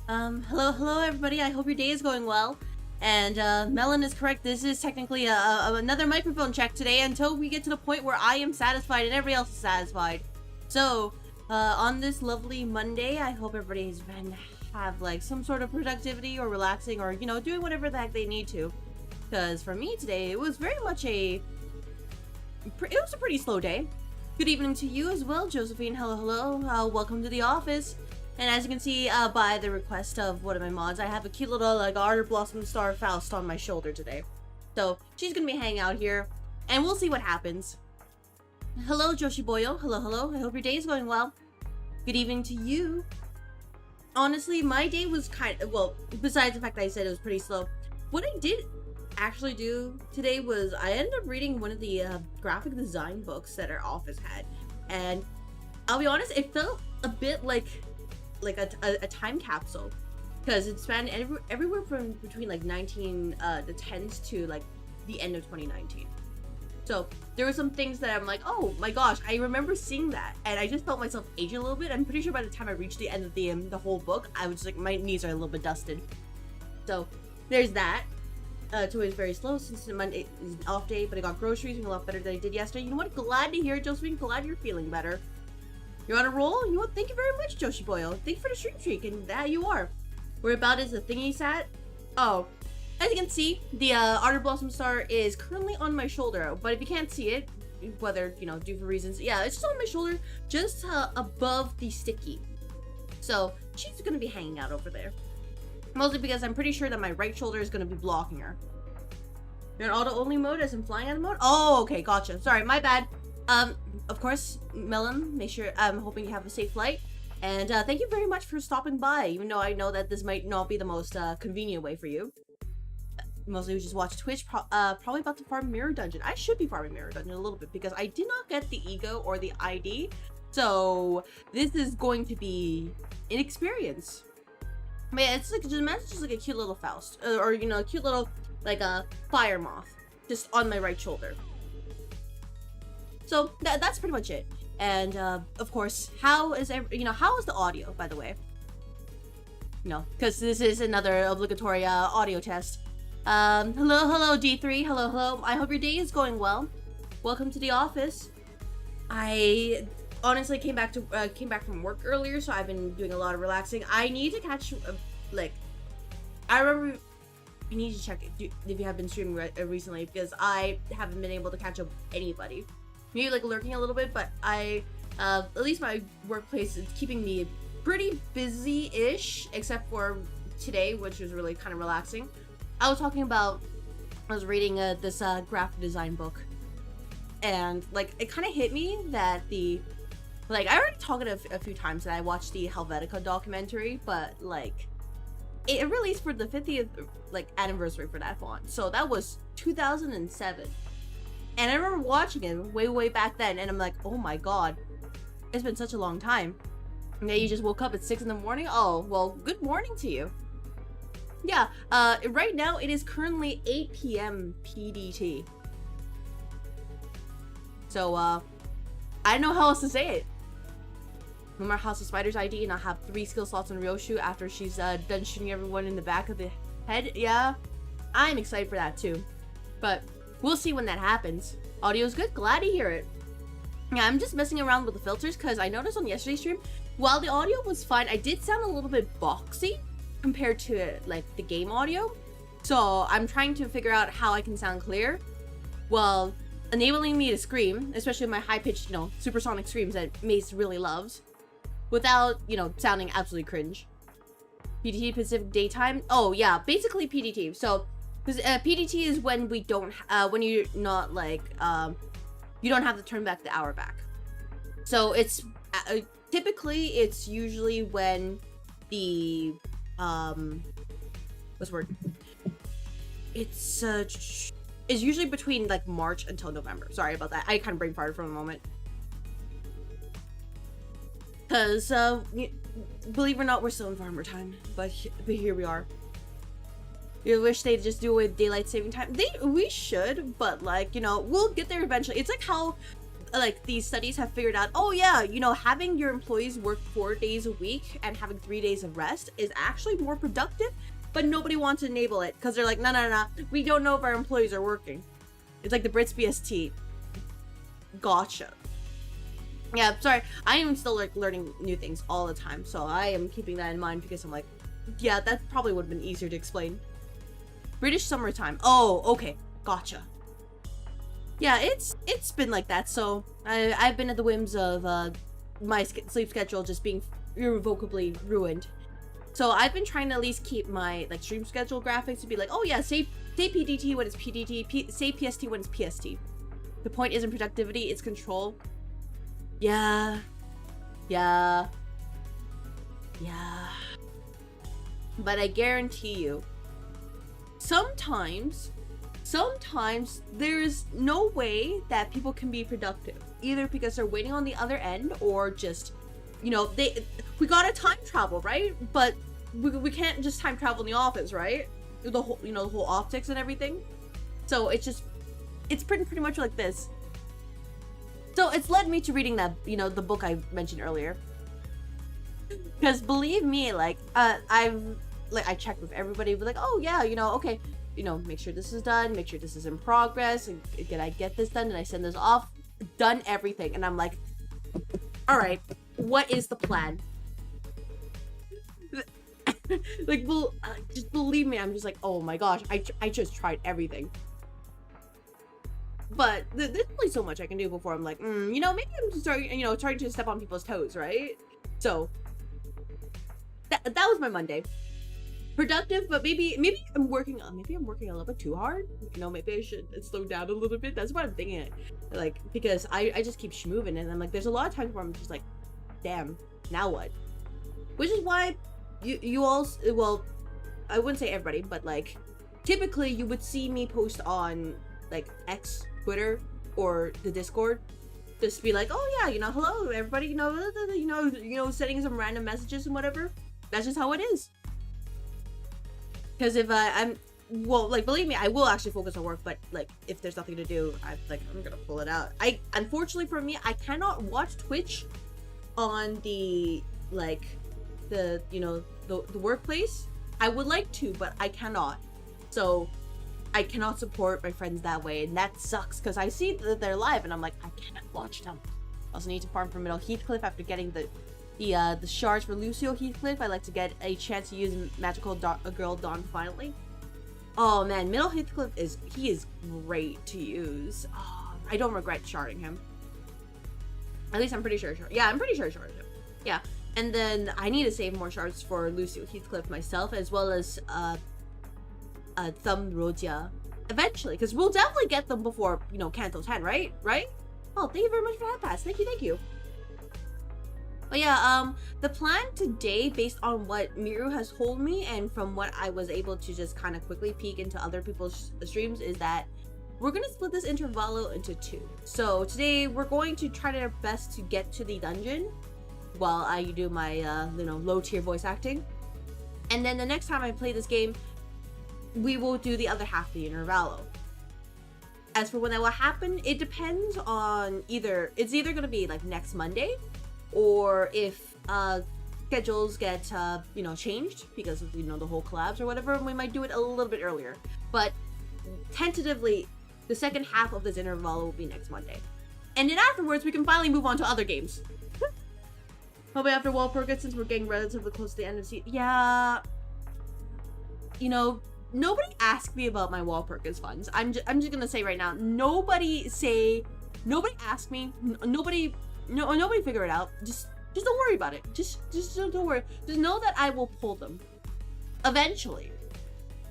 Hello everybody. I hope your day is going well. And Melon is correct. This is technically another microphone check today until we get to the point where I am satisfied and everybody else is satisfied. So, on this lovely Monday, I hope everybody's been have like some sort of productivity or relaxing or doing whatever the heck they need to. Because for me today, it was very much it was a pretty slow day. Good evening to you as well, Josephine. Hello. Welcome to the office. And as you can see by the request of one of my mods, I have a cute little like Ardor Blossom Star Faust on my shoulder today. So she's gonna be hanging out here, and we'll see what happens. Hello, Joshi Boyo. Hello. I hope your day is going well. Good evening to you. Honestly, my day was well, besides the fact that I said it was pretty slow, what I did actually do today was I ended up reading one of the graphic design books that our office had, and I'll be honest, it felt a bit like a time capsule, because it spanned everywhere from between like the 10s to like the end of 2019. So there were some things that I'm like, oh my gosh, I remember seeing that, and I just felt myself aging a little bit. I'm pretty sure by the time I reached the end of the whole book, I was just like, my knees are a little bit dusted. So there's that. Today's very slow since Monday is an off day, but I got groceries and a lot better than I did yesterday. You know what? Glad to hear it, Josephine. Glad you're feeling better. You're on a roll? You know what? Thank you very much, Joshi Boyo. Thank you for the stream streak, and that you are. Where about is the thingy sat? Oh, as you can see, the Ardor Blossom Star is currently on my shoulder, but if you can't see it, whether, due for reasons, yeah, it's just on my shoulder, just above the sticky. So, she's gonna be hanging out over there. Mostly because I'm pretty sure that my right shoulder is gonna be blocking her. You're in auto-only mode as in flying out of mode? Oh, okay, gotcha. Sorry, my bad. Of course, Melon, make sure, I'm hoping you have a safe flight. And thank you very much for stopping by, even though I know that this might not be the most convenient way for you. Mostly we just watch Twitch, probably about to farm Mirror Dungeon. I should be farming Mirror Dungeon a little bit because I did not get the ego or the ID. So this is going to be an experience. Man, it's like, just imagine just like a cute little Faust, or a cute little like a fire moth, just on my right shoulder. So that's pretty much it. And of course, how is the audio, by the way? Because this is another obligatory audio test. Hello D3. Hello. I hope your day is going well. Welcome to the office. I honestly came back from work earlier, so I've been doing a lot of relaxing. I need to catch I remember you need to check if you have been streaming recently, because I haven't been able to catch up with anybody. Maybe like lurking a little bit, but at least my workplace is keeping me pretty busy-ish, except for today, which was really kind of relaxing. I was reading this graphic design book, and like it kind of hit me that I already talked a few times that I watched the Helvetica documentary, but like it released for the 50th anniversary for that font, so that was 2007. And I remember watching it way back then, and I'm like, oh my god, it's been such a long time. And then you just woke up at 6 in the morning? Oh, well, good morning to you. Yeah, right now it is currently 8 p.m. PDT. So, I don't know how else to say it. No more House of Spiders ID, and I'll have 3 skill slots on Ryoshu after she's done shooting everyone in the back of the head. Yeah, I'm excited for that too. But we'll see when that happens. Audio's good? Glad to hear it. Yeah, I'm just messing around with the filters because I noticed on yesterday's stream, while the audio was fine, I did sound a little bit boxy compared to like the game audio. So I'm trying to figure out how I can sound clear while enabling me to scream, especially my high-pitched, supersonic screams that Mace really loves, without, sounding absolutely cringe. PDT Pacific Daytime? Oh yeah, basically PDT. So because PDT is when we don't, when you're not like, you don't have to turn back the hour back. So it's, typically it's usually when the, what's the word? It's usually between like March until November. Sorry about that. I kind of brain farted for a moment. Because, believe it or not, we're still in farmer time, but here we are. You wish they'd just do it with daylight saving time. We should, but like, we'll get there eventually. It's like how like these studies have figured out, oh yeah, you know, having your employees work 4 days a week and having 3 days of rest is actually more productive, but nobody wants to enable it because they're like, no, we don't know if our employees are working. It's like the Brits BST. Gotcha. Yeah, sorry, I am still like learning new things all the time, so I am keeping that in mind because I'm like, yeah, that probably would have been easier to explain. British summertime. Oh, okay, gotcha. Yeah, it's been like that. So I've been at the whims of my sleep schedule just being irrevocably ruined. So I've been trying to at least keep my like stream schedule graphics to be like, oh yeah, say PDT when it's PDT, say PST when it's PST. The point isn't productivity, it's control. Yeah. But I guarantee you, sometimes there's no way that people can be productive, either because they're waiting on the other end or just, you know, we gotta time travel, right? But we can't just time travel in the office, right? The whole, you know, the whole optics and everything. So it's pretty much like this. So it's led me to reading that, you know, the book I mentioned earlier. Because believe me, like, I checked with everybody, like, oh yeah, you know, okay, you know, make sure this is done, make sure this is in progress, and did I get this done? Did I send this off? Done everything. And I'm like, all right, what is the plan? Like, well, just believe me, I'm just like, oh my gosh, I just tried everything. But there's only so much I can do before I'm like, you know, maybe I'm just starting, you know, trying to step on people's toes, right? So that was my Monday. Productive, but maybe I'm working a little bit too hard. You know, maybe I should slow down a little bit. That's what I'm thinking. Like, because I just keep schmoving, and I'm like, there's a lot of times where I'm just like, damn, now what? Which is why you all, well, I wouldn't say everybody, but like, typically you would see me post on like X, Twitter, or the Discord, just be like, oh yeah, you know, hello everybody, you know, sending some random messages and whatever. That's just how it is. Because if I'm, well, like, believe me, I will actually focus on work, but like, if there's nothing to do, I'm gonna pull it out. Unfortunately for me, I cannot watch Twitch on the, like, the, you know, the workplace. I would like to, but I cannot. So I cannot support my friends that way, and that sucks because I see that they're live and I'm like, I cannot watch them. I also need to farm for Middle Heathcliff after getting the shards for Lucio Heathcliff. I like to get a chance to use Magical Girl Dawn finally. Oh man, Middle Heathcliff is great to use. Oh, I don't regret sharding him. At least I'm pretty sure. Yeah, I'm pretty sure I sharded him. Yeah, and then I need to save more shards for Lucio Heathcliff myself, as well as Thumb Rodia eventually, because we'll definitely get them before, you know, Kanto 10, right? Oh, thank you very much for that pass. Thank you. But yeah, the plan today, based on what Miru has told me and from what I was able to just kind of quickly peek into other people's streams, is that we're gonna split this intervallo into 2. So today we're going to try our best to get to the dungeon while I do my you know, low tier voice acting, and then the next time I play this game, we will do the other half of the intervallo. As for when that will happen, it depends on it's either gonna be like next Monday, or if schedules get you know, changed because of, you know, the whole collabs or whatever, we might do it a little bit earlier. But tentatively, the second half of this interval will be next Monday, and then afterwards we can finally move on to other games. Probably after Walpurgis, since we're getting relatively close to the end of the season. Yeah, you know, nobody asked me about my Walpurgis funds. I'm just gonna say right now, nobody asked me, nobody figure it out. Just don't worry about it. Just don't worry. Just know that I will pull them eventually.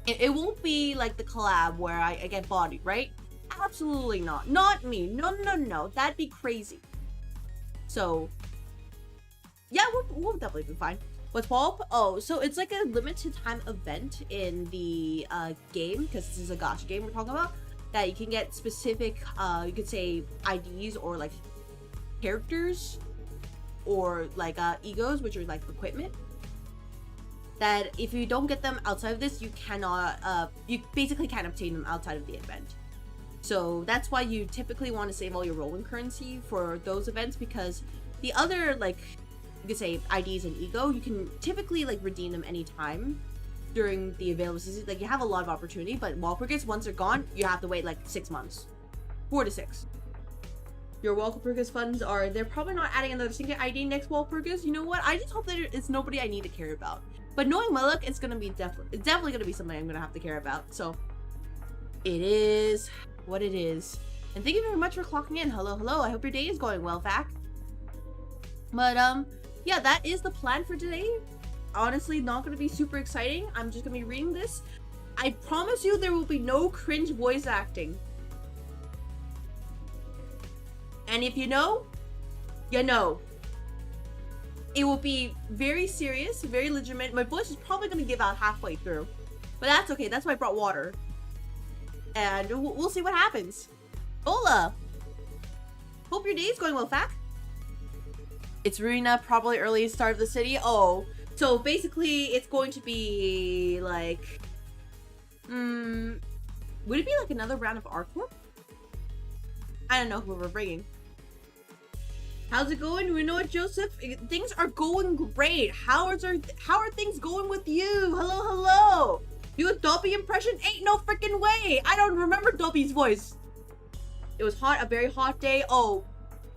It won't be like the collab where I get bodied, right? Absolutely not. Not me. No. That'd be crazy. So yeah, we'll definitely be fine. What's Walp? Oh, so it's like a limited time event in the game, because this is a gacha game we're talking about, that you can get specific, you could say IDs or like characters or like egos, which are like equipment, that if you don't get them outside of this, you cannot, you basically can't obtain them outside of the event. So that's why you typically want to save all your rolling currency for those events, because the other, like, you could say IDs and ego, you can typically like redeem them anytime during the available season. Like, you have a lot of opportunity, but Walpurgis, once they're gone, you have to wait like 6 months. 4 to 6. Your Walpurgis funds are, they're probably not adding another single ID next Walpurgis. You know what? I just hope that it's nobody I need to care about. But knowing my luck, it's definitely gonna be something I'm gonna have to care about. So it is what it is. And thank you very much for clocking in. Hello. I hope your day is going well, Vac. But yeah, that is the plan for today. Honestly, not gonna be super exciting. I'm just gonna be reading this. I promise you there will be no cringe voice acting. And if you know, you know. It will be very serious, very legitimate. My voice is probably going to give out halfway through. But that's okay. That's why I brought water. And we'll see what happens. Hola! Hope your day is going well, Fac. It's Runa, probably early start of the city. Oh, so basically it's going to be like... would it be like another round of Arcorp? I don't know who we're bringing. How's it going? We know it, Joseph. Things are going great. How are things going with you? Hello. Do a Dobby impression? Ain't no freaking way. I don't remember Dobby's voice. It was hot, a very hot day. Oh,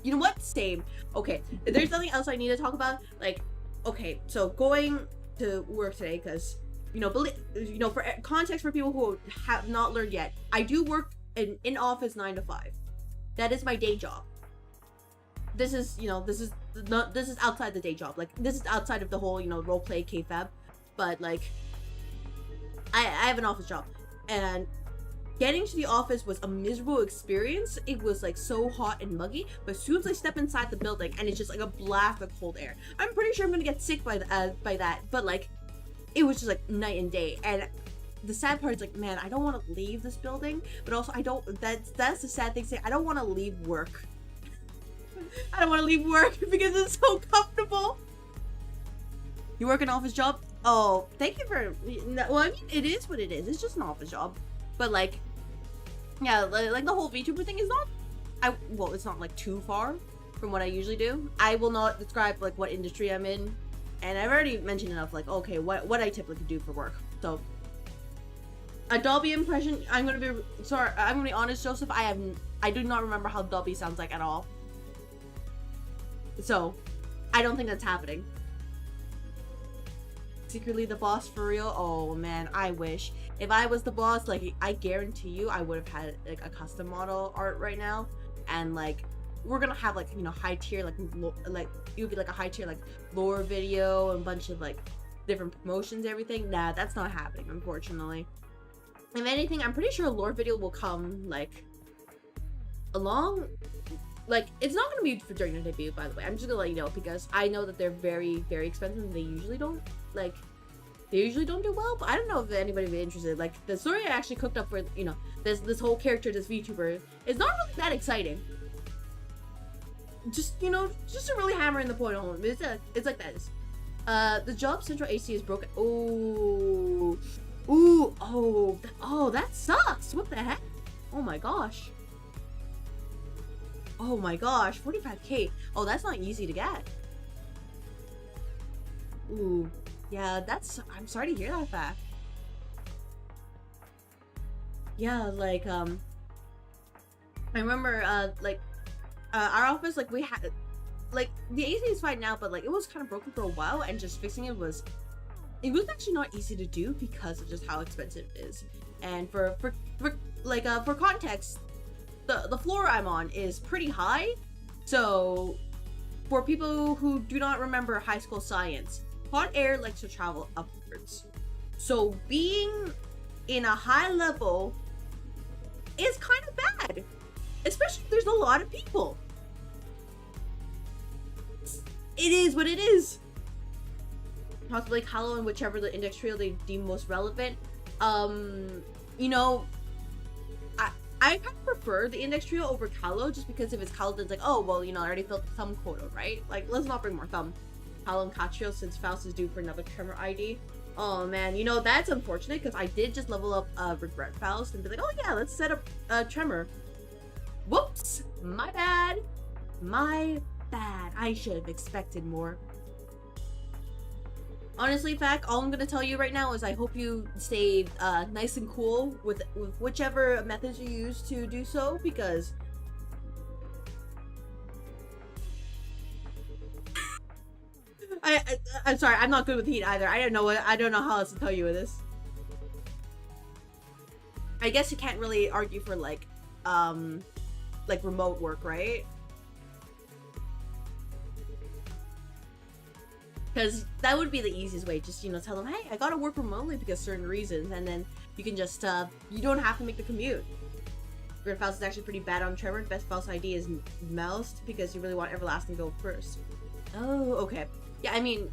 you know what? Same. Okay, there's nothing else I need to talk about. Like, okay, so going to work today, because for context for people who have not learned yet, I do work in office 9 to 5. That is my day job. This is outside the day job. Like, this is outside of the whole, roleplay kayfabe. But, like, I have an office job. And getting to the office was a miserable experience. It was, like, so hot and muggy. But as soon as I step inside the building, and it's just, like, a blast of cold air. I'm pretty sure I'm gonna get sick by that. But, like, it was just, like, night and day. And the sad part is, like, man, I don't want to leave this building. But also, that's the sad thing to say. I don't want to leave work. I don't want to leave work because it's so comfortable. You work an office job? Oh, thank you for... Well, I mean, it is what it is. It's just an office job. But, like, yeah, like the whole VTuber thing is not... well, it's not, like, too far from what I usually do. I will not describe, like, what industry I'm in. And I've already mentioned enough, like, okay, what I typically do for work. So, a Dobby impression, I'm going to be honest, Joseph, I do not remember how Dobby sounds like at all. So, I don't think that's happening. Secretly the boss for real? Oh man, I wish. If I was the boss, like, I guarantee you I would have had, like, a custom model art right now. And, like, we're gonna have, like, high tier, like, it would be, like, a high tier, like, lore video and a bunch of, like, different promotions, everything. Nah, that's not happening, unfortunately. If anything, I'm pretty sure a lore video will come, like, along... Like, it's not gonna be for during the debut, by the way. I'm just gonna let you know, because I know that they're very, very expensive and they usually don't do well, but I don't know if anybody would be interested. Like, the story I actually cooked up for, this whole character, this VTuber, is not really that exciting. Just to really hammer in the point home. It's like this. The job central AC is broken. Oh, that sucks. What the heck? Oh my gosh. Oh my gosh, 45k. Oh, that's not easy to get. Ooh, yeah, I'm sorry to hear that fact. Yeah, like, I remember, our office, like, we had, like, the AC is fine now, but, like, it was kind of broken for a while, and just fixing it was actually not easy to do because of just how expensive it is. And for context, the floor I'm on is pretty high, so for people who do not remember high school science, hot air likes to travel upwards. So being in a high level is kind of bad, especially if there's a lot of people. It is what it is. Possibly Halo and whichever the index trio they deem most relevant. I kind of prefer the index trio over Kalo, just because if it's Kalo, then it's like, oh, well, I already filled the thumb quota, right? Like, let's not bring more thumb. Kalo and Katrio, since Faust is due for another Tremor ID. Oh, man, that's unfortunate, because I did just level up Regret Faust and be like, oh, yeah, let's set up Tremor. My bad. My bad. I should have expected more. Honestly, Fac, all I'm gonna tell you right now is I hope you stay nice and cool with whichever methods you use to do so, because I'm sorry, I'm not good with heat either. I don't know how else to tell you with this. I guess you can't really argue for like remote work, right? Because that would be the easiest way. Just, you know, tell them, hey, I gotta work remotely because certain reasons, and then you can just you don't have to make the commute. Grid Faust is actually pretty bad on Trevor. Best Faust ID is Moused because you really want Everlasting to go first. Oh, okay. Yeah, I mean,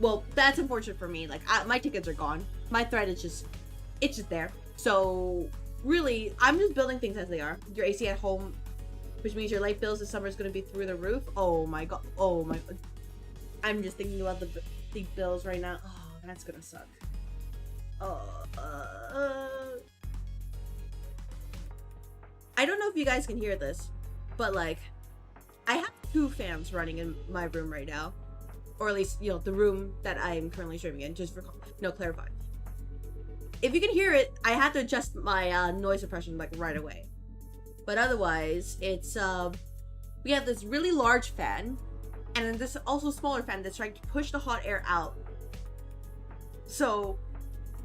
well, that's unfortunate for me. Like, my tickets are gone. My thread is just, it's just there. So, really, I'm just building things as they are. Your AC at home, which means your light bills this summer is going to be through the roof. Oh my god. Oh my. I'm just thinking about the bills right now. Oh, that's going to suck. I don't know if you guys can hear this, but like, I have 2 fans running in my room right now. Or at least, you know, the room that I'm currently streaming in, just for, clarify. If you can hear it, I have to adjust my noise suppression like right away. But otherwise, it's we have this really large fan, and then this also smaller fan that's trying to push the hot air out. So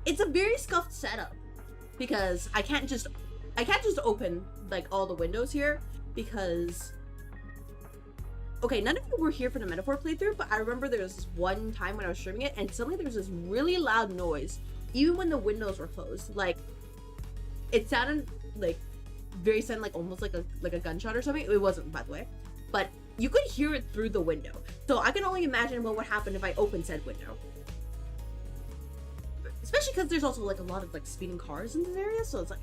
it's a very scuffed setup because I can't just open like all the windows here because, okay, none of you were here for the metaphor playthrough, but I remember there was this one time when I was streaming it and suddenly there was this really loud noise even when the windows were closed. Like, it sounded like like almost like a gunshot or something. It wasn't, by the way, but you could hear it through the window. So I can only imagine what would happen if I opened said window. Especially because there's also like a lot of like speeding cars in this area, so it's like,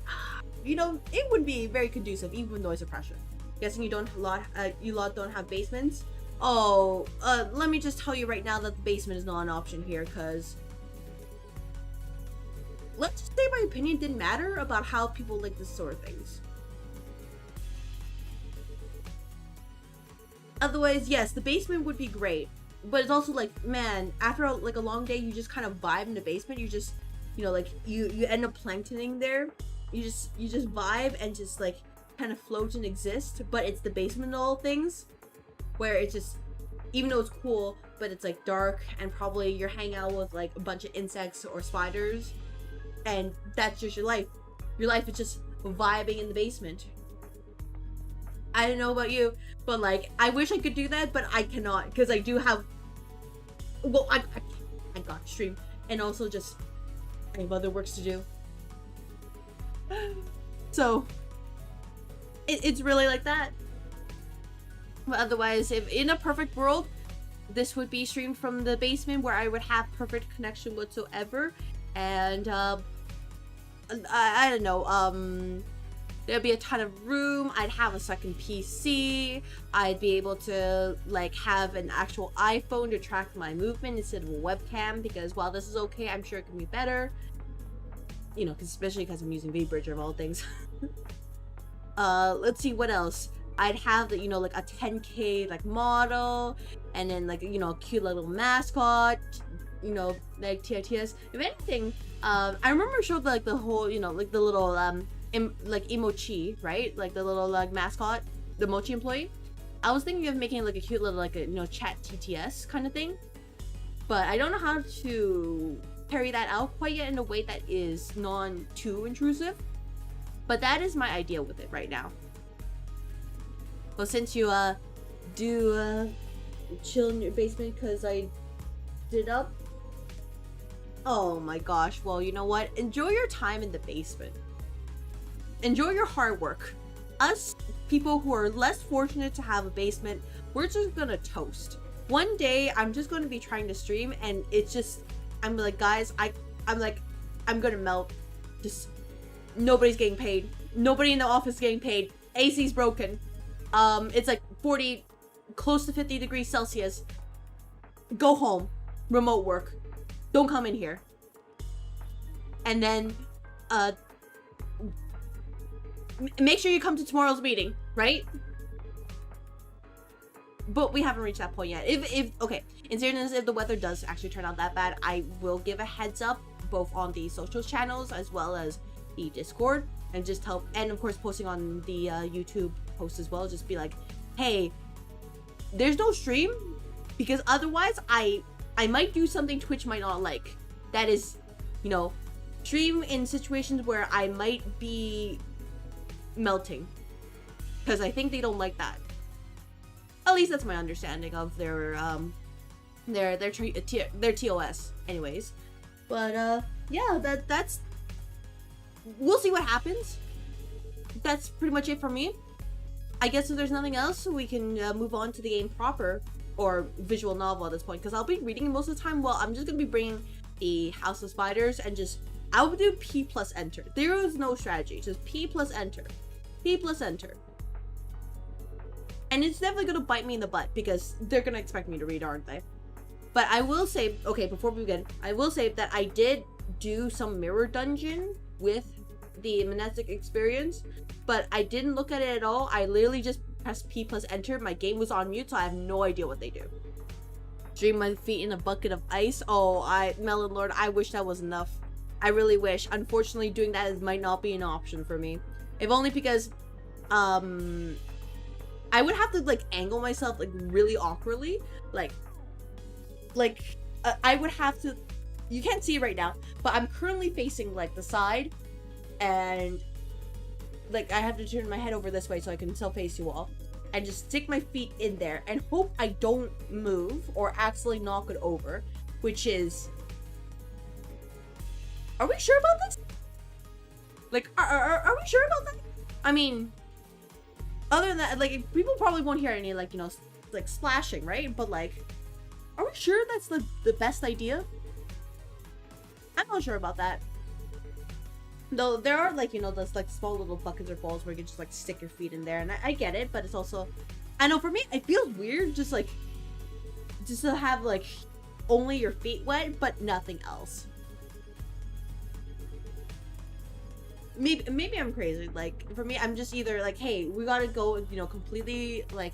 you know, it would be very conducive even with noise suppression. Guessing you lot don't have basements. Oh, let me just tell you right now that the basement is not an option here, because let's just say my opinion didn't matter about how people like this sort of things. Otherwise, yes, the basement would be great, but it's also like, man, after like a long day, you just kind of vibe in the basement. You just, you know, like you end up planktoning there. You just vibe and just like kind of float and exist. But it's the basement of all things, where it's just, even though it's cool, but it's like dark and probably you're hanging out with like a bunch of insects or spiders, and that's just your life. Your life is just vibing in the basement. I don't know about you, but like, I wish I could do that, but I cannot, because I do have, well, I got to stream, and also just, I have other works to do. So, it's really like that. But otherwise, if in a perfect world, this would be streamed from the basement where I would have perfect connection whatsoever, and I don't know, there'd be a ton of room. I'd have a second PC. I'd be able to like have an actual iPhone to track my movement instead of a webcam, because while this is okay, I'm sure it can be better. You know, especially because I'm using VBridge of all things. Let's see what else. I'd have, you know, like a 10K like model, and then like, you know, a cute little mascot, you know, like TOS. If anything, I remember I showed like the whole, you know, like the little like Emochi, right? Like the little like mascot, the Mochi employee. I was thinking of making like a cute little like a, you know, chat TTS kind of thing, but I don't know how to carry that out quite yet in a way that is non too intrusive. But that is my idea with it right now. Well, since you do chill in your basement because I did up. Oh my gosh. Well, you know what? Enjoy your time in the basement. Enjoy your hard work. Us people who are less fortunate to have a basement, we're just gonna toast. One day I'm just gonna be trying to stream and it's just, I'm like, guys, I'm gonna melt. Just nobody's getting paid. Nobody in the office is getting paid. AC's broken. It's like 40, close to 50 degrees Celsius. Go home. Remote work. Don't come in here. And then, make sure you come to tomorrow's meeting, right? but we haven't reached that point yet. If okay, in seriousness, if the weather does actually turn out that bad, I will give a heads up both on the social channels as well as the Discord, and just help, and of course posting on the YouTube post as well. Just be like, hey, there's no stream, because otherwise I might do something Twitch might not like. That is, you know, stream in situations where I might be melting, because I think they don't like that. At least that's my understanding of their TOS, anyways. But yeah, that's we'll see what happens. That's pretty much it for me. I guess if there's nothing else, we can move on to the game proper, or visual novel at this point, because I'll be reading it most of the time. Well, I'm just gonna be bringing the House of Spiders, and just I will do P plus enter. There is no strategy, just P plus enter, P plus enter. And it's definitely gonna bite me in the butt, because they're gonna expect me to read, aren't they? But I will say, okay, before we begin, I will say that I did do some mirror dungeon with the Mnestic experience, but I didn't look at it at all. I literally just pressed P plus enter. My game was on mute, so I have no idea what they do. Dream my feet in a bucket of ice. Oh, Melon Lord, I wish that was enough. I really wish. Unfortunately, doing that might not be an option for me. If only because, I would have to, like, angle myself, like, really awkwardly. I would have to, you can't see it right now, but I'm currently facing, like, the side, and, like, I have to turn my head over this way so I can still face you all, and just stick my feet in there, and hope I don't move, or accidentally knock it over, which is, are we sure about this? Like, are we sure about that? I mean, other than that, like, people probably won't hear any, like, you know, like, splashing, right? But, like, are we sure that's the best idea? I'm not sure about that. Though there are, like, you know, those, like, small little buckets or bowls where you can just, like, stick your feet in there. And I get it, but it's also, I know for me, it feels weird just, like, just to have, like, only your feet wet, but nothing else. Maybe I'm crazy. Like, for me, I'm just either like, hey, we gotta go, you know, completely, like,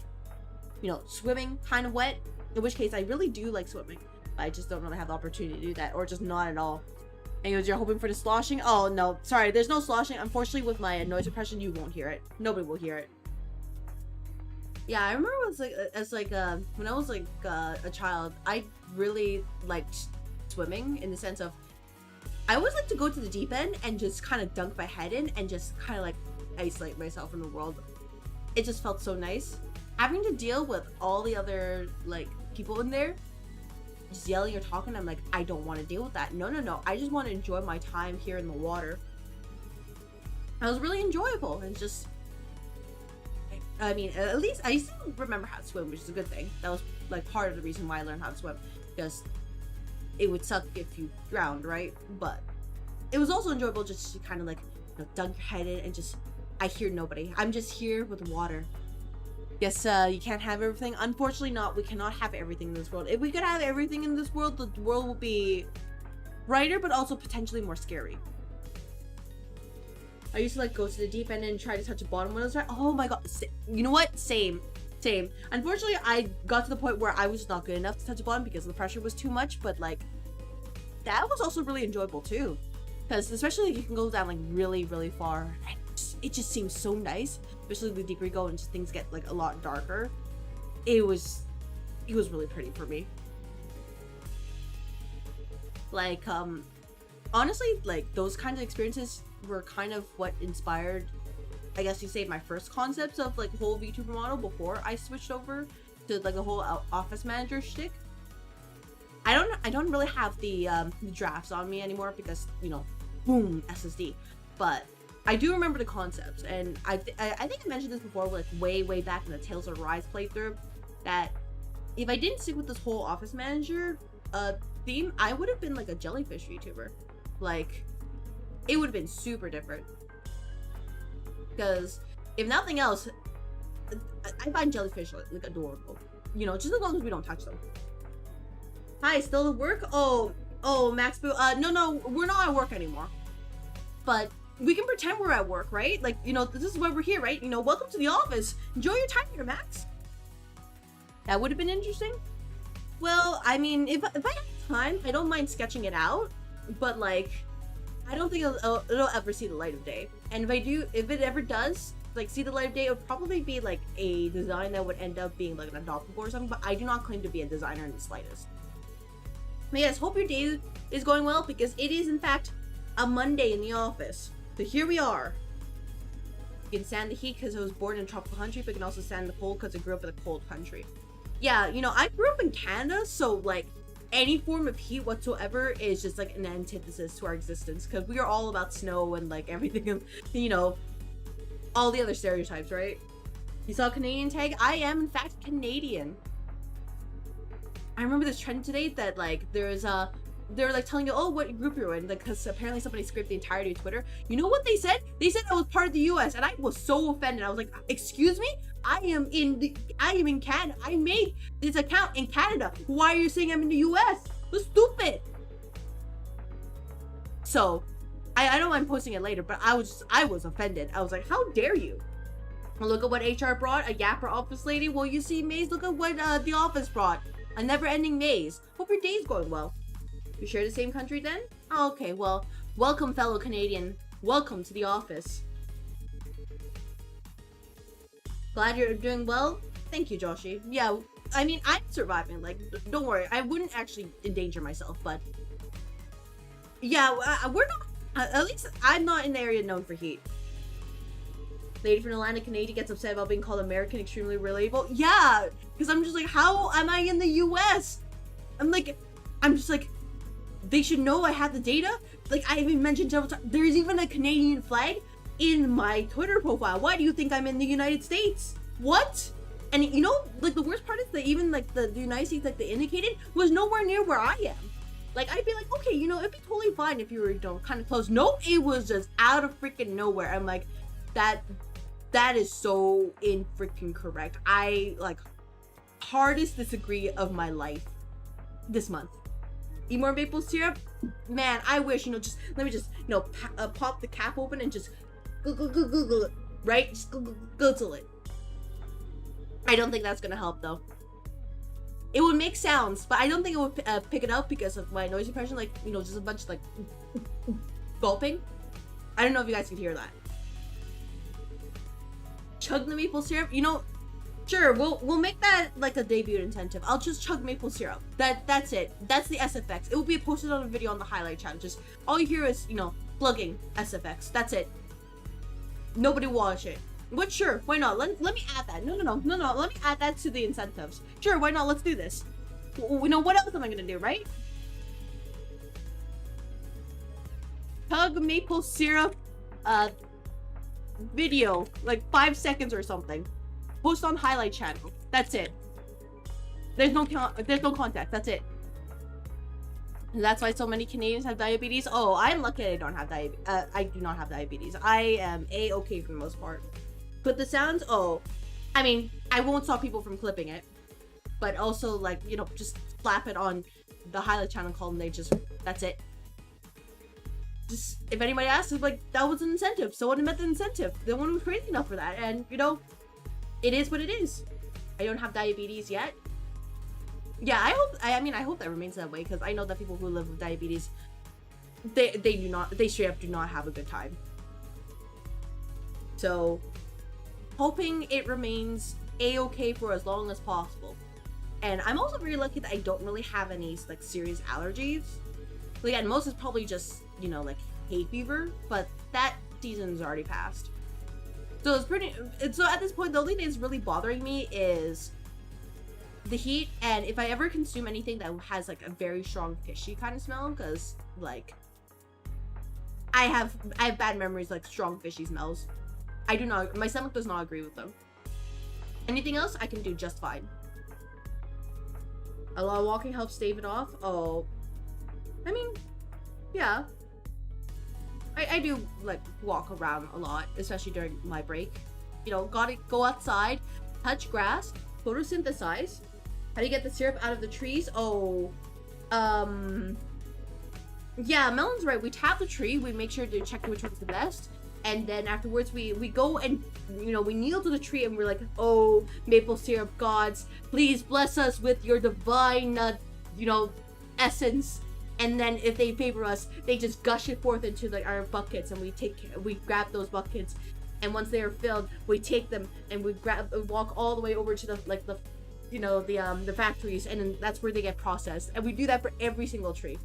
you know, swimming kind of wet, in which case I really do like swimming. I just don't really have the opportunity to do that, or just not at all. Anyways, you're hoping for the sloshing? Oh no, sorry, there's no sloshing. Unfortunately, with my noise suppression, you won't hear it. Nobody will hear it. Yeah, I remember when I was like a child, I really liked swimming, in the sense of, I always like to go to the deep end and just kind of dunk my head in and just kind of like isolate myself from the world. It just felt so nice. Having to deal with all the other, like, people in there just yelling or talking, I'm like, I don't want to deal with that. No. I just want to enjoy my time here in the water. It was really enjoyable. And just, I mean, at least I still remember how to swim, which is a good thing. That was, like, part of the reason why I learned how to swim. Because it would suck if you drowned, right? But it was also enjoyable just to kind of, like, you know, dunk your head in and just, I hear nobody. I'm just here with water. Yes, you can't have everything. Unfortunately not. We cannot have everything in this world. If we could have everything in this world, the world will be brighter, but also potentially more scary. I used to, like, go to the deep end and try to touch the bottom when I was right. Oh my god. You know what? Same. Unfortunately, I got to the point where I was not good enough to touch the bottom because the pressure was too much, but, like, that was also really enjoyable too. Because especially, like, you can go down, like, really, really far. It just seems so nice. Especially the deeper you go and just things get, like, a lot darker. It was really pretty for me. Like, honestly, like, those kinds of experiences were kind of what inspired, I guess you say, my first concepts of, like, whole VTuber model before I switched over to, like, the whole office manager shtick. I don't really have the drafts on me anymore because, you know, boom, SSD. But I do remember the concepts, and I think I mentioned this before, like, way back in the Tales of Rise playthrough, that if I didn't stick with this whole office manager theme, I would have been, like, a jellyfish VTuber. Like, it would have been super different. Because if nothing else, I find jellyfish, like, adorable. You know, just as long as we don't touch them. Hi, still at work? Oh, Max Boo. No, we're not at work anymore. But we can pretend we're at work, right? Like, you know, this is why we're here, right? You know, welcome to the office. Enjoy your time here, Max. That would have been interesting. Well, I mean, if I have time, I don't mind sketching it out, but like, I don't think it'll ever see the light of day. And if it ever does, like, see the light of day, it would probably be like a design that would end up being like an adoptable or something, but I do not claim to be a designer in the slightest. But yes, hope your day is going well, because it is in fact a Monday in the office. So here we are. You can stand the heat because I was born in a tropical country, but you can also stand the cold because I grew up in a cold country. Yeah, you know, I grew up in Canada, so like any form of heat whatsoever is just like an antithesis to our existence, because we are all about snow and like everything, you know, all the other stereotypes, right? You saw a Canadian tag? I am in fact Canadian. I remember this trend today that like they were like telling you, oh, what group you're in, like, because apparently somebody scraped the entirety of Twitter. You know what they said? They said I was part of the US, and I was so offended. I was like, excuse me? I am in Canada. I made this account in Canada. Why are you saying I'm in the US? That's stupid. So I don't mind posting it later, but I was offended. I was like, how dare you? Look at what HR brought, a yapper office lady. Well, you see, Maze, look at what the office brought, a never-ending maze. Hope your day's going well. You share the same country then? Oh, okay, well, welcome, fellow Canadian. Welcome to the office. Glad you're doing well. Thank you, Joshi. Yeah, I mean, I'm surviving. Like, don't worry. I wouldn't actually endanger myself, but yeah, we're not. At least I'm not in the area known for heat. Lady from Atlanta, Canada gets upset about being called American, extremely relatable. Yeah, because I'm just like, how am I in the US? I'm just like, they should know I have the data. Like, I even mentioned several times, there's even a Canadian flag in my Twitter profile. Why do you think I'm in the United States? What? And you know, like, the worst part is that even like the United States, like they indicated, was nowhere near where I am. Like, I'd be like, okay, you know, it'd be totally fine if you were, you know, kind of close. No, it was just out of freaking nowhere. I'm like, that is so in freaking correct. I like hardest disagree of my life this month. Eat more maple syrup? Man, I wish, you know, just let me just, you know, pop the cap open and just Google it, right? Just Google it. I don't think that's gonna help though. It would make sounds, but I don't think it would pick it up because of my noise suppression. Like, you know, just a bunch of like gulping. I don't know if you guys can hear that. Chug the maple syrup. You know, sure, we'll make that like a debut incentive. I'll just chug maple syrup. That's it. That's the SFX. It will be posted on a video on the highlight channel. Just all you hear is, you know, plugging SFX. That's it. Nobody watch it. But sure, why not? Let me add that. No. Let me add that to the incentives. Sure, why not? Let's do this. You know, what else am I gonna do, right? Chug maple syrup video, like 5 seconds or something. Post on highlight channel. That's it. There's no context. That's it. And that's why so many Canadians have diabetes. Oh, I'm lucky I don't have diabetes. I do not have diabetes. I am A-okay for the most part. But the sounds, oh, I mean, I won't stop people from clipping it, but also, like, you know, just slap it on the highlight channel column. That's it. Just, if anybody asks, it's like, that was an incentive. Someone met the incentive. No one was crazy enough for that. And, you know, it is what it is. I don't have diabetes yet. Yeah, I hope that remains that way, because I know that people who live with diabetes, they straight up do not have a good time. So, hoping it remains a-okay for as long as possible. And I'm also very lucky that I don't really have any like serious allergies. Like, and most is probably just, you know, like hay fever, but that season's already passed. So at this point, the only thing that's really bothering me is the heat, and if I ever consume anything that has like a very strong fishy kind of smell, because like I have bad memories, like strong fishy smells. My stomach does not agree with them. Anything else, I can do just fine. A lot of walking helps stave it off. Oh, I mean, yeah. I do like walk around a lot, especially during my break. You know, gotta go outside, touch grass, photosynthesize. How do you get the syrup out of the trees? Oh, yeah, Melon's right. We tap the tree. We make sure to check which one's the best. And then afterwards we go and, you know, we kneel to the tree and we're like, oh, maple syrup gods, please bless us with your divine, you know, essence. And then if they favor us, they just gush it forth into like our buckets, and we grab those buckets, and once they are filled, we take them and we walk all the way over to the you know, the factories, and then that's where they get processed. And we do that for every single tree.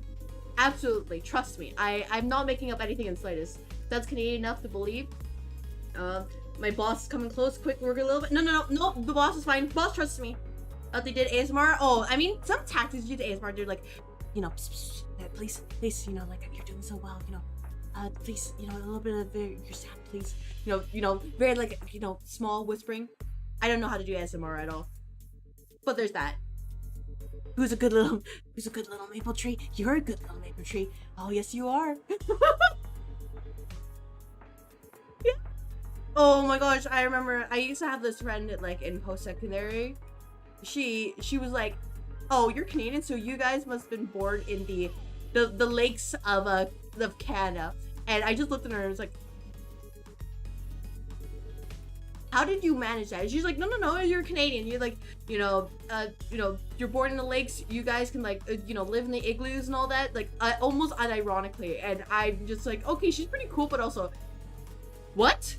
Absolutely, trust me. I'm not making up anything in the slightest. That's Canadian enough to believe. My boss is coming close. Quick, work a little bit. No. The boss is fine. Boss trusts me. They did ASMR. Oh, I mean, some tactics you do ASMR. They're like, you know, please, you know, like, you're doing so well, you know, please, you know, a little bit of your sound, please, you know, very like, you know, small whispering. I don't know how to do ASMR at all, but there's that. Who's a good little maple tree? You're a good little maple tree. Oh yes, you are. Yeah. Oh my gosh, I remember I used to have this friend like in post-secondary. She was like, oh, you're Canadian, so you guys must have been born in the lakes of Canada. And I just looked at her and was like, how did you manage that? And she's like, no, you're Canadian. You're like, you know, you're born in the lakes. You guys can like, you know, live in the igloos and all that. Like, almost unironically. And I'm just like, okay, she's pretty cool, but also, what?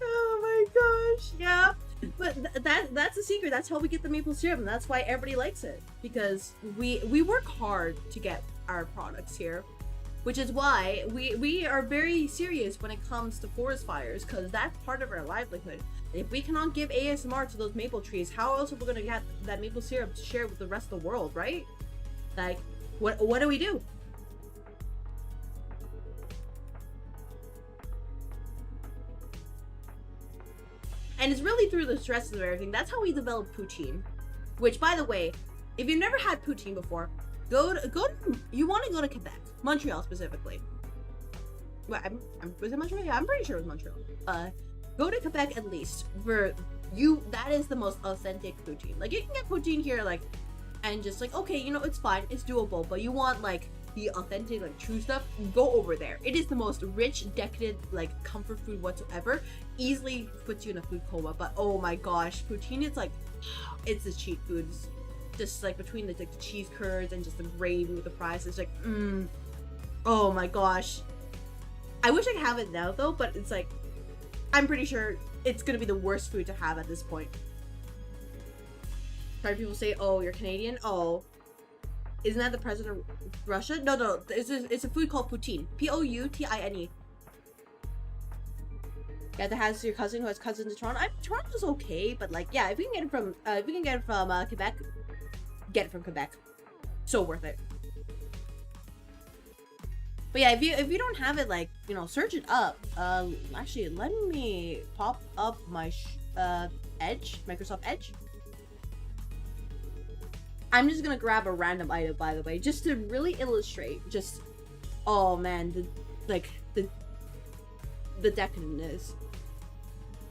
Oh my gosh, yeah. But that's the secret. That's how we get the maple syrup, and that's why everybody likes it, because we work hard to get our products here, which is why we are very serious when it comes to forest fires, because that's part of our livelihood. If we cannot give ASMR to those maple trees, how else are we gonna get that maple syrup to share with the rest of the world, right? Like, what do we do? And it's really through the stresses of everything. That's how we develop poutine. Which, by the way, if you've never had poutine before, you want to go to Quebec, Montreal specifically. Well, was it Montreal? Yeah, I'm pretty sure it was Montreal. Go to Quebec at least. That is the most authentic poutine. Like, you can get poutine here, like, and just like, okay, you know, it's fine, it's doable, but you want like the authentic, like, true stuff, go over there. It is the most rich, decadent, like, comfort food whatsoever. Easily puts you in a food coma, but oh my gosh, poutine, it's like, it's the cheat foods. Just like between the cheese curds and just the gravy with the fries, it's like, oh my gosh. I wish I could have it now though, but it's like, I'm pretty sure it's gonna be the worst food to have at this point. Sorry, people say, oh, you're Canadian? Oh. Isn't that the president of Russia? No. It's a food called poutine. Poutine. Yeah, that has your cousin who has cousins in Toronto. Toronto's okay, but like, yeah, if we can get it from Quebec, get it from Quebec. So worth it. But yeah, if you don't have it, like, you know, search it up. Actually, let me pop up my Edge, Microsoft Edge. I'm just gonna grab a random item, by the way, just to really illustrate. Just, oh man, the decadentness.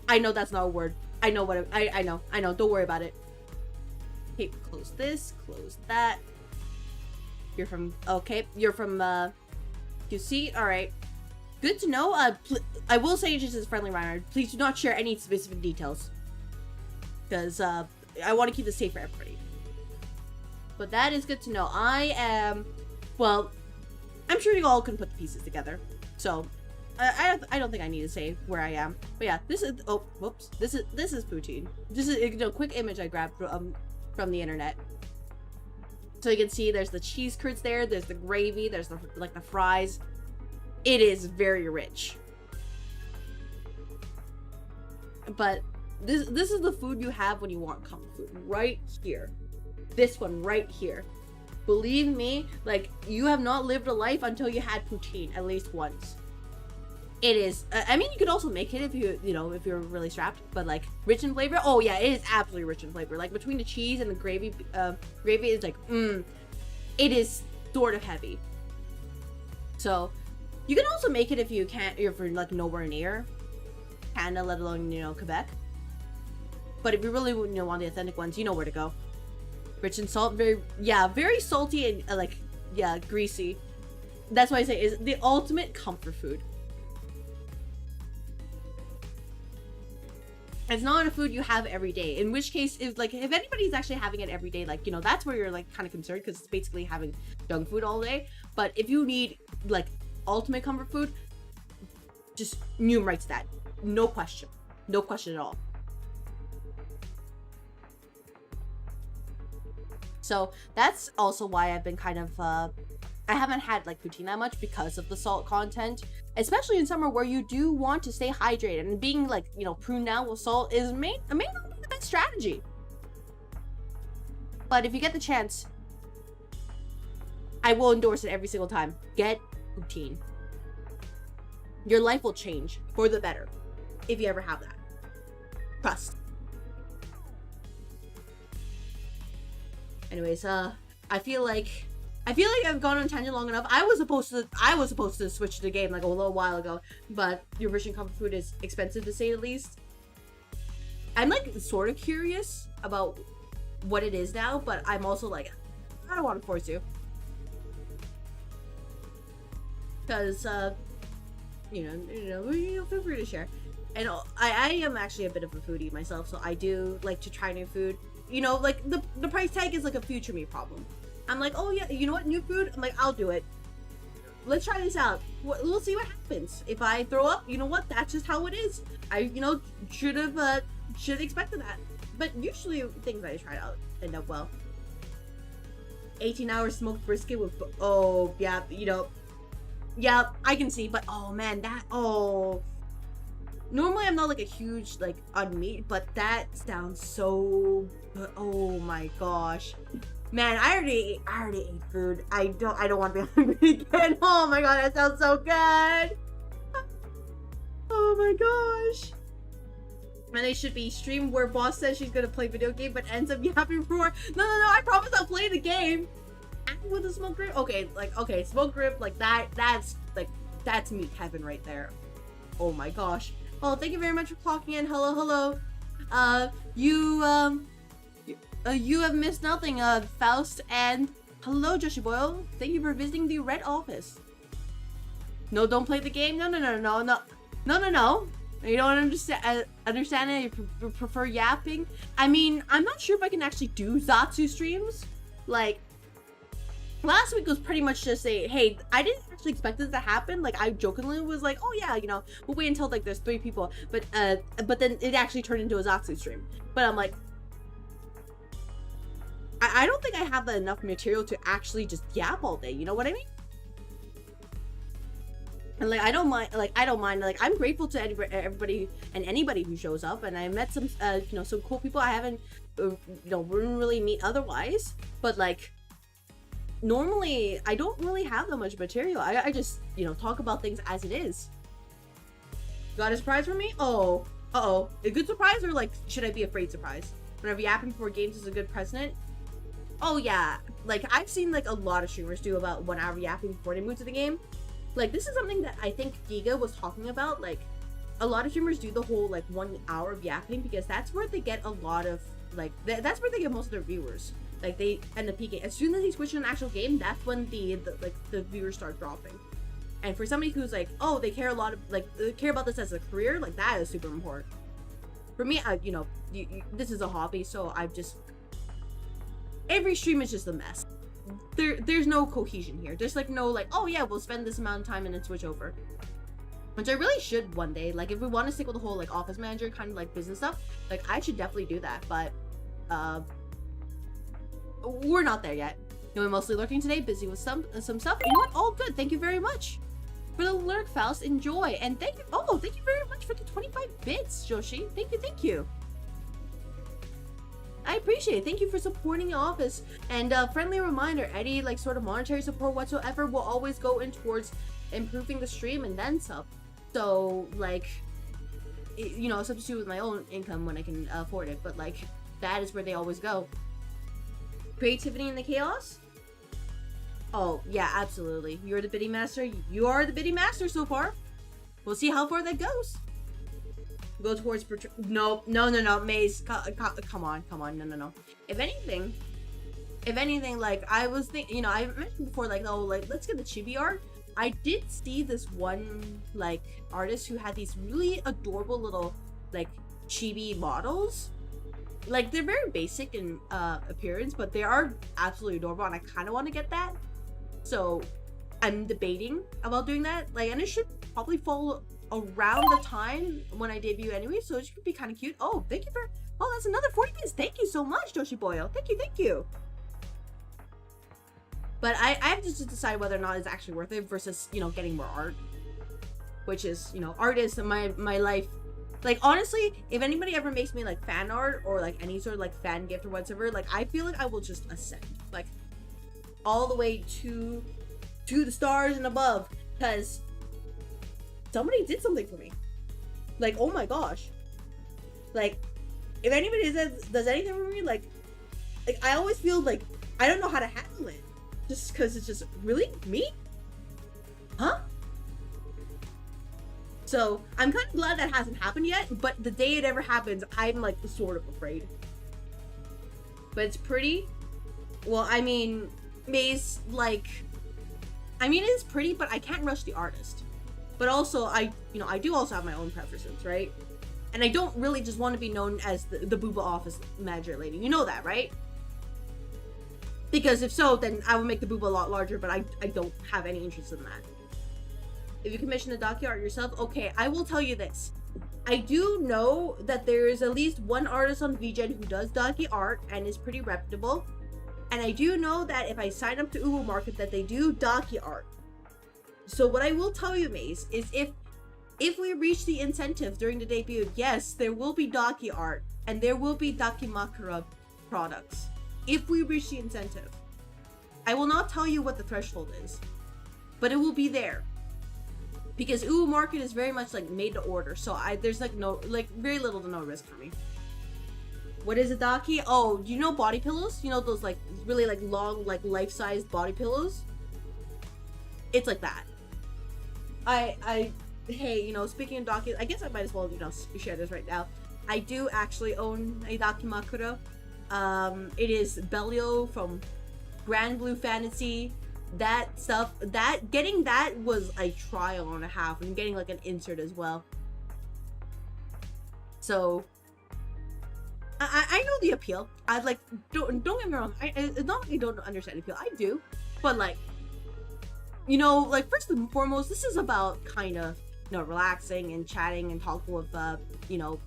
I know that's not a word. I know what I know. Don't worry about it. Okay, close this, close that. You're from QC. All right, good to know. I will say, just as a friendly reminder, please do not share any specific details, because I want to keep this safe for everybody. But that is good to know. Well, I'm sure you all can put the pieces together. So, I don't think I need to say where I am. But yeah, this is, oh, whoops. This is poutine. This is a quick image I grabbed from the internet. So you can see there's the cheese curds there, there's the gravy, there's the fries. It is very rich. But this is the food you have when you want comfort food, right here. This one right here. Believe me, like, you have not lived a life until you had poutine at least once. It is, I mean, you could also make it if if you're really strapped, but like, rich in flavor. Oh yeah, it is absolutely rich in flavor. Like, between the cheese and the gravy is like, it is sort of heavy. So you can also make it if you're like nowhere near Canada, let alone, Quebec. But if you really want the authentic ones, you know where to go. Rich in salt, very salty and like, yeah, greasy. That's why I say is the ultimate comfort food. It's not a food you have every day. In which case, if anybody's actually having it every day, like, you know, that's where you're like kind of concerned because it's basically having junk food all day. But if you need like ultimate comfort food, just numerates that. No question at all. So that's also why I've been kind of I haven't had like poutine that much because of the salt content, especially in summer where you do want to stay hydrated, and being like, you know, pruned down with salt is may not be the best strategy. But if you get the chance, I will endorse it every single time. Get poutine. Your life will change for the better if you ever have that. Trust. Anyways, I feel like I've gone on a tangent long enough. I was supposed to switch the game like a little while ago, but your Russian comfort food is expensive to say the least. I'm like sort of curious about what it is now, but I'm also like, I don't want to force you. Because you know, feel free to share. And I am actually a bit of a foodie myself, so I do like to try new food. You know, like the price tag is like a future me problem. I'm like, oh yeah, you know what, new food? I'm like, I'll do it. Let's try this out. We'll see what happens. If I throw up, you know what? That's just how it is. I, you know, should have expected that. But usually things I try out end up well. 18-hour smoked brisket with, oh yeah, you know, yeah, I can see. But oh man, normally I'm not like a huge like on meat, but that sounds so good. Oh my gosh, man, I already ate food. I don't want to be hungry again. Oh my god, that sounds so good. Oh my gosh. And they should be streamed where boss says she's gonna play video game but ends up yapping for more. No, I promise I'll play the game. And with a smoke rib. Okay, smoke rib, like that's meat heaven right there. Oh my gosh. Well, thank you very much for clocking in. Hello. You have missed nothing, Faust, and hello, Joshi Boyle. Thank you for visiting the red office. No, don't play the game. No. You don't understand it. You prefer yapping. I mean, I'm not sure if I can actually do Zatsu streams. Like, last week was pretty much just a, hey, I didn't actually expect this to happen. Like, I jokingly was like, oh yeah, you know, we'll wait until like there's 3 people. But then it actually turned into a Zatsu stream. But I'm like, I don't think I have enough material to actually just yap all day. You know what I mean? And like, I don't mind. Like, I'm grateful to everybody and anybody who shows up. And I met some, you know, some cool people I haven't, you know, wouldn't really meet otherwise. But like, normally I don't really have that much material. I just, you know, talk about things as it is. Got a surprise for me? Oh, a good surprise, or like, should I be afraid surprise? Whenever yapping before games is a good precedent. Oh yeah, like I've seen like a lot of streamers do about 1 hour yapping before they move to the game. Like, this is something that I think Giga was talking about. Like, a lot of streamers do the whole like 1 hour of yapping because that's where they get a lot of like that's where they get most of their viewers. Like, they end up peaking as soon as they switch to an actual game. That's when the viewers start dropping. And for somebody who's like, oh, they care a lot of like they care about this as a career, like that is super important. For me, you know, this is a hobby, so I've just, every stream is just a mess. There's no cohesion here. There's like no like, oh yeah, we'll spend this amount of time and then switch over. Which I really should one day. Like, if we want to stick with the whole like office manager kind of like business stuff, like I should definitely do that. But we're not there yet. You know, I'm mostly lurking today, busy with some stuff. You know what? All good. Thank you very much for the lurk, Faust. Enjoy. And thank you. Oh, thank you very much for the 25 bits, Joshi. Thank you. I appreciate it. Thank you for supporting the office. And friendly reminder, any like sort of monetary support whatsoever will always go in towards improving the stream and then some. So like, you know, substitute with my own income when I can afford it. But like, that is where they always go. Creativity in the chaos? Oh yeah, absolutely. You're the bidding master. You are the bidding master so far. We'll see how far that goes. Go towards no, Maze, come on, no. If anything, if anything, like, I was thinking, you know, I mentioned before, like, oh, like, let's get the chibi art. I did see this one, like, artist who had these really adorable little, like, chibi models. Like, they're very basic in appearance, but they are absolutely adorable, and I kind of want to get that. So I'm debating about doing that. Like, and it should probably fall around the time when I debut anyway, so it should be kind of cute. Oh, thank you for, oh, that's another 40 pins. Thank you so much, Doshi Boyo. Thank you. But I have to just decide whether or not it's actually worth it versus, you know, getting more art. Which is, you know, art is my life. Like, honestly, if anybody ever makes me, like, fan art or, like, any sort of, like, fan gift or whatever, like, I feel like I will just ascend. Like, all the way to the stars and above. Because somebody did something for me. Like, oh my gosh. Like, if anybody does anything for me, like, I always feel like I don't know how to handle it. Just because it's just, really? Me? Huh? So, I'm kind of glad that hasn't happened yet, but the day it ever happens, I'm, like, sort of afraid. But it's pretty. Well, I mean, Maze, like, I mean, it is pretty, but I can't rush the artist. But also, I do also have my own preferences, right? And I don't really just want to be known as the Booba office manager lady. You know that, right? Because if so, then I would make the booba a lot larger, but I don't have any interest in that. If you commission the docu art yourself, okay, I will tell you this. I do know that there is at least one artist on VGen who does docu art and is pretty reputable. And I do know that if I sign up to Uwu Market that they do docu art. So what I will tell you, Maze, is if we reach the incentive during the debut, yes, there will be docu art and there will be Dakimakura products. If we reach the incentive. I will not tell you what the threshold is, but it will be there. Because Uwu Market is very much like made to order, so there's like very little to no risk for me. What is a Daki? Oh, do you know body pillows? You know those like really like long, like life-sized body pillows? It's like that. Hey, you know, speaking of Daki, I guess I might as well, you know, share this right now. I do actually own a Dakimakura. It is Bellio from Grand Blue Fantasy. That stuff, getting that was a trial and a half, and getting like an insert as well. So I know the appeal. I like don't get me wrong. It's not like I don't understand the appeal. I do, but like, you know, like first and foremost, this is about kind of, you know, relaxing and chatting and talking with you know,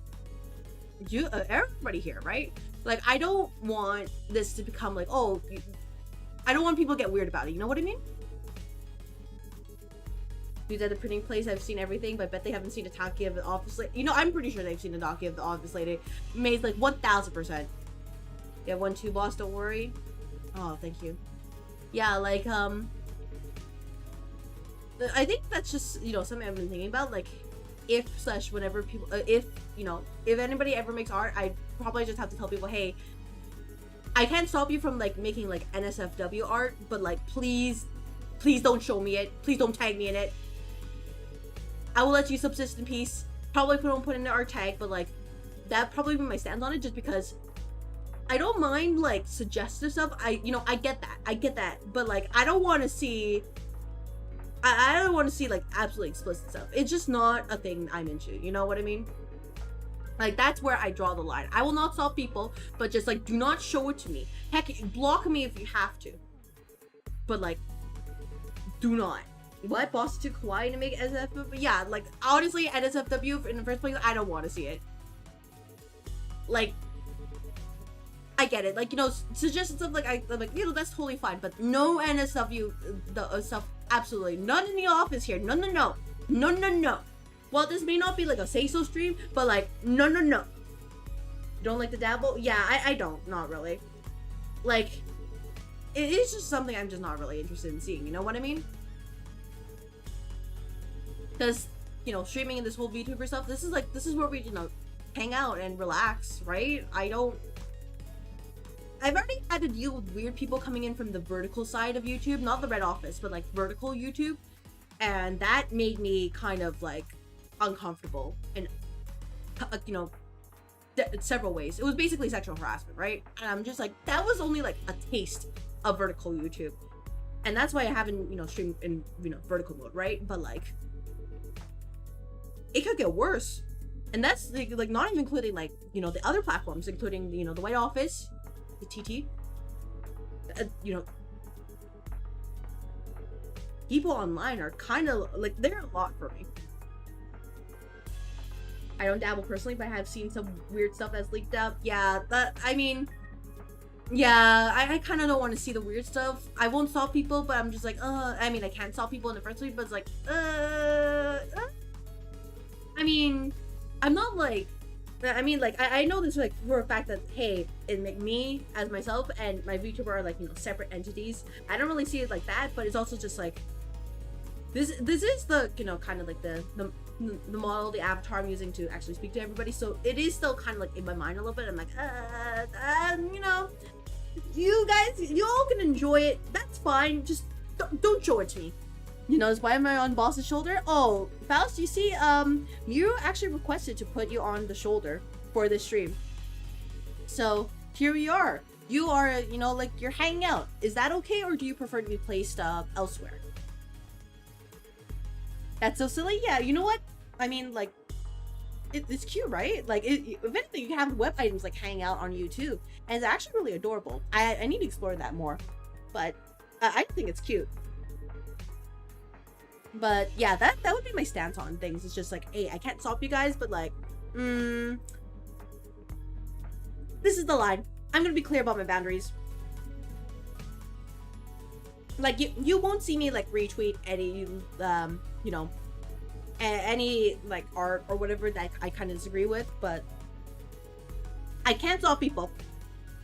everybody here, right? Like, I don't want this to become like, oh, I don't want people to get weird about it. You know what I mean? Dudes at the printing place, I've seen everything, but I bet they haven't seen a Taki of the office lady. You know, I'm pretty sure they've seen a Taki of the office lady. Made like 1000%. Yeah, 1-2 boss, don't worry. Oh, thank you. Yeah, like, I think that's just, you know, something I've been thinking about. Like, whenever people, if anybody ever makes art, I probably just have to tell people, hey, I can't stop you from like making like NSFW art, but like please don't show me it. Please don't tag me in it. I will let you subsist in peace. Probably don't put in the art tag, but like that probably be my stance on it, just because I don't mind like suggestive stuff. I get that, but like I don't want to see like absolutely explicit stuff. It's just not a thing I'm into. You know what I mean? Like, that's where I draw the line. I will not stop people, but just like, do not show it to me. Heck, block me if you have to. But like, do not. What? Boss too kawaii to make NSFW? Yeah, like, honestly, NSFW in the first place, I don't want to see it. Like, I get it. Like, you know, suggestions of like, I'm like, you know, that's totally fine. But no NSFW stuff. Absolutely. None in the office here. No. Well, this may not be like a say-so stream, but like, no. You don't like the dabble? Yeah, I don't. Not really. Like, it is just something I'm just not really interested in seeing. You know what I mean? Because, you know, streaming and this whole VTuber stuff, this is where we, you know, hang out and relax, right? I've already had to deal with weird people coming in from the vertical side of YouTube, not the red office, but like vertical YouTube. And that made me kind of like uncomfortable and, you know, several ways. It was basically sexual harassment, right? And I'm just like, that was only like a taste of vertical YouTube. And that's why I haven't, you know, streamed in, you know, vertical mode, right? But like, it could get worse. And that's like not even including like, you know, the other platforms, including, you know, the White Office, the TT, you know, people online are kind of like, they're a lot for me. I don't dabble personally, but I have seen some weird stuff that's leaked out. Yeah, I mean, yeah, I kind of don't want to see the weird stuff. I won't stalk people, but I'm just like, I mean, I can't stalk people in the first place, but it's like, I mean, I'm not like, I mean, like, I know this like for a fact that, hey, it make me as myself and my VTuber are like, you know, separate entities. I don't really see it like that, but it's also just like, this is the, you know, kind of like the model, the avatar I'm using to actually speak to everybody. So it is still kind of like in my mind a little bit. I'm like, you know, you guys, you all can enjoy it. That's fine. Just don't show it to me. You know, why am I on boss's shoulder? Oh, Faust, you see, Miru actually requested to put you on the shoulder for this stream. So here we are. You are, you know, like you're hanging out. Is that okay, or do you prefer to be placed elsewhere? That's so silly. Yeah, you know what? I mean, like, it's cute, right? Like, if anything, you can have web items like hang out on YouTube, and it's actually really adorable. I need to explore that more, but I think it's cute. But yeah, that would be my stance on things. It's just like, hey, I can't stop you guys, but like, this is the line. I'm gonna be clear about my boundaries. Like, you won't see me like retweet any you know, any like art or whatever that I kind of disagree with, but I can't stop people.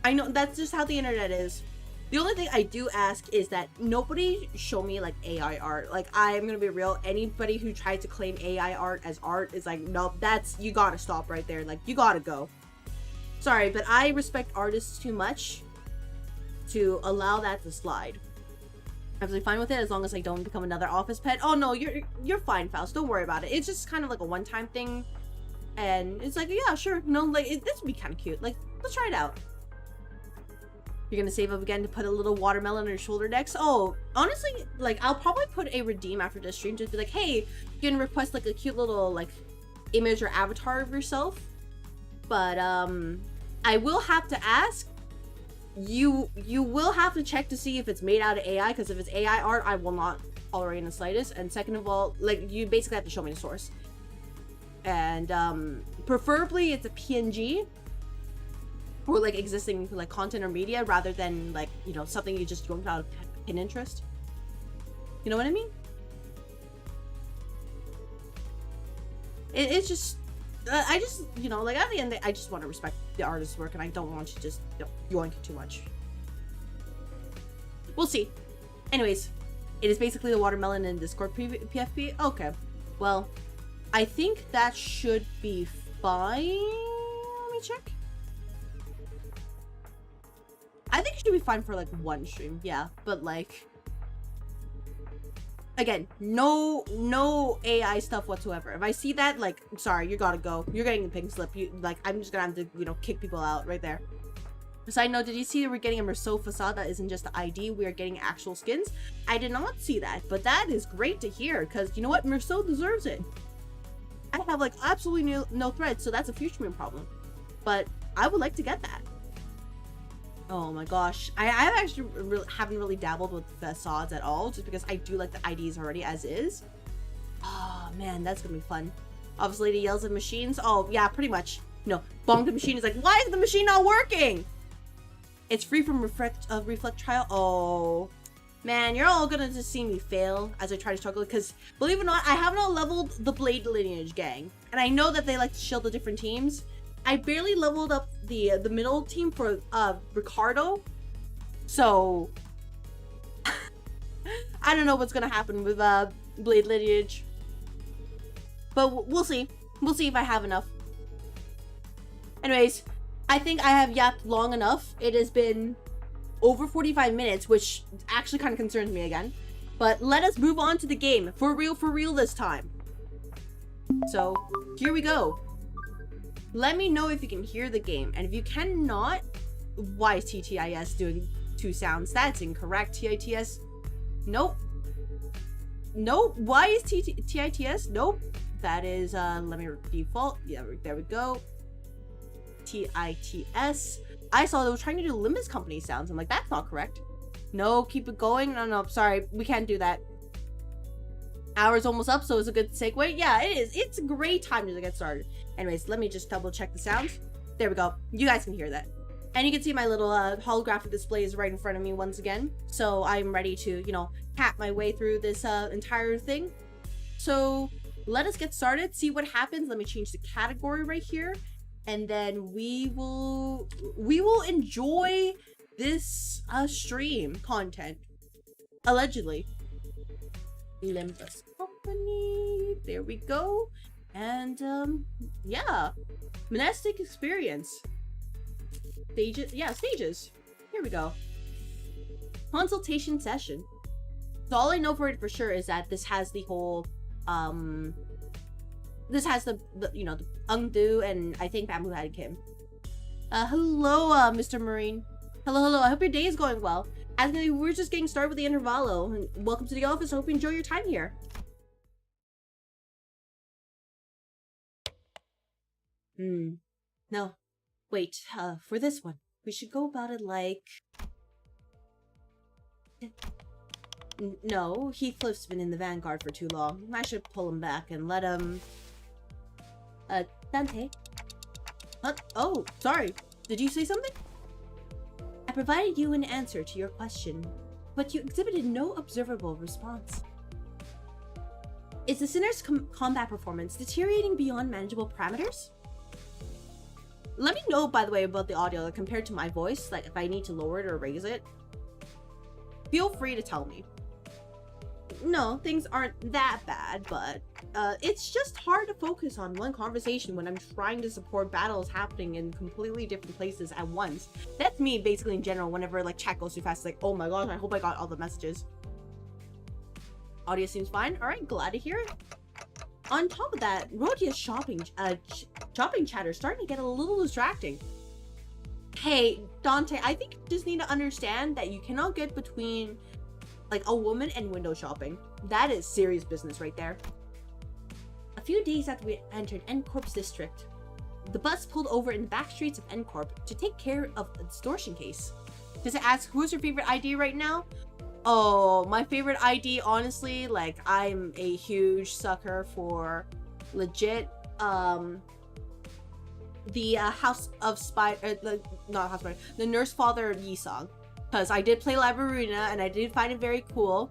I know that's just how the internet is. The only thing I do ask is that nobody show me like AI art. Like, I'm gonna be real, anybody who tries to claim AI art as art is like, no, that's, you gotta stop right there. Like, you gotta go. Sorry, but I respect artists too much to allow that to slide. I'm absolutely fine with it as long as I don't become another office pet. Oh no, you're fine, Faust. Don't worry about it. It's just kind of like a one-time thing, and it's like, yeah, sure. No, like this would be kind of cute. Like, let's try it out. You're gonna save up again to put a little watermelon on your shoulder next. Oh, honestly, like I'll probably put a redeem after this stream. Just be like, hey, you can request like a cute little like image or avatar of yourself. But I will have to ask. You will have to check to see if it's made out of AI, because if it's AI art, I will not tolerate in the slightest. And second of all, like, you basically have to show me the source. And preferably it's a PNG or like existing like content or media, rather than like, you know, something you just don't out of interest. You know what I mean? It's just I just, you know, like at the end, I just want to respect the artist's work, and I don't want you to just, you know, yoink it too much. We'll see. Anyways, it is basically the watermelon in Discord PFP. Okay, well, I think that should be fine. Let me check. I think it should be fine for like one stream, yeah, but like, again, no AI stuff whatsoever. If I see that, like, I'm sorry, you gotta go. You're getting the pink slip. I'm just gonna have to, you know, kick people out right there. Side note, did you see that we're getting a Merceau facade that isn't just the ID? We are getting actual skins. I did not see that, but that is great to hear, because you know what? Merceau deserves it. I have like absolutely no threads, so that's a future moon problem. But I would like to get that. Oh my gosh, I actually haven't really dabbled with facades at all, just because I do like the IDs already as is. Oh man, that's gonna be fun. Obviously, the yells at machines. Oh yeah, pretty much. No, bonk the machine is like, why is the machine not working? It's free from reflect trial. Oh man, you're all gonna just see me fail as I try to struggle, because believe it or not, I have not leveled the Blade Lineage gang, and I know that they like to shield the different teams. I barely leveled up the middle team for Ricardo, so I don't know what's gonna happen with Blade Lineage, but we'll see. We'll see if I have enough. Anyways, I think I have yapped long enough. It has been over 45 minutes, which actually kind of concerns me again. But let us move on to the game. For real this time. So, here we go. Let me know if you can hear the game. And if you cannot, why is TTIS doing 2 sounds? That's incorrect, TITS. Nope. Nope. Why is TITS? Nope. That is, let me default. Yeah, there we go. TITS. I saw they were trying to do Limbus Company sounds. I'm like, that's not correct. No, keep it going. No, sorry. We can't do that. Hour's almost up, so it's a good segue. Yeah, it is. It's a great time to get started. Anyways, let me just double check the sounds. There we go. You guys can hear that. And you can see my little holographic display is right in front of me once again. So I'm ready to, you know, tap my way through this entire thing. So let us get started, see what happens. Let me change the category right here. And then we will enjoy this stream content. Allegedly. Limbus Company. There we go. And yeah. Mnestic experience. Stages. Yeah, stages. Here we go. Consultation session. So all I know for it for sure is that this has the whole this has the you know, the undo and I think Bamboo had Kim. Hello, Mr. Marine. Hello. I hope your day is going well. As we're just getting started with the intervallo. And welcome to the office. I hope you enjoy your time here. No. Wait, for this one, we should go about it like... No, Heathcliff's been in the vanguard for too long. I should pull him back and let him... Dante? Oh, sorry. Did you say something? I provided you an answer to your question, but you exhibited no observable response. Is the Sinner's combat performance deteriorating beyond manageable parameters? Let me know, by the way, about the audio, like, compared to my voice, like if I need to lower it or raise it. Feel free to tell me. No, things aren't that bad, but it's just hard to focus on one conversation when I'm trying to support battles happening in completely different places at once. That's me, basically, in general, whenever, like, chat goes too fast. Like, oh my gosh, I hope I got all the messages. Audio seems fine. Alright, glad to hear it. On top of that, Rodia's shopping chatter is starting to get a little distracting. Hey, Dante, I think you just need to understand that you cannot get between, like, a woman and window shopping. That is serious business right there. A few days after we entered N-Corp's district, the bus pulled over in the back streets of N-Corp to take care of a distortion case. Does it ask who's your favorite ID right now? Oh, my favorite ID, honestly, like, I'm a huge sucker for legit, the House of Spider, not House of Spider, the Nurse Father Yi song. Because I did play Labyrinth and I did find it very cool.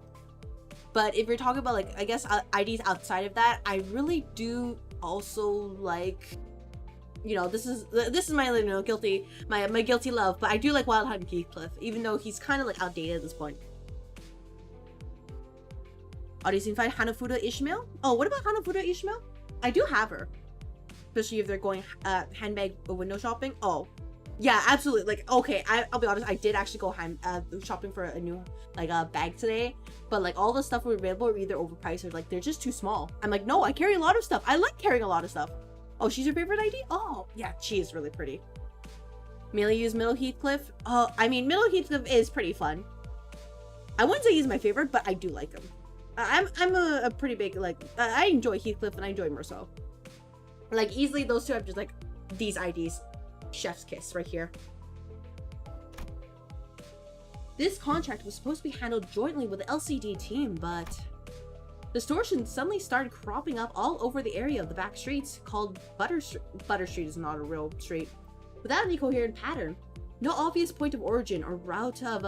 But if you're talking about, like, I guess IDs outside of that, I really do also like, you know, this is my, you know, my guilty love, but I do like Wild Hunt Heathcliff, even though he's kind of like outdated at this point. Audio seems fine. Hanafuda Ishmael? Oh, what about Hanafuda Ishmael? I do have her. Especially if they're going handbag window shopping. Oh, yeah, absolutely. Like, okay, I'll be honest, I did actually go shopping for a new, like, bag today. But, like, all the stuff were available are either overpriced or, like, they're just too small. I'm like, no, I carry a lot of stuff. I like carrying a lot of stuff. Oh, she's your favorite ID? Oh, yeah, she is really pretty. Mainly use Middle Heathcliff. Oh, I mean, Middle Heathcliff is pretty fun. I wouldn't say he's my favorite, but I do like him. I'm a pretty big, like, I enjoy Heathcliff and I enjoy Merceau. Like, easily those two have just, like, these IDs. Chef's kiss right here. This contract was supposed to be handled jointly with the LCD team, but distortions suddenly started cropping up all over the area of the back streets called Butter Street. Butter Street is not a real street. Without any coherent pattern. No obvious point of origin or route of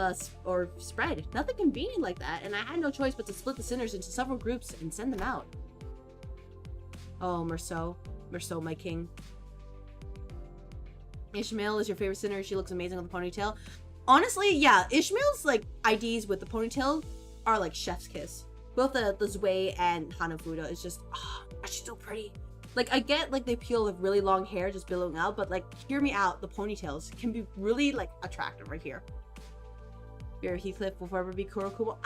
or spread. Nothing convenient like that, and I had no choice but to split the sinners into several groups and send them out. Oh, Merceau. Merceau, my king. Ishmael is your favorite sinner. She looks amazing with the ponytail. Honestly, yeah, Ishmael's, like, IDs with the ponytail are like chef's kiss. Both the Zwei and Hanafuda is just, oh, she's so pretty. Like, I get, like, the appeal of really long hair just billowing out, but, like, hear me out, the ponytails can be really, like, attractive right here. Your Heathcliff will forever be Kurokumo.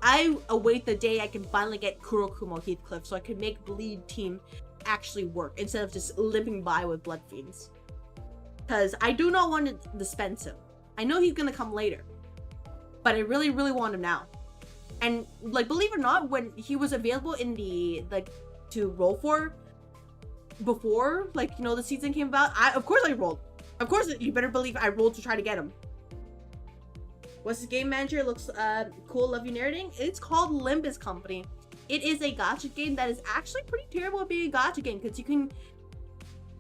I await the day I can finally get Kurokumo Heathcliff so I can make bleed team actually work instead of just limping by with blood fiends. Because I do not want to dispense him. I know he's gonna come later, but I really, really want him now. And like, believe it or not, when he was available in the like to roll for before, like, you know, the season came about, of course I rolled. Of course, you better believe I rolled to try to get him. What's his game manager? Looks cool. Love you narrating. It's called Limbus Company. It is a gacha game that is actually pretty terrible at being a gacha game because you can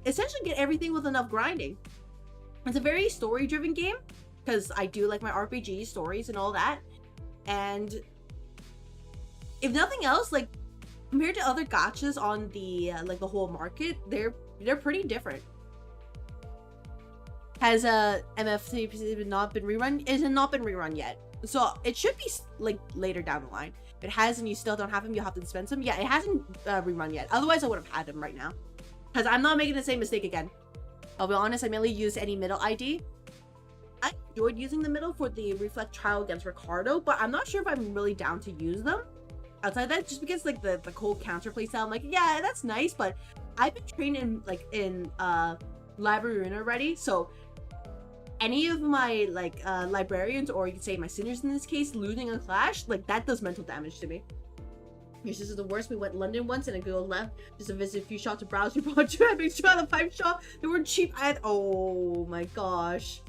essentially get everything with enough grinding. It's a very story-driven game because I do like my RPG stories and all that. And if nothing else, like compared to other gachas on the like the whole market, they're pretty different. Has MFC not been rerun? It has not been rerun yet, so it should be like later down the line. If it has and you still don't have him, you'll have to dispense him. Yeah, it hasn't rerun yet. Otherwise, I would have had him right now, because I'm not making the same mistake again. I'll be honest, I mainly use any middle ID. I enjoyed using the middle for the reflect trial against Ricardo, but I'm not sure if I'm really down to use them outside that, just because like the cold counter play style. I'm like, yeah, that's nice, but I've been trained in library arena already, so any of my like librarians, or you could say my seniors in this case, losing a clash, like that does mental damage to me. Your sister's the worst. We went to London once and a girl left just to visit a few shops to browse. We bought 2 epics out of the pipe shop. They were cheap. Oh my gosh.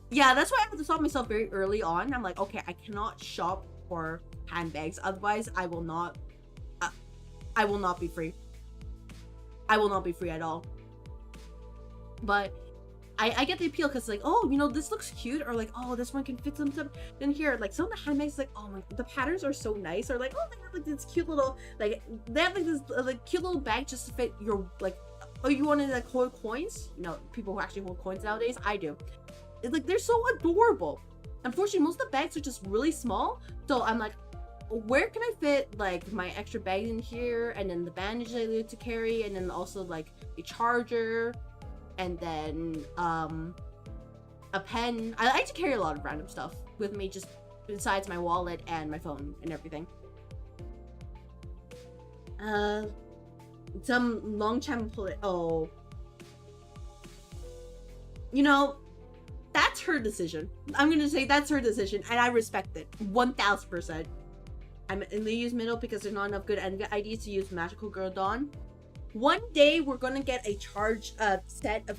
Yeah, that's why I had to stop myself very early on. I'm like, okay, I cannot shop for handbags, otherwise I will not be free. I will not be free at all. But I get the appeal because like, oh, you know, this looks cute, or like, oh, this one can fit some stuff. Then here, like some of the handbags, like, oh my, the patterns are so nice, or like, oh, they have like this cute little, like, they have like this like cute little bag just to fit your, like, oh, you wanted like hold coins? You know, people who actually hold coins nowadays, I do. It's like, they're so adorable. Unfortunately, most of the bags are just really small, so I'm like, where can I fit like my extra bag in here, and then the bandage I need to carry, and then also like a charger, and then a pen. I like to carry a lot of random stuff with me, just besides my wallet and my phone and everything. Some long time oh, you know, that's her decision. I'm gonna say that's her decision, and I respect it 1000%. I'm in the use middle because there's not enough good IDs to use Magical Girl Dawn. One day we're gonna get a charge set of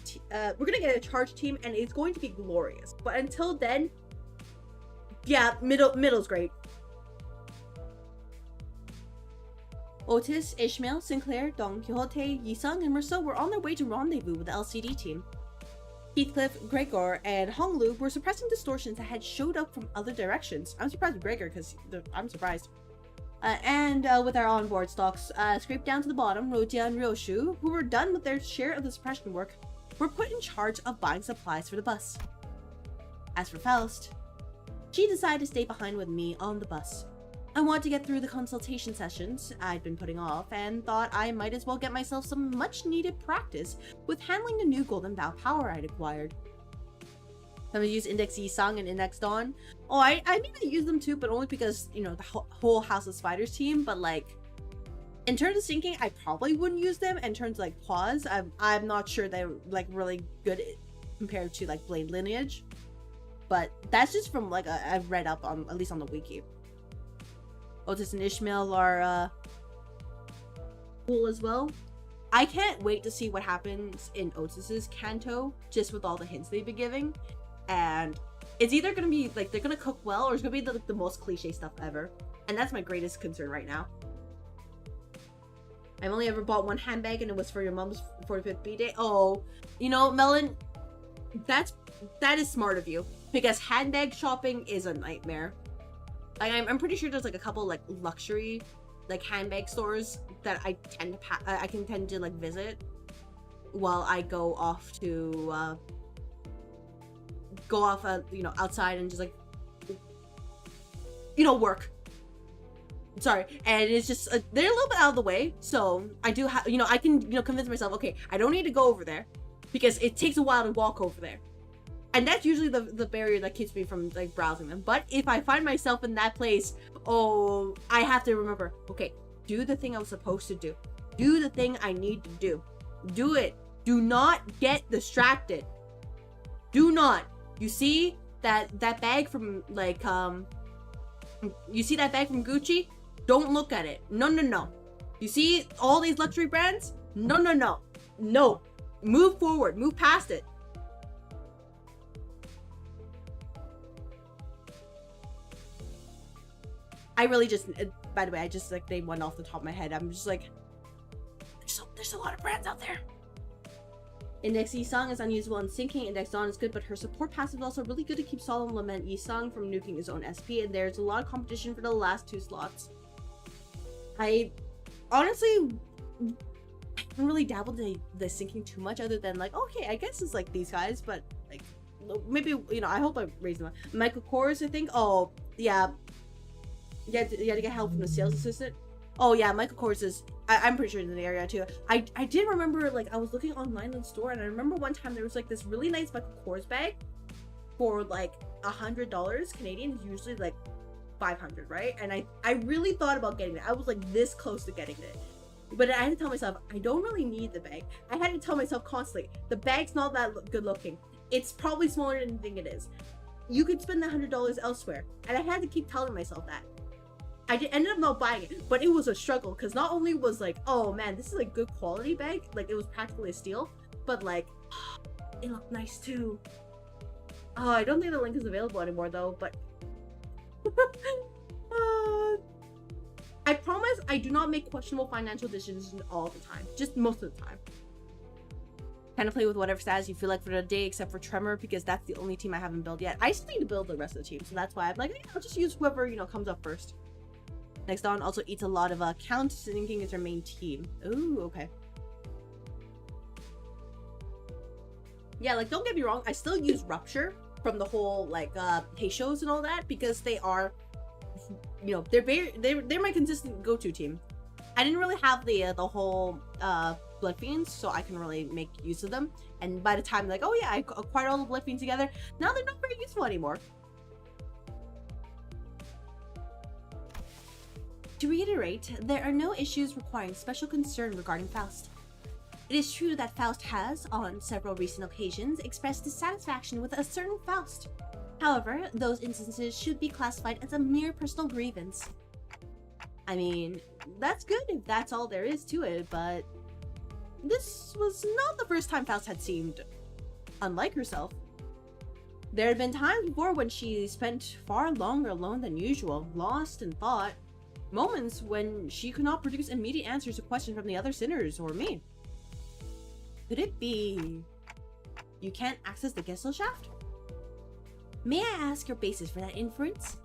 we're gonna get a charge team, and it's going to be glorious. But until then, yeah, middle's great. Otis, Ishmael, Sinclair, Don Quixote, Yisung, and Merceau were on their way to rendezvous with the LCD team. Heathcliff, Gregor, and Honglu were suppressing distortions that had showed up from other directions. I'm surprised with Gregor, because I'm surprised. With our onboard stocks scraped down to the bottom, Rotia and Ryoshu, who were done with their share of the suppression work, were put in charge of buying supplies for the bus. As for Faust, she decided to stay behind with me on the bus. I wanted to get through the consultation sessions I'd been putting off, and thought I might as well get myself some much-needed practice with handling the new Golden Bow power I'd acquired. I'm gonna use Index Yisung and Index Dawn. Oh, I mean to use them too, but only because, you know, the whole House of Spiders team. But like, in terms of syncing, I probably wouldn't use them. In terms of like pause, I'm not sure they're like really good compared to like Blade Lineage. But that's just from like I've read up on, at least on the wiki. Otis and Ishmael are cool as well. I can't wait to see what happens in Otis's Kanto, just with all the hints they've been giving. And it's either gonna be like they're gonna cook well, or it's gonna be the most cliche stuff ever, and that's my greatest concern right now. I've only ever bought one handbag, and it was for your mom's 45th birthday. Oh, you know, Melon, that is smart of you, because handbag shopping is a nightmare. Like, I'm pretty sure there's like a couple like luxury like handbag stores that I can tend to like visit while I go off to you know, outside and just like, you know, work. Sorry. And it's just they're a little bit out of the way, so I do have, you know, I can, you know, convince myself, okay, I don't need to go over there because it takes a while to walk over there, and that's usually the barrier that keeps me from like browsing them. But if I find myself in that place, oh, I have to remember, okay, do the thing I was supposed to do. do the thing I need to do. Do it. Do not get distracted. Do not. You see that bag from like you see that bag from Gucci? Don't look at it. No, no, no. You see all these luxury brands? No, no, no. No. Move forward. Move past it. I really just, by the way, I just like named one off the top of my head. I'm just like, there's a lot of brands out there. Index Yi-Song is unusable and sinking. Index Dawn is good, but her support passive is also really good to keep Solemn Lament Yi-Song from nuking his own SP, and there's a lot of competition for the last 2 slots. I honestly haven't really dabbled in the sinking too much, other than like, okay, I guess it's like these guys, but like, maybe, you know, I hope I raised them up. Michael Kors, I think. Oh, yeah. You had to get help from the sales assistant. Oh yeah, Michael Kors is, I'm pretty sure in the area too. I did remember, like, I was looking online in the store, and I remember one time there was like this really nice Michael Kors bag for like $100 Canadian, usually like 500, right? And I really thought about getting it. I was like this close to getting it, but I had to tell myself I don't really need the bag. I had to tell myself constantly, the bag's not that good looking. It's probably smaller than you think it is. You could spend the $100 elsewhere, and I had to keep telling myself that. I ended up not buying it, but it was a struggle, because not only was like, oh man, this is a good quality bag, like it was practically a steal, but like, it looked nice too. Oh, I don't think the link is available anymore though, but I promise I do not make questionable financial decisions all the time, just most of the time. Kind of play with whatever stats you feel like for the day, except for Tremor, because that's the only team I haven't built yet. I just need to build the rest of the team, so that's why I'm like, I'll just use whoever, you know, comes up first. Next Dawn also eats a lot of count, sinking is her main team. Ooh, okay. Yeah, like, don't get me wrong, I still use Rupture from the whole, like, Hey shows and all that, because they are, you know, they're my consistent go-to team. I didn't really have the whole Blood Fiends, so I can really make use of them. And by the time, like, oh yeah, I acquired all the Blood Fiends together, now they're not very useful anymore. To reiterate, there are no issues requiring special concern regarding Faust. It is true that Faust has, on several recent occasions, expressed dissatisfaction with a certain Faust. However, those instances should be classified as a mere personal grievance. I mean, that's good if that's all there is to it, but this was not the first time Faust had seemed unlike herself. There had been times before when she spent far longer alone than usual, lost in thought. Moments when she could not produce immediate answers to questions from the other sinners or me. Could it be you can't access the Gessel shaft? May I ask your basis for that inference?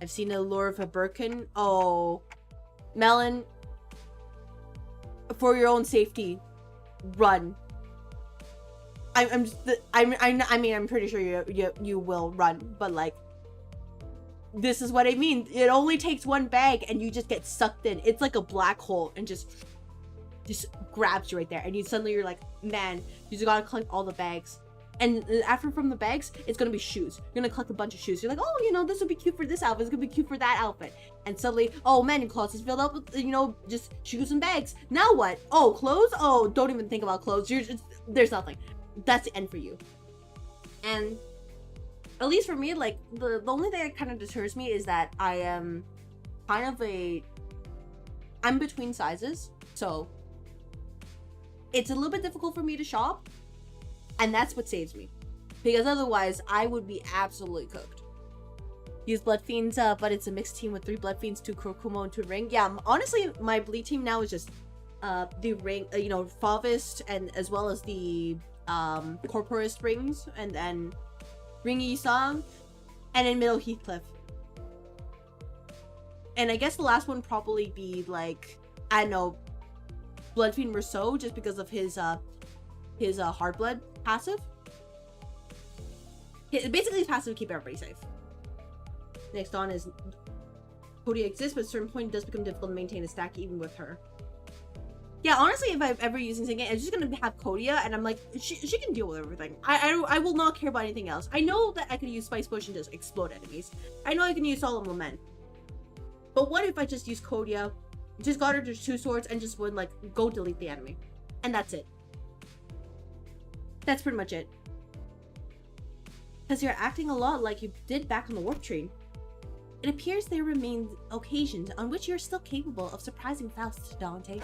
I've seen the lure of a Birkin. Oh, Melon, for your own safety, run. I mean, I'm pretty sure you will run, but like, this is what I mean. It only takes one bag and you just get sucked in. It's like a black hole and just grabs you right there. And you're like, man, you just gotta collect all the bags. And after from the bags, it's gonna be shoes. You're gonna collect a bunch of shoes. You're like, oh, you know, this would be cute for this outfit. It's gonna be cute for that outfit. And suddenly, oh man, your closet's filled up with, you know, just shoes and bags. Now what? Oh, clothes? Oh, don't even think about clothes. There's nothing. That's the end for you. And at least for me, like, the only thing that kind of deters me is that I am kind of I'm between sizes, so it's a little bit difficult for me to shop, and that's what saves me, because otherwise I would be absolutely cooked. Use Blood Fiends, but it's a mixed team with 3 Blood Fiends, 2 Kurokumo, and 2 Ring. Yeah, honestly, my bleed team now is just the Ring, you know, Fauvist, and as well as the Corporist Rings, and then Ring Yi-Song, and in middle Heathcliff. And I guess the last one probably be like, I don't know, Bloodfiend Rousseau, just because of his hard blood passive. Basically his passive to keep everybody safe. Next on is Cody exists, but at a certain point it does become difficult to maintain a stack even with her. Yeah, honestly, if I'm ever using Singing, I'm just gonna have Kodia, and I'm like, she can deal with everything. I will not care about anything else. I know that I can use Spice Push and just explode enemies. I know I can use Solemn Lament. But what if I just use Kodia, Just got her to 2 swords and just would, like, go delete the enemy. And that's it. That's pretty much it. Because you're acting a lot like you did back on the warp train. It appears there remain occasions on which you're still capable of surprising Faust, Dante.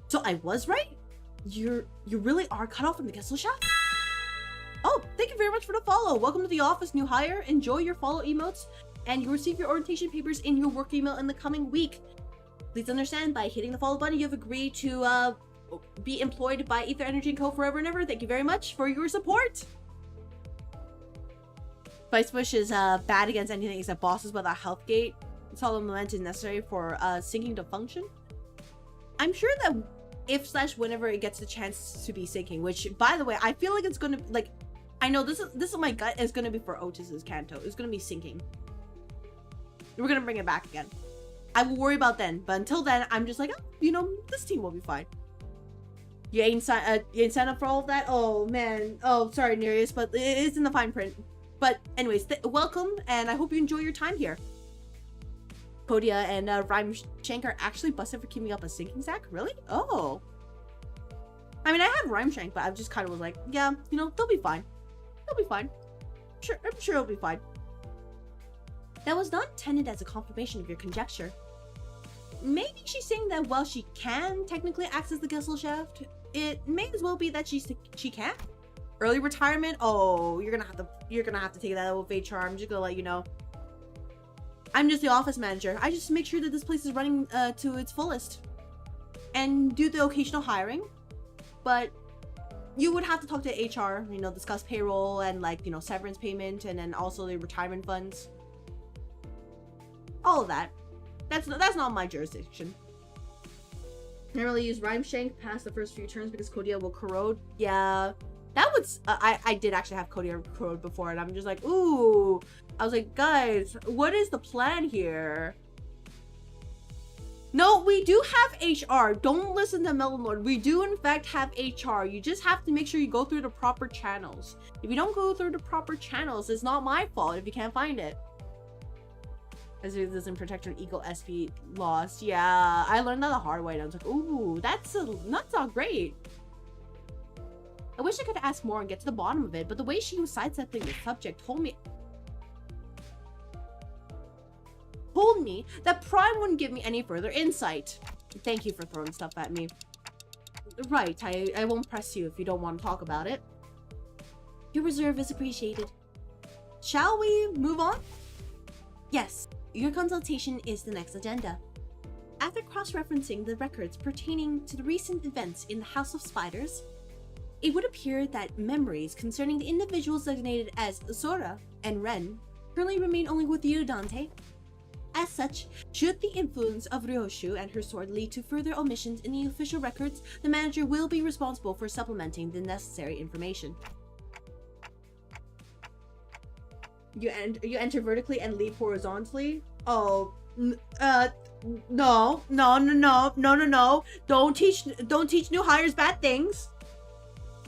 So I was right? You really are cut off from the Gesellschaft? Oh, thank you very much for the follow. Welcome to the office, new hire. Enjoy your follow emotes, and you'll receive your orientation papers in your work email in the coming week. Please understand, by hitting the follow button, you have agreed to be employed by Ether Energy & Co. forever and ever. Thank you very much for your support. Vice Push is bad against anything except bosses without health gate. Solid momentum is necessary for syncing to function. I'm sure that if/whenever it gets the chance to be syncing, which, by the way, I feel like it's gonna, like, I know this is my gut, is gonna be for Otis's Kanto. It's gonna be syncing. We're gonna bring it back again. I will worry about then, but until then, I'm just like, oh, you know, this team will be fine. You ain't signed up for all of that? Oh, man. Oh, sorry, Nereus, but it's in the fine print. But anyways, welcome, and I hope you enjoy your time here. Kodia and Rhyme Shank are actually busted for keeping up a sinking sack? Really? Oh. I mean, I have Rhyme Shank, but I just kind of was like, yeah, you know, they'll be fine. They'll be fine. I'm sure it'll be fine. That was not intended as a confirmation of your conjecture. Maybe she's saying that while she can technically access the Gesellschaft, it may as well be that she can't. Early retirement? Oh, you're gonna have to take that with HR. I'm just gonna let you know. I'm just the office manager. I just make sure that this place is running to its fullest, and do the occasional hiring. But you would have to talk to HR. You know, discuss payroll and, like, you know, severance payment, and then also the retirement funds. All of that. That's not my jurisdiction. Can't really use Rhyme Shank past the first few turns because Kodia will corrode. Yeah. That was, I did actually have Kodia corrode before, and I'm just like, ooh. I was like, guys, what is the plan here? No, we do have HR. Don't listen to Melon Lord. We do, in fact, have HR. You just have to make sure you go through the proper channels. If you don't go through the proper channels, it's not my fault if you can't find it. As it doesn't protect your equal SP lost. Yeah, I learned that the hard way, and I was like, ooh, that's not great. I wish I could ask more and get to the bottom of it, but the way she was sidestepping the subject told me that Prime wouldn't give me any further insight. Thank you for throwing stuff at me. Right, I won't press you if you don't want to talk about it. Your reserve is appreciated. Shall we move on? Yes, your consultation is the next agenda. After cross-referencing the records pertaining to the recent events in the House of Spiders, it would appear that memories concerning the individuals designated as Zora and Ren currently remain only with you, Dante. As such, should the influence of Ryoshu and her sword lead to further omissions in the official records, the manager will be responsible for supplementing the necessary information. You enter vertically and leap horizontally? Oh, no. Don't teach new hires bad things.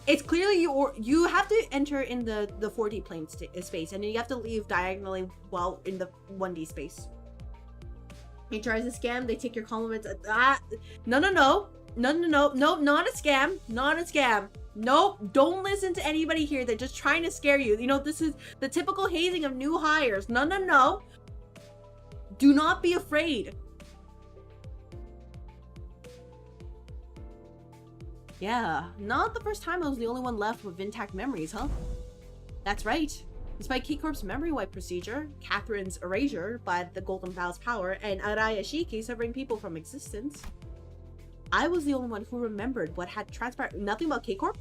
It's clearly you have to enter in the 4D plane space, and then you have to leave diagonally while in the 1D space. HR is a scam. They take your compliments. No, not a scam. Not a scam. Nope, don't listen to anybody here. They're just trying to scare you. You know, this is the typical hazing of new hires. No. Do not be afraid. Yeah, not the first time I was the only one left with intact memories, huh? That's right. Despite K-Corp's memory wipe procedure, Catherine's erasure by the Golden Bow's power, and Araya Shiki severing people from existence, I was the only one who remembered what had transpired. Nothing about K-Corp?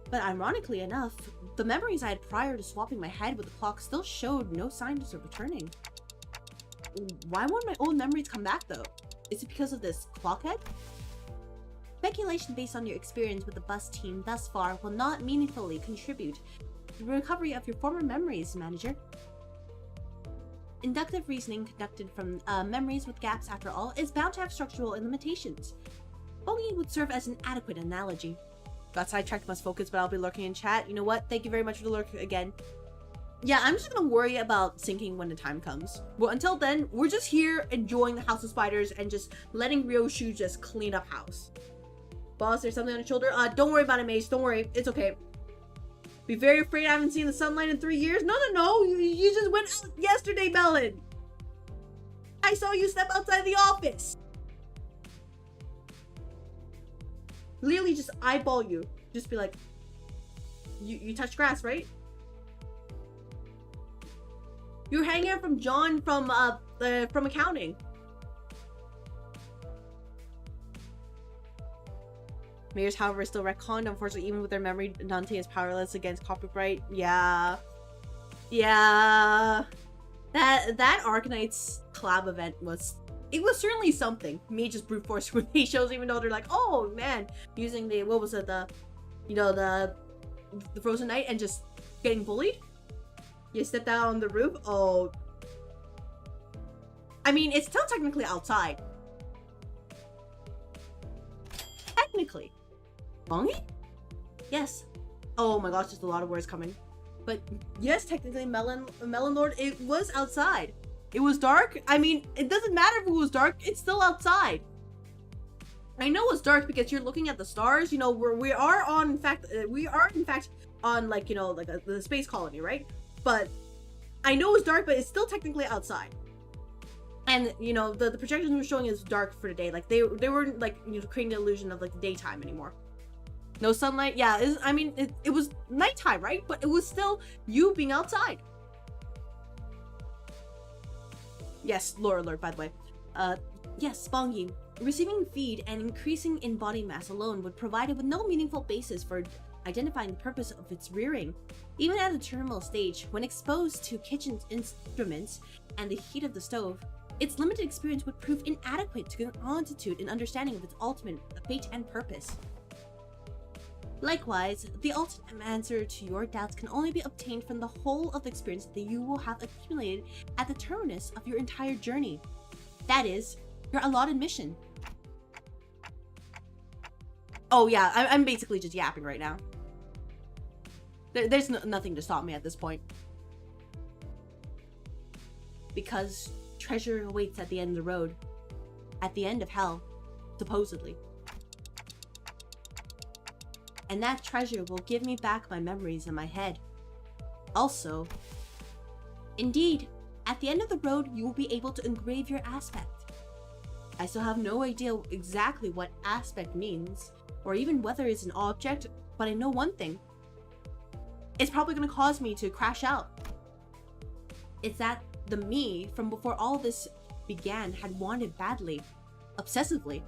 But ironically enough, the memories I had prior to swapping my head with the clock still showed no signs of returning. Why won't my old memories come back though? Is it because of this clock head? Speculation based on your experience with the bus team thus far will not meaningfully contribute to the recovery of your former memories, Manager. Inductive reasoning conducted from memories with gaps, after all, is bound to have structural limitations. Bullying would serve as an adequate analogy. Got sidetracked, must focus, but I'll be lurking in chat. You know what? Thank you very much for the lurk again. Yeah, I'm just gonna worry about sinking when the time comes. Well, until then, we're just here enjoying the House of Spiders and just letting Ryoshu just clean up house. Boss, there's something on your shoulder? Don't worry about it, Mace. Don't worry. It's okay. Be very afraid I haven't seen the sunlight in 3 years? No. You just went out yesterday, Melon. I saw you step outside the office. Literally just eyeball you. Just be like, you touch grass, right? You're hanging out from John from accounting. Mayors, however, is still retconned. Unfortunately, even with their memory, Dante is powerless against copyright. Yeah. That Arcanite's collab event was certainly something. Me just brute force with these shows, even though they're like, oh man, using the the Frozen Knight and just getting bullied. You stepped out on the roof. Oh, I mean, it's still technically outside. Technically. Bongi? Yes. Oh my gosh, there's a lot of words coming. But yes, technically, Melon Lord, it was outside. It was dark. I mean, it doesn't matter if it was dark. It's still outside. I know it's dark because you're looking at the stars. You know, we are in fact on like, you know, like the space colony, right? But I know it's dark, but it's still technically outside. And you know, the projections were showing is dark for the day. Like they weren't like, you know, creating the illusion of like the daytime anymore. No sunlight. Yeah, it was nighttime, right? But it was still you being outside. Yes, lore alert, by the way. Yes, Bongi. Receiving feed and increasing in body mass alone would provide it with no meaningful basis for identifying the purpose of its rearing. Even at the terminal stage, when exposed to kitchen instruments and the heat of the stove, its limited experience would prove inadequate to constitute an understanding of its ultimate fate and purpose. Likewise, the ultimate answer to your doubts can only be obtained from the whole of the experience that you will have accumulated at the terminus of your entire journey. That is, your allotted mission. Oh yeah, I'm basically just yapping right now. There's nothing to stop me at this point. Because treasure awaits at the end of the road. At the end of hell, supposedly. And that treasure will give me back my memories in my head. Also, indeed, at the end of the road, you will be able to engrave your aspect. I still have no idea exactly what aspect means, or even whether it's an object, but I know one thing. It's probably going to cause me to crash out. It's that the me from before all this began had wanted badly, obsessively,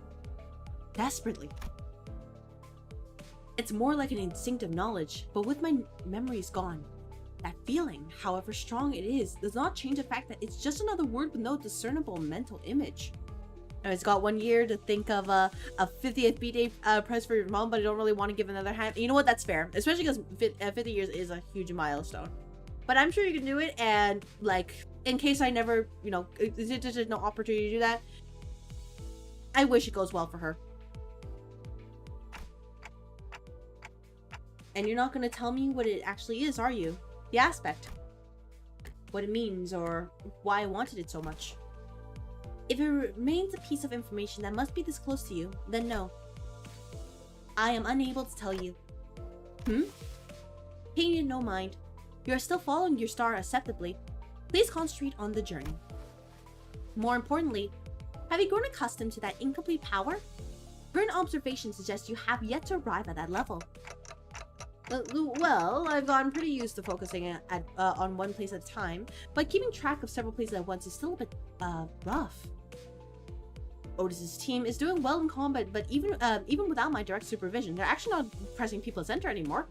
desperately. It's more like an instinctive knowledge, but with my memories gone, that feeling, however strong it is, does not change the fact that it's just another word with no discernible mental image. Now, it's got 1 year to think of a 50th B-Day prize for your mom, but I don't really want to give another hand. You know what? That's fair, especially because 50 years is a huge milestone. But I'm sure you can do it, and like, in case I never, you know, there's no opportunity to do that, I wish it goes well for her. And you're not going to tell me what it actually is, are you? The aspect. What it means, or why I wanted it so much. If it remains a piece of information that must be disclosed to you, then no. I am unable to tell you. Paying it no mind. You are still following your star acceptably. Please concentrate on the journey. More importantly, have you grown accustomed to that incomplete power? Current observation suggests you have yet to arrive at that level. Well, I've gotten pretty used to focusing on one place at a time, but keeping track of several places at once is still a bit rough. Otis's team is doing well in combat, but even without my direct supervision, they're actually not pressing People's Center anymore.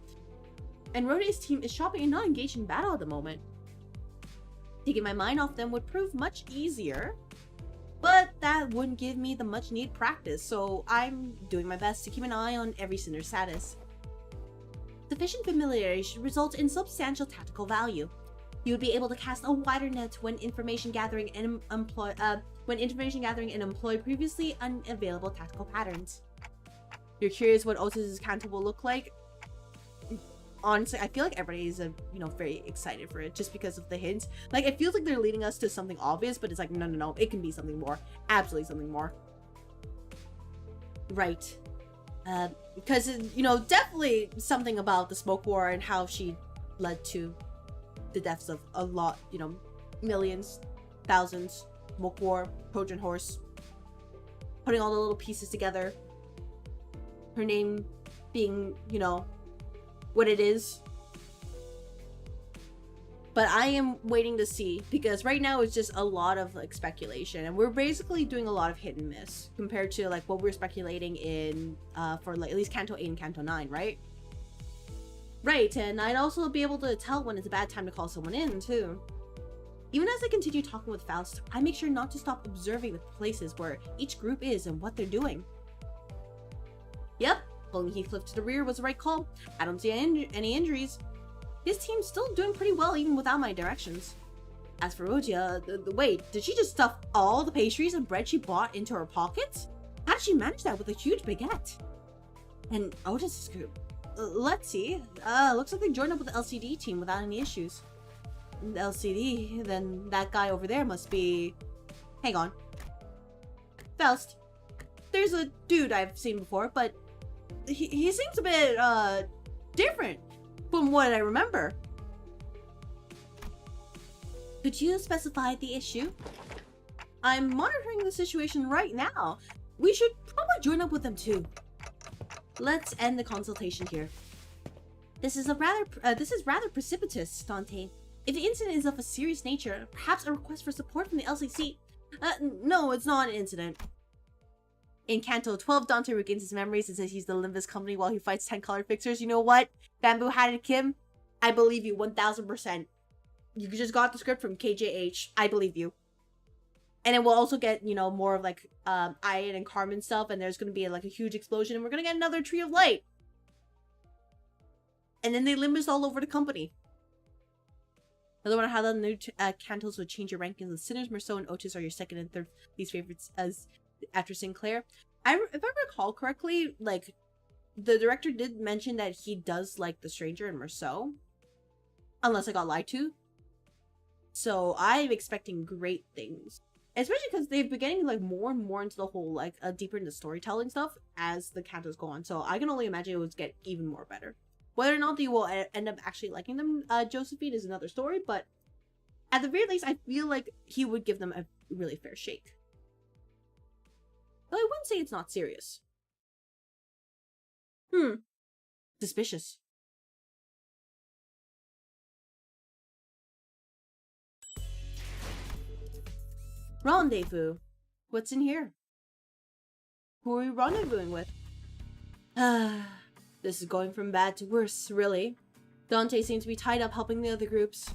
And Rode's team is shopping and not engaged in battle at the moment. Taking my mind off them would prove much easier, but that wouldn't give me the much needed practice, so I'm doing my best to keep an eye on every Cinder's status. Sufficient familiarity should result in substantial tactical value. You would be able to cast a wider net when information gathering and employ previously unavailable tactical patterns. You're curious what Otis's Kanto will look like? honestly, I feel like everybody is, very excited for it just because of the hints. Like, it feels like they're leading us to something obvious, but it's like, no, it can be something more. Absolutely something more. Right. Because, definitely something about the smoke war and how she led to the deaths of a lot, millions, thousands, smoke war, Trojan horse, putting all the little pieces together, her name being, what it is. But I am waiting to see, because right now it's just a lot of like speculation, and we're basically doing a lot of hit and miss compared to like what we're speculating in for like at least Canto 8 and Canto 9, right? Right, and I'd also be able to tell when it's a bad time to call someone in too. Even as I continue talking with Faust, I make sure not to stop observing the places where each group is and what they're doing. Yep, pulling Heathcliff to the rear was the right call. I don't see any injuries. His team's still doing pretty well even without my directions. As for Rogia, wait, did she just stuff all the pastries and bread she bought into her pockets? How did she manage that with a huge baguette? And Otis's group? Let's see. Looks like they joined up with the LCD team without any issues. LCD? Then that guy over there must be... Hang on. Faust. There's a dude I've seen before, but he seems a bit, different from what I remember. Could you specify the issue? I'm monitoring the situation right now. We should probably join up with them too. Let's end the consultation here. This is rather precipitous, Dante. If the incident is of a serious nature, perhaps a request for support from the LCC. No, it's not an incident. In Canto 12, Dante regains his memories and says he's the Limbus Company while he fights 10 color fixers. You know what? Bamboo-hatted Kim, I believe you 1000%. You just got the script from KJH. I believe you. And then we'll also get, more of like Ian and Carmen stuff, and there's going to be like a huge explosion, and we're going to get another Tree of Light. And then they Limbus all over the company. I don't know how the new Cantos would change your rankings. The Sinners, Merceau, and Otis are your second and third least favorites as after Sinclair. If I recall correctly, like, the director did mention that he does like The Stranger and Merceau. Unless I got lied to. So I'm expecting great things. Especially because they've been getting like more and more into the whole, like, deeper into storytelling stuff as the Cantos go on. So I can only imagine it would get even more better. Whether or not they will end up actually liking them, Josephine, is another story, but at the very least, I feel like he would give them a really fair shake. Though I wouldn't say it's not serious. Suspicious. Rendezvous. What's in here? Who are we rendezvousing with? This is going from bad to worse, really. Dante seems to be tied up helping the other groups.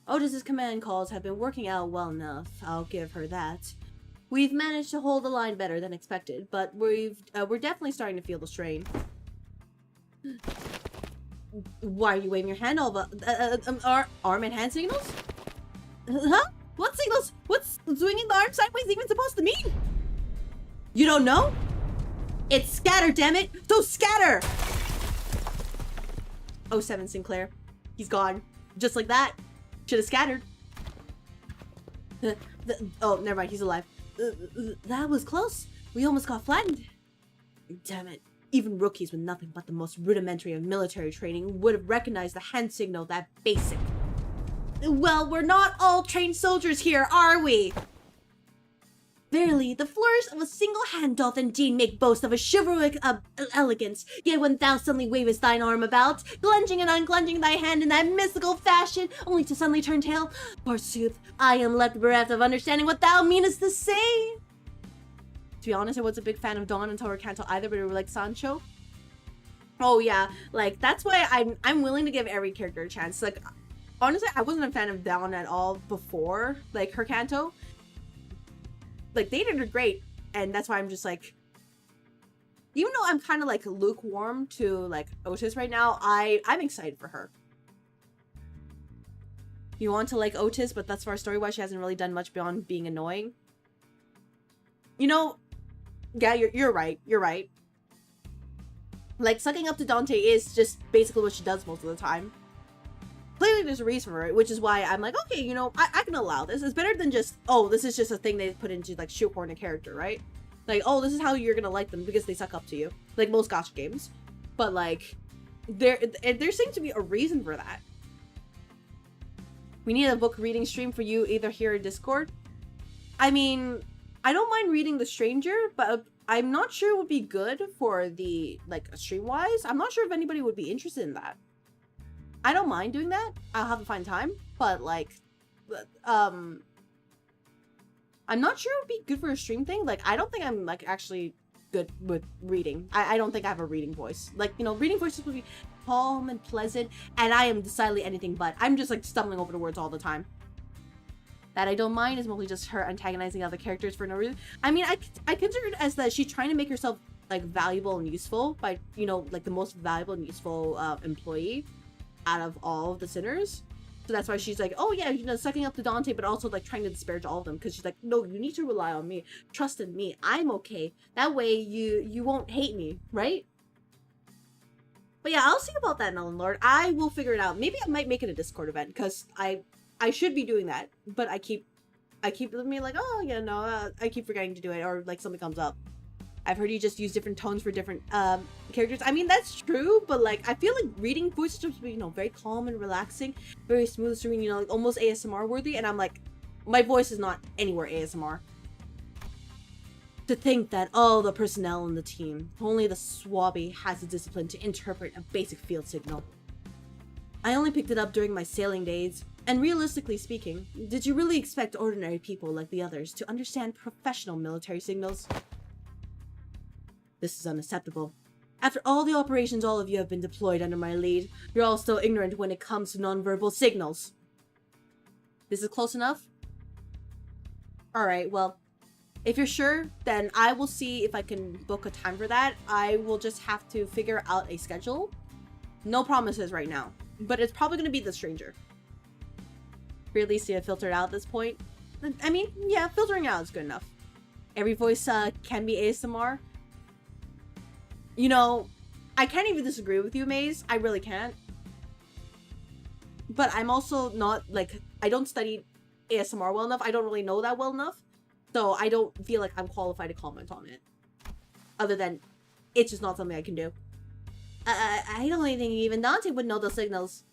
Otis's command calls have been working out well enough, I'll give her that. We've managed to hold the line better than expected, but we're definitely starting to feel the strain. Why are you waving your hand all arm and hand signals? Huh? What signals? What's swinging the arm sideways even supposed to mean? You don't know? It's scatter, damn it! So scatter! 07 Sinclair. He's gone. Just like that. Should have scattered. Oh, never mind. He's alive. That was close. We almost got flattened. Damn it. Even rookies with nothing but the most rudimentary of military training would have recognized the hand signal that basic. Well, we're not all trained soldiers here, are we? Verily, the flourish of a single hand doth indeed make boast of a chivalric elegance. Yet when thou suddenly wavest thine arm about, clenching and unclenching thy hand in that mystical fashion, only to suddenly turn tail, forsooth, I am left bereft of understanding what thou meanest to say. To be honest, I wasn't a big fan of Dawn until her Canto either, but it was like Sancho. Oh yeah, like that's why I'm willing to give every character a chance. Like, honestly, I wasn't a fan of Dawn at all before, like, her Canto. Like, they did her great, and that's why I'm just like, even though I'm kind of like lukewarm to like Otis right now, I'm excited for her. You want to like Otis, but that's far story-wise, she hasn't really done much beyond being annoying. You know, yeah, you're right. You're right. Like, sucking up to Dante is just basically what she does most of the time. Clearly there's a reason for it, which is why I'm like, okay, you know, I can allow this. It's better than just, oh, this is just a thing they put into, like, shoehorn a character, right? Like, oh, this is how you're gonna like them because they suck up to you. Like most gacha games. But, like, there seems to be a reason for that. We need a book reading stream for you either here or Discord. I mean, I don't mind reading The Stranger, but I'm not sure it would be good for the, like, stream-wise. I'm not sure if anybody would be interested in that. I don't mind doing that. I'll have to find time, but, like, I'm not sure it would be good for a stream thing. Like, I don't think I'm, like, actually good with reading. I don't think I have a reading voice. Like, you know, reading voices would be calm and pleasant, and I am decidedly anything but. I'm just, like, stumbling over the words all the time. That I don't mind is mostly just her antagonizing other characters for no reason. I mean, I consider it as that she's trying to make herself, like, valuable and useful by, you know, like, the most valuable and useful employee out of all of the sinners. So that's why she's like, oh yeah, you know, sucking up to Dante, but also, like, trying to disparage all of them, because she's like, no, you need to rely on me, trust in me, I'm okay, that way you won't hate me, right? But yeah, I'll see about that, Melon Lord. I will figure it out. Maybe I might make it a Discord event, because I should be doing that, but I keep being like, oh yeah, no, I keep forgetting to do it, or like something comes up. I've heard you just use different tones for different characters. I mean, that's true, but like, I feel like reading voices to be, you know, very calm and relaxing, very smooth, serene, you know, like almost ASMR worthy, and I'm like, my voice is not anywhere ASMR. To think that all the personnel in the team, only the swabby has the discipline to interpret a basic field signal. I only picked it up during my sailing days, and realistically speaking, did you really expect ordinary people like the others to understand professional military signals? This is unacceptable. After all the operations all of you have been deployed under my lead, you're all still ignorant when it comes to nonverbal signals. This is close enough? Alright, well, if you're sure, then I will see if I can book a time for that. I will just have to figure out a schedule. No promises right now, but it's probably going to be The Stranger. Or at least, yeah, filter it out at this point. I mean, yeah, filtering out is good enough. Every voice can be ASMR. You know, I can't even disagree with you, Maze. I really can't. But I'm also not, like, I don't study ASMR well enough. I don't really know that well enough. So I don't feel like I'm qualified to comment on it. Other than, it's just not something I can do. I don't think even Dante would know the signals.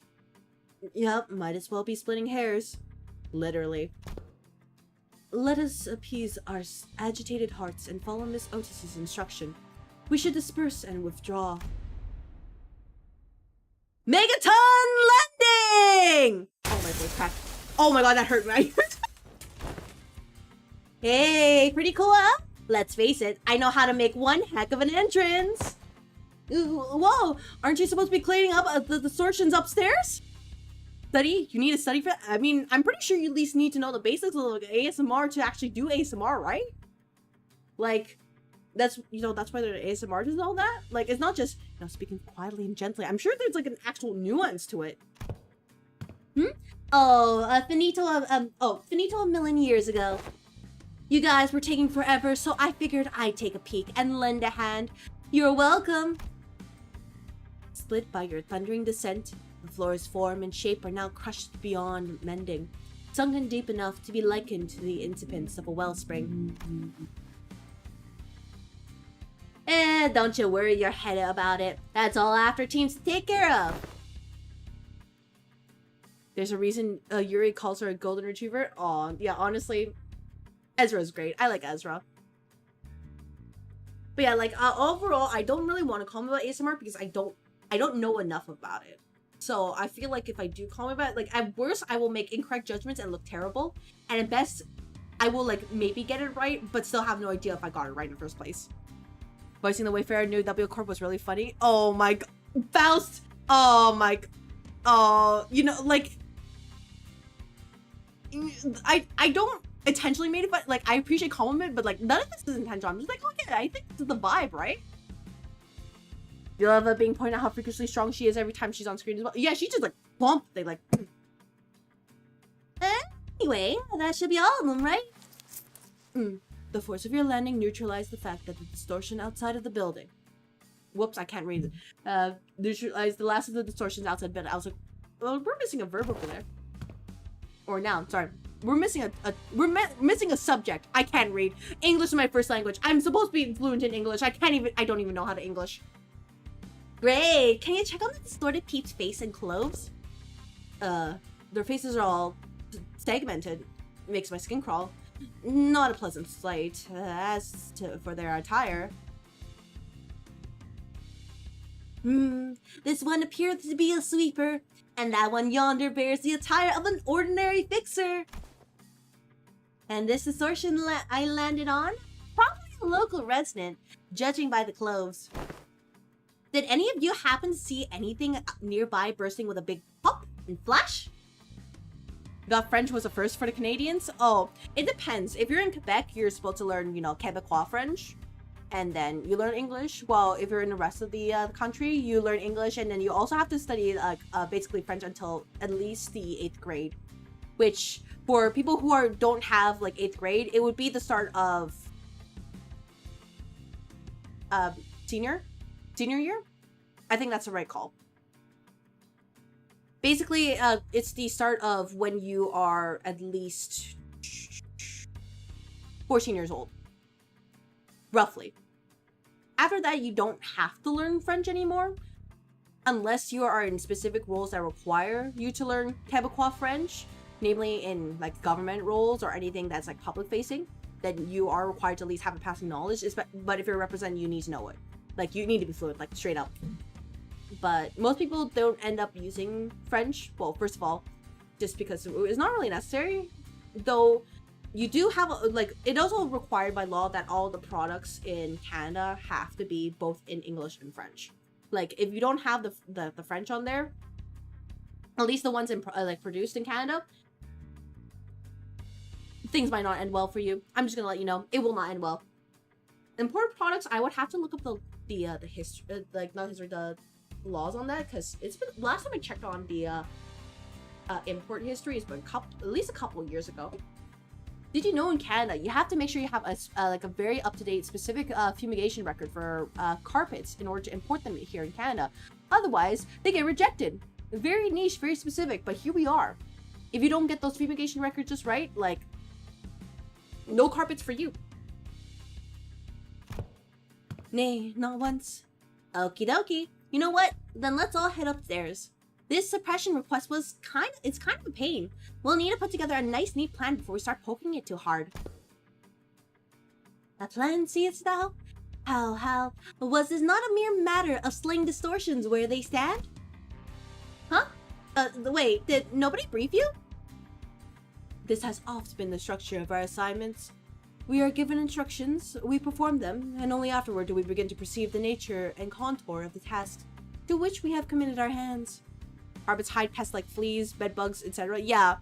Yep, might as well be splitting hairs. Literally. Let us appease our agitated hearts and follow Miss Otis's instruction. We should disperse and withdraw. Megaton landing! Oh, my voice cracked. Oh my god, that hurt me. Hey, pretty cool, huh? Let's face it, I know how to make one heck of an entrance. Ooh, whoa, aren't you supposed to be cleaning up the distortions upstairs? Study? You need to study for that? I mean, I'm pretty sure you at least need to know the basics of ASMR to actually do ASMR, right? Like, that's, you know, that's why they're ASMR does all that. Like, it's not just, you know, speaking quietly and gently. I'm sure there's like an actual nuance to it. Oh, finito a million years ago. You guys were taking forever, so I figured I'd take a peek and lend a hand. You're welcome. Split by your thundering descent, the floor's form and shape are now crushed beyond mending, sunken deep enough to be likened to the incipience of a wellspring. Don't you worry your head about it. That's all after teams to take care of. There's a reason Yuri calls her a golden retriever. Aw, yeah, honestly, Ezra's great. I like Ezra. But yeah, like, overall, I don't really want to comment about ASMR because I don't know enough about it. So I feel like if I do comment about it, like, at worst, I will make incorrect judgments and look terrible. And at best, I will, like, maybe get it right, but still have no idea if I got it right in the first place. Voicing the Wayfarer new W Corp was really funny. Oh my god. Faust! Oh my... Oh, you know, like... I don't intentionally made it, but, like, I appreciate compliment, but, like, none of this is intentional. I'm just like, okay, I think this is the vibe, right? You love her being pointed out how freakishly strong she is every time she's on screen as well. Yeah, she just, like, plump. They, like... Anyway, that should be all of them, right? The force of your landing neutralized the fact that the distortion outside of the building. whoops, I can't read it. Visualize the last of the distortions outside bed. I was like, well, we're missing a verb over there. Or noun, sorry. We're missing missing a subject. I can't read. English is my first language. I'm supposed to be fluent in English. I don't even know how to English. Great. Can you check on the distorted peep's face and clothes? Their faces are all segmented. It makes my skin crawl. Not a pleasant sight. For their attire. This one appears to be a sweeper, and that one yonder bears the attire of an ordinary fixer. And this distortion I landed on? Probably a local resident, judging by the clothes. Did any of you happen to see anything nearby bursting with a big pop and flash? Got French was a first for the Canadians? Oh, it depends. If you're in Quebec, you're supposed to learn, Quebecois French. And then you learn English. Well, if you're in the rest of the country, you learn English, and then you also have to study basically French until at least the 8th grade. Which, for people who don't have 8th grade, it would be the start of senior year. I think that's the right call. Basically, it's the start of when you are at least 14 years old, roughly. After that, you don't have to learn French anymore, unless you are in specific roles that require you to learn Quebecois French, namely in government roles or anything that's public facing. Then you are required to at least have a passing knowledge. But if you're representing, you need to know it. You need to be fluent, straight up. But most people don't end up using French. Well, first of all, just because it's not really necessary, though. You do have, it's also required by law that all the products in Canada have to be both in English and French. If you don't have the French on there, at least the ones produced in Canada, things might not end well for you. I'm just gonna let you know, it will not end well. Imported products, I would have to look up the history, not history, the laws on that, because it's been, last time I checked on the import history has been at least a couple of years ago. Did you know in Canada, you have to make sure you have a very up-to-date specific fumigation record for carpets in order to import them here in Canada. Otherwise, they get rejected. Very niche, very specific, but here we are. If you don't get those fumigation records just right, no carpets for you. Nay, not once. Okie dokie. You know what? Then let's all head upstairs. This suppression request it's kind of a pain. We'll need to put together a nice, neat plan before we start poking it too hard. A plan, seest thou? How? Was this not a mere matter of slaying distortions where they stand? Huh? Wait, did nobody brief you? This has oft been the structure of our assignments. We are given instructions, we perform them, and only afterward do we begin to perceive the nature and contour of the task to which we have committed our hands. Carpets hide pests like fleas, bed bugs, etc. Yeah.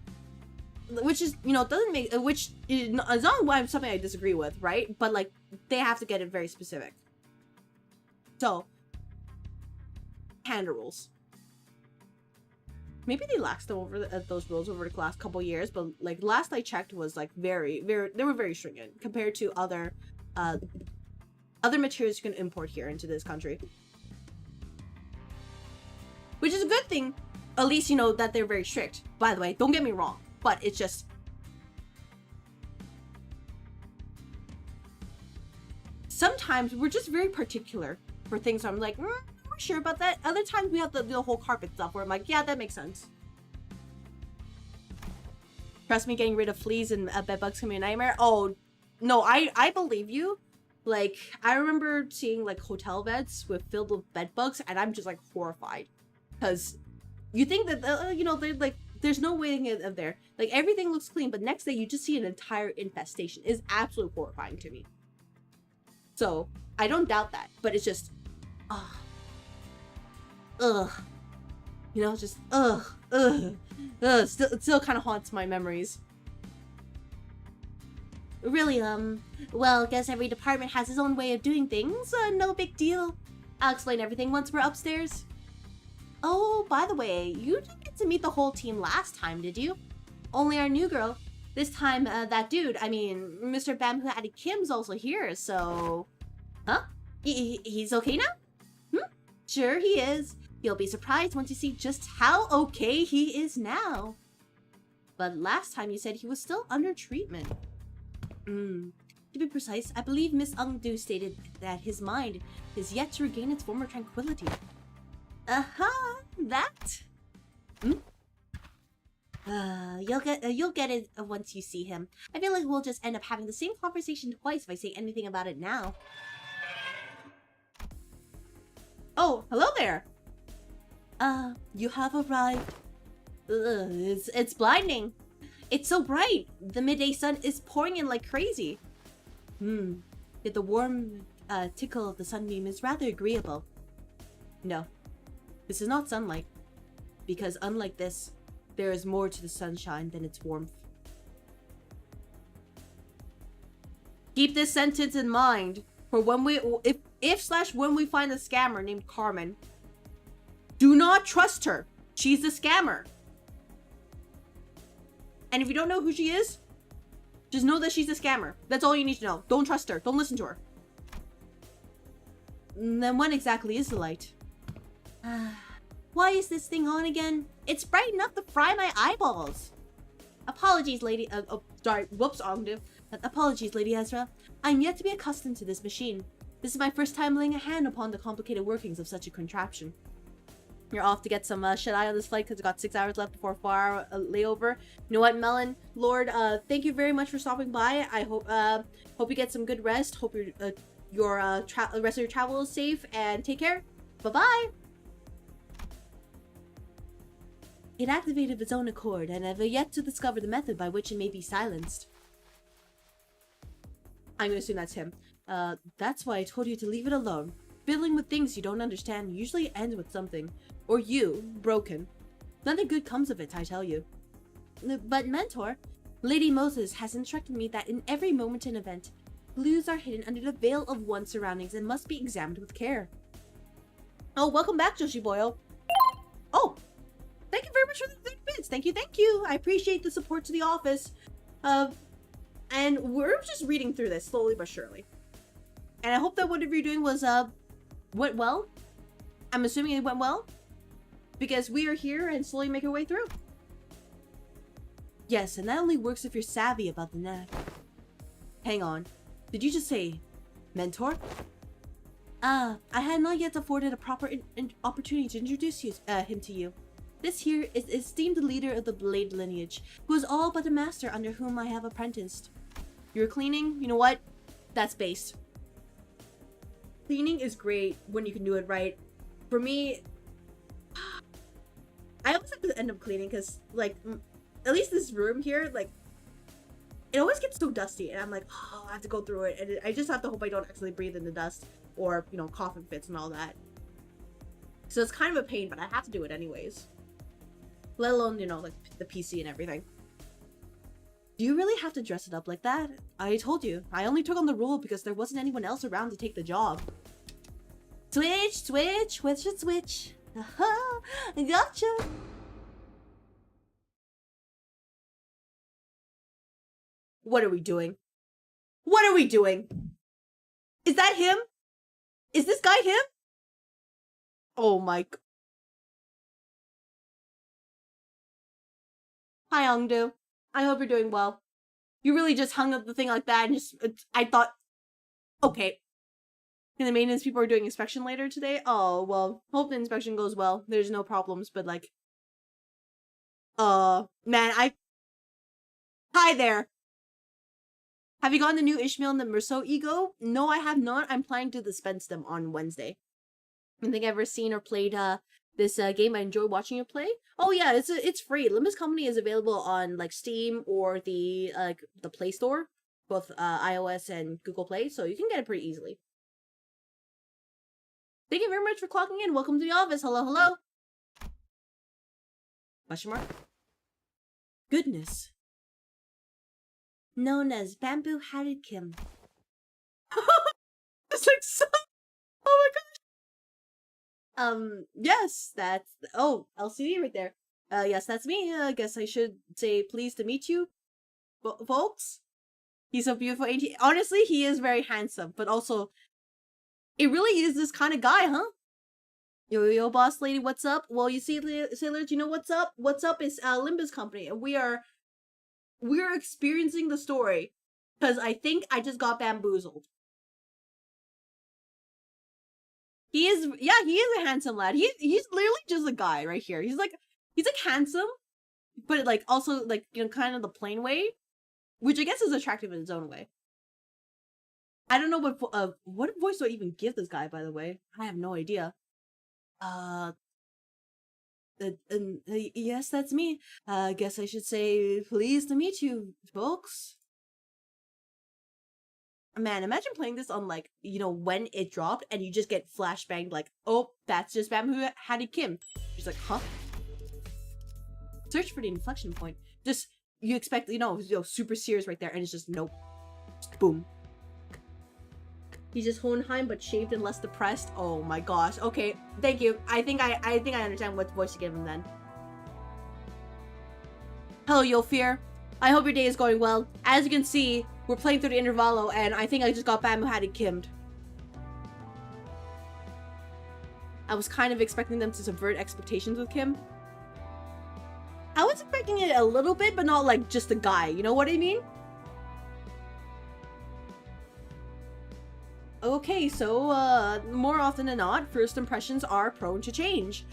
Which is, doesn't make, which is not something I disagree with, right? But, they have to get it very specific. So, Canada rules. Maybe they laxed them over those rules over the last couple years, but, last I checked was, very, they were very stringent compared to other materials you can import here into this country. Which is a good thing. At least you know that they're very strict. By the way, don't get me wrong, but it's just... Sometimes we're just very particular for things. So I'm like, we're sure about that. Other times we have the whole carpet stuff where I'm like, yeah, that makes sense. Trust me, getting rid of fleas and bed bugs can be a nightmare. Oh, no, I believe you. I remember seeing hotel beds filled with bed bugs, and I'm just horrified. Because you think that, they're there's no way to get there. Everything looks clean, but next day you just see an entire infestation. It's absolutely horrifying to me. So, I don't doubt that, but it's just, just, it still kind of haunts my memories. Really, well, guess every department has its own way of doing things, no big deal. I'll explain everything once we're upstairs. Oh, by the way, you didn't get to meet the whole team last time, did you? Only our new girl. This time, that dude, Mr. Bamboo Addy Kim's also here, so... Huh? He's okay now? Sure he is. You'll be surprised once you see just how okay he is now. But last time you said he was still under treatment. To be precise, I believe Miss Ungdu stated that his mind is yet to regain its former tranquility. That? You'll get it once you see him. I feel like we'll just end up having the same conversation twice if I say anything about it now. Oh, hello there! You have arrived. It's blinding. It's so bright. The midday sun is pouring in like crazy. Yet the warm tickle of the sunbeam is rather agreeable. No, this is not sunlight. Because unlike this, there is more to the sunshine than its warmth. Keep this sentence in mind for when when we find a scammer named Carmen. Do not trust her. She's the scammer. And if you don't know who she is, just know that she's a scammer. That's all you need to know. Don't trust her. Don't listen to her. Then when exactly is the light? Why is this thing on again? It's bright enough to fry my eyeballs. Apologies, lady. Sorry. Whoops, Ongdu. Apologies, Lady Ezra. I'm yet to be accustomed to this machine. This is my first time laying a hand upon the complicated workings of such a contraption. You're off to get some shut-eye on this flight because we've got 6 hours left before a 4-hour layover. You know what, Melon? Lord, thank you very much for stopping by. I hope you get some good rest. Hope your rest of your travel is safe, and take care. Bye-bye! It activated of its own accord, and I've yet to discover the method by which it may be silenced. I'm gonna assume that's him. That's why I told you to leave it alone. Fiddling with things you don't understand usually ends with something. Or you, broken. Nothing good comes of it, I tell you. But Mentor, Lady Moses has instructed me that in every moment and event, clues are hidden under the veil of one's surroundings and must be examined with care. Oh, welcome back, Joshi Boyo. Oh, thank you very much for the 30 bits. Thank you. I appreciate the support to the office. And we're just reading through this slowly but surely. And I hope that whatever you're doing went well. I'm assuming it went well. Because we are here and slowly make our way through. Yes, and that only works if you're savvy about the knack. Hang on. Did you just say mentor? I had not yet afforded a proper opportunity to introduce him to you. This here is esteemed leader of the Blade lineage, who is all but a master under whom I have apprenticed. You're cleaning? You know what? That's based. Cleaning is great when you can do it right. For me, I always have to end up cleaning because, like, at least this room here, like, it always gets so dusty, and I'm like, oh, I have to go through it, and I just have to hope I don't actually breathe in the dust, or, you know, coughing fits and all that. So it's kind of a pain, but I have to do it anyways. Let alone, you know, like, the PC and everything. Do you really have to dress it up like that? I told you, I only took on the role because there wasn't anyone else around to take the job. Switch. Aha, gotcha. What are we doing? Is that him? Is this guy him? Oh my... Hi, Ongdu. I hope you're doing well. You really just hung up the thing like that and just... I thought... Okay. And the maintenance people are doing inspection later today? Oh, well, hope the inspection goes well. There's no problems, but like... man, Hi there! Have you gotten the new Ishmael and the Merceau ego? No, I have not. I'm planning to dispense them on Wednesday. I think I've ever seen or played this game. I enjoy watching you play. Oh yeah, it's free. Limbus Company is available on like Steam or the Play Store, both iOS and Google Play, so you can get it pretty easily. Thank you very much for clocking in. Welcome to the office. Hello. Question mark? Goodness. Known as Bamboo-Hatted Kim. It's like so... Oh my gosh. Yes, that's... Oh, LCD right there. Yes, that's me. I guess I should say pleased to meet you, folks. He's so beautiful. Honestly, he is very handsome, but also... It really is this kind of guy, huh? Yo, boss lady, what's up? Well, you see, sailors, you know what's up? What's up is Limbus Company, and we're experiencing the story because I think I just got bamboozled. He is, yeah, he is a handsome lad. He's literally just a guy right here. He's like handsome, but like also like, you know, kind of the plain way, which I guess is attractive in its own way. I don't know what voice do I even give this guy, by the way. I have no idea. Yes, that's me. I guess I should say pleased to meet you, folks. Man, imagine playing this on, like, you know, when it dropped and you just get flashbanged like, oh, that's just Bam who Hattie Kim. She's like, huh? Search for the inflection point. Just, you expect, you know, super serious right there, and it's just nope. Just boom. He's just Hohenheim but shaved and less depressed. Oh my gosh. Okay, thank you. I think I understand what voice to give him then. Hello, Yofir. I hope your day is going well. As you can see, we're playing through the Intervallo, and I think I just got Bam Hattie Kimmed. I was kind of expecting them to subvert expectations with Kim. I was expecting it a little bit, but not like just a guy. You know what I mean? Okay, so, more often than not, first impressions are prone to change.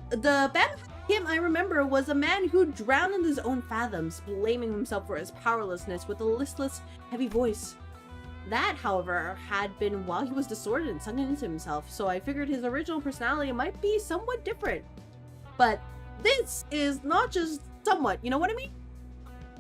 The Bam Kim I remember was a man who drowned in his own fathoms, blaming himself for his powerlessness with a listless, heavy voice. That, however, had been while he was disordered and sunken into himself, so I figured his original personality might be somewhat different. But this is not just somewhat, you know what I mean?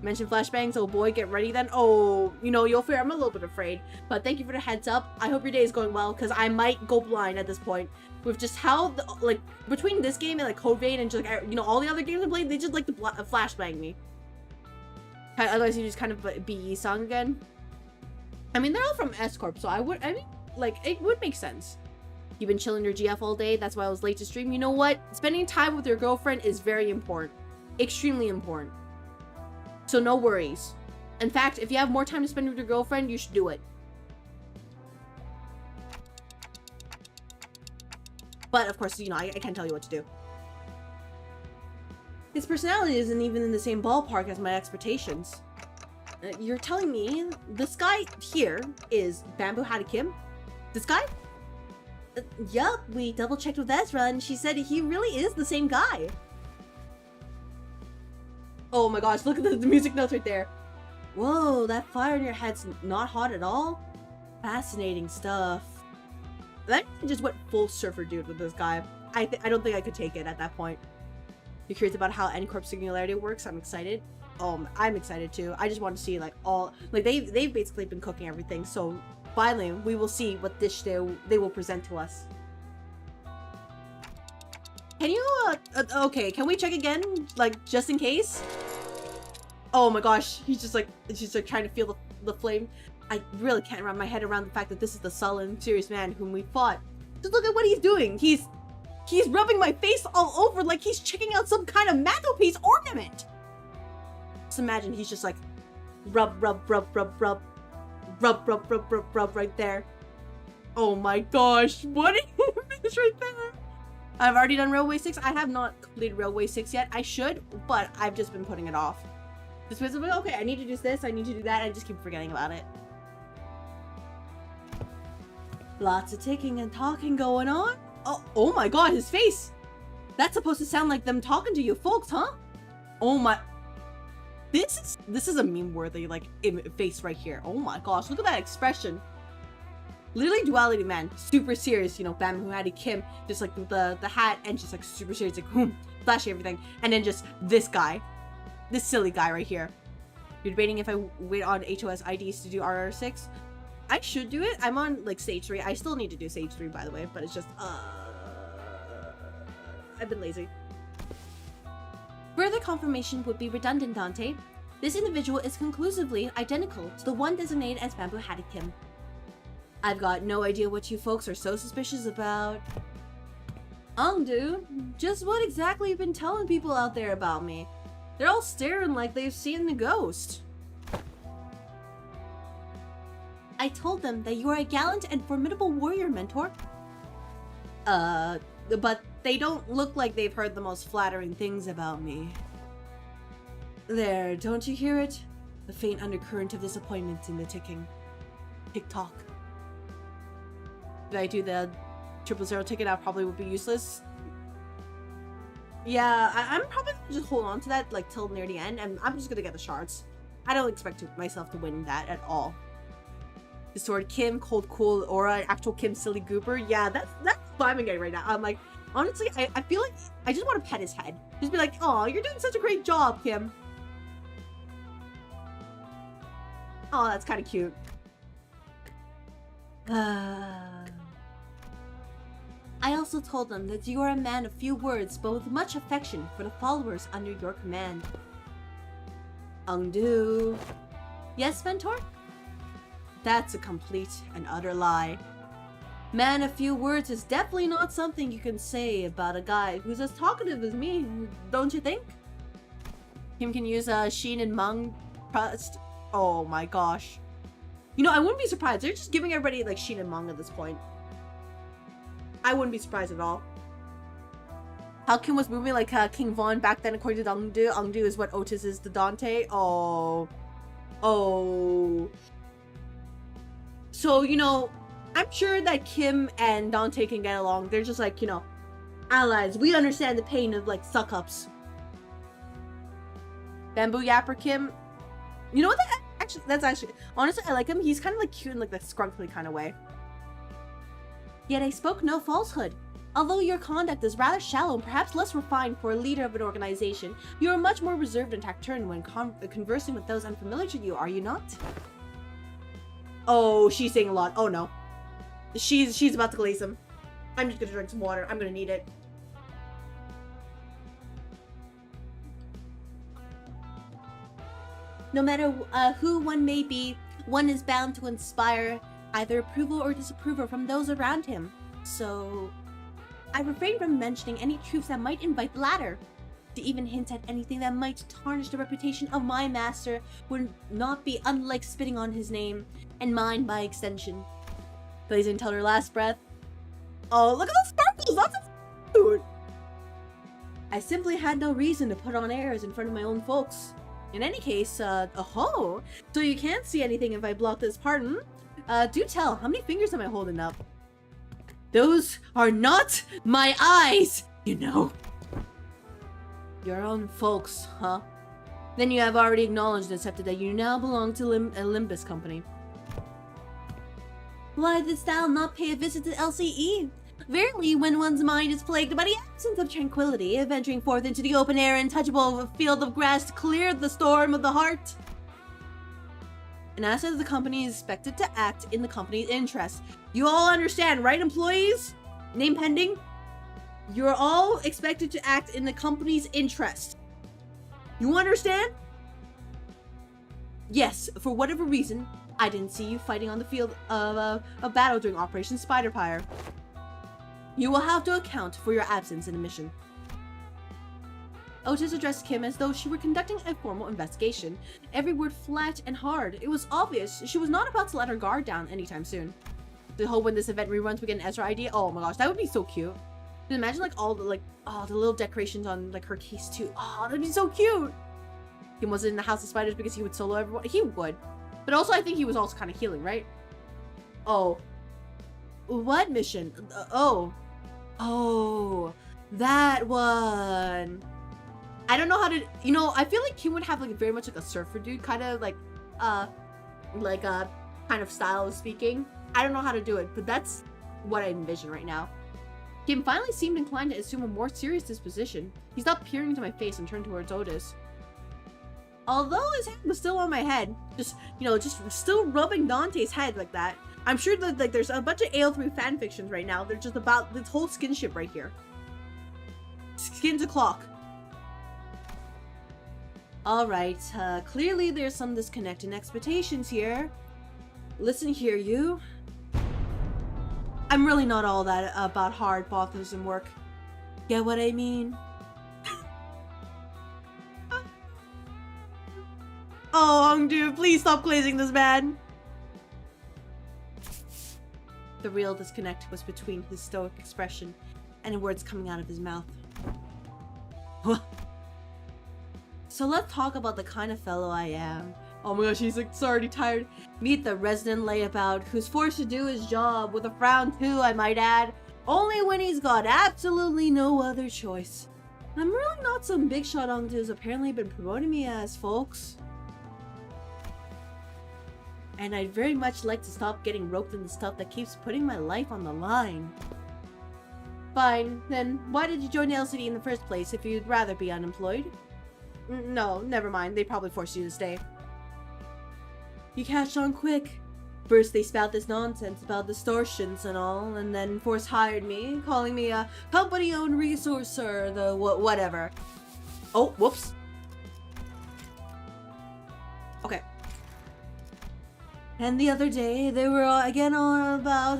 Mention flashbangs, oh boy, get ready then. Oh, you know, you'll fear I'm a little bit afraid. But thank you for the heads up. I hope your day is going well, because I might go blind at this point. With just how, like, between this game and, like, Code Vein and just, like, you know, all the other games I played, they just like to flashbang me. Otherwise, you just kind of be Yi-Sang again. I mean, they're all from S-Corp, so I mean, like, it would make sense. You've been chilling your GF all day, that's why I was late to stream. You know what? Spending time with your girlfriend is very important. Extremely important. So no worries. In fact, if you have more time to spend with your girlfriend, you should do it. But of course, you know, I can't tell you what to do. His personality isn't even in the same ballpark as my expectations. You're telling me this guy here is Bamboo Hattie Kim? This guy? Yup, we double checked with Ezra and she said he really is the same guy. Oh my gosh, look at the music notes right there. Whoa, that fire in your head's not hot at all? Fascinating stuff. That just went full surfer dude with this guy. I don't think I could take it at that point. You're curious about how N-Corp Singularity works? I'm excited. I'm excited too. I just want to see like all, like they've basically been cooking everything, so finally we will see what dish they will present to us. Can you, okay, can we check again? Like, just in case? Oh my gosh, he's just like trying to feel the flame. I really can't wrap my head around the fact that this is the sullen, serious man whom we fought. Just look at what he's doing. He's rubbing my face all over like he's checking out some kind of mantelpiece ornament. Just imagine he's just like, rub right there. Oh my gosh, what is right there? I've already done Railway 6. I have not completed Railway 6 yet. I should, but I've just been putting it off. Just because, okay, I need to do this, I need to do that, I just keep forgetting about it. Lots of ticking and talking going on. Oh my god, his face! That's supposed to sound like them talking to you folks, huh? Oh my... This is a meme-worthy, like, face right here. Oh my gosh, look at that expression. Literally duality, man. Super serious, you know, Bam Hattie Kim, just like the hat, and just like super serious, like flashy everything. And then just this guy. This silly guy right here. You're debating if I wait on HOS IDs to do RR6? I should do it. I'm on like stage 3. I still need to do stage 3, by the way, but it's just I've been lazy. Further confirmation would be redundant, Dante. This individual is conclusively identical to the one designated as Bamboo Hattie Kim. I've got no idea what you folks are so suspicious about. Dude, just what exactly you've been telling people out there about me? They're all staring like they've seen the ghost. I told them that you are a gallant and formidable warrior, Mentor. but they don't look like they've heard the most flattering things about me. There, don't you hear it? The faint undercurrent of disappointment in the ticking. Tick-tock. Did I do the 000 ticket? That probably would be useless. Yeah, I'm probably gonna just hold on to that like till near the end, and I'm just gonna get the shards. I don't expect myself to win that at all. The sword Kim, cold cool aura, actual Kim silly goober. Yeah, that's what I'm getting right now. I'm like, honestly, I feel like I just want to pet his head. Just be like, oh, you're doing such a great job, Kim. Oh, that's kind of cute. I also told them that you are a man of few words, but with much affection for the followers under your command. Ungdu. Yes, Mentor? That's a complete and utter lie. Man of few words is definitely not something you can say about a guy who's as talkative as me, don't you think? Kim can use Sheen and Mung trust. Oh my gosh. You know, I wouldn't be surprised. They're just giving everybody like Sheen and Mung at this point. I wouldn't be surprised at all. How Kim was moving like King Von back then, according to Ungdu. Ungdu is what Otis is to Dante. Oh. Oh. So, you know, I'm sure that Kim and Dante can get along. They're just like, you know, allies. We understand the pain of like suck-ups. Bamboo Yapper Kim. You know what? That's actually, honestly, I like him. He's kind of like cute in like that scrunkly kind of way. Yet I spoke no falsehood. Although your conduct is rather shallow and perhaps less refined for a leader of an organization, you are much more reserved and taciturn when conversing with those unfamiliar to you, are you not? Oh, she's saying a lot. Oh no. She's about to glaze him. I'm just gonna drink some water. I'm gonna need it. No matter who one may be, one is bound to inspire either approval or disapproval from those around him. So, I refrain from mentioning any truths that might invite the latter. To even hint at anything that might tarnish the reputation of my master would not be unlike spitting on his name, and mine by extension. Blazing until her last breath. Oh, look at those sparkles! That's cute! I simply had no reason to put on airs in front of my own folks. In any case, oh, so you can't see anything if I block this pardon? Do tell, how many fingers am I holding up? Those are not my eyes, you know. Your own folks, huh? Then you have already acknowledged and accepted that you now belong to Limbus Company. Why didst thou not pay a visit to LCE? Verily, when one's mind is plagued by the absence of tranquility, venturing forth into the open air and touchable of a field of grass to clear the storm of the heart. An asset of the company is expected to act in the company's interest. You all understand, right, employees? Name pending? You're all expected to act in the company's interest. You understand? Yes, for whatever reason, I didn't see you fighting on the field of battle during Operation Spiderpire. You will have to account for your absence in the mission. Otis addressed Kim as though she were conducting a formal investigation, every word flat and hard. It was obvious she was not about to let her guard down anytime soon. The hope when this event reruns we get an Ezra idea. Oh my gosh, that would be so cute. Imagine like all the the little decorations on like her case too. Oh, that'd be so cute. Kim wasn't in the House of Spiders because he would solo everyone. He would, but also I think he was also kind of healing, right? Oh, what mission? Oh, that one. I don't know how to, you know, I feel like Kim would have like very much like a surfer dude kind of like a kind of style of speaking. I don't know how to do it, but that's what I envision right now. Kim finally seemed inclined to assume a more serious disposition. He stopped peering into my face and turned towards Otis. Although his hand was still on my head, just still rubbing Dante's head like that. I'm sure that like there's a bunch of AO3 fanfictions right now. They're just about this whole skinship right here. Skin to clock. Alright, clearly there's some disconnect in expectations here. Listen here, you. I'm really not all that about hard, bothersome work. Get what I mean? Oh, Hongdu, please stop glazing this man. The real disconnect was between his stoic expression and words coming out of his mouth. So let's talk about the kind of fellow I am. Oh my gosh, he's like already tired. Meet the resident layabout who's forced to do his job with a frown too, I might add. Only when he's got absolutely no other choice. I'm really not some big shot on who's apparently been promoting me as, folks. And I'd very much like to stop getting roped into stuff that keeps putting my life on the line. Fine, then why did you join the LCD in the first place if you'd rather be unemployed? No, never mind, they probably forced you to stay. You catched on quick. First they spout this nonsense about distortions and all, and then force hired me, calling me a company-owned resource or the whatever. Oh, whoops. Okay. And the other day, they were again on about,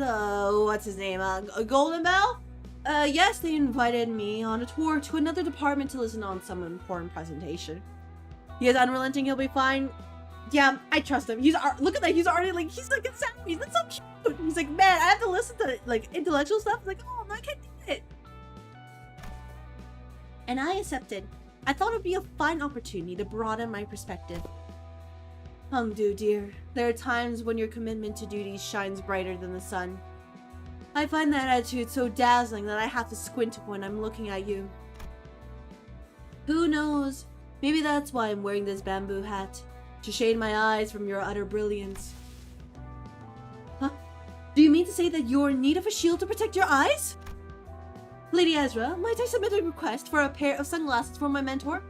what's his name, Golden Bell? Yes, they invited me on a tour to another department to listen on some important presentation. He is unrelenting, he'll be fine. Yeah, I trust him. Look at that, he's already like, he's like insanity. That's so cute. He's like, man, I have to listen to like intellectual stuff. I'm like, oh, no, I can't do it. And I accepted. I thought it would be a fine opportunity to broaden my perspective. Hongdu, dear, there are times when your commitment to duty shines brighter than the sun. I find that attitude so dazzling that I have to squint when I'm looking at you. Who knows? Maybe that's why I'm wearing this bamboo hat. To shade my eyes from your utter brilliance. Huh? Do you mean to say that you're in need of a shield to protect your eyes? Lady Ezra, might I submit a request for a pair of sunglasses for my mentor?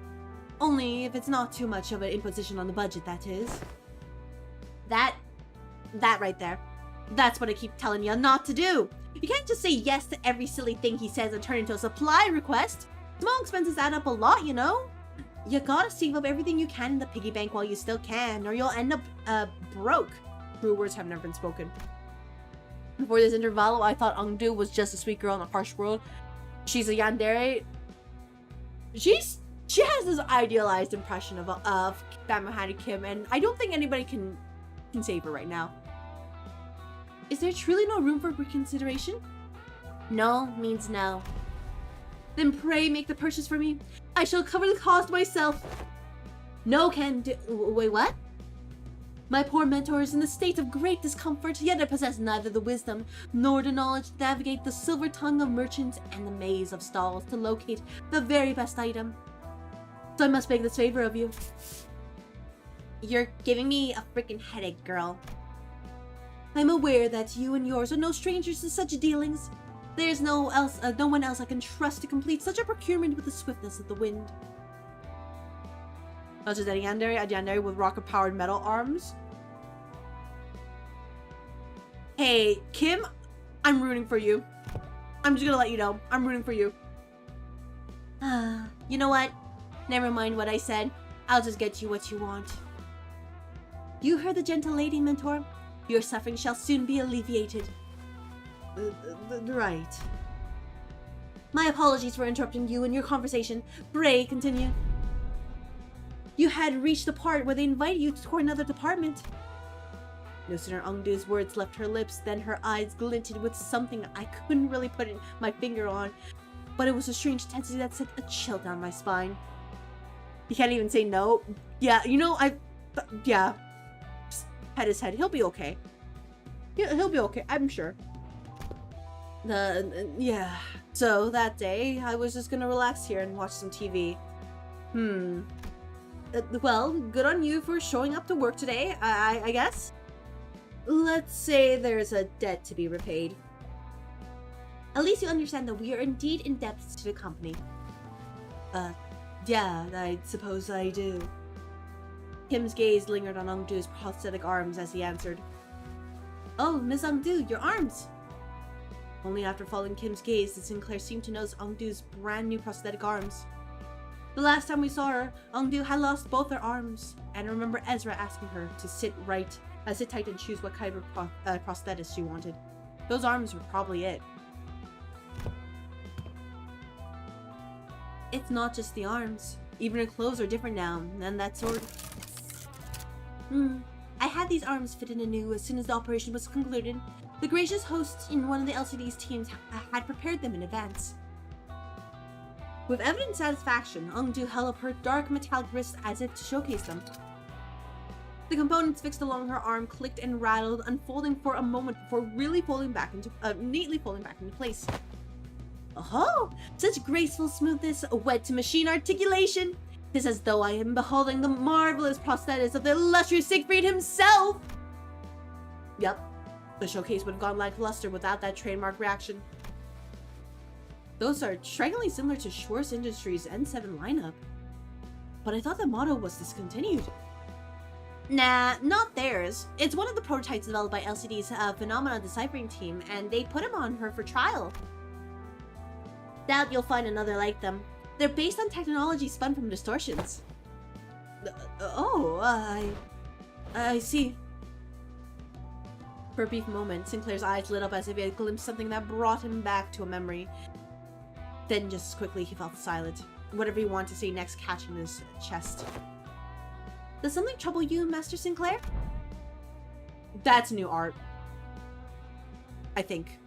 Only if it's not too much of an imposition on the budget, that is. That right there. That's what I keep telling you not to do. You can't just say yes to every silly thing he says and turn it into a supply request. Small expenses add up a lot, you know? You gotta save up everything you can in the piggy bank while you still can, or you'll end up broke. True words have never been spoken. Before this interval, I thought Ongdu was just a sweet girl in a harsh world. She's a yandere. She has this idealized impression of Bamahani Kim, and I don't think anybody can save her right now. Is there truly no room for reconsideration? No means no. Then pray make the purchase for me. I shall cover the cost myself. No can do. Wait, what? My poor mentor is in a state of great discomfort, yet I possess neither the wisdom nor the knowledge to navigate the silver tongue of merchants and the maze of stalls to locate the very best item. So I must beg this favor of you. You're giving me a freaking headache, girl. I'm aware that you and yours are no strangers to such dealings. There's no one else I can trust to complete such a procurement with the swiftness of the wind. Not just any yandere, a yandere with rocket-powered metal arms. Hey, Kim, I'm rooting for you. I'm just gonna let you know, I'm rooting for you. You know what? Never mind what I said. I'll just get you what you want. You heard the gentle lady, mentor. Your suffering shall soon be alleviated. Right. My apologies for interrupting you in your conversation. Pray continue. You had reached the part where they invited you to another department. No sooner Ongdu's words left her lips than her eyes glinted with something I couldn't really put my finger on, but it was a strange intensity that sent a chill down my spine. He can't even say no. Yeah, you know, yeah. Just pat his head. He'll be okay. He'll be okay, I'm sure. Yeah. So that day, I was just gonna relax here and watch some TV. Well, good on you for showing up to work today, I guess. Let's say there's a debt to be repaid. At least you understand that we are indeed in debt to the company. Yeah, I suppose I do. Kim's gaze lingered on Ongdu's prosthetic arms as he answered. Oh, Miss Ongdu, your arms! Only after following Kim's gaze did Sinclair seem to notice Ongdu's brand new prosthetic arms. The last time we saw her, Ongdu had lost both her arms, and I remember Ezra asking her to sit tight and choose what kind of prosthetic she wanted. Those arms were probably it. It's not just the arms. Even her clothes are different now, and that sort of... I had these arms fitted anew as soon as the operation was concluded. The gracious host in one of the LCD's teams had prepared them in advance. With evident satisfaction, Ungdu held up her dark metallic wrists as if to showcase them. The components fixed along her arm clicked and rattled, unfolding for a moment before really neatly folding back into place. Oh, such graceful smoothness, wed-to-machine articulation! 'Tis as though I am beholding the marvelous prosthetics of the illustrious Siegfried himself! Yup, the showcase would have gone lackluster without that trademark reaction. Those are strikingly similar to Schwartz Industries' N7 lineup. But I thought the model was discontinued. Nah, not theirs. It's one of the prototypes developed by LCD's Phenomena Deciphering team, and they put them on her for trial. Doubt you'll find another like them. They're based on technology spun from distortions. I see. For a brief moment, Sinclair's eyes lit up as if he had glimpsed something that brought him back to a memory. Then just as quickly he fell silent, whatever he wanted to say next catching his chest. Does something trouble you, Master Sinclair? That's new art. I think.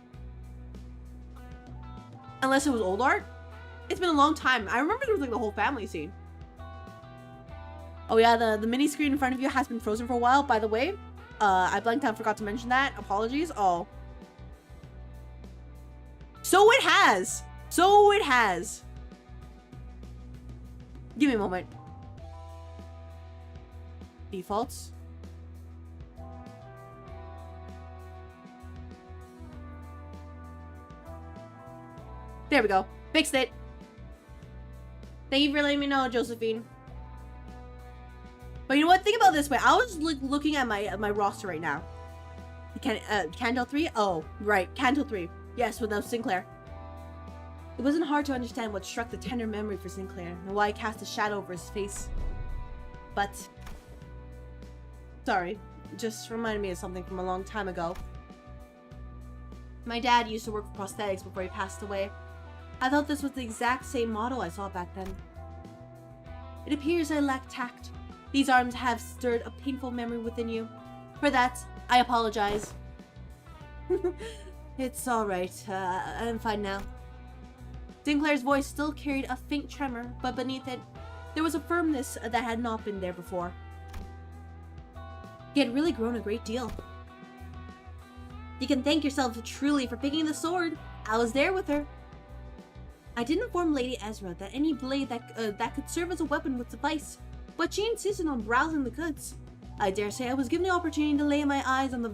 Unless it was old art? It's been a long time. I remember there was like the whole family scene. Oh yeah, the mini screen in front of you has been frozen for a while, by the way. I blanked out, forgot to mention that. Apologies. Oh. So it has! So it has! Give me a moment. Defaults. There we go. Fixed it. Thank you for letting me know, Josephine. But you know what? Think about it this way. I was looking at my roster right now. Canto 3? Oh, right. Canto 3. Yes, without Sinclair. It wasn't hard to understand what struck the tender memory for Sinclair and why it cast a shadow over his face. But... sorry. It just reminded me of something from a long time ago. My dad used to work for prosthetics before he passed away. I thought this was the exact same model I saw back then. It appears I lack tact. These arms have stirred a painful memory within you. For that, I apologize. It's alright. I'm fine now. Sinclair's voice still carried a faint tremor, but beneath it, there was a firmness that had not been there before. He had really grown a great deal. You can thank yourself truly for picking the sword. I was there with her. I did inform Lady Ezra that any blade that could serve as a weapon would suffice, but she insisted on browsing the goods. I dare say I was given the opportunity to lay my eyes on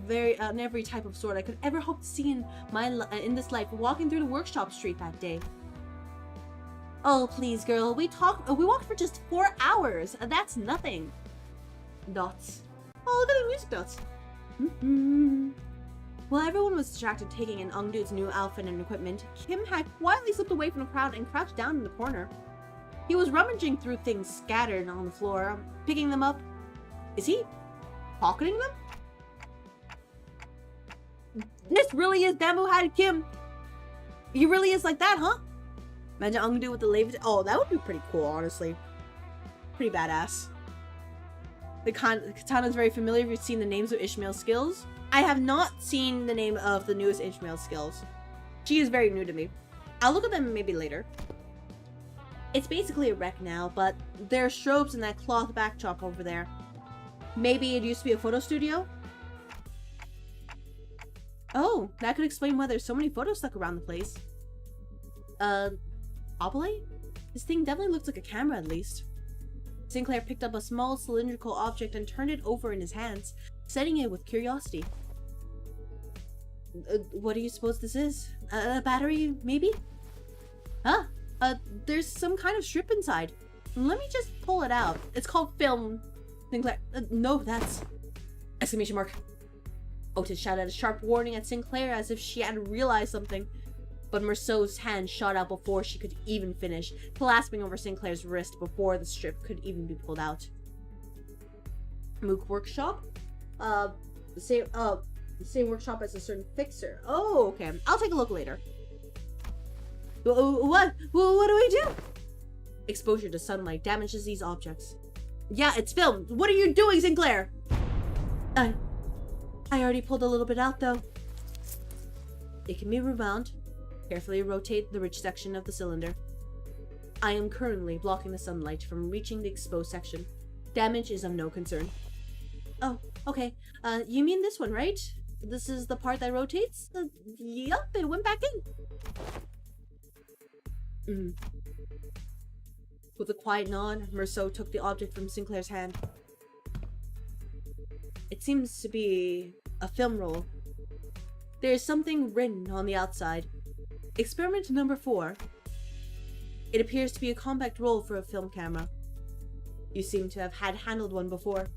every type of sword I could ever hope to see in this life, walking through the workshop street that day. Oh, please, girl. We walked for just 4 hours. That's nothing. Dots. Oh, look at the music dots. While everyone was distracted taking in Ungdu's new outfit and equipment, Kim had quietly slipped away from the crowd and crouched down in the corner. He was rummaging through things scattered on the floor, picking them up. Is he pocketing them? This really is Bamboo Hat Kim. He really is like that, huh? Imagine Ungdu with the label. Oh, that would be pretty cool, honestly. Pretty badass. The katana is very familiar if you've seen the names of Ishmael's skills. I have not seen the name of the newest Ishmael's skills. She is very new to me. I'll look at them maybe later. It's basically a wreck now, but there are strobes in that cloth backdrop over there. Maybe it used to be a photo studio? Oh, that could explain why there's so many photos stuck around the place. Oblate? This thing definitely looks like a camera at least. Sinclair picked up a small cylindrical object and turned it over in his hands, studying it with curiosity. What do you suppose this is? A battery, maybe? Huh? There's some kind of strip inside. Let me just pull it out. It's called film. Sinclair, no, that's... Exclamation mark. Otis shouted a sharp warning at Sinclair as if she had realized something. But Merceau's hand shot out before she could even finish, clasping over Sinclair's wrist before the strip could even be pulled out. Mook Workshop? The same workshop as a certain fixer. Oh, okay. I'll take a look later. What do we do? Exposure to sunlight damages these objects. Yeah, it's filmed. What are you doing, Sinclair? I already pulled a little bit out, though. It can be rewound. Carefully rotate the ridge section of the cylinder. I am currently blocking the sunlight from reaching the exposed section. Damage is of no concern. Oh, okay. You mean this one, right? This is the part that rotates? Yup, it went back in. With a quiet nod, Merceau took the object from Sinclair's hand. It seems to be a film roll. There is something written on the outside. Experiment number 4. It appears to be a compact roll for a film camera. You seem to have handled one before.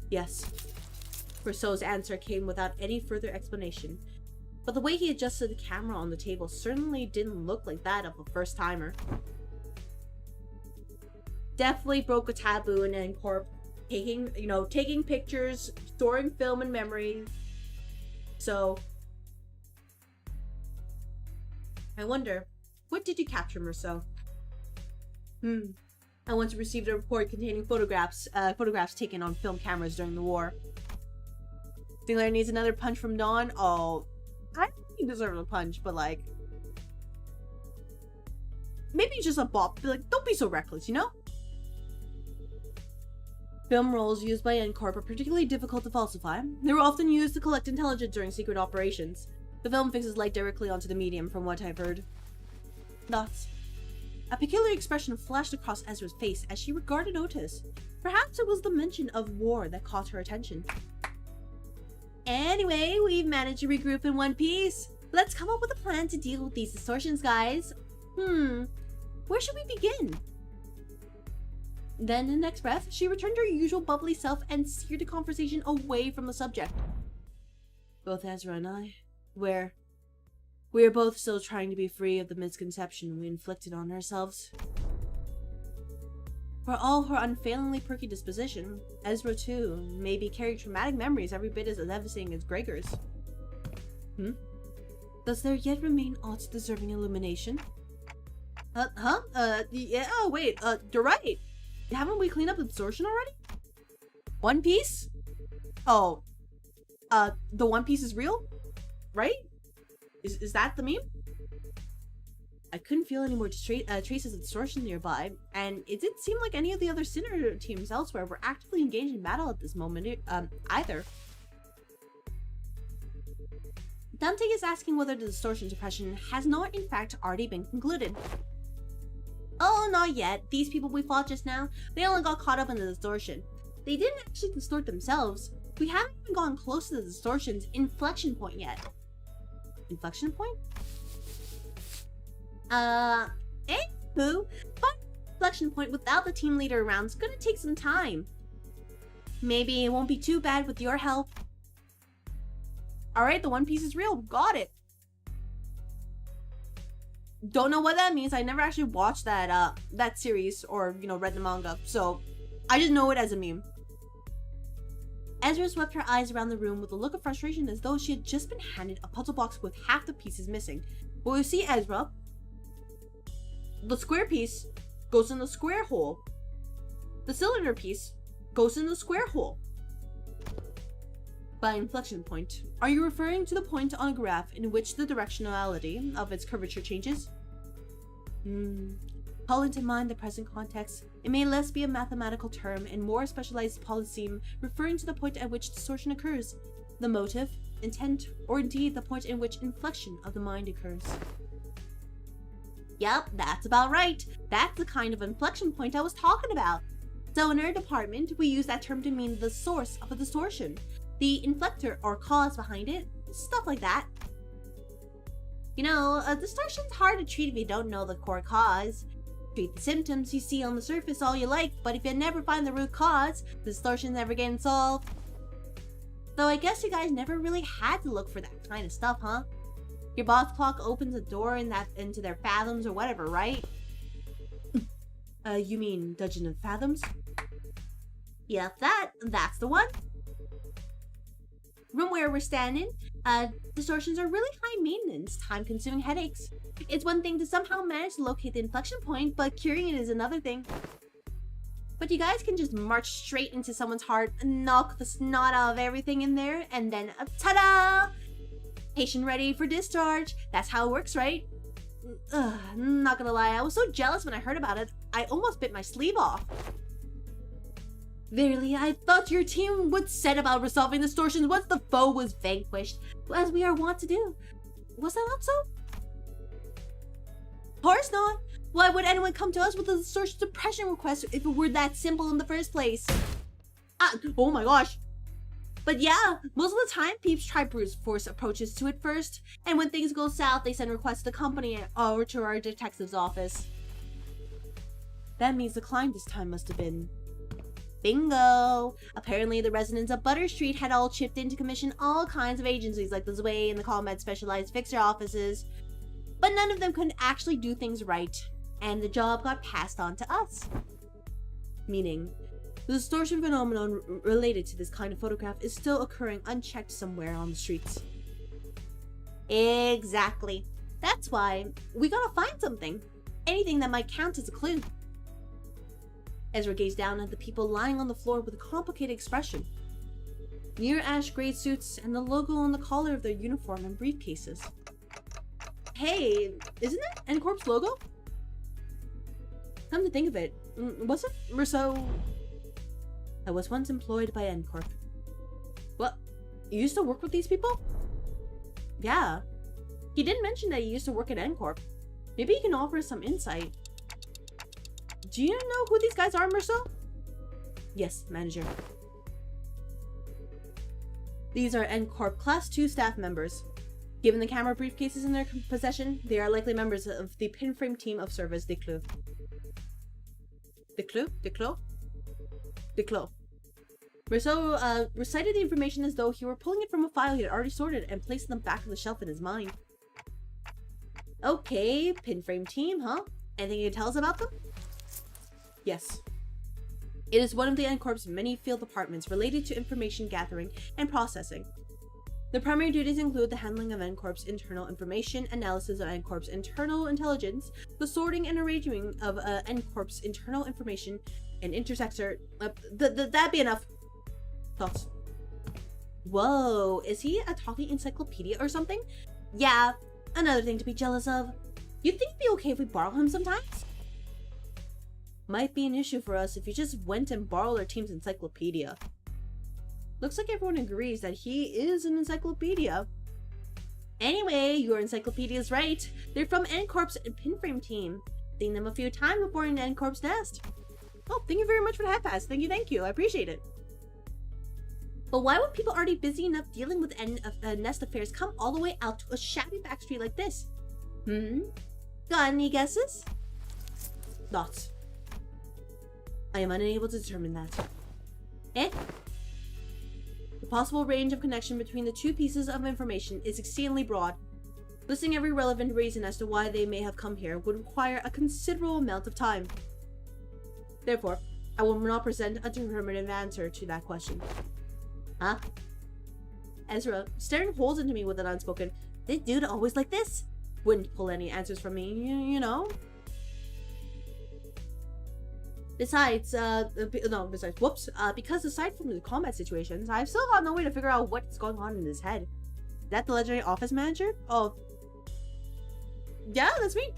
Yes. Merceau's answer came without any further explanation, but the way he adjusted the camera on the table certainly didn't look like that of a first-timer. Definitely broke a taboo in Ncorp. Taking pictures, storing film and memory. So, I wonder, what did you capture, Merceau? I once received a report containing photographs taken on film cameras during the war. Sinclair needs another punch from Dawn. Oh, I think he deserves a punch, but like, maybe just a bop. Like, don't be so reckless, you know? Film rolls used by Ncorp are particularly difficult to falsify. They were often used to collect intelligence during secret operations. The film fixes light directly onto the medium, from what I've heard. Thoughts? A peculiar expression flashed across Ezra's face as she regarded Otis. Perhaps it was the mention of war that caught her attention. Anyway, we've managed to regroup in one piece. Let's come up with a plan to deal with these distortions, guys. Where should we begin? Then, in the next breath, she returned to her usual bubbly self and steered the conversation away from the subject. Both Ezra and I, we are both still trying to be free of the misconception we inflicted on ourselves. For all her unfailingly perky disposition, Ezra, too, may be carrying traumatic memories every bit as devastating as Gregor's. Does there yet remain aught deserving illumination? Yeah, wait, you're right. Haven't we cleaned up the distortion already? One Piece? Oh, the One Piece is real? Right? Is that the meme? I couldn't feel any more traces of distortion nearby, and it didn't seem like any of the other Sinner teams elsewhere were actively engaged in battle at this moment, either. Dante is asking whether the distortion suppression has not in fact already been concluded. Oh, not yet. These people we fought just now, they only got caught up in the distortion. They didn't actually distort themselves. We haven't even gone close to the distortion's inflection point yet. Inflection point? Anywho, finding an inflection point without the team leader around is gonna take some time. Maybe it won't be too bad with your help. Alright, the One Piece is real. Got it. Don't know what that means. I never actually watched that series or, read the manga, so I just know it as a meme. Ezra swept her eyes around the room with a look of frustration as though she had just been handed a puzzle box with half the pieces missing. But you see, Ezra, the square piece goes in the square hole. The cylinder piece goes in the square hole. By inflection point, are you referring to the point on a graph in which the directionality of its curvature changes? Call into mind the present context. It may less be a mathematical term and more a specialized polyseme referring to the point at which distortion occurs, the motive, intent, or indeed the point in which inflection of the mind occurs. Yep, that's about right. That's the kind of inflection point I was talking about. So in our department, we use that term to mean the source of a distortion, the inflector or cause behind it, stuff like that. A distortion's hard to treat if you don't know the core cause. Treat the symptoms you see on the surface all you like, but if you never find the root cause, the distortion's never getting solved. Though I guess you guys never really had to look for that kind of stuff, huh? Your boss clock opens a door into their fathoms or whatever, right? You mean Dungeon of Fathoms? Yep, that's the one. From where we're standing, distortions are really high maintenance, time-consuming headaches. It's one thing to somehow manage to locate the inflection point, but curing it is another thing. But you guys can just march straight into someone's heart, knock the snot out of everything in there, and then ta-da! Patient ready for discharge. That's how it works, right? Not gonna lie, I was so jealous when I heard about it, I almost bit my sleeve off. Verily, I thought your team would set about resolving the distortions once the foe was vanquished, as we are wont to do. Was that not so? Of course not. Why would anyone come to us with a distortion suppression request if it were that simple in the first place? Oh my gosh. But yeah, most of the time, peeps try brute force approaches to it first, and when things go south, they send requests to the company or to our detective's office. That means the climb this time must have been... Bingo! Apparently, the residents of Butter Street had all chipped in to commission all kinds of agencies like the Zwei and the ComEd specialized fixer offices, but none of them could actually do things right, and the job got passed on to us. Meaning, the distortion phenomenon related to this kind of photograph is still occurring unchecked somewhere on the streets. Exactly. That's why we gotta find something. Anything that might count as a clue. Ezra gazed down at the people lying on the floor with a complicated expression. Near ash gray suits and the logo on the collar of their uniform and briefcases. Hey, isn't that N-Corp's logo? Come to think of it, wasn't Rousseau... I was once employed by N-Corp. What? You used to work with these people? Yeah. He didn't mention that he used to work at N-Corp. Maybe he can offer us some insight. Do you know who these guys are, Merceau? Yes, manager. These are N-Corp Class 2 staff members. Given the camera briefcases in their possession, they are likely members of the pinframe team of Service de Clos. De Clos? De Clos? De Clos. Merceau recited the information as though he were pulling it from a file he had already sorted and placed it on the back of the shelf in his mind. Okay, pinframe team, huh? Anything you can tell us about them? Yes. It is one of the N-Corp's many field departments related to information gathering and processing. The primary duties include the handling of N-Corp's internal information, analysis of N-Corp's internal intelligence, the sorting and arranging of N-Corp's internal information, and intersector... that'd be enough. Thoughts? Whoa, is he a talking encyclopedia or something? Yeah, another thing to be jealous of. You think it'd be okay if we borrow him sometimes? Might be an issue for us if you just went and borrowed our team's encyclopedia. Looks like everyone agrees that he is an encyclopedia. Anyway, your encyclopedia is right. They're from N-Corp's pinframe team. Seen them a few times before in N-Corp's nest. Oh, thank you very much for the hat pass. Thank you. I appreciate it. But why would people already busy enough dealing with nest affairs come all the way out to a shabby back street like this? Got any guesses? Thoughts? I am unable to determine that. Eh? The possible range of connection between the two pieces of information is exceedingly broad. Listing every relevant reason as to why they may have come here would require a considerable amount of time. Therefore, I will not present a determinative answer to that question. Huh? Ezra, staring holes into me with an unspoken, "This dude always like this?" Wouldn't pull any answers from me, you know? Besides, because aside from the combat situations, I've still got no way to figure out what's going on in his head. Is that the legendary office manager? Oh. Yeah, that's me.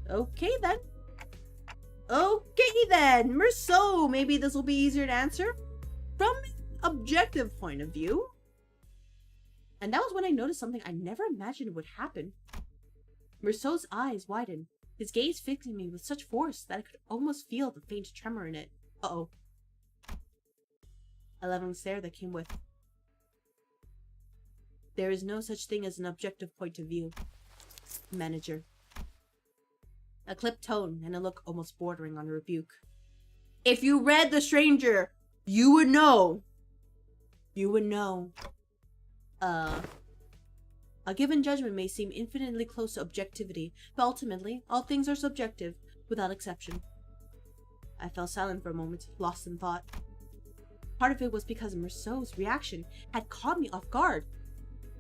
Okay then. Merceau, maybe this will be easier to answer. From an objective point of view. And that was when I noticed something I never imagined would happen. Merceau's eyes widened. His gaze fixing me with such force that I could almost feel the faint tremor in it. Uh-oh. A leveling stare that came with. There is no such thing as an objective point of view. Manager. A clipped tone and a look almost bordering on a rebuke. If you read The Stranger, you would know. You would know. A given judgment may seem infinitely close to objectivity, but ultimately, all things are subjective, without exception. I fell silent for a moment, lost in thought. Part of it was because Merceau's reaction had caught me off guard,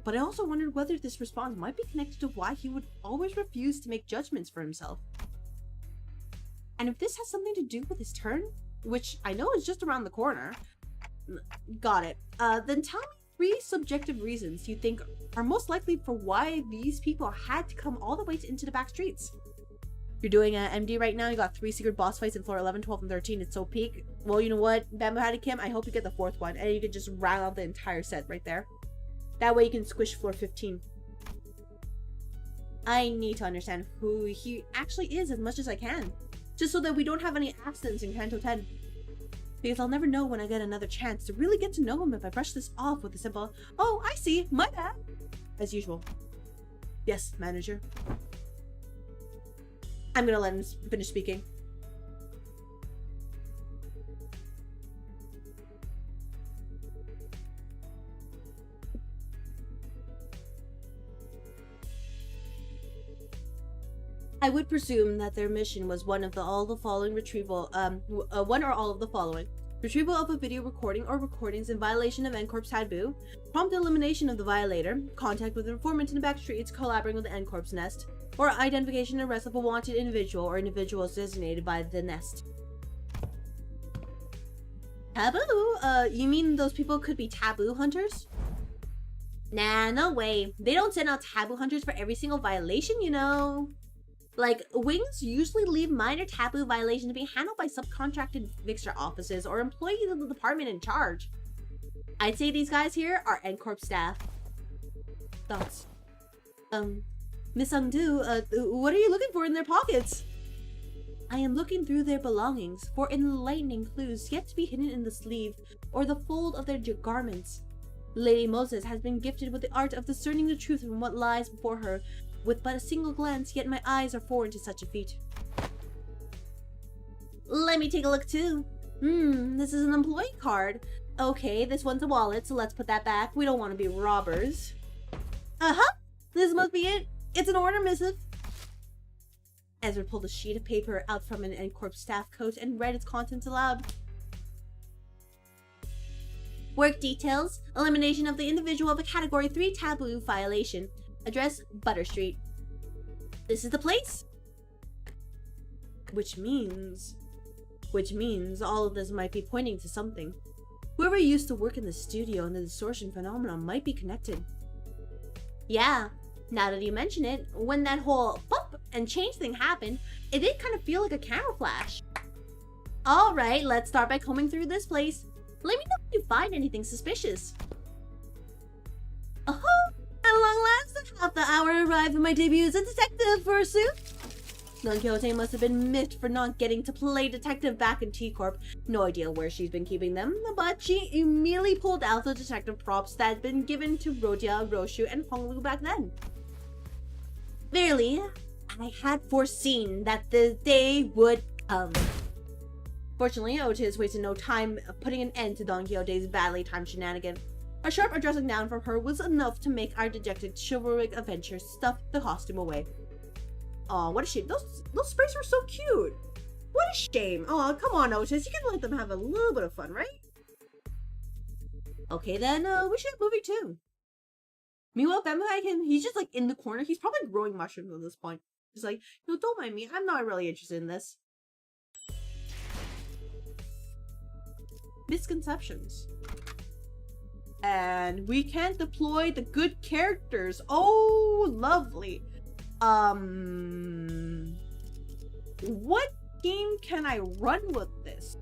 but I also wondered whether this response might be connected to why he would always refuse to make judgments for himself. And if this has something to do with his turn, which I know is just around the corner, got it, then tell me 3 subjective reasons you think are most likely for why these people had to come all the way into the back streets. You're doing an MD right now, you got 3 secret boss fights in floor 11, 12, and 13. It's so peak. Well, you know what, Bamboo Hattie Kim, I hope you get the 4th one, and you can just round out the entire set right there. That way you can squish floor 15. I need to understand who he actually is as much as I can, just so that we don't have any accidents in Kanto 10. Because I'll never know when I get another chance to really get to know him if I brush this off with a simple, "Oh, I see, my bad," as usual. Yes, manager. I'm gonna let him finish speaking. I would presume that their mission was one or all of the following: retrieval of a video recording or recordings in violation of N-Corp's taboo, prompt elimination of the violator, contact with an informant in the back streets collaborating with the N-Corp's nest, or identification and arrest of a wanted individual or individuals designated by the nest. Taboo? You mean those people could be taboo hunters? Nah, no way. They don't send out taboo hunters for every single violation, you know. Like, wings usually leave minor taboo violations to be handled by subcontracted fixture offices or employees of the department in charge. I'd say these guys here are N-Corp staff. Thoughts? Miss Ungdu, what are you looking for in their pockets? I am looking through their belongings for enlightening clues yet to be hidden in the sleeve or the fold of their garments. Lady Moses has been gifted with the art of discerning the truth from what lies before her with but a single glance, yet my eyes are foreign to such a feat. Let me take a look too. This is an employee card. Okay, this one's a wallet, so let's put that back. We don't want to be robbers. This must be it. It's an order missive. Ezra pulled a sheet of paper out from an N-Corp staff coat and read its contents aloud. Work details. Elimination of the individual of a Category 3 taboo violation. Address, Butter Street. This is the place? Which means all of this might be pointing to something. Whoever used to work in the studio and the distortion phenomenon might be connected. Yeah, now that you mention it, when that whole bump and change thing happened, it did kind of feel like a camera flash. Alright, let's start by combing through this place. Let me know if you find anything suspicious. At long last, half the hour arrived when my debut as a detective, forsooth. Don Quixote must have been miffed for not getting to play detective back in T-Corp. No idea where she's been keeping them, but she immediately pulled out the detective props that had been given to Rodia, Roshu, and Honglu back then. Verily, I had foreseen that the day would come. Fortunately, Otis wasted no time putting an end to Don Quixote's badly timed shenanigan. A sharp addressing down from her was enough to make our dejected chivalric adventure stuff the costume away. Aw, what a shame. Those sprays were so cute. What a shame. Aw, come on, Otis. You can let them have a little bit of fun, right? Okay, then, we should have movie 2. Meanwhile, Bamboo Hattie, he's just, like, in the corner. He's probably growing mushrooms at this point. He's like, no, don't mind me. I'm not really interested in this. Misconceptions. And we can't deploy the good characters. Oh, lovely. What team can I run with this?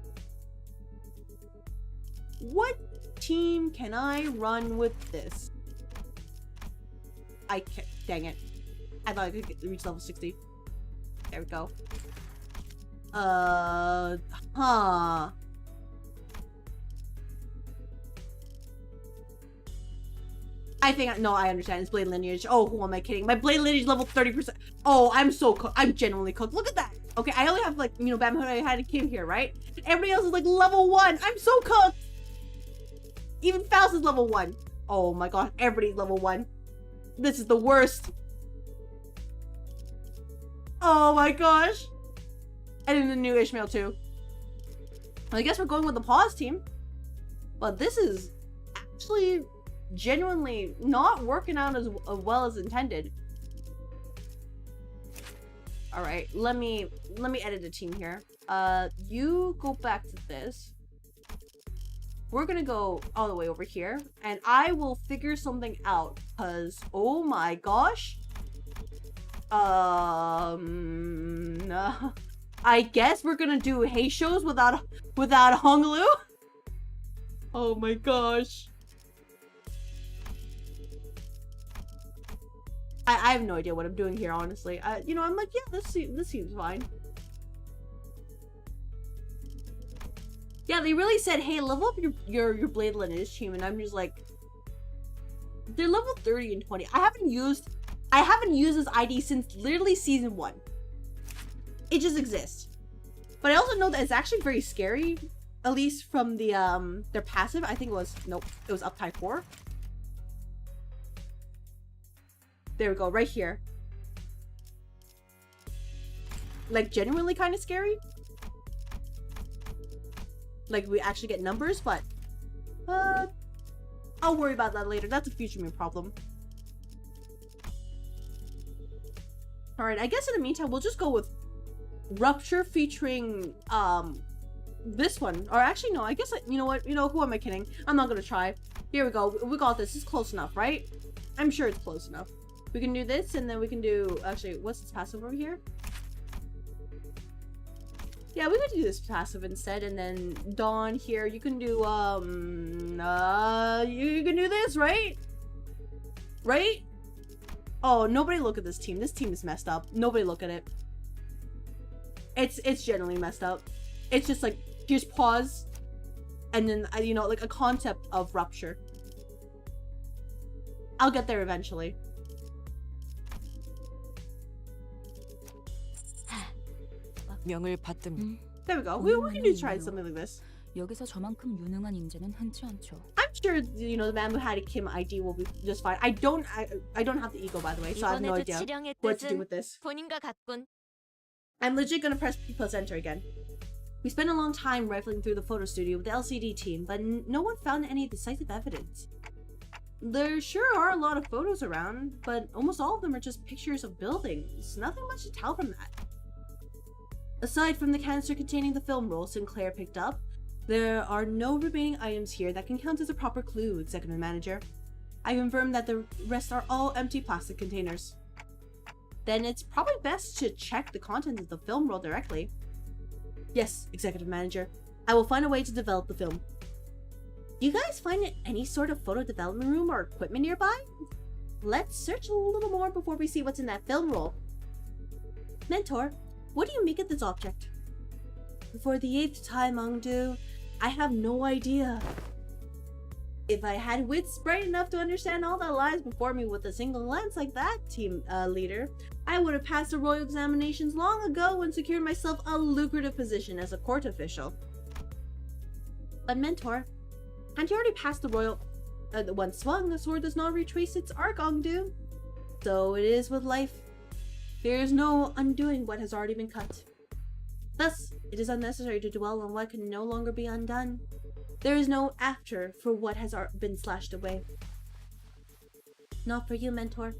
What team can I run with this? I can't. Dang it. I thought I could reach level 60. There we go. I think, no, I understand. It's Blade Lineage. Oh, who am I kidding? My Blade Lineage level 30%. Oh, I'm so cooked. I'm genuinely cooked. Look at that. Okay, I only have, like, you know, Bamboo Hattie Kim here, right? Everybody else is, like, level 1. I'm so cooked. Even Faust is level 1. Oh my god, everybody's level 1. This is the worst. Oh my gosh. And then the new Ishmael, too. I guess we're going with the pause team. But this is actually genuinely not working out as well as intended. All right, let me edit the team here. You go back to this. we're gonna go all the way over here, and I will figure something out, because, oh my gosh. I guess we're gonna do Hey shows without Honglu? Oh my gosh. I have no idea what I'm doing here, honestly. You know, I'm like, yeah, this seems fine. Yeah, they really said, hey, level up your blade lineage team, and I'm just like, they're level 30 and 20. I haven't used this ID since literally season 1. It just exists. But I also know that it's actually very scary, at least from the their passive. I think it was, nope, it was up type 4. There we go, right here. Like, genuinely kind of scary. Like, we actually get numbers, but I'll worry about that later. That's a future me problem. Alright, I guess in the meantime, we'll just go with Rupture featuring this one. Or actually, no, I guess, you know what? You know, who am I kidding? I'm not gonna try. Here we go. We got this. It's close enough, right? I'm sure it's close enough. We can do this, and then we can do... Actually, what's this passive over here? Yeah, we could do this passive instead, and then Dawn here. You can do, you can do this, right? Right? Oh, nobody look at this team. This team is messed up. Nobody look at it. It's generally messed up. It's just like, here's pause, and then, you know, like a concept of rupture. I'll get there eventually. 명을 받듭니다. There we go. We can do try something like this. 여기서 저만큼 유능한 인재는 흔치 않죠. I'm sure, you know, the man who had a Kim ID will be just fine. I don't have the ego, by the way, so I have no idea what to do with this. I'm legit gonna press P plus enter again. We spent a long time rifling through the photo studio with the LCD team, but no one found any decisive evidence. There sure are a lot of photos around, but almost all of them are just pictures of buildings. Nothing much to tell from that. Aside from the canister containing the film roll Sinclair picked up, there are no remaining items here that can count as a proper clue, Executive Manager. I confirm that the rest are all empty plastic containers. Then it's probably best to check the contents of the film roll directly. Yes, Executive Manager. I will find a way to develop the film. Do you guys find any sort of photo development room or equipment nearby? Let's search a little more before we see what's in that film roll. Mentor, what do you make of this object? For the 8th time, Ongdu, I have no idea. If I had wits bright enough to understand all that lies before me with a single glance like that, team leader, I would have passed the royal examinations long ago and secured myself a lucrative position as a court official. But Mentor, hadn't you already passed the royal... once swung, the sword does not retrace its arc, Ongdu. So it is with life. There is no undoing what has already been cut. Thus, it is unnecessary to dwell on what can no longer be undone. There is no after for what has been slashed away. Not for you, Mentor.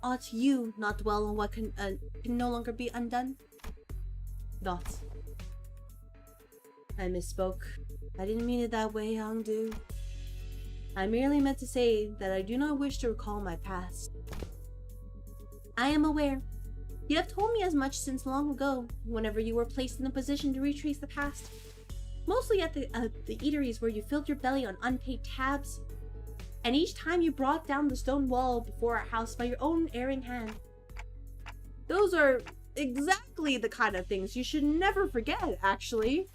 Ought you not dwell on what can no longer be undone? Not. I misspoke. I didn't mean it that way, Hongdu. I merely meant to say that I do not wish to recall my past. I am aware. You have told me as much since long ago, whenever you were placed in a position to retrace the past. Mostly at the eateries where you filled your belly on unpaid tabs. And each time you brought down the stone wall before our house by your own erring hand. Those are exactly the kind of things you should never forget, actually.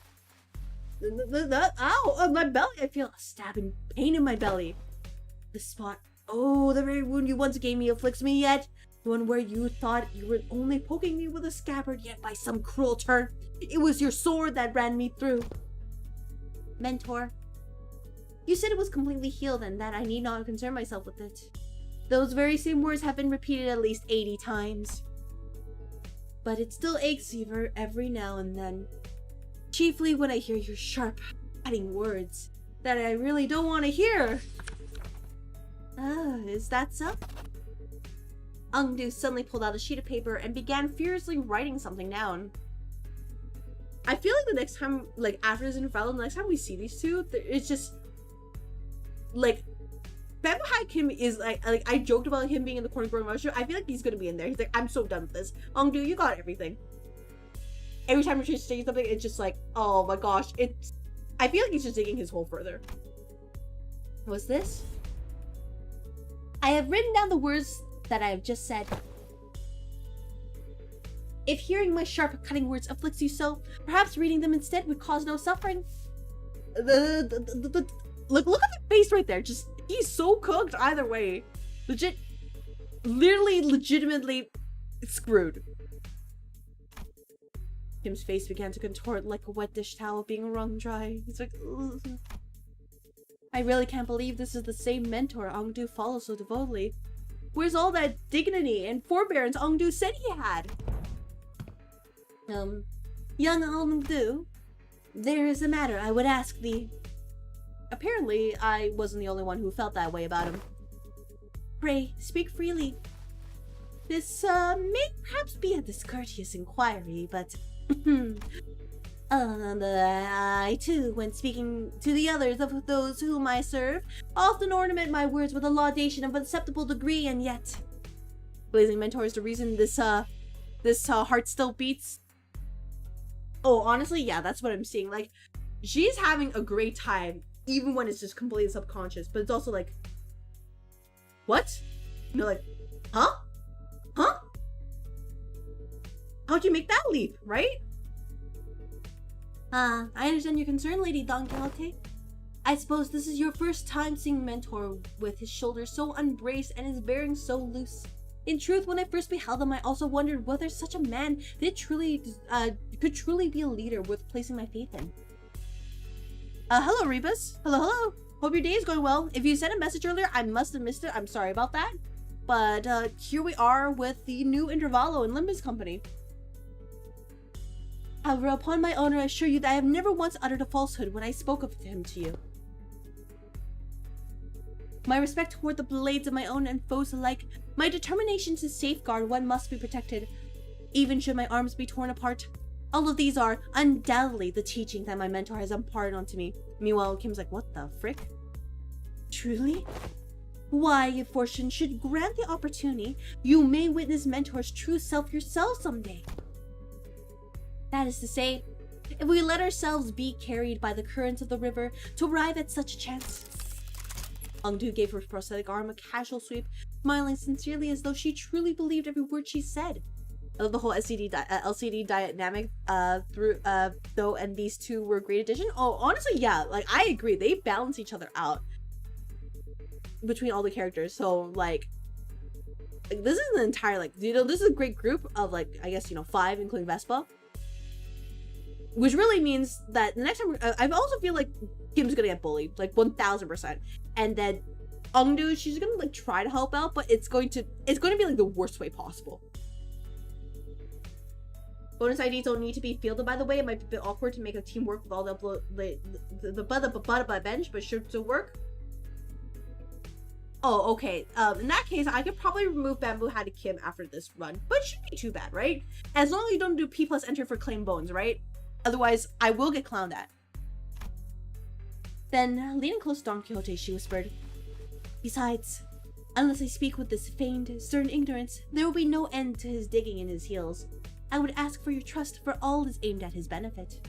Ow! My belly! I feel a stabbing pain in my belly. The spot. Oh, the very wound you once gave me afflicts me yet. The one where you thought you were only poking me with a scabbard, yet by some cruel turn, it was your sword that ran me through. Mentor, you said it was completely healed and that I need not concern myself with it. Those very same words have been repeated at least 80 times. But it still aches every now and then. Chiefly when I hear your sharp, cutting words that I really don't want to hear. Is that so? Ongdu suddenly pulled out a sheet of paper and began furiously writing something down. I feel like the next time, like after this interval, the next time we see these two, it's just like Bamboo High Kim is like I joked about him being in the corner growing mushroom. I feel like he's gonna be in there. He's like, I'm so done with this. Ongdu, you got everything. Every time he tries to say something, it's just like, oh my gosh, it's. I feel like he's just digging his hole further. What's this? I have written down the words that I have just said. If hearing my sharp, cutting words afflicts you so, perhaps reading them instead would cause no suffering. Look at the face right there. Just, he's so cooked either way. Legitimately screwed. Kim's face began to contort like a wet dish towel being wrung dry. He's like, ugh. I really can't believe this is the same mentor Ongdu follows so devotedly. Where's all that dignity and forbearance Ongdu said he had? Young Ongdu, there is a matter I would ask thee. Apparently, I wasn't the only one who felt that way about him. Pray, speak freely. This, may perhaps be a discourteous inquiry, but I too, when speaking to the others of those whom I serve, often ornament my words with a laudation of acceptable degree, and yet Blazing Mentor is the reason this heart still beats. Oh, honestly, yeah, that's what I'm seeing. Like, she's having a great time, even when it's just completely subconscious, but it's also like, what? You're like, huh? Huh? How'd you make that leap, right? I understand your concern, Lady Don Quixote. I suppose this is your first time seeing Mentor with his shoulders so unbraced and his bearing so loose. In truth, when I first beheld him, I also wondered whether such a man could truly be a leader worth placing my faith in. Hello, Rebus. Hello. Hope your day is going well. If you sent a message earlier, I must have missed it. I'm sorry about that. But, here we are with the new Intervalo in Limbus Company. However, upon my honor, I assure you that I have never once uttered a falsehood when I spoke of him to you. My respect toward the blades of my own and foes alike, my determination to safeguard what must be protected, even should my arms be torn apart. All of these are undoubtedly the teaching that my mentor has imparted onto me. Meanwhile, Kim's like, what the frick? Truly? Why, if fortune should grant the opportunity, you may witness Mentor's true self yourself someday. That is to say, if we let ourselves be carried by the currents of the river to arrive at such a chance. Ongdu gave her prosthetic arm a casual sweep, smiling sincerely as though she truly believed every word she said. I love the whole LCD dynamic though, and these two were a great addition. Oh, honestly, yeah, like I agree. They balance each other out between all the characters. So like this is an entire, like, you know, this is a great group of, like, I guess, you know, 5 including Vespa, which really means that the next time I also feel like Kim's gonna get bullied, like 1000%, and then Ongdu, she's gonna like try to help out, but it's going to be like the worst way possible. Bonus IDs don't need to be fielded, by the way. It might be a bit awkward to make a team work with all the bench, but should still work. Oh, okay. In that case, I could probably remove Bamboo Hat Kim after this run, but it shouldn't be too bad, right? As long as you don't do P+ enter for claim bones, right? Otherwise, I will get clowned at. Then, leaning close to Don Quixote, she whispered, "Besides, unless I speak with this feigned, stern ignorance, there will be no end to his digging in his heels. I would ask for your trust, for all is aimed at his benefit.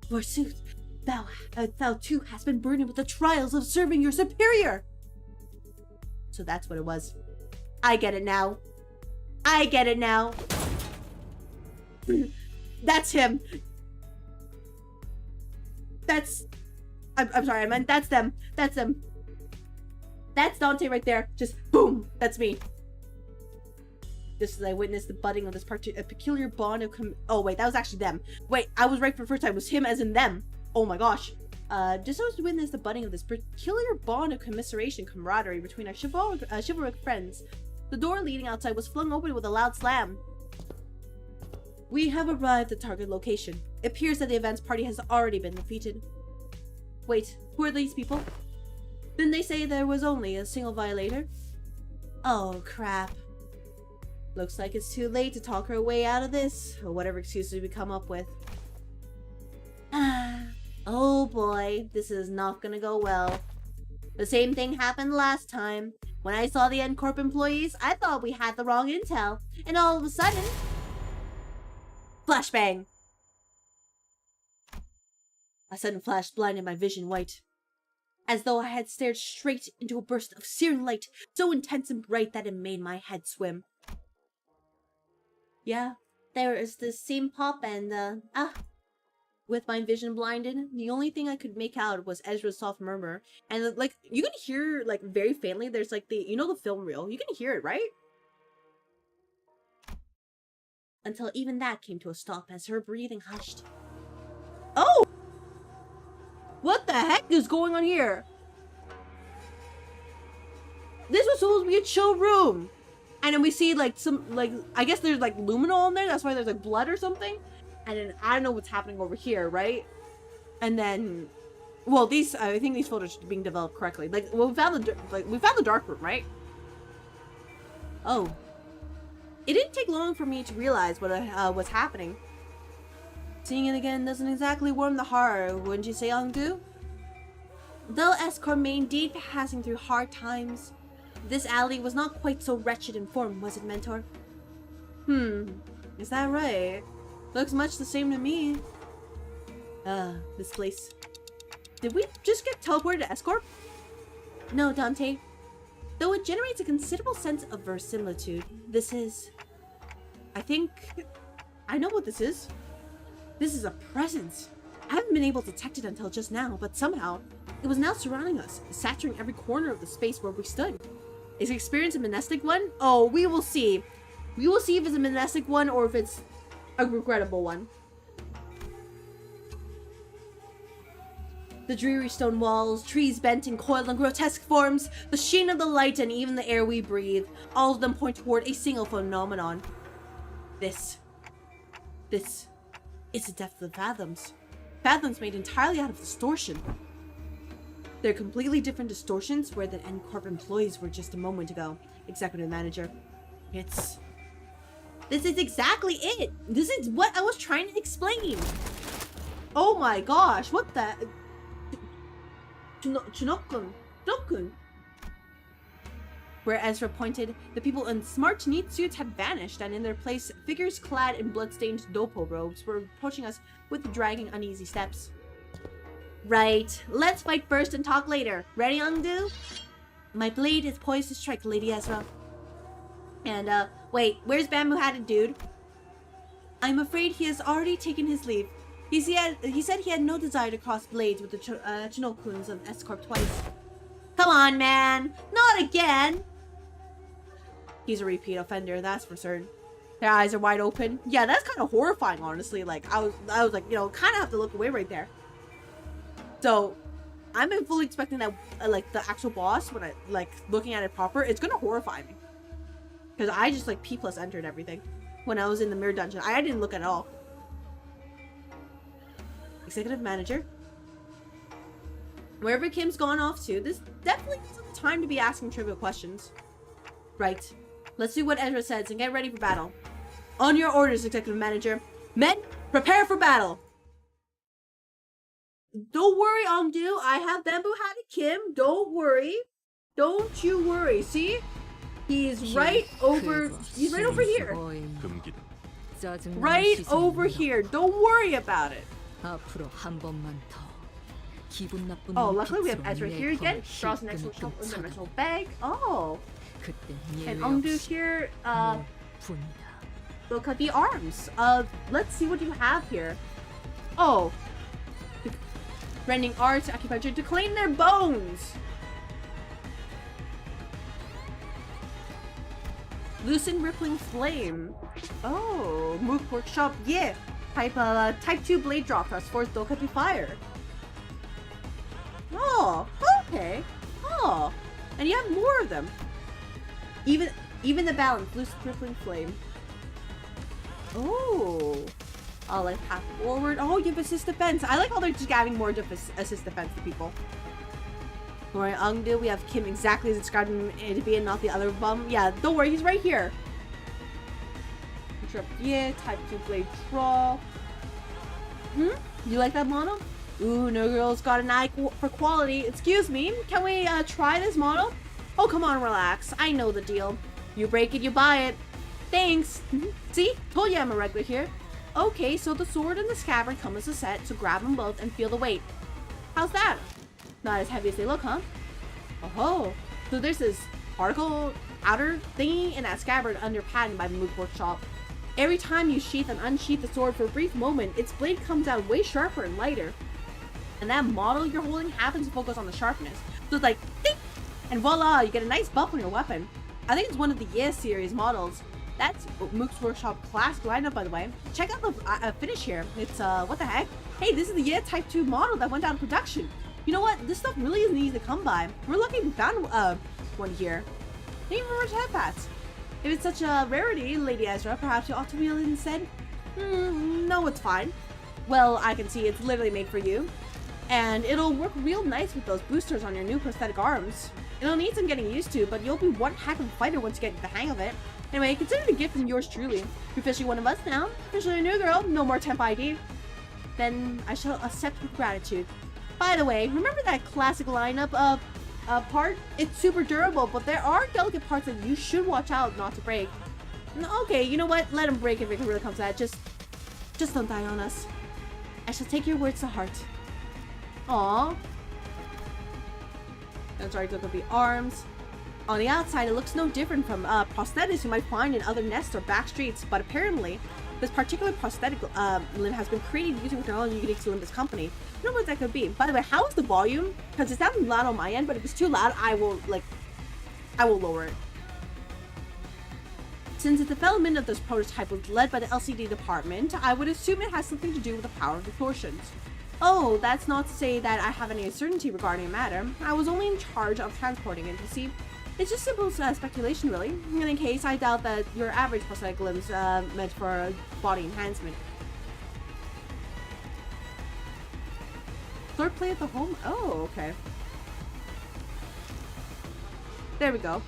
Forsooth, thou too hast been burdened with the trials of serving your superior." So that's what it was. I get it now. I get it now. That's him. I'm sorry, I meant that's them. That's them. That's Dante right there. Just boom. That's me. Just as I witnessed the budding of this peculiar bond of oh wait, that was actually them. Wait, I was right for the first time. It was him as in them. Oh my gosh. Just as I witnessed the budding of this peculiar bond of commiseration, camaraderie between our chivalric friends, the door leading outside was flung open with a loud slam. We have arrived at target location. It appears that the advance party has already been defeated. Wait, who are these people? Didn't they say there was only a single violator? Oh, crap. Looks like it's too late to talk her way out of this, or whatever excuses we come up with. Oh boy, this is not gonna go well. The same thing happened last time. When I saw the N-Corp employees, I thought we had the wrong intel. And all of a sudden... flashbang! A sudden flash blinded my vision white, as though I had stared straight into a burst of searing light so intense and bright that it made my head swim. Yeah, there is this same pop and, with my vision blinded, the only thing I could make out was Ezra's soft murmur. And, like, you can hear, like, very faintly, there's, like, the film reel. You can hear it, right? Until even that came to a stop as her breathing hushed. Oh! What the heck is going on here? This was supposed to be a chill room. And then we see, like, some, like, I guess there's, like, luminol in there. That's why there's, like, blood or something. And then I don't know what's happening over here, right? And then, well, I think these photos are being developed correctly. Like, well, we found the dark room, right? Oh. It didn't take long for me to realize what was happening. Seeing it again doesn't exactly warm the heart, wouldn't you say, Angdu? Though S-Corp may indeed be passing through hard times, this alley was not quite so wretched in form, was it, Mentor? Is that right? Looks much the same to me. This place. Did we just get teleported to S-Corp? No, Dante. Though it generates a considerable sense of verisimilitude, this is... I think... I know what this is. This is a presence. I haven't been able to detect it until just now, but somehow, it was now surrounding us, saturating every corner of the space where we stood. Is the experience a Mnestic one? Oh, we will see. We will see if it's a Mnestic one or if it's a regrettable one. The dreary stone walls, trees bent and coiled in grotesque forms, the sheen of the light and even the air we breathe, all of them point toward a single phenomenon. This is the depth of the fathoms. Fathoms made entirely out of distortion. They're completely different distortions where the N-Corp employees were just a moment ago. Executive manager. This is exactly it! This is what I was trying to explain! Oh my gosh, what the... Chinokun. Where Ezra pointed, the people in smart, neat suits had vanished, and in their place, figures clad in blood-stained dopo robes were approaching us with dragging, uneasy steps. Right, let's fight first and talk later. Ready, Angdu? My blade is poised to strike, Lady Ezra. And, wait, where's Bamboo-Hatted Dude? I'm afraid he has already taken his leave. He said he had no desire to cross blades with the Chinokuns of S-Corp twice. Come on, man! Not again! He's a repeat offender, that's for certain. Their eyes are wide open. Yeah, that's kind of horrifying, honestly. Like, I was like, you know, kind of have to look away right there. So, I'm fully expecting that, like, the actual boss, when I, like, looking at it proper, it's gonna horrify me. Because I just, like, P+ entered everything. When I was in the mirror dungeon. I didn't look at all. Executive manager. Wherever Kim's gone off to, this definitely isn't the time to be asking trivial questions. Right. Let's do what Ezra says and get ready for battle. On your orders, Executive Manager. Men, prepare for battle! Don't worry, Angdu. I have Bamboo-Hatted Kim. Don't worry. Don't you worry. See? He's right over... He's right over here. Right over here. Don't worry about it. Oh, luckily we have Ezra here again. Draws an excellent dimensional bag. Oh. And Angdu here, look at the arms. Let's see what you have here. Oh. Rending arts, acupuncture, to claim their bones. Loosen rippling flame. Oh, move workshop, yeah. Type 2 blade drop thrust force Dokkaebi fire. Oh, okay. Oh, and you have more of them. Even the balance, loose rippling flame. Oh, I'll like path forward. Oh, you have assist defense. I like how they're just adding more assist defense to people. Alright, Angdu, we have Kim exactly as described him to be and not the other bum. Yeah, don't worry, he's right here. Trip. Yeah, type 2 blade draw. You like that model? Ooh, no girl's got an eye for quality. Excuse me, can we try this model? Oh, come on, relax. I know the deal. You break it, you buy it. Thanks. See? Told you I'm a regular here. Okay, so the sword and the scabbard come as a set, so grab them both and feel the weight. How's that? Not as heavy as they look, huh? Oh, so there's this particle outer thingy in that scabbard under patent by the Moog Workshop. Every time you sheath and unsheath the sword for a brief moment, its blade comes out way sharper and lighter. And that model you're holding happens to focus on the sharpness. So it's like, ding! And voila, you get a nice buff on your weapon. I think it's one of the Yeah series models. That's Moog's Workshop classic lineup, by the way. Check out the finish here. It's, what the heck? Hey, this is the Yeah Type 2 model that went out of production. You know what? This stuff really isn't easy to come by. We're lucky we found one here. Thank you for rich headpads. If it's such a rarity, Lady Ezra, perhaps you ought to be instead? No, it's fine. Well, I can see it's literally made for you. And it'll work real nice with those boosters on your new prosthetic arms. It'll need some getting used to, but you'll be one heck of a fighter once you get the hang of it. Anyway, consider it a gift from yours truly. You're officially one of us now. Officially a new girl. No more temp ID. Then I shall accept with gratitude. By the way, remember that classic lineup of part? It's super durable, but there are delicate parts that you should watch out not to break. Okay, you know what? Let them break if it really comes to that. Just don't die on us. I shall take your words to heart. Aww. That's right, look at the arms. On the outside, it looks no different from prosthetics you might find in other nests or back streets, but apparently, this particular prosthetic limb has been created using technology unique to Limbus Company. I don't know what that could be. By the way, how is the volume? Because it sounds loud on my end, but if it's too loud, I will lower it. Since the development of this prototype was led by the LCD department, I would assume it has something to do with the power of distortions. Oh, that's not to say that I have any certainty regarding the matter. I was only in charge of transporting it, you see. It's just simple speculation, really. In any case, I doubt that your average prosthetic limb's meant for body enhancement. Sword play at the home? Oh, okay. There we go.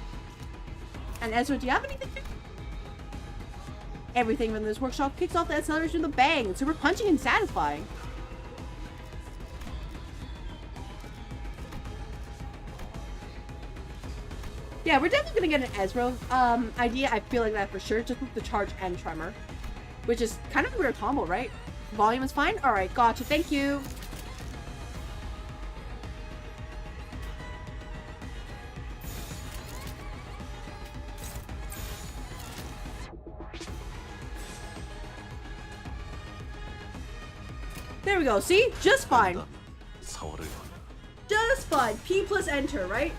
And Ezra, do you have anything? Everything from this workshop kicks off the acceleration with a bang. It's super punching and satisfying. Yeah, we're definitely gonna get an Ezra idea. I feel like that for sure, just with the charge and tremor, which is kind of a weird combo, right? Volume is fine. All right, gotcha. Thank you. There we go. See, just fine. Just fine. P plus enter, right?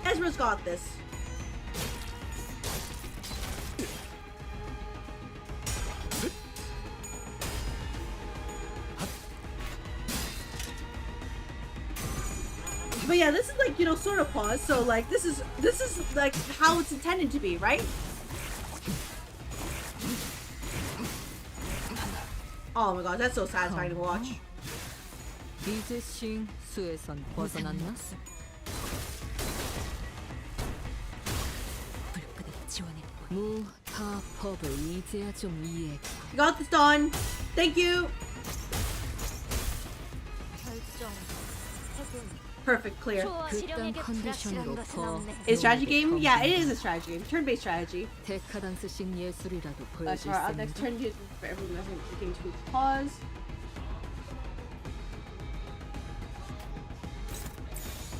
Ezra's got this. But yeah, this is like, you know, sort of pause. So like this is like how it's intended to be, right? Oh my god, that's so satisfying to watch. 이제 싱수에선 벗어났나? 무파법을 이제야 좀 이해. Got this done. Thank you. Perfect, clear. 극단 컨디션으로 더. Is strategy game? Yeah, it is a strategy game. Turn-based strategy. 데카당스식 예술이라도 That's 보여줄 our 수 up next 있는. turn for everyone looking to pause.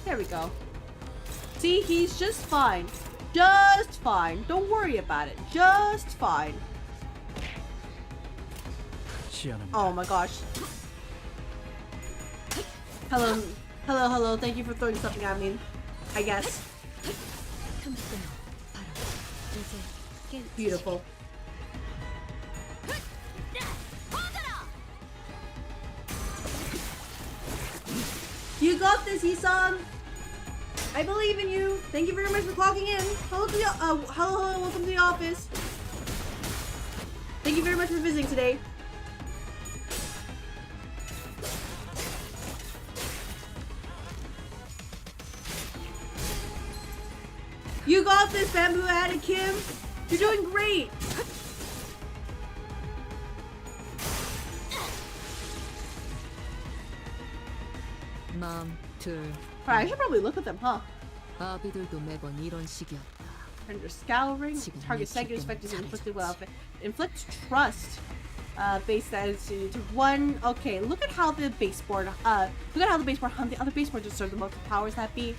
There we go. See, he's just fine. Just fine. Don't worry about it. Just fine. Oh my gosh. Hello. Hello, hello. Thank you for throwing something at me. I guess. Beautiful. You got this, Isan. I believe in you. Thank you very much for clocking in. Hello, to the, hello, welcome to the office. Thank you very much for visiting today. You got this, Bamboo Addict Kim. You're doing great. Alright, I should probably look at them, huh? 아비들도 매번 이런 식이었다. Under scouring, target second effect is inflicted well. Inflict trust. Base that is to one. Okay, look at how the baseboard. Look at how the baseboard. How the other baseboard just serve the most powers that be.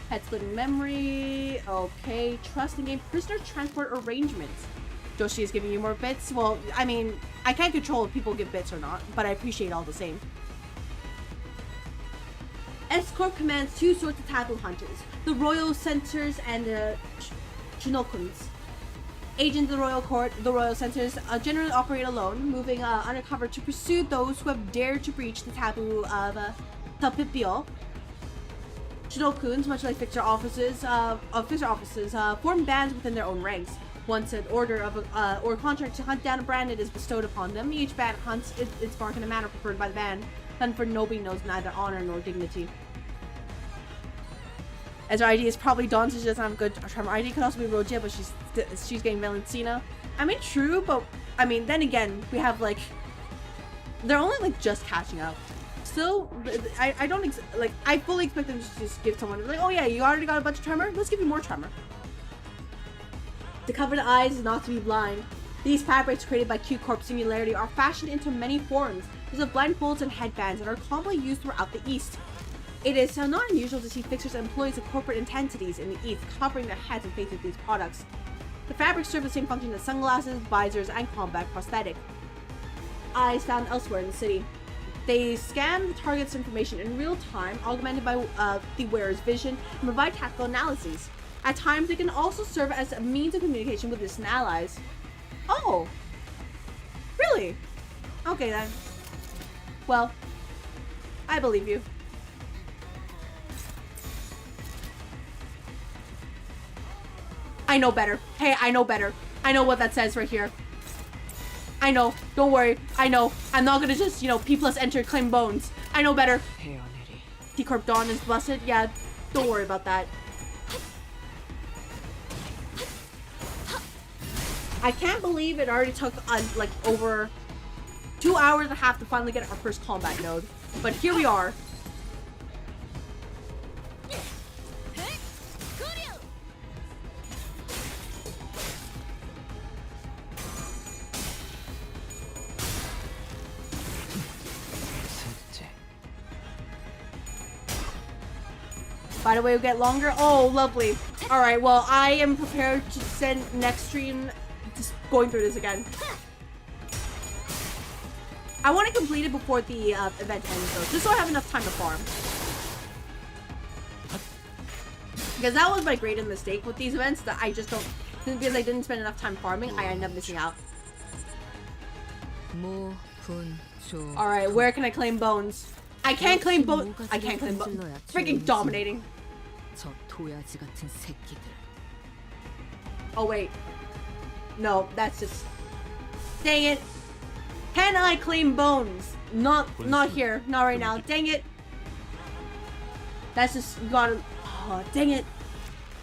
Head splitting memory. Okay, trust in game. Prisoner transport arrangements. Joshi is giving you more bits. Well, I mean, I can't control if people get bits or not, but I appreciate all the same. Escort commands two sorts of taboo hunters: the royal censors and the chinokuns. Agents of the royal court, the royal censors, generally operate alone, moving undercover to pursue those who have dared to breach the taboo of Tapipio. Chinokuns, much like fixer officers, form bands within their own ranks. Once an order of or contract to hunt down a bandit is bestowed upon them, each band hunts its mark in a manner preferred by the band, and for nobody knows neither honor nor dignity. As her ID is probably Dawn, so she doesn't have a good tremor ID. Could also be Rogia, but she's getting Valentina. I mean, true, but I mean, then again, we have like they're only like just catching up. Still, I don't like. I fully expect them to just give someone like, oh yeah, you already got a bunch of tremor. Let's give you more tremor. To cover the eyes is not to be blind. These fabrics created by Q-Corp Singularity are fashioned into many forms. There's blindfolds and headbands that are commonly used throughout the East. It is not unusual to see fixers and employees of corporate entities in the East covering their heads and faces with these products. The fabrics serve the same function as sunglasses, visors, and combat prosthetic. Eyes found elsewhere in the city. They scan the target's information in real time, augmented by the wearer's vision, and provide tactical analyses. At times, they can also serve as a means of communication with distant allies. Oh! Really? Okay then. Well, I believe you. I know better. Hey, I know better. I know what that says right here. I know. Don't worry. I know. I'm not gonna just, P plus enter claim bones. I know better. T-Corp Dawn is blessed. Yeah, don't worry about that. I can't believe it already took like over 2 hours and a half to finally get our first combat node. But here we are. By the way, we'll get longer. Oh, lovely. Alright, well, I am prepared to send next stream just going through this again. I want to complete it before the event ends, though, just so I have enough time to farm. Because that was my greatest mistake with these events, that I just don't... Because I didn't spend enough time farming, I end up missing out. Alright, where can I claim bones? I can't claim bones. I can't claim bones. Freaking dominating. Oh wait. No, that's just... Dang it. Can I claim bones? Not here. Not right now. Dang it. That's just... You gotta... Oh, dang it.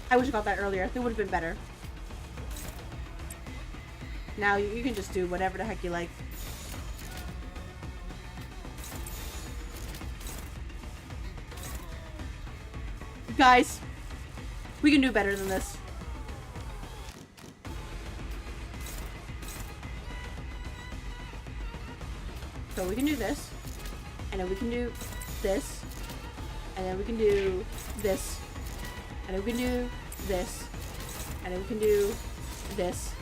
I wish I got that earlier. It would have been better. Now you can just do whatever the heck you like. Guys, we can do better than this. So we can do this, and then we can do this, and then we can do this, and then we can do this, and then we can do this.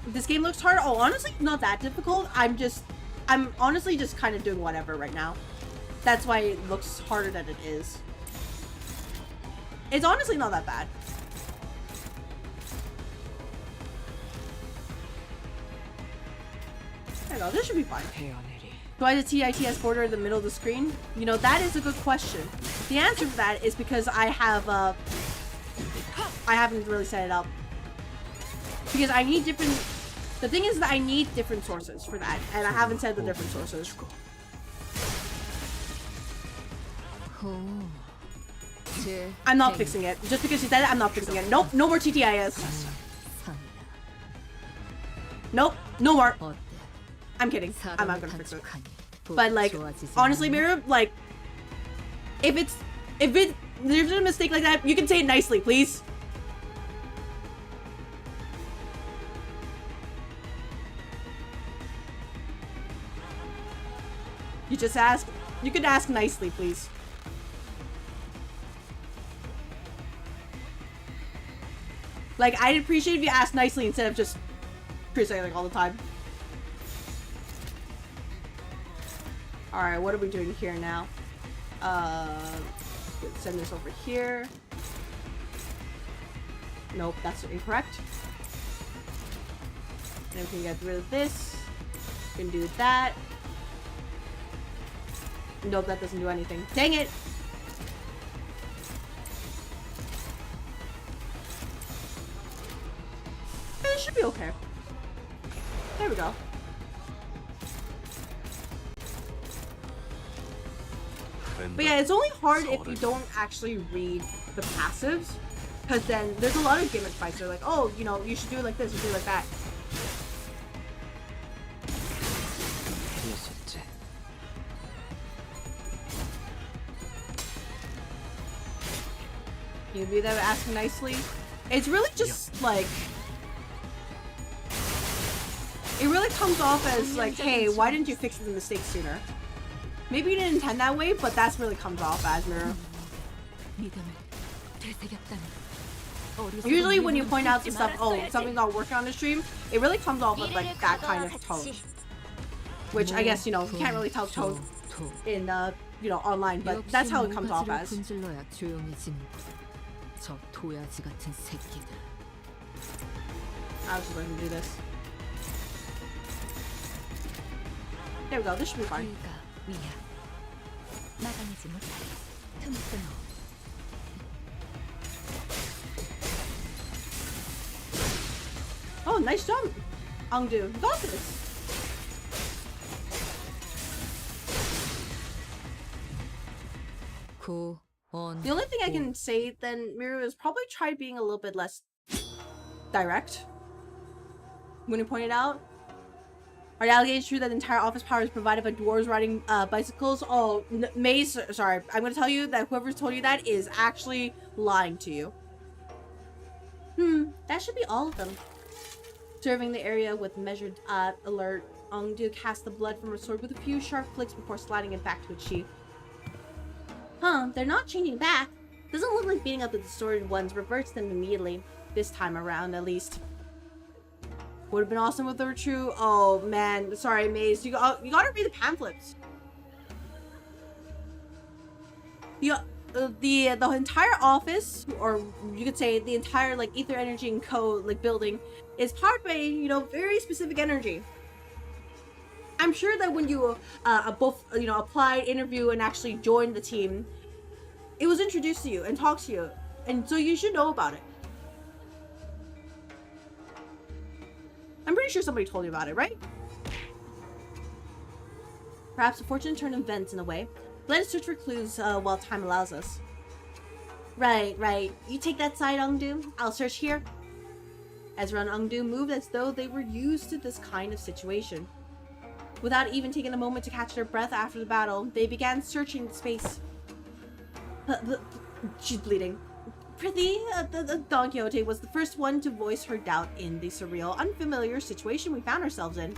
This game looks hard. Oh, honestly, not that difficult. I'm honestly just kind of doing whatever right now. That's why it looks harder than it is. It's honestly not that bad. There you go, this should be fine. Do I have the TITS border in the middle of the screen? You know, that is a good question. The answer to that is because I haven't really set it up. Because I need different... The thing is that I need different sources for that, and I haven't set the different sources. I'm not fixing it. Just because she said it, I'm not fixing it. Nope, no more TTIS. Nope, no more. I'm kidding. I'm not gonna fix it. But like, honestly, Mira, like, if there's a mistake like that, you can say it nicely, please. You just ask. You could ask nicely, please. Like, I'd appreciate if you asked nicely instead of just like all the time. Alright, what are we doing here now? Send this over here. Nope, that's incorrect. And we can get rid of this. We can do that. Nope, that doesn't do anything. Dang it! It should be okay. There we go. But yeah, it's only hard if you don't actually read the passives, because then there's a lot of gimmick fights. They're like, oh, you know, you should do it like this, you do it like that. You be there asking nicely. It's really just like, it really comes off as like, hey, why didn't you fix the mistake sooner? Maybe you didn't intend that way, but that's really comes off as Mirror. Usually when you point out the stuff, oh, something's not working on the stream, it really comes off with like that kind of tone. Which I guess, you know, you can't really tell tone in, you know, online, but that's how it comes off as. I was just going to do this. There we go, this should be fine. Oh, nice jump! Angdu, you got this! Cool. The only thing I can say then, Miru, is probably try being a little bit less direct when you point it out. Are the allegations true that the entire office power is provided by dwarves riding bicycles? Oh, Maze, sorry. I'm going to tell you that whoever's told you that is actually lying to you. That should be all of them. Serving the area with measured alert, Angdu cast the blood from her sword with a few sharp flicks before sliding it back to its sheath. Huh, they're not changing back. Doesn't look like beating up the distorted ones reverts them immediately. This time around, at least. Would have been awesome if they were true. Oh man, sorry, Maze. You gotta read the pamphlets. The entire office, or you could say the entire like Ether Energy and Co. like building, is powered by, you know, very specific energy. I'm sure that when you both, you know, applied, interview, and actually joined the team, it was introduced to you and talked to you, and so you should know about it. I'm pretty sure somebody told you about it, right? Perhaps a fortunate turn of events in a way. Let us search for clues while time allows us. Right. You take that side, Angdu. I'll search here. Ezra and Angdu moved as though they were used to this kind of situation. Without even taking a moment to catch their breath after the battle, they began searching the space. She's bleeding. Prithee, Don Quixote was the first one to voice her doubt in the surreal, unfamiliar situation we found ourselves in.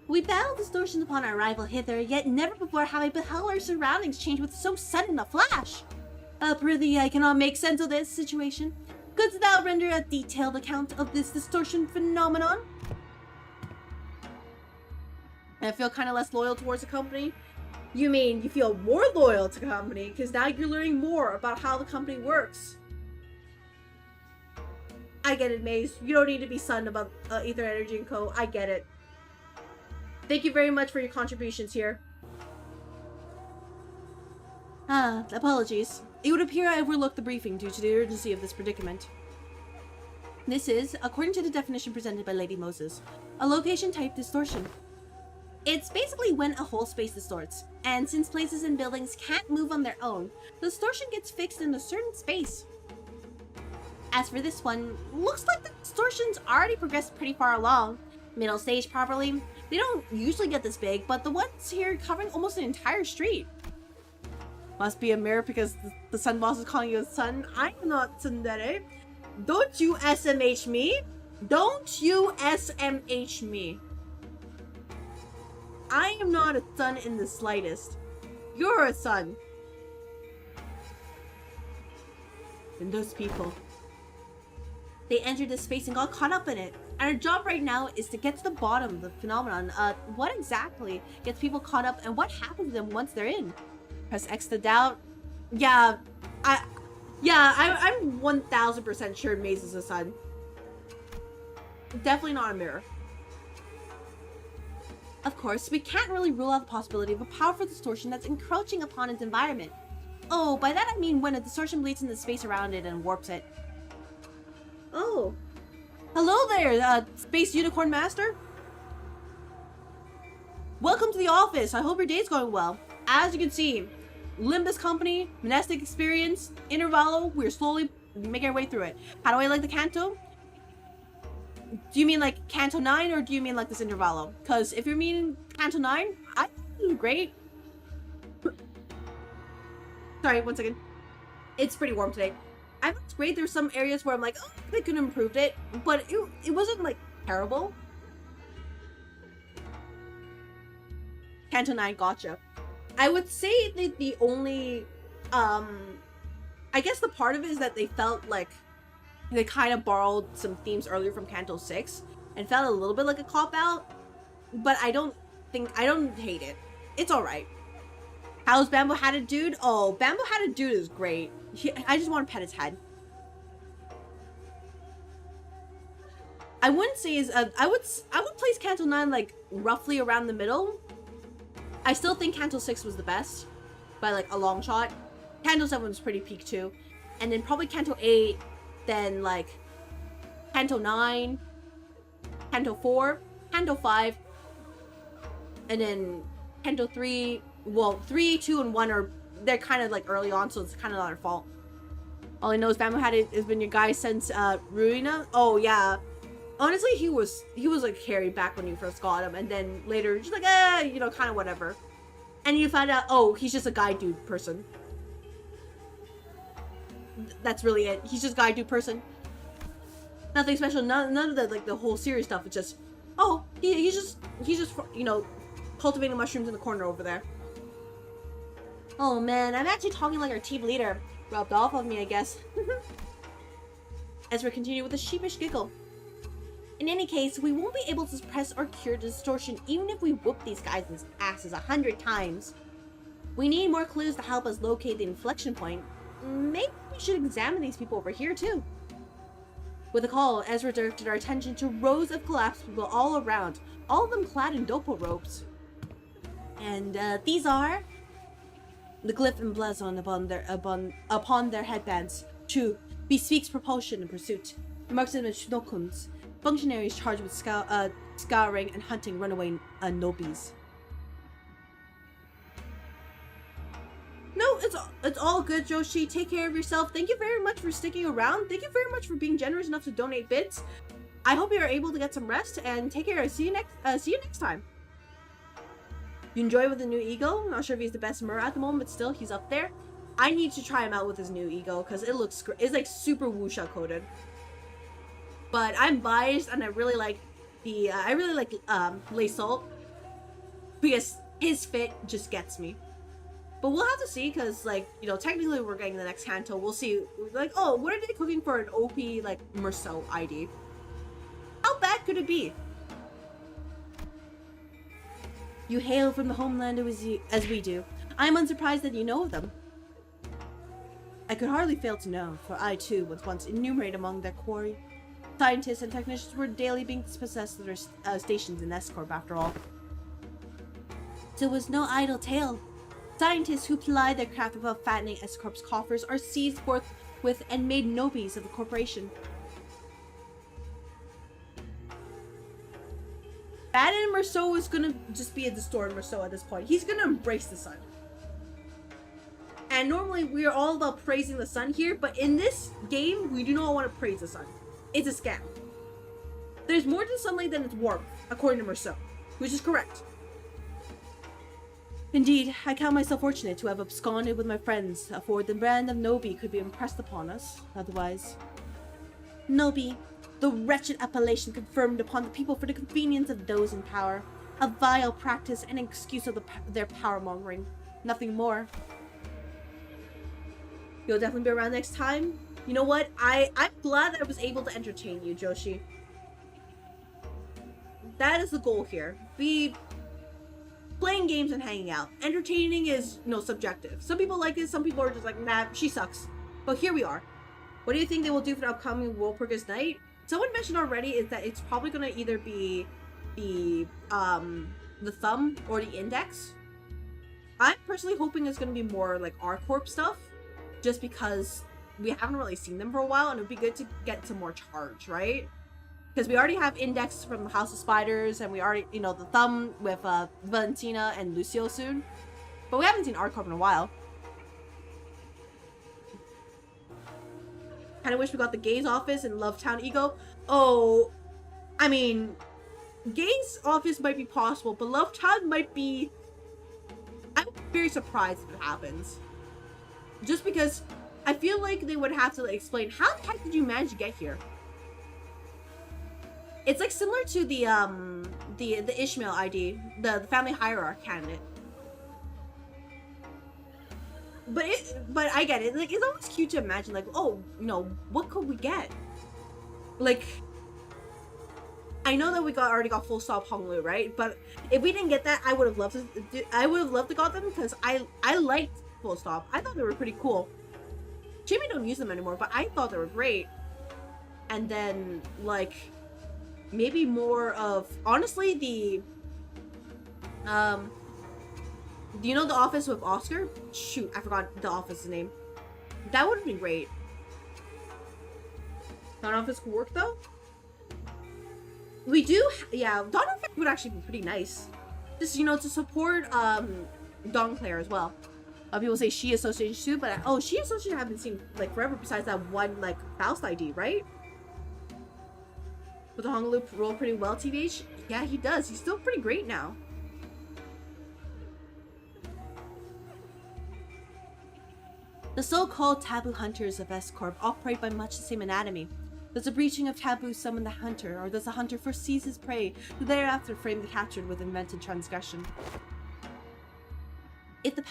We battled distortions upon our arrival hither, yet never before have I beheld our surroundings change with so sudden a flash. Prithee, I cannot make sense of this situation. Couldst thou render a detailed account of this distortion phenomenon? I feel kind of less loyal towards the company. You mean you feel more loyal to the company because now you're learning more about how the company works. I get it, Maze. You don't need to be stunned about Ether Energy and Co. I get it. Thank you very much for your contributions here. Apologies. It would appear I overlooked the briefing due to the urgency of this predicament. This is, according to the definition presented by Lady Moses, a location type distortion. It's basically when a whole space distorts, and since places and buildings can't move on their own, the distortion gets fixed in a certain space. As for this one, looks like the distortion's already progressed pretty far along. Middle stage probably. They don't usually get this big, but the ones here covering almost an entire street. Must be a mirror because the sun boss is calling you a sun. I'm not tsundere. Don't you SMH me. Don't you SMH me. I am not a son in the slightest. You're a son. And those people. They entered this space and got caught up in it. And our job right now is to get to the bottom of the phenomenon. What exactly gets people caught up and what happens to them once they're in? Press X to doubt. Yeah, I'm 1000% sure Maze is a son. Definitely not a mirror. Of course, we can't really rule out the possibility of a powerful distortion that's encroaching upon its environment. Oh, by that I mean when a distortion bleeds into the space around it and warps it. Oh. Hello there, Space Unicorn Master. Welcome to the office. I hope your day's going well. As you can see, Limbus Company, Mnestic experience, Intervallo, we're slowly making our way through it. How do I like the Canto? Do you mean like Canto 9 or do you mean like this Intervallo? Because if you're meaning Canto 9, I think it's great. Sorry, one second. It's pretty warm today. I think it's great. There's some areas where I'm like, oh, they could have improved it, but it wasn't like terrible. Canto 9, gotcha. I would say that the only, I guess the part of it is that they felt like they kind of borrowed some themes earlier from Canto 6 and felt a little bit like a cop-out, but I don't hate it. It's alright. How's Bamboo Hatted Dude? Oh, Bamboo Hatted Dude is great. I just want to pet his head. I wouldn't say is I would place Canto 9 like roughly around the middle. I still think Canto 6 was the best by like a long shot. Canto 7 was pretty peak too. And then probably Canto 8, then like Canto 9, Canto 4, Canto 5, and then Canto 3. Well, 3, 2, and 1 they're kind of like early on, so it's kind of not our fault. All I know is Bamboo has been your guy since Ruina. Oh yeah, honestly, he was like carried back when you first got him, and then later just like you know, kind of whatever. And you find out, oh, he's just a guy dude person. That's really it. He's just guy dude person. Nothing special. None of the like the whole series stuff. It's just, oh, he's just you know, cultivating mushrooms in the corner over there. Oh man, I'm actually talking like our team leader. Rubbed off on me, I guess. Ezra continued with a sheepish giggle. In any case, we won't be able to suppress or cure distortion even if we whoop these guys' asses 100 times. We need more clues to help us locate the inflection point. Maybe we should examine these people over here too. With a call, Ezra directed our attention to rows of collapsed people all around, all of them clad in dopo robes. And these are the glyph and blazon upon their headbands. 2. Bespeaks propulsion and pursuit. Marks them as shnokuns, functionaries charged with scouring and hunting runaway nobis. No, it's all good, Joshi. Take care of yourself. Thank you very much for sticking around. Thank you very much for being generous enough to donate bits. I hope you are able to get some rest and take care. See you next time. You enjoy with the new ego? Not sure if he's the best mirror at the moment, but still, he's up there. I need to try him out with his new ego because it looks it's like super wuxia coded. But I'm biased and I really like the Lay Salt because his fit just gets me. But we'll have to see because, like, you know, technically we're getting the next Kanto. We'll see. Like, oh, what are they cooking for an OP like Merceau ID? How bad could it be? You hail from the homeland as we do. I am unsurprised that you know of them. I could hardly fail to know, for I too was once enumerated among their quarry. Scientists and technicians were daily being dispossessed of their stations in S-Corp after all. So it was no idle tale. Scientists who ply their craft above fattening S-Corp's coffers are seized forthwith and made nobis of the corporation. Bad and Merceau is gonna just be a distorted Merceau at this point. He's gonna embrace the sun. And normally we are all about praising the sun here, but in this game, we do not want to praise the sun. It's a scam. There's more to sunlight than its warmth, according to Merceau, which is correct. Indeed, I count myself fortunate to have absconded with my friends, for the brand of Nobi could be impressed upon us, otherwise. Nobi, the wretched appellation confirmed upon the people for the convenience of those in power. A vile practice and excuse of their power-mongering. Nothing more. You'll definitely be around next time. You know what? I'm glad that I was able to entertain you, Joshi. That is the goal here. Be playing games and hanging out. Entertaining is, subjective. Some people like it, some people are just like, nah, she sucks. But here we are. What do you think they will do for the upcoming World Progress Night? Someone mentioned already is that it's probably going to either be the thumb or the index. I'm personally hoping it's going to be more like R-Corp stuff, just because we haven't really seen them for a while, and it would be good to get some more charge, right? Because we already have Index from the House of Spiders, and we already, the thumb with Valentina and Lucio soon. But we haven't seen R-Corp in a while. Kind of wish we got the Gaze office in Lovetown Ego. Oh, I mean, Gaze office might be possible, but Lovetown might be... I'm very surprised if it happens. Just because I feel like they would have to explain, how the heck did you manage to get here? It's like similar to the Ishmael ID, the family hierarchy candidate. But I get it. Like, it's always cute to imagine, like, oh, what could we get? Like, I know that we already got full stop Honolulu, right? But if we didn't get that, I would have loved to got them, because I liked full stop. I thought they were pretty cool. Jimmy don't use them anymore, but I thought they were great. And then, like, maybe more of, honestly, the do you know the office with Oscar? Shoot, I forgot the office's name. That would have been great. Dawn office could work though. We do, yeah, Dawn office would actually be pretty nice. Just, to support Dawn Claire as well. People say She Association too, but She Association I haven't seen like forever besides that one like Faust ID, right? But the Honolulu roll pretty well, TVH. Yeah, he does. He's still pretty great now. The so-called taboo hunters of S-Corp operate by much the same anatomy. Does a breaching of taboo summon the hunter, or does the hunter first seize his prey, to thereafter frame the captured with invented transgression? If the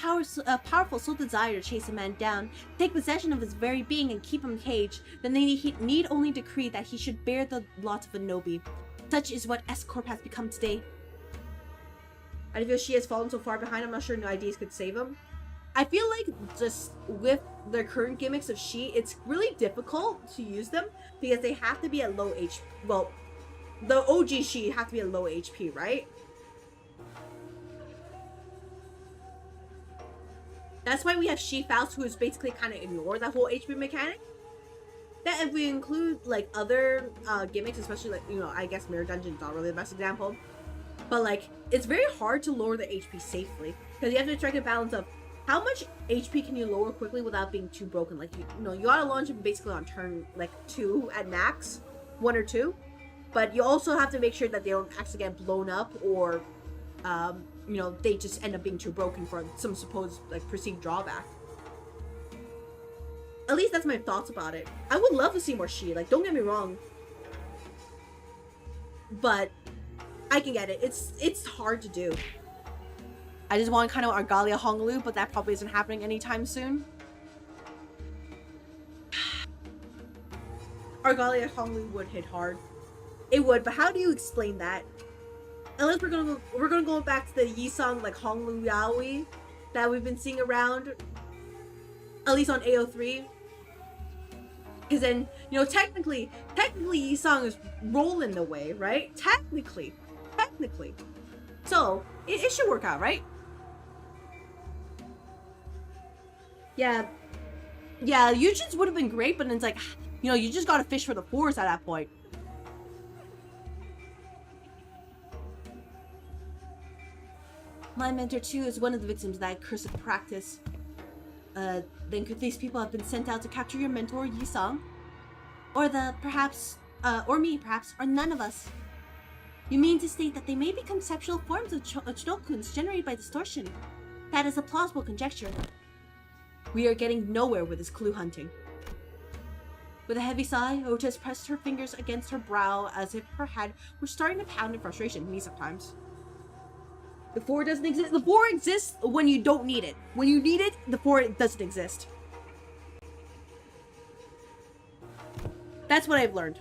powerful so desire to chase a man down, take possession of his very being and keep him caged, then they need only decree that he should bear the lot of a Nobi. Such is what S-Corp has become today. I feel she has fallen so far behind, I'm not sure new ideas could save him. I feel like just with their current gimmicks of She, it's really difficult to use them because they have to be at low HP. Well, the OG She have to be at low HP, right? That's why we have She Faust, who is basically kind of ignore that whole HP mechanic. That if we include like other gimmicks, especially like, I guess Mirror Dungeon is not really the best example. But like, it's very hard to lower the HP safely because you have to strike a balance of how much HP can you lower quickly without being too broken. Like, you gotta launch them basically on turn like 2 at max, 1 or 2. But you also have to make sure that they don't actually get blown up or they just end up being too broken for some supposed like perceived drawback. At least that's my thoughts about it. I would love to see more She, like, don't get me wrong. But I can get it. It's hard to do. I just want kind of Argalia Honolulu, but that probably isn't happening anytime soon. Argalia Honolulu would hit hard. It would, but how do you explain that? Unless we're gonna go back to the Yisung like Honolulu Yaoi that we've been seeing around, at least on AO3. Because then, technically Yisung is rolling the way, right? Technically. So it should work out, right? Yeah, Eugen's would have been great, but it's like, you just gotta fish for the fours at that point. My mentor too is one of the victims of that cursed practice. Then could these people have been sent out to capture your mentor, Yi-sung? Or or me perhaps, or none of us? You mean to state that they may be conceptual forms of Chinokuns generated by distortion? That is a plausible conjecture. We are getting nowhere with this clue hunting. With a heavy sigh, Otis pressed her fingers against her brow as if her head were starting to pound in frustration. Me sometimes. The 4 doesn't exist. The 4 exists when you don't need it. When you need it, the 4 doesn't exist. That's what I've learned.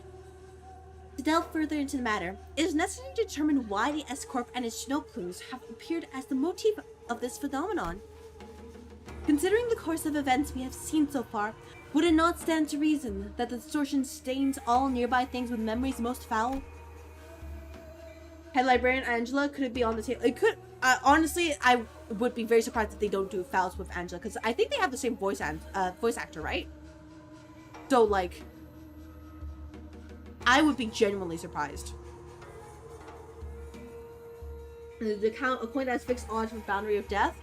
To delve further into the matter, it is necessary to determine why the S-Corp and its Shinokuns have appeared as the motif of this phenomenon. Considering the course of events we have seen so far, would it not stand to reason that the distortion stains all nearby things with memories most foul? Head librarian Angela, could it be on the table? It could. Honestly, I would be very surprised if they don't do fouls with Angela, because I think they have the same voice actor, right? So, like, I would be genuinely surprised. The count, a coin that has fixed odds with boundary of death.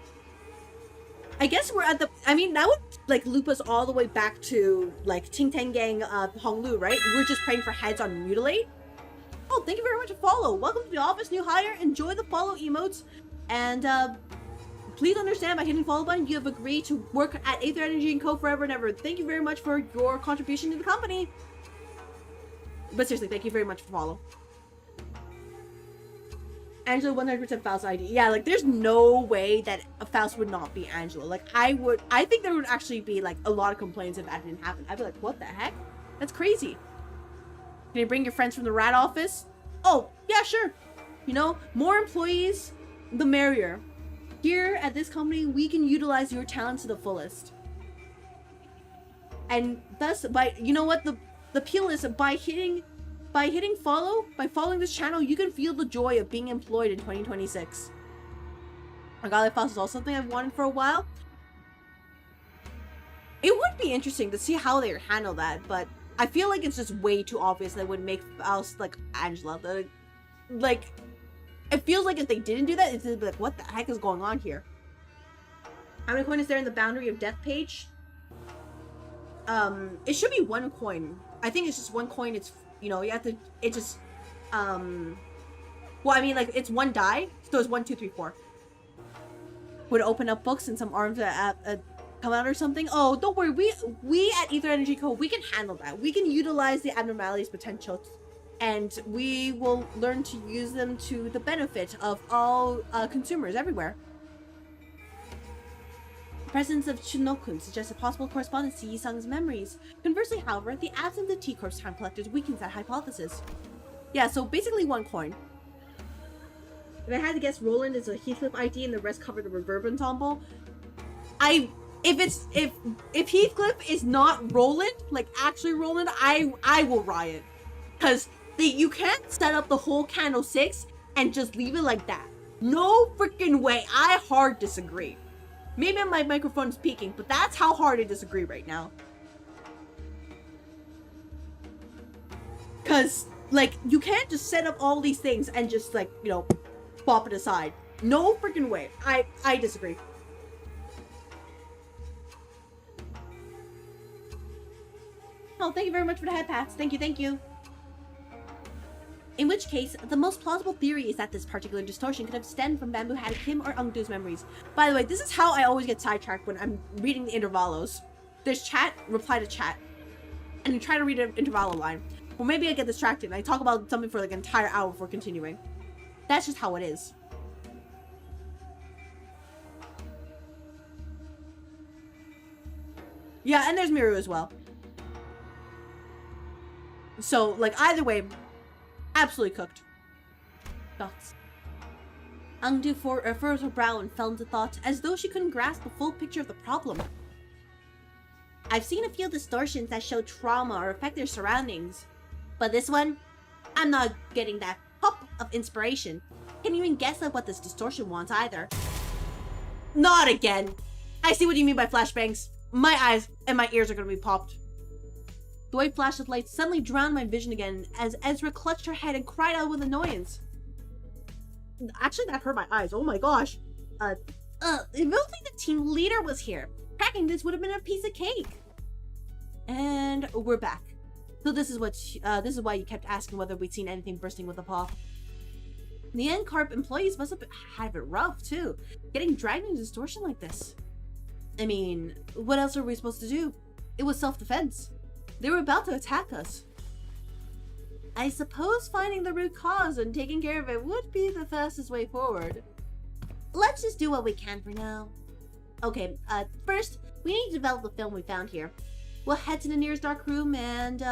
I guess we're at the. I mean, that would like loop us all the way back to like Ting Tang Gang, Honglu, right? We're just praying for heads on mutilate. Oh, thank you very much for follow. Welcome to the office, new hire. Enjoy the follow emotes, and please understand by hitting follow button, you have agreed to work at Aether Energy & Co. forever and ever. Thank you very much for your contribution to the company. But seriously, thank you very much for follow. Angela 100% Faust ID. Yeah, like there's no way that a Faust would not be Angela. Like I think there would actually be like a lot of complaints if that didn't happen. I'd be like, what the heck? That's crazy. Can you bring your friends from the rat office? Oh, yeah, sure. You know, more employees, the merrier. Here at this company, we can utilize your talents to the fullest. And thus, you know what, the appeal is by hitting follow, by following this channel, you can feel the joy of being employed in 2026. Regardless, Faust is also something I've wanted for a while. It would be interesting to see how they handle that, but I feel like it's just way too obvious that it would make Faust like Angela. Like, it feels like if they didn't do that, it's like, what the heck is going on here? How many coins is there in the boundary of death page? It should be 1 coin. I think it's just 1 coin. It's, you know, you have to, it just, well, I mean, like, it's 1 die, so it's 1, 2, 3, 4. Would it open up books and some arms come out or something? Oh, don't worry, we at Aether Energy Co., we can handle that. We can utilize the abnormalities potential, and we will learn to use them to the benefit of all consumers everywhere. The presence of Shinokun suggests a possible correspondence to Yi-sung's memories. Conversely, however, the absence of T-Corp's time collectors weakens that hypothesis. Yeah, so basically 1 coin. If I had to guess, Roland is a Heathcliff ID and the rest cover the reverb ensemble. If Heathcliff is not Roland, like actually Roland, I will riot. Because you can't set up the whole candle 6 and just leave it like that. No freaking way. I hard disagree. Maybe my microphone is peaking, but that's how hard I disagree right now. Because, like, you can't just set up all these things and just, like, you know, pop it aside. No freaking way. I disagree. Oh, thank you very much for the head pats. Thank you, thank you. In which case, the most plausible theory is that this particular distortion could have stemmed from Bamboo Hat Kim or Ungdu's memories. By the way, this is how I always get sidetracked when I'm reading the intervalos. There's chat, reply to chat, and you try to read an intervalo line. Well, maybe I get distracted and I talk about something for like an entire hour before continuing. That's just how it is. Yeah, and there's Miru as well. So, like, either way, absolutely cooked. Thoughts. Ungdu furrowed her brow and fell into thought, as though she couldn't grasp the full picture of the problem. I've seen a few distortions that show trauma or affect their surroundings. But this one, I'm not getting that pop of inspiration. Can't even guess at what this distortion wants either. Not again! I see what you mean by flashbangs. My eyes and my ears are gonna be popped. The white flash of light suddenly drowned my vision again as Ezra clutched her head and cried out with annoyance. Actually, that hurt my eyes. Oh my gosh. if only the team leader was here, cracking this would have been a piece of cake. And we're back. So this is why you kept asking whether we'd seen anything bursting with a paw. The NCARP employees must have had it rough too, getting dragged into distortion like this. I mean, what else are we supposed to do? It was self-defense. They were about to attack us. I suppose finding the root cause and taking care of it would be the fastest way forward. Let's just do what we can for now. Okay, first, we need to develop the film we found here. We'll head to the nearest dark room and,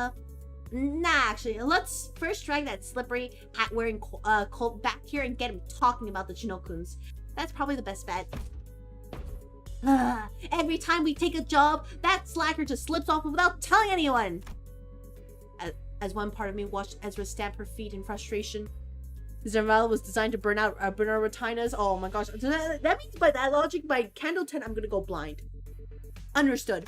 actually, let's first drag that slippery, hat-wearing Colt back here and get him talking about the Chinokuns. That's probably the best bet. Every time we take a job, that slacker just slips off without telling anyone! As one part of me watched Ezra stamp her feet in frustration. Zerval was designed to burn our retinas. Oh my gosh. That means by that logic, by candle 10, I'm gonna go blind. Understood.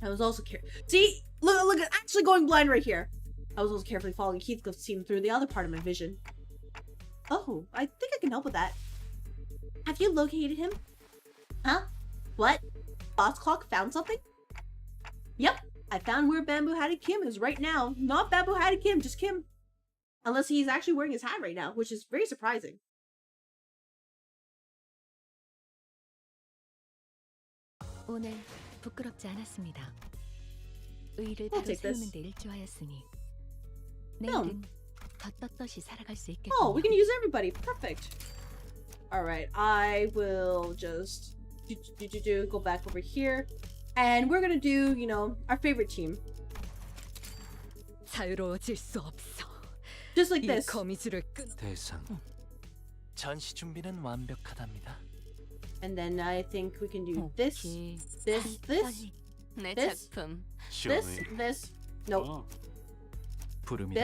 I was also see? Look, actually going blind right here. I was also carefully following Heathcliff's team through the other part of my vision. Oh, I think I can help with that. Have you located him? Huh? What? Boss Clock found something? Yep, I found where Bamboo Hatted Kim is right now. Not Bamboo Hatted Kim, just Kim. Unless he's actually wearing his hat right now, which is very surprising. 오늘 부끄럽지 않았습니다. 의의를 I'll 바로 take this. 세우는 데 일조하였으니 No. 내일은 더 떳떳이 살아갈 수 있겠군요. Oh, we can use everybody. Perfect. Alright, I will just go back over here. And we're gonna do, you know, our favorite team. 자유로워질 수 없어. Just like 이 this. 거미줄을 끊어. 대상. 전시 준비는 완벽하답니다. And then I think we can do this, 오케이. this, 내 this, 작품. this. No, 부름이라면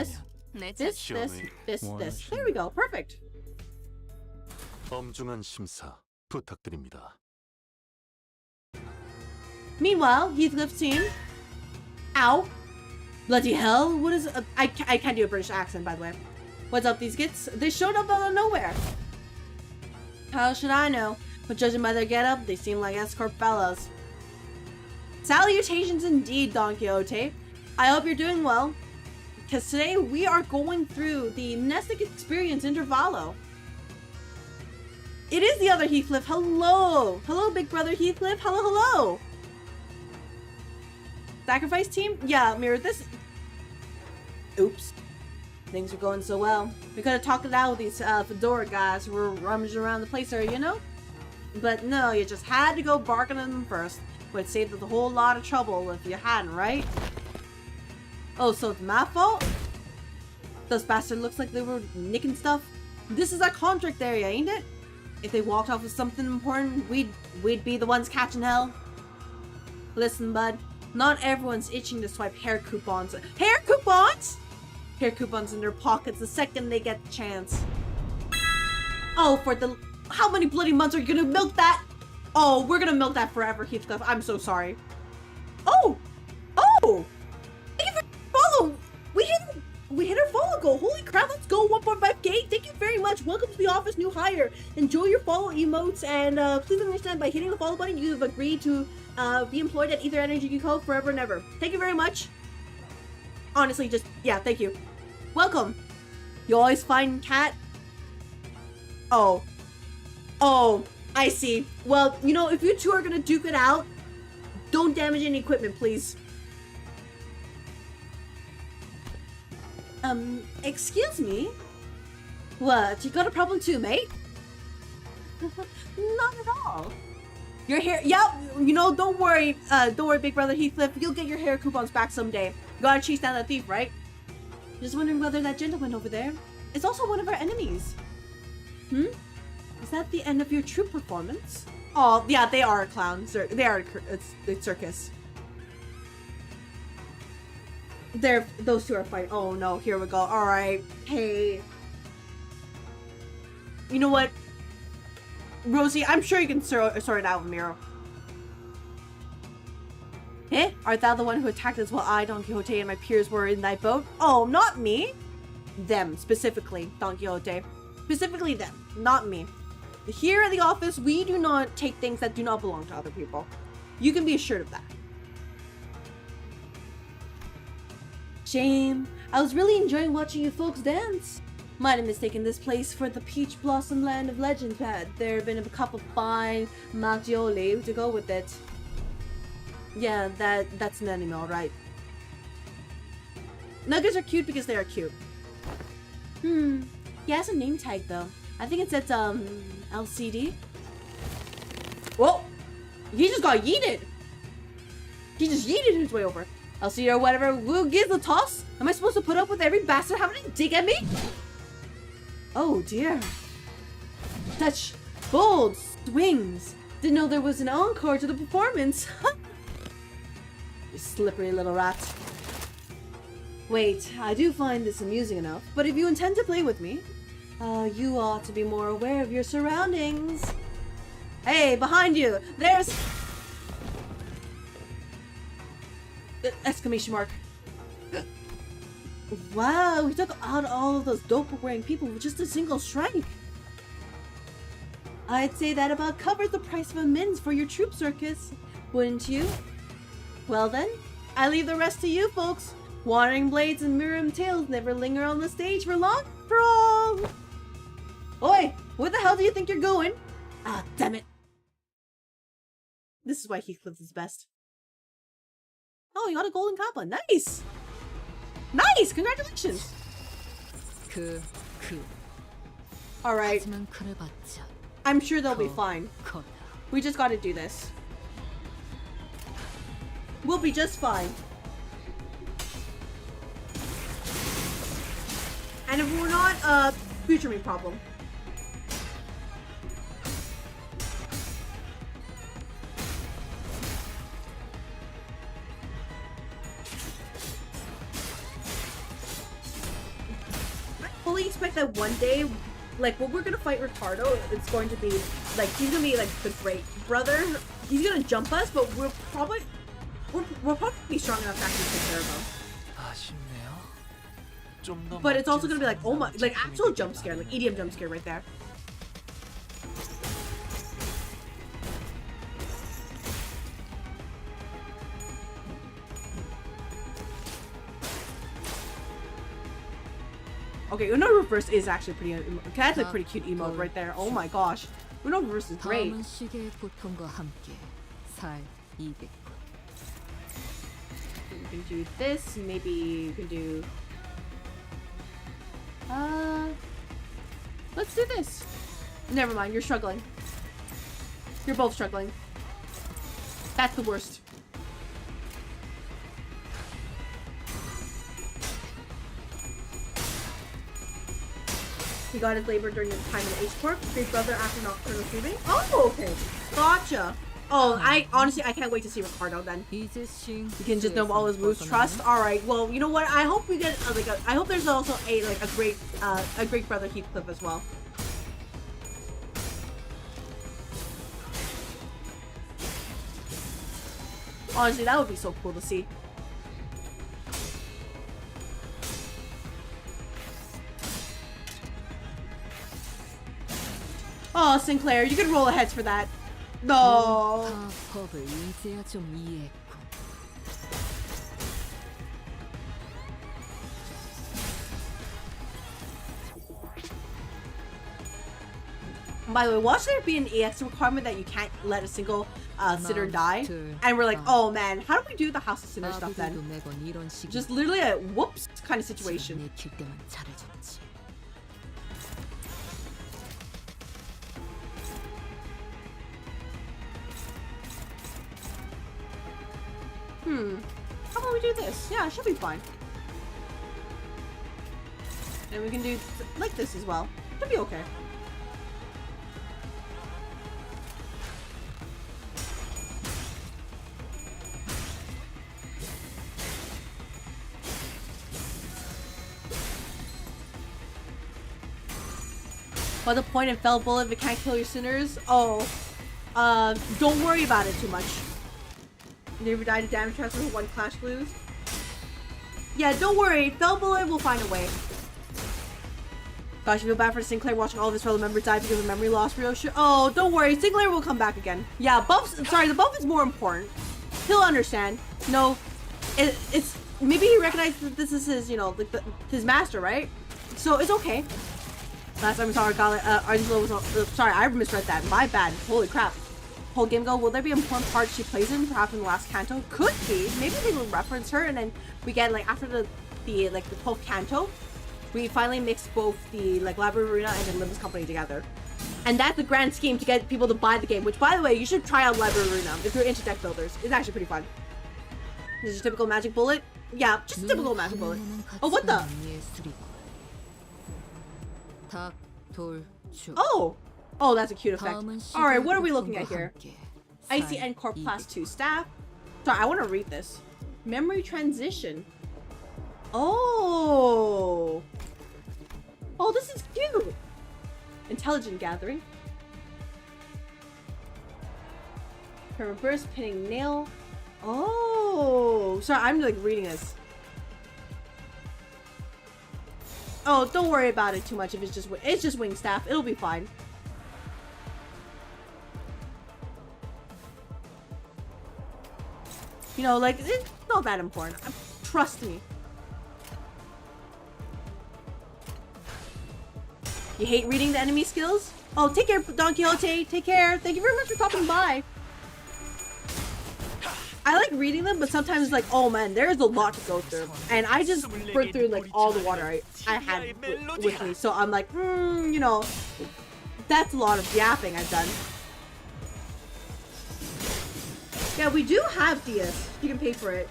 this, this. There we go. Perfect. 엄중한 심사 부탁드립니다. Meanwhile, Heathcliff's team. Ow. Bloody hell. What is... I can't do a British accent, by the way. What's up, these gits? They showed up out of nowhere. How should I know? But judging by their getup, they seem like escort fellows. Salutations indeed, Don Quixote. I hope you're doing well. Because today we are going through the Mnestic experience intervallo. It is the other Heathcliff. Hello. Hello, big brother Heathcliff. Hello, hello. Sacrifice team? Yeah, Mirror, this... Oops. Things were going so well. We could have talked it out with these Fedora guys who were rummaging around the place area, you know? But no, you just had to go barking at them first. Would save us a whole lot of trouble if you hadn't, right? Oh, so it's my fault? Those bastards looks like they were nicking stuff. This is our contract area, ain't it? If they walked off with something important, we'd be the ones catching hell. Listen, bud. Not everyone's itching to swipe hair coupons. Hair coupons? Hair coupons in their pockets the second they get the chance. Oh, for the... How many bloody months are you gonna milk that? Oh, we're gonna milk that forever, Heathcliff. I'm so sorry. Oh! Oh! Thank you for follow! We hit our follow goal. Holy crap, let's go. 1.5k. Thank you very much. Welcome to the office, new hire. Enjoy your follow emotes, and please understand by hitting the follow button, you have agreed to be employed at Ether Energy Co. forever and ever. Thank you very much. Honestly, just, yeah, thank you. Welcome. You always find cat? Oh. Oh, I see. Well, you know, if you two are gonna duke it out, don't damage any equipment, please. Excuse me? What, you got a problem too, mate? Not at all. Your hair, yep, you know, don't worry, big brother Heathcliff, you'll get your hair coupons back someday. You gotta chase down that thief, right? Just wondering whether that gentleman over there is also one of our enemies. Hmm? Is that the end of your troop performance? Oh, yeah, they are a clown. They are a circus. Those two are fighting. Oh no, here we go. Alright. Hey. You know what? Rosie, I'm sure you can sort it out with Miro. Eh? Art thou the one who attacked us while I, Don Quixote, and my peers were in thy boat? Oh, not me! Them, specifically, Don Quixote. Specifically them, not me. Here at the office, we do not take things that do not belong to other people. You can be assured of that. Shame. I was really enjoying watching you folks dance. Might have mistaken this place for the Peach Blossom Land of Legends had there been a cup of fine Maggioli to go with it. Yeah, that's an anime, alright. Nuggets are cute because they are cute. He has a name tag though. I think it says LCD. Whoa! He just got yeeted! He just yeeted his way over. LCD or whatever. Who gives the toss? Am I supposed to put up with every bastard having a dig at me? Oh dear. Such bold swings. Didn't know there was an encore to the performance. You slippery little rat. Wait, I do find this amusing enough, but if you intend to play with me, you ought to be more aware of your surroundings. Hey, behind you! There's... Exclamation mark. Wow, we took out all of those dope-wearing people with just a single strike. I'd say that about covers the price of a Mins for your troop circus, wouldn't you? Well then, I leave the rest to you folks. Wandering blades and Miriam tails never linger on the stage for long for all. Oi, where the hell do you think you're going? Ah, damn it. This is why Heathcliff is best. Oh, you got a golden goblin. Nice! Nice! Congratulations! Alright. I'm sure they'll be fine. We just gotta do this. We'll be just fine. And if we're not, future me problem. I fully expect that one day, like, when we're gonna fight Ricardo, it's going to be, like, he's gonna be, like, the great brother. He's gonna jump us, but we'll probably be strong enough to actually take care of him. But it's also gonna be like, oh my, like actual jump scare, like EDM jump scare right there. Okay, Uno Reverse is actually pretty, that's a pretty cute emote right there. Oh my gosh. Uno Reverse is great. We can do this, maybe you can do... let's do this. Never mind, you're struggling. You're both struggling. That's the worst. He got his labor during the time of the H-Corp. Big brother after nocturnal sleeping. Oh, okay. Gotcha. Oh, I honestly, I can't wait to see Ricardo then. You can just know all his moves. Trust. All right. Well, you know what? I hope we get like I hope there's also a great brother Heathcliff as well. Honestly, that would be so cool to see. Oh, Sinclair, you could roll aheads for that. No. By the way, watch there be an EX requirement that you can't let a single sitter die. And we're like, oh man, how do we do the House of Sinner stuff then? Just literally a whoops kind of situation. How about we do this? Yeah, it should be fine. And we can do like this as well. Should be okay. What's the point in Fell Bullet if it can't kill your sinners? Oh, don't worry about it too much. You ever died to damage transfer with one clash lose? Yeah, don't worry. Fell Bullet will find a way. Gosh, I feel bad for Sinclair watching all of his fellow members die because of memory loss. Real shit. Oh, don't worry. Sinclair will come back again. Yeah, buffs. Sorry, the buff is more important. He'll understand. No, it's maybe he recognized that this is his, you know, like his master, right? So it's okay. Last time we saw our sorry, I misread that. My bad. Holy crap. Whole game go, will there be important parts she plays in, perhaps in the last canto? Could be. Maybe they will reference her, and then we get, like, after the 12th canto, we finally mix both the, like, Library Arena and the Limbus Company together. And that's the grand scheme to get people to buy the game, which, by the way, you should try out Library Arena if you're into deck builders. It's actually pretty fun. This is a typical magic bullet. Yeah, just a typical magic bullet. Oh, what the? Oh! Oh, that's a cute effect. Alright, what are we looking at here? Icy Encore Class 2 Staff. Sorry, I want to read this. Memory Transition. Oh! Oh, this is cute! Intelligent Gathering. Reverse Pinning Nail. Oh! Sorry, I'm like reading this. Oh, don't worry about it too much if it's just wing staff. It'll be fine. You know, like, it's not that important. Trust me. You hate reading the enemy skills? Oh, take care, Don Quixote. Take care. Thank you very much for stopping by. I like reading them, but sometimes it's like, oh man, there's a lot to go through. And I just burnt through, like, all the water I had with me. So I'm like, you know, that's a lot of yapping I've done. Yeah, we do have DS. You can pay for it.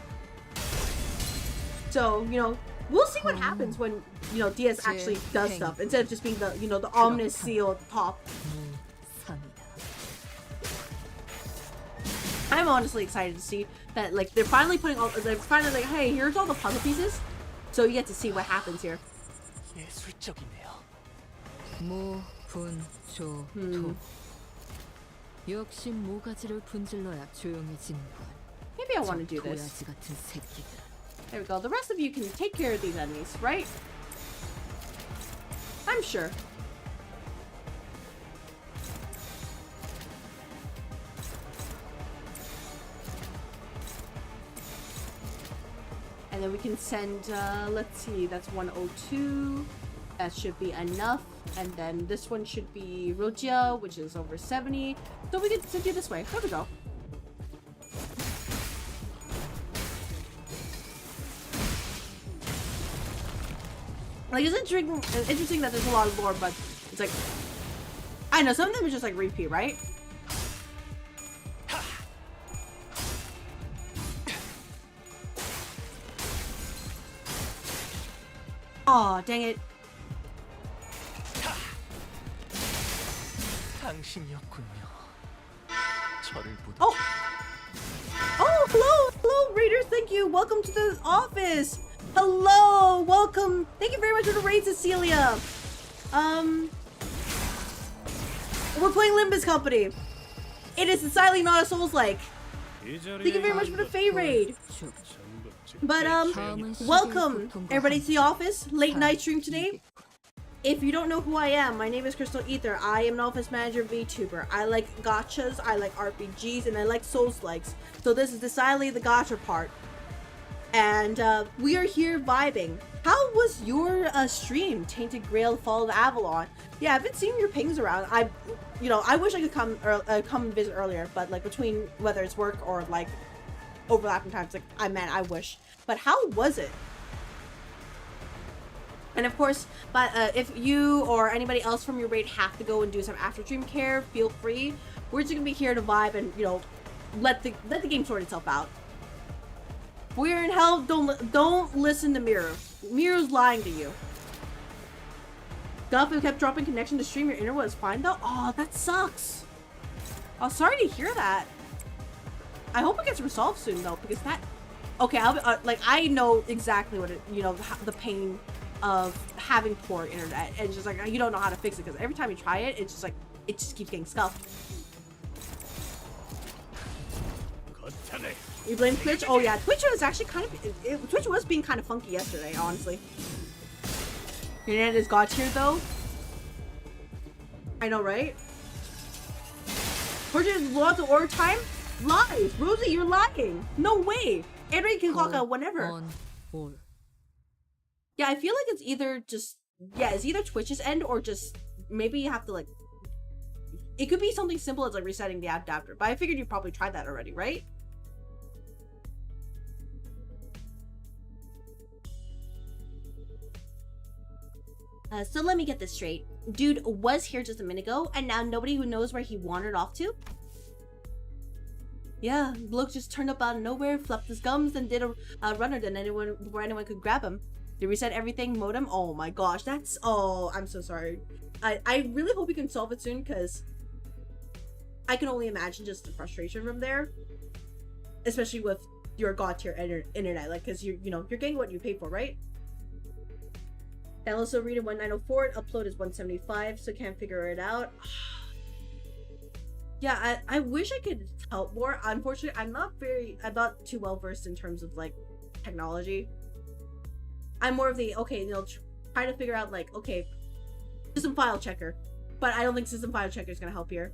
So, you know, we'll see what happens when, you know, DS actually does stuff instead of just being the, you know, the ominous seal at the top. I'm honestly excited to see that, like, they're finally putting all, they're finally like, hey, here's all the puzzle pieces. So you get to see what happens here. Maybe I want to do this. There we go. The rest of you can take care of these enemies, right? I'm sure. And then we can send, let's see, that's 102. That should be enough. And then this one should be Rogia, which is over 70. So we can send you this way. There we go. Like, it's interesting that there's a lot of lore, but it's like, I know, some of them are just like repeat, right? Aw, dang it. Oh! Oh, hello! Hello, Raiders! Thank you! Welcome to the office! Hello! Welcome! Thank you very much for the raid, Cecilia! We're playing Limbus Company! It is decidedly not a Souls-like! Thank you very much for the Fae raid! But, welcome, everybody, to the office. Late night stream today. If you don't know who I am, my name is CrystalAether. I am an office manager VTuber. I like gachas, I like RPGs, and I like Souls-likes. So this is decidedly the gacha part. And, we are here vibing. How was your, stream, Tainted Grail Fall of Avalon? Yeah, I've been seeing your pings around. You know, I wish I could come and visit earlier, but, like, between whether it's work or, like, overlapping times, like, I wish. But how was it? And of course, but if you or anybody else from your raid have to go and do some after stream care, feel free. We're just gonna be here to vibe and, you know, let the game sort itself out. We're in hell. Don't listen to Miru. Miru's lying to you. Duff kept dropping connection to stream. Your internet was fine though. Oh, that sucks. Oh, sorry to hear that. I hope it gets resolved soon though, because that. Okay, I'll be, like, I know exactly what it, you know, the pain of having poor internet, and just like you don't know how to fix it because every time you try it, it's just like it just keeps getting scuffed. You blame Twitch? Oh yeah, Twitch was actually kind of Twitch was being kind of funky yesterday, honestly. Your internet is god tier though. I know, right? Purchase lots of order time? Lies! Rosie, you're lying! No way! Android can clock out whenever. on all. Yeah, I feel like it's either just... Yeah, it's either Twitch's end or just... Maybe you have to, like... It could be something simple as, like, resetting the adapter. But I figured you probably tried that already, right? So let me get this straight. Dude was here just a minute ago, and now nobody who knows where he wandered off to? Yeah, bloke just turned up out of nowhere, fluffed his gums, and did a runner than anyone before anyone could grab him. They reset everything, modem. Oh my gosh, that's... Oh, I'm so sorry. I really hope you can solve it soon, because I can only imagine just the frustration from there. Especially with your god tier internet, like, because you know, you're getting what you pay for, right? Download still read in 1904, upload is 175, so can't figure it out. Yeah, I wish I could help more. Unfortunately, I'm not too well versed in terms of, like, technology. I'm more of the, okay, you know, try to figure out, like, okay, system file checker. But I don't think system file checker is going to help here.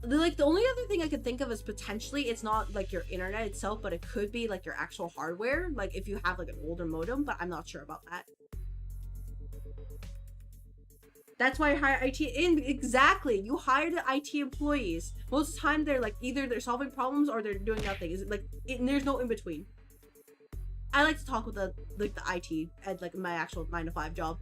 The only other thing I could think of is potentially it's not like your internet itself, but it could be like your actual hardware, like if you have like an older modem, but I'm not sure about that. That's why I hire IT in. Exactly, you hire the IT employees. Most of the time they're like either they're solving problems or they're doing nothing. Is it like there's no in between. I like to talk with the IT at like my actual 9-to-5 job.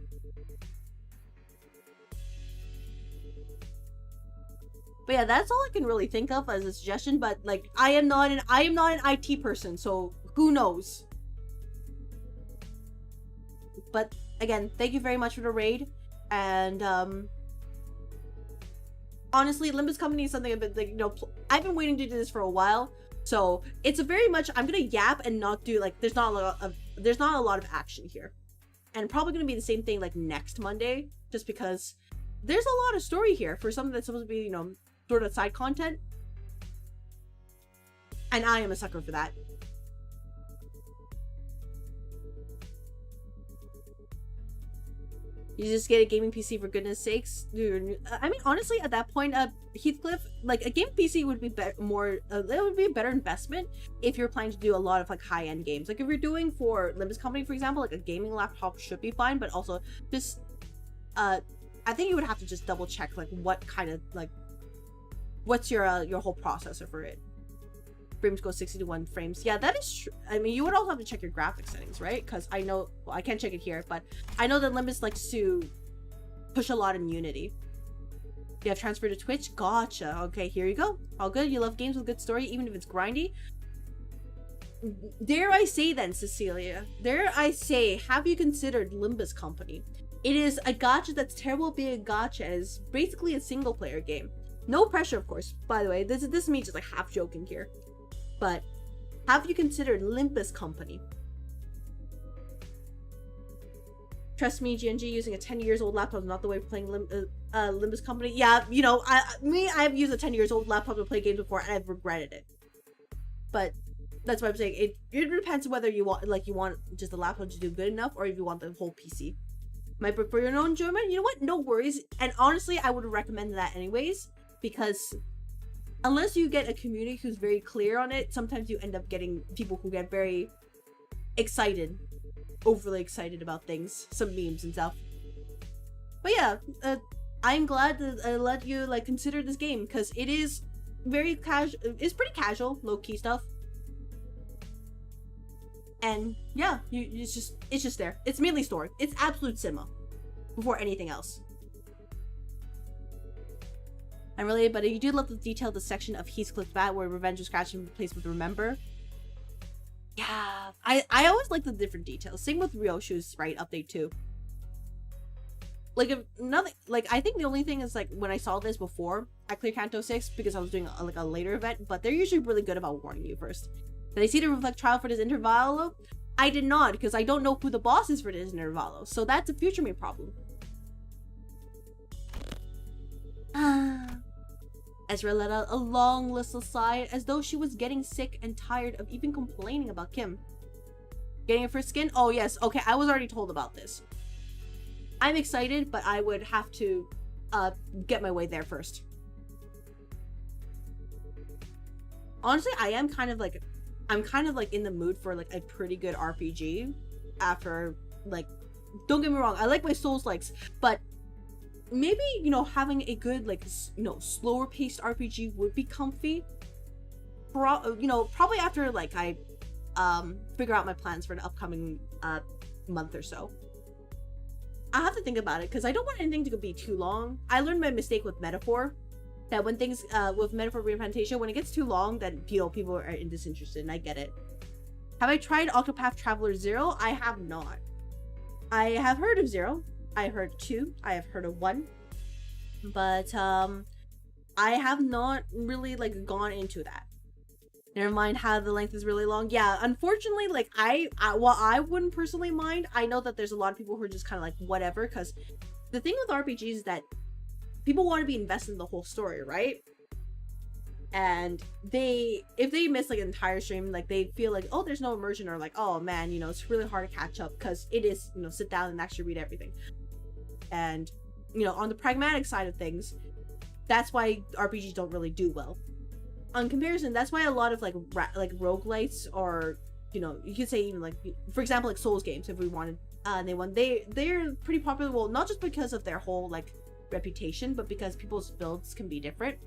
But yeah, that's all I can really think of as a suggestion. But like, I am not an IT person, so who knows? But again, thank you very much for the raid, and honestly, Limbus Company is something I've been, like, you know, I've been waiting to do this for a while. So it's a very much I'm gonna yap and not do like there's not a lot of action here, and probably gonna be the same thing like next Monday, just because there's a lot of story here for something that's supposed to be, you know, sort of side content, and I am a sucker for that. You just get a gaming PC for goodness sakes, dude. I mean, honestly, at that point, Heathcliff, like a gaming PC would be more. It would be a better investment if you're planning to do a lot of like high-end games. Like if you're doing for Limbus Company, for example, like a gaming laptop should be fine, but also just, I think you would have to just double check like what kind of like, what's your whole processor for it. Frames go 60 to 1 frames. Yeah, that is true. I mean, you would also have to check your graphics settings, right? Because I know, well, I can't check it here, but I know that Limbus likes to push a lot in Unity. You have transferred to Twitch? Gotcha. Okay, here you go. All good. You love games with good story, even if it's grindy. Dare I say then, Cecilia, dare I say, have you considered Limbus Company? It is a gacha that's terrible at being a gacha, and is basically a single player game. No pressure, of course, by the way. This is me just like half joking here. But have you considered Limbus Company? Trust me, GNG, using a 10 years old laptop is not the way of playing Limbus Company. Yeah, you know, I've used a 10 years old laptop to play games before, and I've regretted it. But that's what I'm saying. It depends whether you want just the laptop to do good enough, or if you want the whole PC. For your own enjoyment, you know what? No worries. And honestly, I would recommend that anyways, because unless you get a community who's very clear on it, sometimes you end up getting people who get very excited, overly excited about things, some memes and stuff. But yeah, I'm glad that I let you like consider this game, because it is very casual. It's pretty casual, low-key stuff. And yeah, it's just there. It's mainly story. It's absolute cinema before anything else. Unrelated, but you do love the detailed section of Heathcliff's bat where revenge was scratched and replaced with remember. Yeah, I always like the different details. Same with Ryoshu's right update too. Like if nothing, like I think the only thing is like when I saw this before at Clear Kanto 6, because I was doing like a later event, but they're usually really good about warning you first. Did I see the reflect trial for this intervallo? I did not, because I don't know who the boss is for this intervallo, so that's a future me problem. Ezra let out a long, listless sigh, as though she was getting sick and tired of even complaining about Kim. Getting a first skin? Oh yes, okay, I was already told about this. I'm excited, but I would have to get my way there first. Honestly, I'm kind of like in the mood for like a pretty good RPG after, like, don't get me wrong, I like my Souls-likes, but maybe, you know, having a good, like, you know, slower paced RPG would be comfy. You know, probably after, like, I figure out my plans for the upcoming month or so. I have to think about it because I don't want anything to be too long. I learned my mistake with Metaphor, that when things with Metaphor Reimplementation, when it gets too long, then, you know, people are disinterested, and I get it. Have I tried Octopath Traveler 0? I have not. I have heard of 0. I heard 2. I have heard of 1. But I have not really, like, gone into that. Never mind how the length is really long. Yeah, unfortunately, like, while I wouldn't personally mind, I know that there's a lot of people who are just kind of like, whatever, because the thing with RPGs is that people want to be invested in the whole story, right? And if they miss, like, an entire stream, like, they feel like, oh, there's no immersion, or like, oh man, you know, it's really hard to catch up, because it is, you know, sit down and actually read everything. And, you know, on the pragmatic side of things, that's why RPGs don't really do well. On comparison, that's why a lot of like roguelites, or, you know, you could say even like, for example, like Souls games, if we wanted they're pretty popular, well, not just because of their whole like reputation, but because people's builds can be different.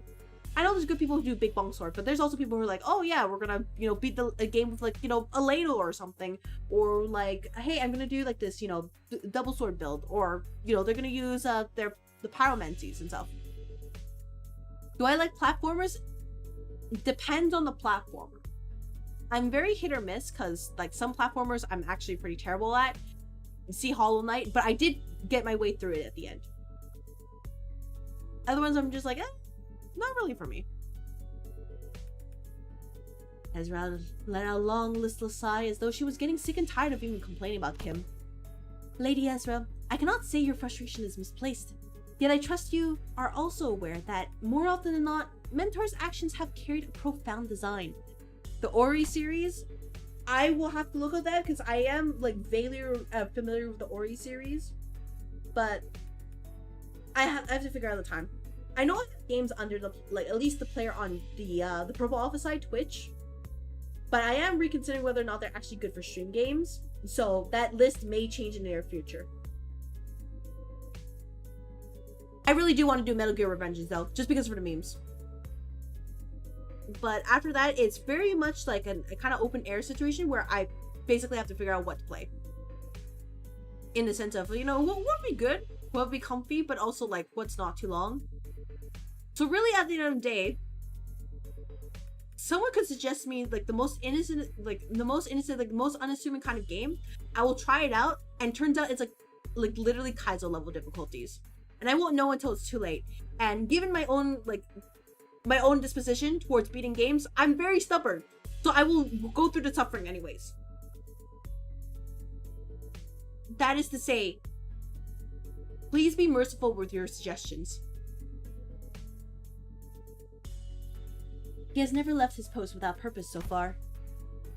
I know there's good people who do big bong sword, but there's also people who are like, oh yeah, we're gonna, you know, beat a game with, like, you know, a ladle or something, or like, hey, I'm gonna do like this, you know, double sword build, or, you know, they're gonna use the pyromancies and stuff. Do I like platformers? Depends on the platformer. I'm very hit or miss, because like some platformers I'm actually pretty terrible at. See Hollow Knight, but I did get my way through it at the end. Other ones I'm just like, not really for me. Ezra let out a long, listless sigh, as though she was getting sick and tired of even complaining about Kim. Lady Ezra, I cannot say your frustration is misplaced. Yet I trust you are also aware that, more often than not, Mentor's actions have carried a profound design. The Ori series, I will have to look at that, because I am like vaguely familiar with the Ori series, but I have to figure out the time. I know I have games under the, like, at least the player on the Purple Alpha side, Twitch, but I am reconsidering whether or not they're actually good for stream games, so that list may change in the near future. I really do want to do Metal Gear Revengeance though, just because for the memes. But after that, it's very much like a kind of open air situation where I basically have to figure out what to play. In the sense of, you know, what would be good, what would be comfy, but also like what's not too long. So really, at the end of the day, someone could suggest me like the most innocent, like the most unassuming kind of game. I will try it out, and turns out it's like literally Kaizo level difficulties. And I won't know until it's too late. And given my own disposition towards beating games, I'm very stubborn. So I will go through the suffering anyways. That is to say, please be merciful with your suggestions. He has never left his post without purpose so far.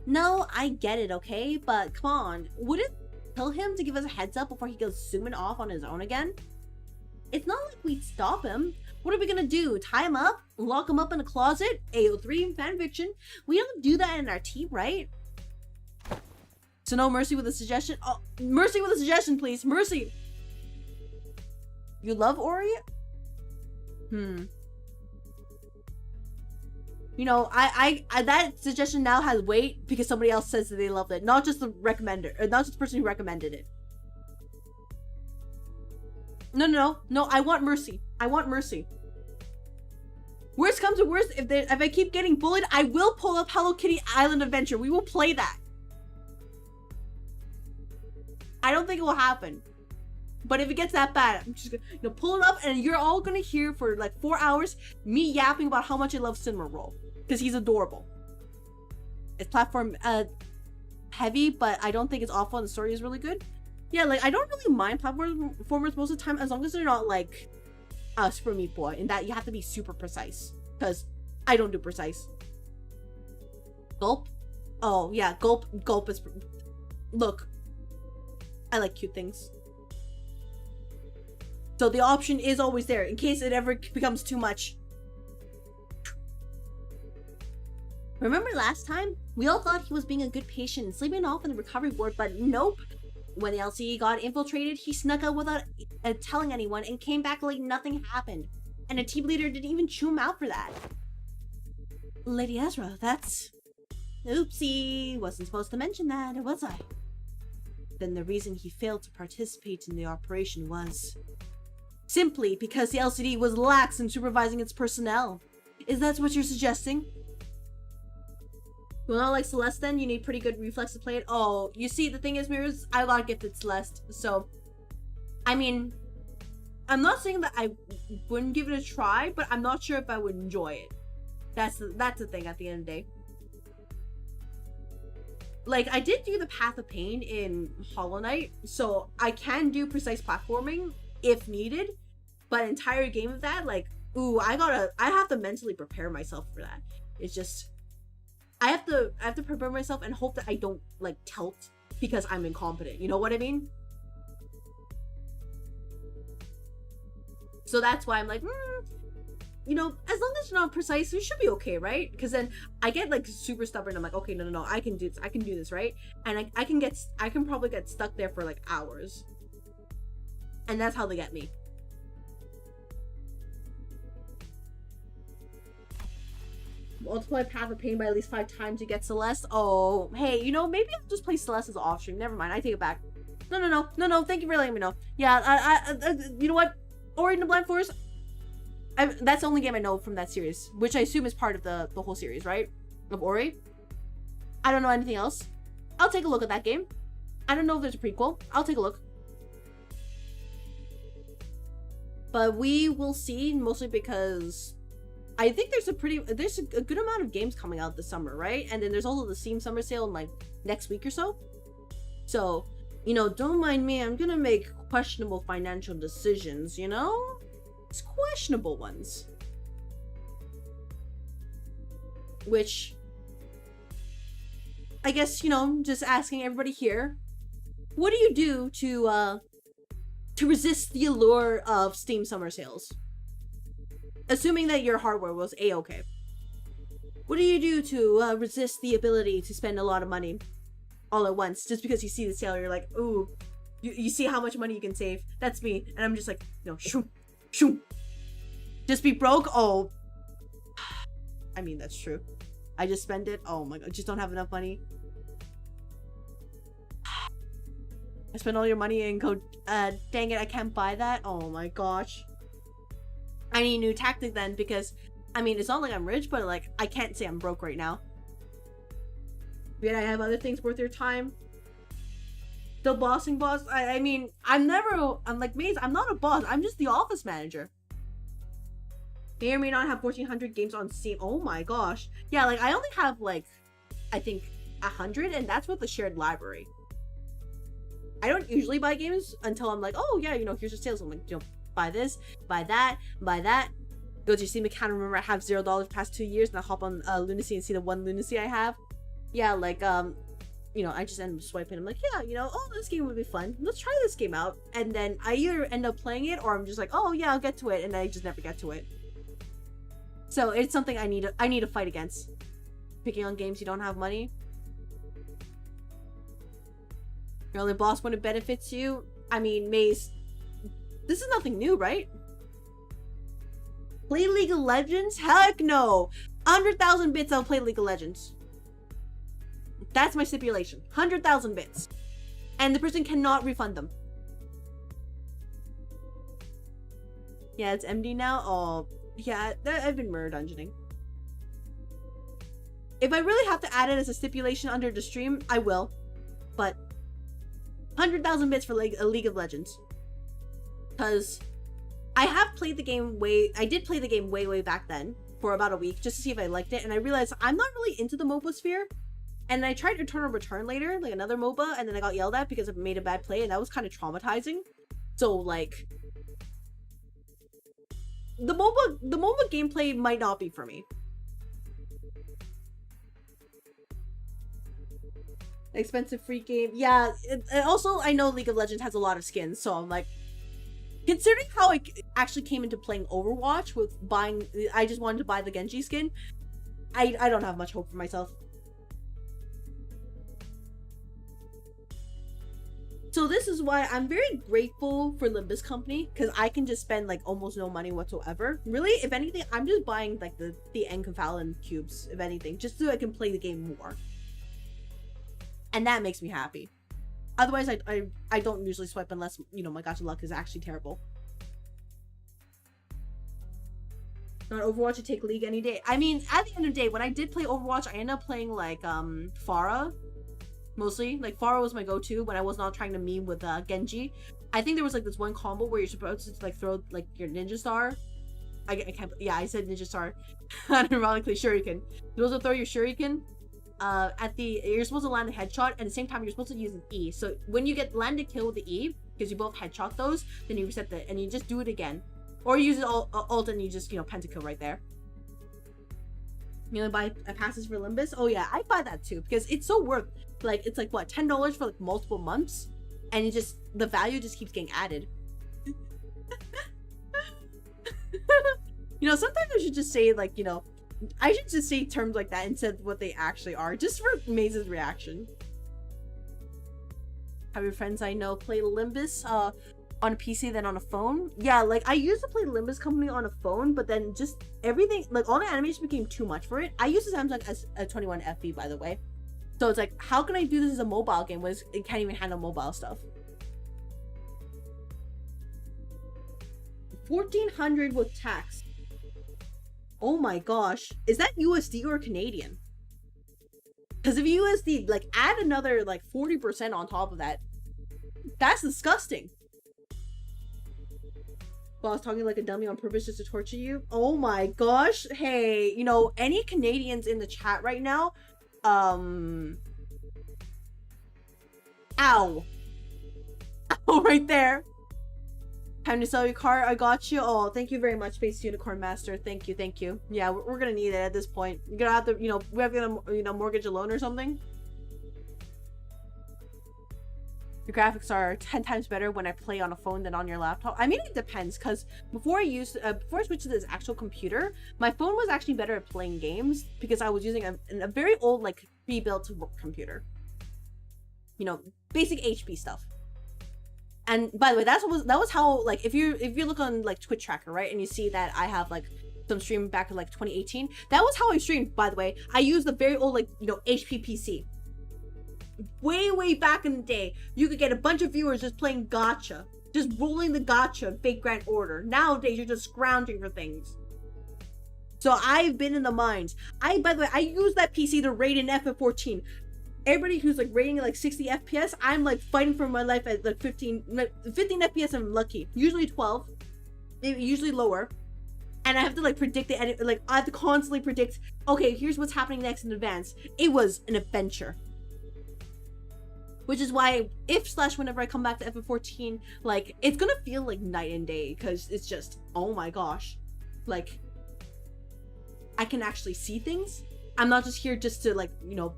No, I get it, okay? But come on, would it kill him to give us a heads up before he goes zooming off on his own again? It's not like we'd stop him. What are we gonna do? Tie him up? Lock him up in a closet? AO3 fanfiction? We don't do that in our team, right? So no mercy with a suggestion? Oh, mercy with a suggestion, please. Mercy! You love Ori? You know, I that suggestion now has weight because somebody else says that they loved it. Not just the recommender, or not just the person who recommended it. No, I want mercy. I want mercy. Worst comes to worst, if I keep getting bullied, I will pull up Hello Kitty Island Adventure. We will play that. I don't think it will happen. But if it gets that bad, I'm just gonna pull it up, and you're all gonna hear for like 4 hours me yapping about how much I love Cinnamon Roll. Because he's adorable. It's platform heavy, but I don't think it's awful and the story is really good. Yeah, like, I don't really mind platformers most of the time, as long as they're not like Super Meat Boy, in that you have to be super precise. Because I don't do precise. Gulp? Oh, yeah, Gulp is... look, I like cute things. So the option is always there in case it ever becomes too much. Remember last time? We all thought he was being a good patient and sleeping off in the recovery ward, but nope. When the LCE got infiltrated, he snuck out without telling anyone and came back like nothing happened. And a team leader didn't even chew him out for that. Lady Ezra, that's... Oopsie, wasn't supposed to mention that, was I? Then the reason he failed to participate in the operation was... simply because the LCD was lax in supervising its personnel. Is that what you're suggesting? Well, not like Celeste then, you need pretty good reflex to play it. Oh, you see, the thing is, Mirrors, I got gifted Celeste, so... I mean, I'm not saying that I wouldn't give it a try, but I'm not sure if I would enjoy it. That's the thing at the end of the day. Like, I did do the Path of Pain in Hollow Knight, so I can do precise platforming if needed, but an entire game of that, like, ooh, I have to mentally prepare myself for that. It's just... I have to prepare myself and hope that I don't, like, tilt because I'm incompetent. You know what I mean? So that's why I'm like, you know, as long as you're not precise, you should be okay, right? Because then I get, like, super stubborn. I'm like, okay, no, I can do this, right? And I can probably get stuck there for, like, hours. And that's how they get me. Multiply Path of Pain by at least 5 times to get Celeste. Oh, hey, you know, maybe I'll just play Celeste as an off-stream. Never mind, I take it back. No, thank you for letting me know. Yeah, you know what? Ori and the Blind Forest, that's the only game I know from that series, which I assume is part of the whole series, right? Of Ori. I don't know anything else. I'll take a look at that game. I don't know if there's a prequel. I'll take a look. But we will see, mostly because I think there's a good amount of games coming out this summer, right? And then there's also the Steam Summer Sale in like next week or so. So, you know, don't mind me. I'm gonna make questionable financial decisions, you know? It's questionable ones. Which, I guess, you know, just asking everybody here, what do you do to resist the allure of Steam Summer Sales? Assuming that your hardware was A-okay. What do you do to resist the ability to spend a lot of money all at once? Just because you see the sale, you're like, ooh, you see how much money you can save. That's me. And I'm just like, no, shoo, shoo. Just be broke? Oh. I mean, that's true. I just spend it. Oh my god, just don't have enough money. I spend all your money and go, dang it, I can't buy that. Oh my gosh. I need a new tactic then, because I mean, it's not like I'm rich, but like I can't say I'm broke right now. Yet I have other things worth your time. The bossing boss. I mean, I'm like Maze. I'm not a boss. I'm just the office manager. May or may not have 1,400 games on Steam. Oh my gosh. Yeah, like I only have like, I think 100, and that's with the shared library. I don't usually buy games until I'm like, oh yeah, you know, here's your sales. I'm like, you know, buy this, buy that, buy that. Go to your Steam account. Remember, I have $0 the past 2 years, and I hop on Lunacy and see the one Lunacy I have. Yeah, like you know, I just end up swiping. I'm like, yeah, you know, oh, this game would be fun. Let's try this game out. And then I either end up playing it, or I'm just like, oh yeah, I'll get to it, and I just never get to it. So it's something I need to fight against. Picking on games you don't have money. Your only boss when it benefits you. I mean, Maze, this is nothing new, right? Play League of Legends? Heck no! 100,000 bits, I'll play League of Legends. That's my stipulation. 100,000 bits. And the person cannot refund them. Yeah, it's MD now? Oh, yeah, I've been murder dungeoning. If I really have to add it as a stipulation under the stream, I will. But 100,000 bits for League of Legends. Because I have played the game I did play the game way back then for about a week just to see if I liked it, and I realized I'm not really into the MOBA sphere. And I tried Return later, like another MOBA, and then I got yelled at because I made a bad play, and that was kind of traumatizing. So like, the MOBA gameplay might not be for me. Expensive free game. Yeah, also, I know League of Legends has a lot of skins, so I'm like, considering how I actually came into playing Overwatch with buying, I just wanted to buy the Genji skin, I don't have much hope for myself. So this is why I'm very grateful for Limbus Company, because I can just spend like almost no money whatsoever. Really, if anything, I'm just buying like the Enkephalon cubes, if anything, just so I can play the game more. And that makes me happy. Otherwise, I don't usually swipe unless, you know, my gacha luck is actually terrible. Not Overwatch, to take League any day. I mean, at the end of the day, when I did play Overwatch, I ended up playing like Pharah. Mostly, like Pharah was my go-to when I was not trying to meme with Genji. I think there was like this one combo where you're supposed to like throw like your ninja star. I can't. Yeah, I said ninja star. Ironically, shuriken. You're supposed to throw your shuriken. You're supposed to land a headshot. At the same time, you're supposed to use an E. So when you land a kill with the E, because you both headshot those, then you reset and you just do it again, or you use it alt and you just, you know, pentakill right there. You know, buy passes for Limbus. Oh yeah, I buy that too because it's so worth. Like, it's like what, $10 for like multiple months, and it just, the value just keeps getting added. You know, sometimes I should just say, like, you know, I should just say terms like that instead of what they actually are, just for Maze's reaction. Have your friends I know play Limbus on a PC than on a phone? Yeah, like, I used to play Limbus Company on a phone, but then just everything, like, all the animation became too much for it. I used to Samsung S21 FE, by the way. So it's like, how can I do this as a mobile game when it can't even handle mobile stuff? 1,400 with tax. Oh my gosh. Is that USD or Canadian? Because if USD, like, add another, like, 40% on top of that. That's disgusting. Well, I was talking like a dummy on purpose just to torture you. Oh my gosh. Hey, you know, any Canadians in the chat right now, ow. Ow, right there. Time to sell your car. I got you. Oh, thank you very much, Space Unicorn Master. Thank you, thank you. Yeah, we're gonna need it at this point. You're gonna have to, you know, we have to, you know, mortgage a loan or something. The graphics are 10 times better when I play on a phone than on your laptop. I mean, it depends, because before I switched to this actual computer, my phone was actually better at playing games because I was using a very old, like, pre-built computer. You know, basic HP stuff. And by the way, that was how, like, if you look on like Twitch tracker, right, and you see that I have like some stream back in like 2018, that was how I streamed, by the way. I used the very old, like, you know, HP PC. Way back in the day, you could get a bunch of viewers just playing gacha, just rolling the gacha in fake grand order. Nowadays, you're just scrounging for things. So I've been in the mines. By the way, I use that PC to raid in FF14. Everybody who's like rating like 60 FPS, I'm like fighting for my life at like 15 FPS. I'm lucky. Usually 12, usually lower. And I have to like predict it, and like I have to constantly predict, okay, here's what's happening next in advance. It was an adventure. Which is why whenever I come back to FF14, like, it's gonna feel like night and day, because it's just, oh my gosh. Like, I can actually see things. I'm not just here just to, like, you know,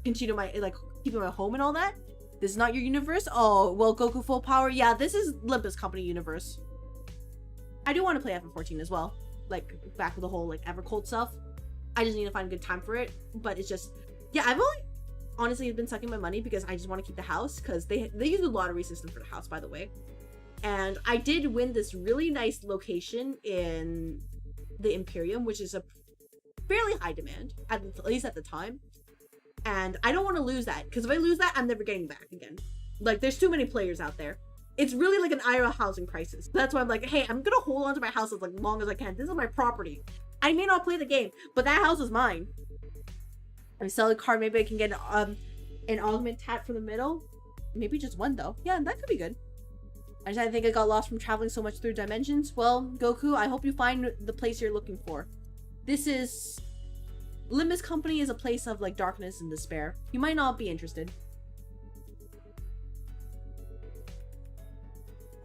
continue my, like, keeping my home and all that. This is not your universe? Oh, well, Goku Full Power? Yeah, this is Limbus Company universe. I do want to play FF14 as well. Like, back with the whole, like, Evercold stuff. I just need to find a good time for it. But it's just, yeah, I've only honestly been sucking my money because I just want to keep the house, because they use a lottery system for the house, by the way. And I did win this really nice location in the Imperium, which is a fairly high demand, at least at the time. And I don't want to lose that, because if I lose that, I'm never getting back again. Like, there's too many players out there. It's really like an IRA housing crisis. That's why I'm like, hey, I'm gonna hold on to my house as like long as I can. This is my property. I may not play the game, but that house is mine. I sell a card, maybe I can get an augment tat for the middle. Maybe just one though. Yeah, that could be good. I think I got lost from traveling so much through dimensions. Well, Goku, I hope you find the place you're looking for. This is... Limbus Company is a place of like darkness and despair. You might not be interested.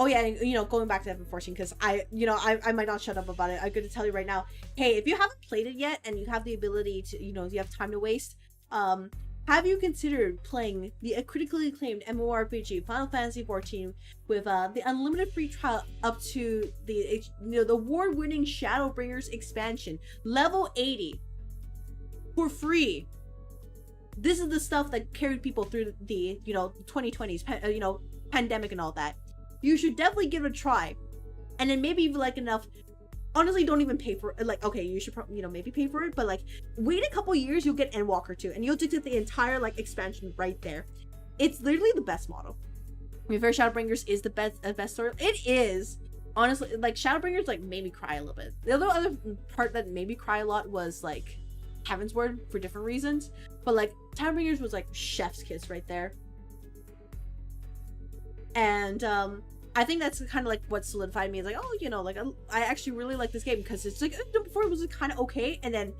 Oh yeah, you know, going back to FF14, because I might not shut up about it. I'm going to tell you right now. Hey, if you haven't played it yet and you have the ability to, you know, you have time to waste, have have you considered playing the critically acclaimed MMORPG Final Fantasy XIV with the unlimited free trial up to the the award-winning Shadowbringers expansion, level 80, for free? This is the stuff that carried people through the 2020s, pandemic and all that. You should definitely give it a try, and then maybe if you like enough. Honestly, don't even pay for it. Like, okay, you should maybe pay for it, but like, wait a couple years, you'll get Endwalker 2, and you'll just get the entire like expansion right there. It's literally the best model. I mean, Shadowbringers is the best story. It is, honestly, like Shadowbringers like made me cry a little bit. The other part that made me cry a lot was like Heaven's Word for different reasons, but like Shadowbringers was like chef's kiss right there. And I think that's kind of like what solidified me. It's like, oh, like I actually really like this game, because it's like before it was kind of okay, and then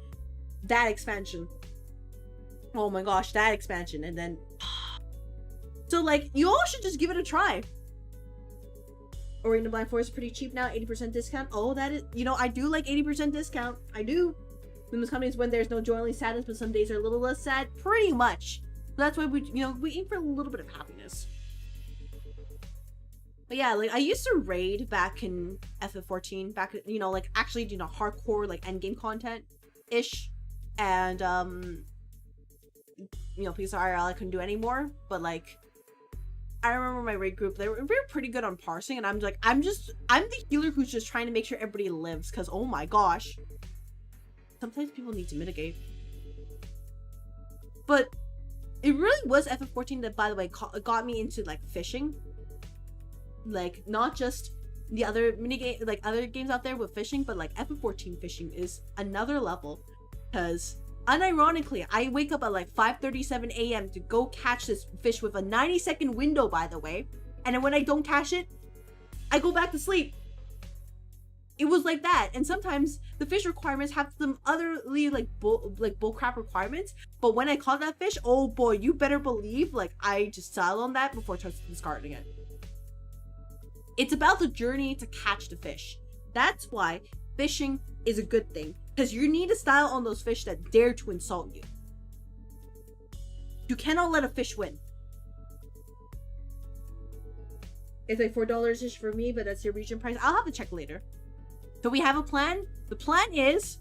that expansion. Oh my gosh, that expansion, and then so like you all should just give it a try. Ori and the Blind Forest is pretty cheap now, 80% discount. Oh, that is, I do like 80% discount. I do. Limbus Company is when there's no joy, only sadness, but some days are a little less sad. Pretty much. So that's why we aim for a little bit of happiness. But yeah, like I used to raid back in FF14, back like actually hardcore like endgame content ish, and because IRL I couldn't do anymore. But like I remember my raid group, they were pretty good on parsing, and I'm the healer who's just trying to make sure everybody lives, because oh my gosh, sometimes people need to mitigate. But it really was FF14 that, by the way, got me into like fishing. Like not just the other minigame, like other games out there with fishing, but like FF14 fishing is another level, because unironically I wake up at like 5:37 a.m. to go catch this fish with a 90-second window, by the way, and then when I don't catch it, I go back to sleep. It was like that. And sometimes the fish requirements have some otherly like bullcrap requirements, but when I caught that fish, oh boy, you better believe like I just settled on that before discarding it. It's about the journey to catch the fish. That's why fishing is a good thing, because you need a style on those fish that dare to insult you. You cannot let a fish win. It's like $4-ish for me, but that's your region price. I'll have to check later. So we have a plan. The plan is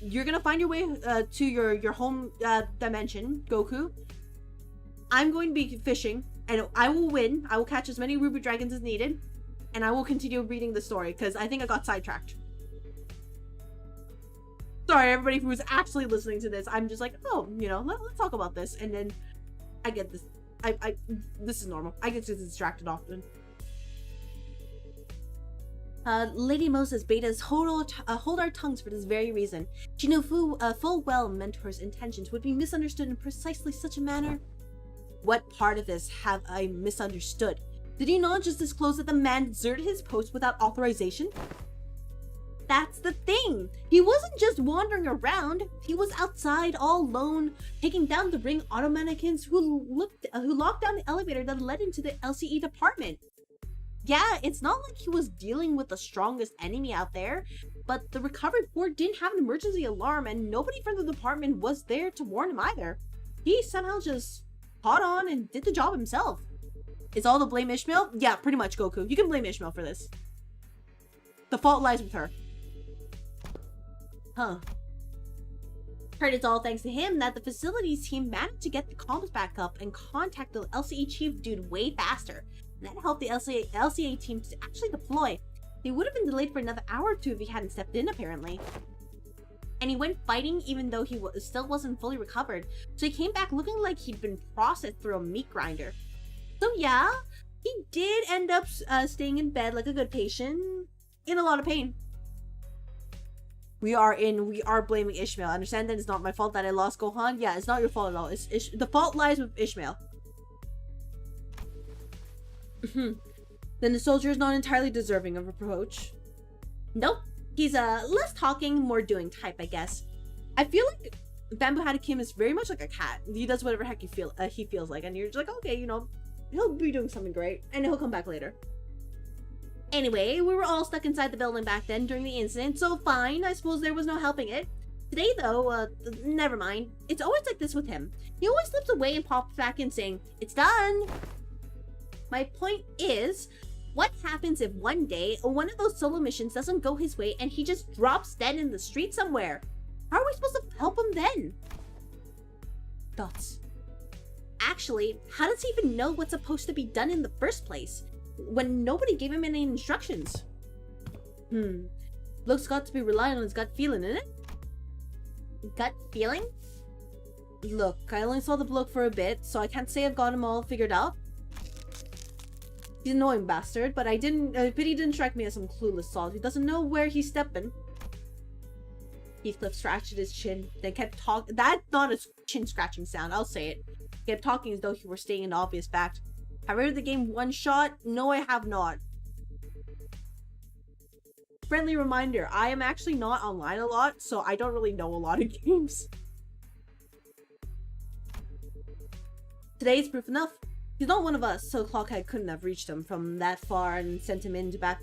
you're gonna find your way to your home dimension, Goku. I'm going to be fishing, and I will win. I will catch as many ruby dragons as needed, and I will continue reading the story, because I think I got sidetracked. Sorry, everybody who's actually listening to this. I'm just like, oh, let's talk about this, and then I get this. This is normal. I get distracted often. Lady Moses bade us hold our tongues for this very reason. She knew full well Mentor's intentions would be misunderstood in precisely such a manner. What part of this have I misunderstood? Did he not just disclose that the man deserted his post without authorization? That's the thing. He wasn't just wandering around. He was outside all alone, taking down the ring auto mannequins who locked down the elevator that led into the LCE department. Yeah, it's not like he was dealing with the strongest enemy out there, but the recovered board didn't have an emergency alarm, and nobody from the department was there to warn him either. He somehow just caught on and did the job himself. Is all the blame Ishmael? Yeah, pretty much, Goku. You can blame Ishmael for this. The fault lies with her. Huh. Heard it's all thanks to him that the facilities team managed to get the comms back up and contact the LCA chief dude way faster. And that helped the LCA team to actually deploy. He would have been delayed for another hour or two if he hadn't stepped in, apparently. And he went fighting even though he still wasn't fully recovered, so he came back looking like he'd been processed through a meat grinder. So yeah, he did end up staying in bed like a good patient, in a lot of pain. We are blaming Ishmael. I understand that it's not my fault that I lost Gohan. Yeah, it's not your fault at all. The fault lies with Ishmael. Then the soldier is not entirely deserving of reproach. Nope. He's a less talking, more doing type, I guess. I feel like Bamboo Hattie Kim is very much like a cat. He does whatever heck he feels like, and you're just like, okay, he'll be doing something great, and he'll come back later. Anyway, we were all stuck inside the building back then during the incident, so fine, I suppose there was no helping it. Today, though, never mind. It's always like this with him. He always slips away and pops back in saying, "It's done." My point is, what happens if one day one of those solo missions doesn't go his way and he just drops dead in the street somewhere? How are we supposed to help him then? Thoughts. Actually, how does he even know what's supposed to be done in the first place when nobody gave him any instructions? Bloke's got to be relying on his gut feeling, innit? Gut feeling? Look, I only saw the bloke for a bit, so I can't say I've got him all figured out. He's an annoying bastard, but he didn't strike me as some clueless salt who doesn't know where he's stepping. Heathcliff scratched his chin, then kept talking. That's not a chin scratching sound, I'll say it. He kept talking as though he were stating an obvious fact. Have I read the game one shot? No, I have not. Friendly reminder, I am actually not online a lot, so I don't really know a lot of games. Today's proof enough. He's not one of us, so Clockhead couldn't have reached him from that far and sent him in to back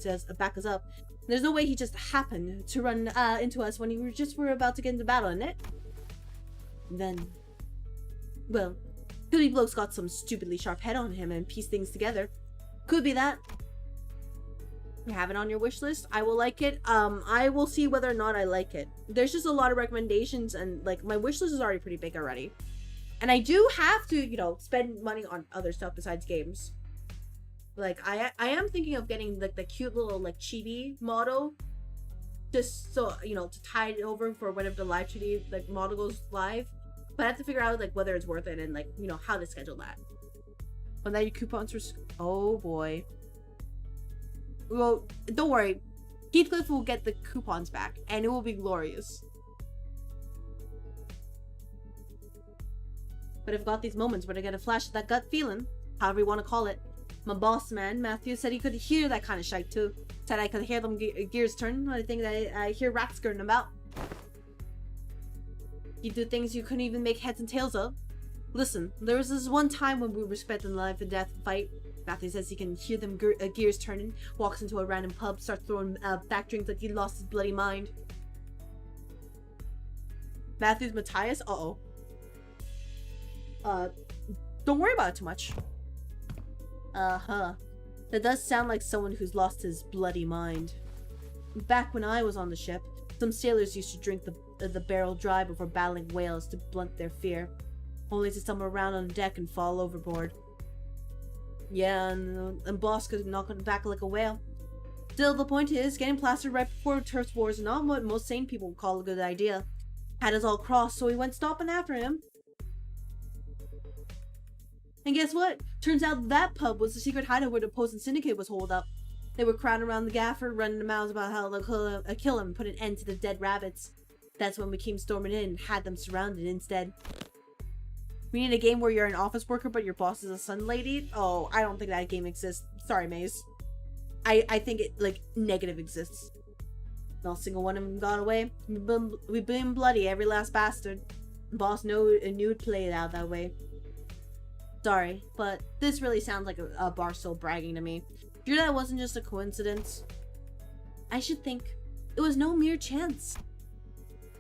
us up. There's no way he just happened to run into us when were about to get into battle, innit? Then, well, could be bloke's got some stupidly sharp head on him and piece things together. Could be that. You have it on your wish list. I will like it. I will see whether or not I like it. There's just a lot of recommendations, and like my wish list is already pretty big already. And I do have to, you know, spend money on other stuff besides games. Like I am thinking of getting like the cute little like chibi model, just so you know, to tide it over for whenever the live 2D like model goes live. But I have to figure out like whether it's worth it and like, you know, how to schedule that. When that your coupons were, oh boy. Well, don't worry. Heathcliff will get the coupons back, and it will be glorious. But I've got these moments where I get a flash of that gut feeling, however you want to call it. My boss man, Matthew, said he could hear that kind of shite too. Said I could hear them gears turn. I think that I hear rats skirting about. You do things you couldn't even make heads and tails of. Listen, there was this one time when we were spent in a life and death fight. Matthew says he can hear them gears turning, walks into a random pub, starts throwing back drinks like he lost his bloody mind. Matthew's Matthias? Uh-oh. Don't worry about it too much. Uh-huh. That does sound like someone who's lost his bloody mind. Back when I was on the ship, some sailors used to drink the barrel dry before battling whales to blunt their fear, only to stumble around on deck and fall overboard. Yeah, and boss could knock on the back like a whale. Still, the point is, getting plastered right before turf wars is not what most sane people would call a good idea. Had us all crossed, so we went stomping after him. And guess what? Turns out that pub was the secret hideout where the opposing syndicate was holed up. They were crowding around the gaffer, running their mouths about how they'll kill him and put an end to the dead rabbits. That's when we came storming in and had them surrounded instead. We need a game where you're an office worker but your boss is a sun lady? Oh, I don't think that game exists. Sorry, Maze. I think it, like, negative exists. Not a single one of them got away. We've been bloody, every last bastard. Boss knew it'd play it out that way. Sorry, but this really sounds like a Barstool bragging to me. Sure that wasn't just a coincidence? I should think it was no mere chance.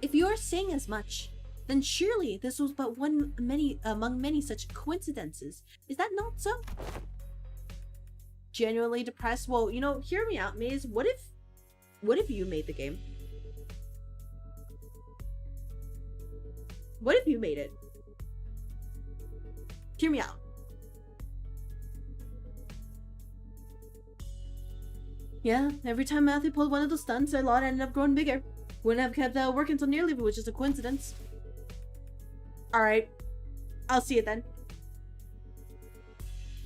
If you're saying as much, then surely this was but one among many such coincidences. Is that not so? Genuinely depressed? Well, you know, hear me out, Maze. What if you made the game? What if you made it? Hear me out. Yeah, every time Matthew pulled one of those stunts, our lot ended up growing bigger. Wouldn't have kept working so nearly if it was just a coincidence. Alright. I'll see it then.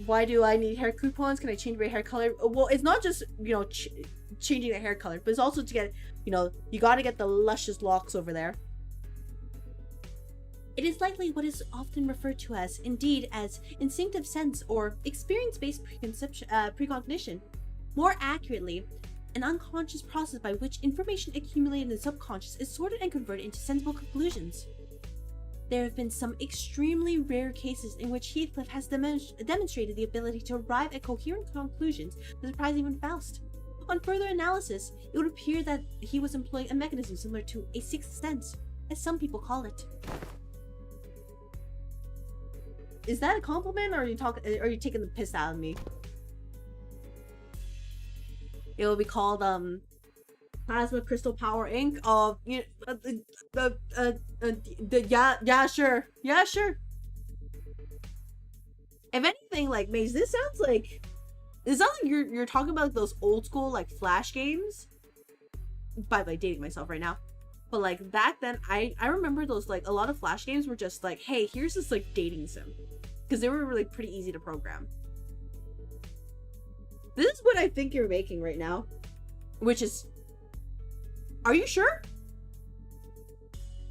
Why do I need hair coupons? Can I change my hair color? Well, it's not just, you know, changing the hair color, but it's also to get, you know, you gotta get the luscious locks over there. It is likely what is often referred to as, indeed, as instinctive sense or experience-based precognition. More accurately, an unconscious process by which information accumulated in the subconscious is sorted and converted into sensible conclusions. There have been some extremely rare cases in which Heathcliff has demonstrated the ability to arrive at coherent conclusions that surprise even Faust. On further analysis, it would appear that he was employing a mechanism similar to a sixth sense, as some people call it. Is that a compliment, or are you taking the piss out of me? It will be called Plasma Crystal Power Inc. Yeah, sure. Yeah, sure. If anything, like, Maze, this sounds like you're talking about those old school like Flash games. By the way, dating myself right now. But like back then, I remember those, like, a lot of Flash games were just like, hey, here's this like dating sim, because they were really pretty easy to program. This is what I think you're making right now, which is, are you sure?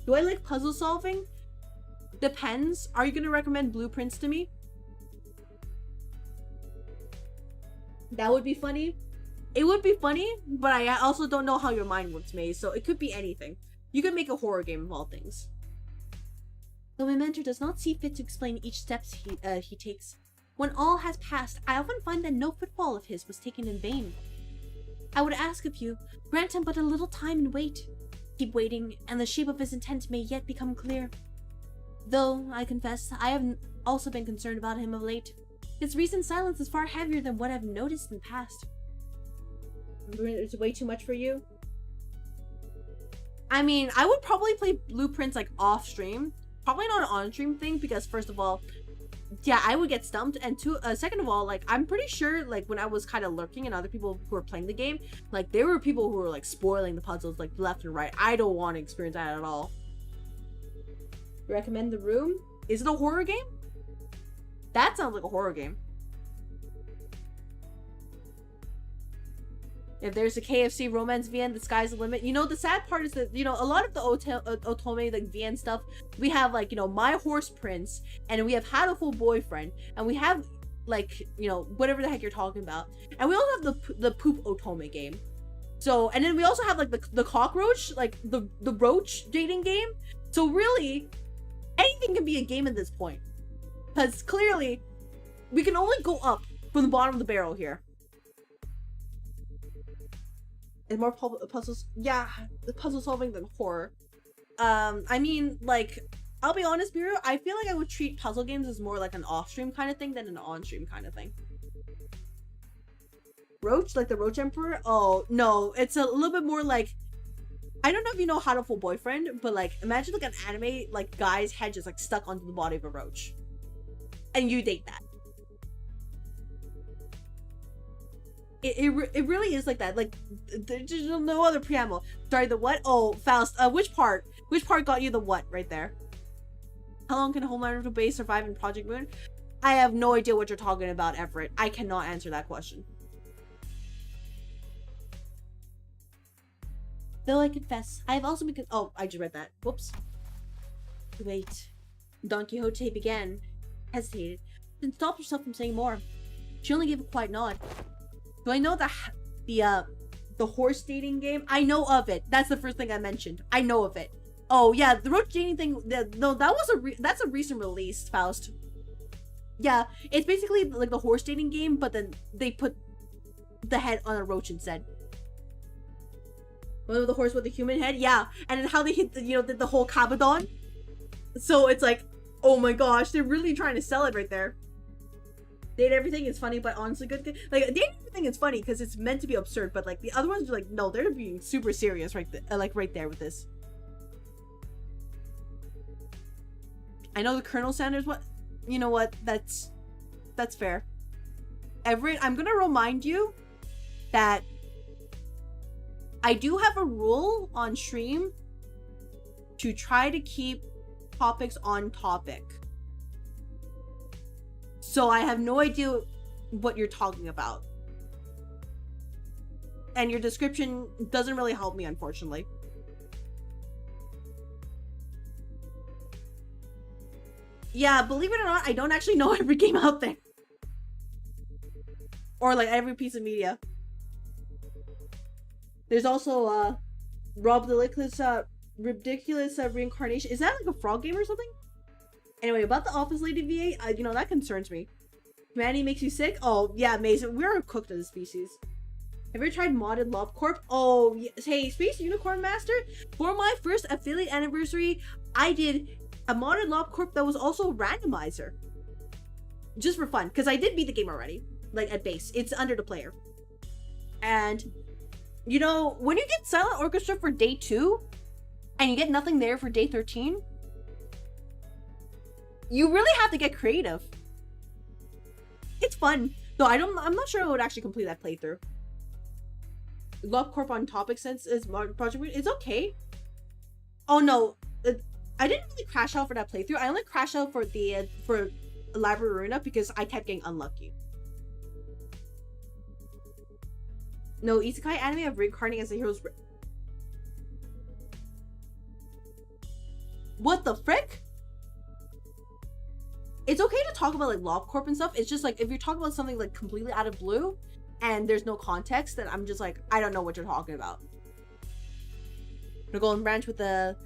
Do I like puzzle solving? Depends. Are you gonna recommend Blueprints to me? That would be funny. It would be funny, but I also don't know how your mind works, Maze, so it could be anything. You could make a horror game of all things. Though my mentor does not see fit to explain each step he takes, when all has passed, I often find that no footfall of his was taken in vain. I would ask of you, grant him but a little time and wait. Keep waiting, and the shape of his intent may yet become clear. Though, I confess, I have also been concerned about him of late. His recent silence is far heavier than what I've noticed in the past. It's way too much for you? I mean, I would probably play Blueprints like off stream. Probably not an on stream thing, because first of all, yeah, I would get stumped, and second of all, like, I'm pretty sure, like, when I was kind of lurking and other people who were playing the game, like, there were people who were like spoiling the puzzles like left and right. I don't want to experience that at all. Recommend The Room? Is it a horror game? That sounds like a horror game. If there's a KFC romance VN, the sky's the limit. You know, the sad part is that, you know, a lot of the Otome, like, VN stuff, we have, like, you know, My Horse Prince, and we have Hatoful Boyfriend, and we have, like, you know, whatever the heck you're talking about. And we also have the Poop Otome game. So, and then we also have, like, the cockroach, like, the roach dating game. So really, anything can be a game at this point. Because clearly, we can only go up from the bottom of the barrel here. And more puzzles, yeah, puzzle solving than horror. I mean, like, I'll be honest, Miru, I feel like I would treat puzzle games as more like an off-stream kind of thing than an on-stream kind of thing. Roach, like the Roach Emperor? Oh, no, it's a little bit more like, I don't know if you know Hatoful Boyfriend, but like, imagine like an anime, like, guy's head just like stuck onto the body of a roach. And you date that. It really is like that. Like, there's no other preamble. Sorry, the what? Oh, Faust. Which part? Which part got you the what right there? How long can Homelander Base survive in Project Moon? I have no idea what you're talking about, Everett. I cannot answer that question. Though I confess, I have also been oh, I just read that. Whoops. Wait. Don Quixote began, hesitated, then stopped herself from saying more. She only gave a quiet nod. Do I know the horse dating game? I know of it. That's the first thing I mentioned. I know of it. Oh yeah, the roach dating thing. No, that was that's a recent release, Faust. Yeah, it's basically like the horse dating game, but then they put the head on a roach instead. One of the horse with the human head, yeah, and then how they hit did the whole Kabadon. So it's like, oh my gosh, they're really trying to sell it right there. Date Everything is funny, but honestly good. Like, Date Everything is funny because it's meant to be absurd, but like the other ones are like, no, they're being super serious right there with this. I know the Colonel Sanders. What? You know what? That's fair. Everett, I'm gonna remind you that I do have a rule on stream to try to keep topics on topic. So I have no idea what you're talking about. And your description doesn't really help me, unfortunately. Yeah, believe it or not, I don't actually know every game out there. Or like every piece of media. There's also Rob the Ridiculous Reincarnation. Is that like a frog game or something? Anyway, about the Office Lady VA, that concerns me. Humanity makes you sick? Oh, yeah, Mason, we're cooked as a species. Have you ever tried modded Love Corp? Oh, yes. Hey, Space Unicorn Master, for my first affiliate anniversary, I did a modded Love Corp that was also a randomizer. Just for fun, because I did beat the game already, like at base. It's under the player. And, you know, when you get Silent Orchestra for day 2, and you get nothing there for day 13, you really have to get creative. It's fun. No, I'm not sure I would actually complete that playthrough. Love Corp on topic sense is project. It's okay. Oh no, I didn't really crash out for that playthrough. I only crashed out for the for Library Arena because I kept getting unlucky. No, isekai anime of reincarnating as a hero's. What the frick? It's okay to talk about like Love Corp and stuff. It's just like if you're talking about something like completely out of blue and there's no context, then I'm just like, I don't know what you're talking about. I'm gonna go and ranch with the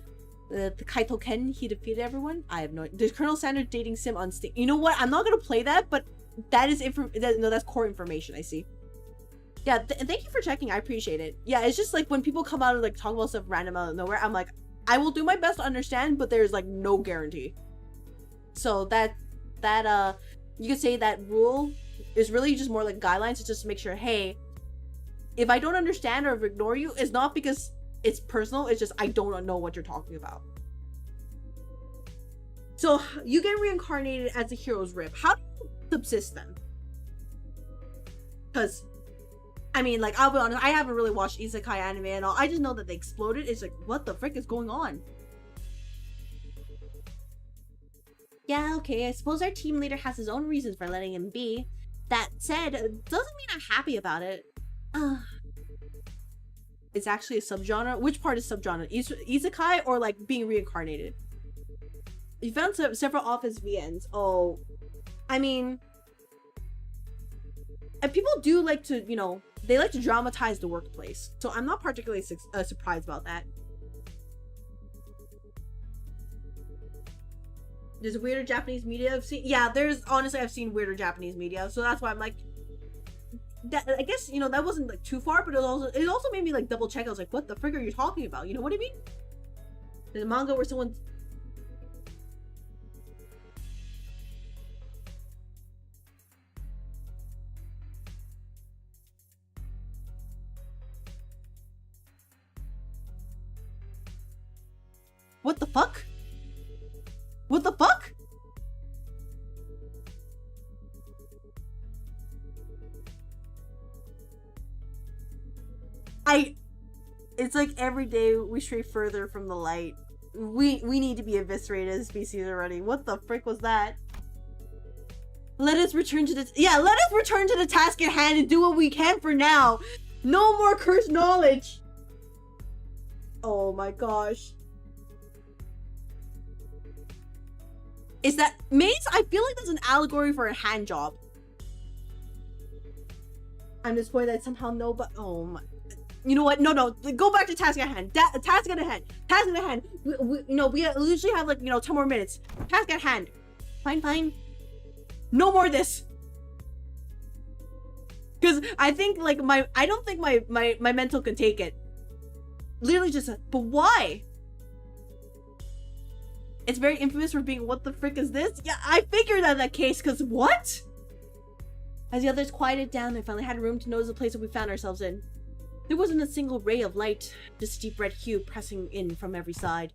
Kaito Ken. He defeated everyone. I have no. There's Colonel Sanders dating Sim on Steam. You know what? I'm not gonna play that, but that is that's core information. I see. Yeah, thank you for checking. I appreciate it. Yeah, it's just like when people come out and like talk about stuff random out of nowhere, I'm like, I will do my best to understand, but there's like no guarantee. So that you could say that rule is really just more like guidelines to just make sure, hey, if I don't understand or ignore you, it's not because it's personal, it's just I don't know what you're talking about. So you get reincarnated as a hero's rib. How do you subsist then? Because I mean, like, I'll be honest, I haven't really watched isekai anime and all. I just know that they exploded. It's like, what the frick is going on? Yeah, okay, I suppose our team leader has his own reasons for letting him be. That said, doesn't mean I'm happy about it. It's actually a subgenre. Which part is subgenre? Isekai or like being reincarnated? You found several office VNs. Oh, I mean, and people do like to, you know, they like to dramatize the workplace. So I'm not particularly surprised about that. There's weirder Japanese media I've seen. Yeah, there's honestly I've seen weirder Japanese media, so that's why I'm like, that I guess, you know, that wasn't like too far, but it also made me like double check. I was like, what the frick are you talking about? You know what I mean? There's a manga where someone. What the fuck? What the fuck? It's like every day we stray further from the light. We need to be eviscerated as species already. What the frick was that? Let us return to the task at hand and do what we can for now. No more cursed knowledge. Oh my gosh. Is that maze? I feel like that's an allegory for a hand job. I'm disappointed that somehow no, but oh my. You know what? No. Go back to task at hand. Task at hand. Task at hand. We usually have like, you know, 10 more minutes. Task at hand. Fine. No more of this. Because I think like I don't think my mental can take it. Literally just, but why? It's very infamous for being, what the frick is this? Yeah, I figured out that case, because what? As the others quieted down, I finally had room to notice the place that we found ourselves in. There wasn't a single ray of light, just deep red hue pressing in from every side.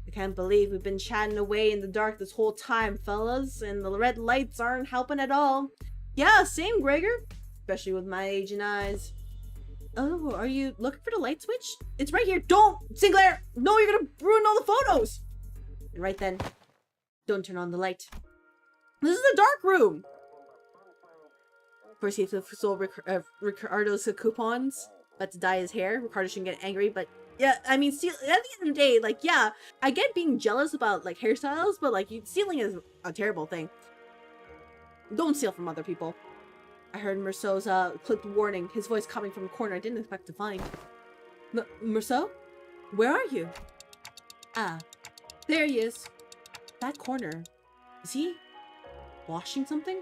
I can't believe we've been chatting away in the dark this whole time, fellas, and the red lights aren't helping at all. Yeah, same, Gregor. Especially with my aging eyes. Oh, are you looking for the light switch? It's right here. Don't! Sinclair! No, you're gonna ruin all the photos! And right then, don't turn on the light. This is a dark room! First, he stole Ricardo's coupons, about to dye his hair. Ricardo shouldn't get angry, but yeah, I mean, at the end of the day, like, yeah, I get being jealous about, like, hairstyles, but, like, stealing is a terrible thing. Don't steal from other people. I heard Merceau's, clicked warning, his voice coming from a corner I didn't expect to find. Merceau? Where are you? Ah. There he is. That corner. Is he washing something?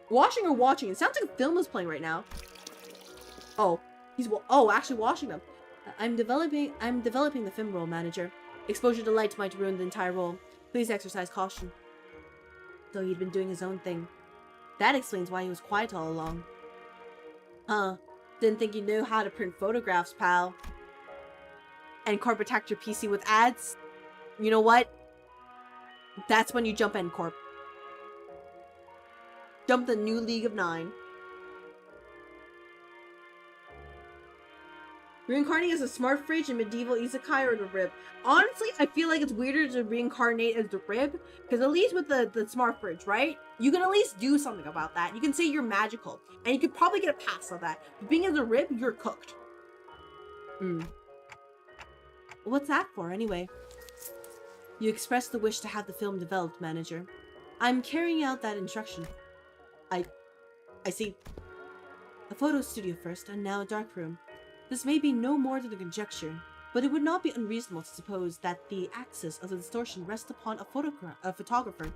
Washing or watching? It sounds like a film is playing right now. Oh, he's actually washing them. I'm developing the film roll, manager. Exposure to light might ruin the entire roll. Please exercise caution. So he'd been doing his own thing. That explains why he was quiet all along. Huh. Didn't think you knew how to print photographs, pal. And Corp attacked your PC with ads? You know what? That's when you jump N-Corp. Jump the new League of 9. Reincarnating as a smart fridge in medieval isekai or the rib. Honestly, I feel like it's weirder to reincarnate as the rib, because at least with the smart fridge, right? You can at least do something about that. You can say you're magical, and you could probably get a pass on that. But being as a rib, you're cooked. What's that for, anyway? You expressed the wish to have the film developed, manager. I'm carrying out that instruction. I see. A photo studio first, and now a darkroom. This may be no more than a conjecture, but it would not be unreasonable to suppose that the axis of the distortion rests upon a photographer.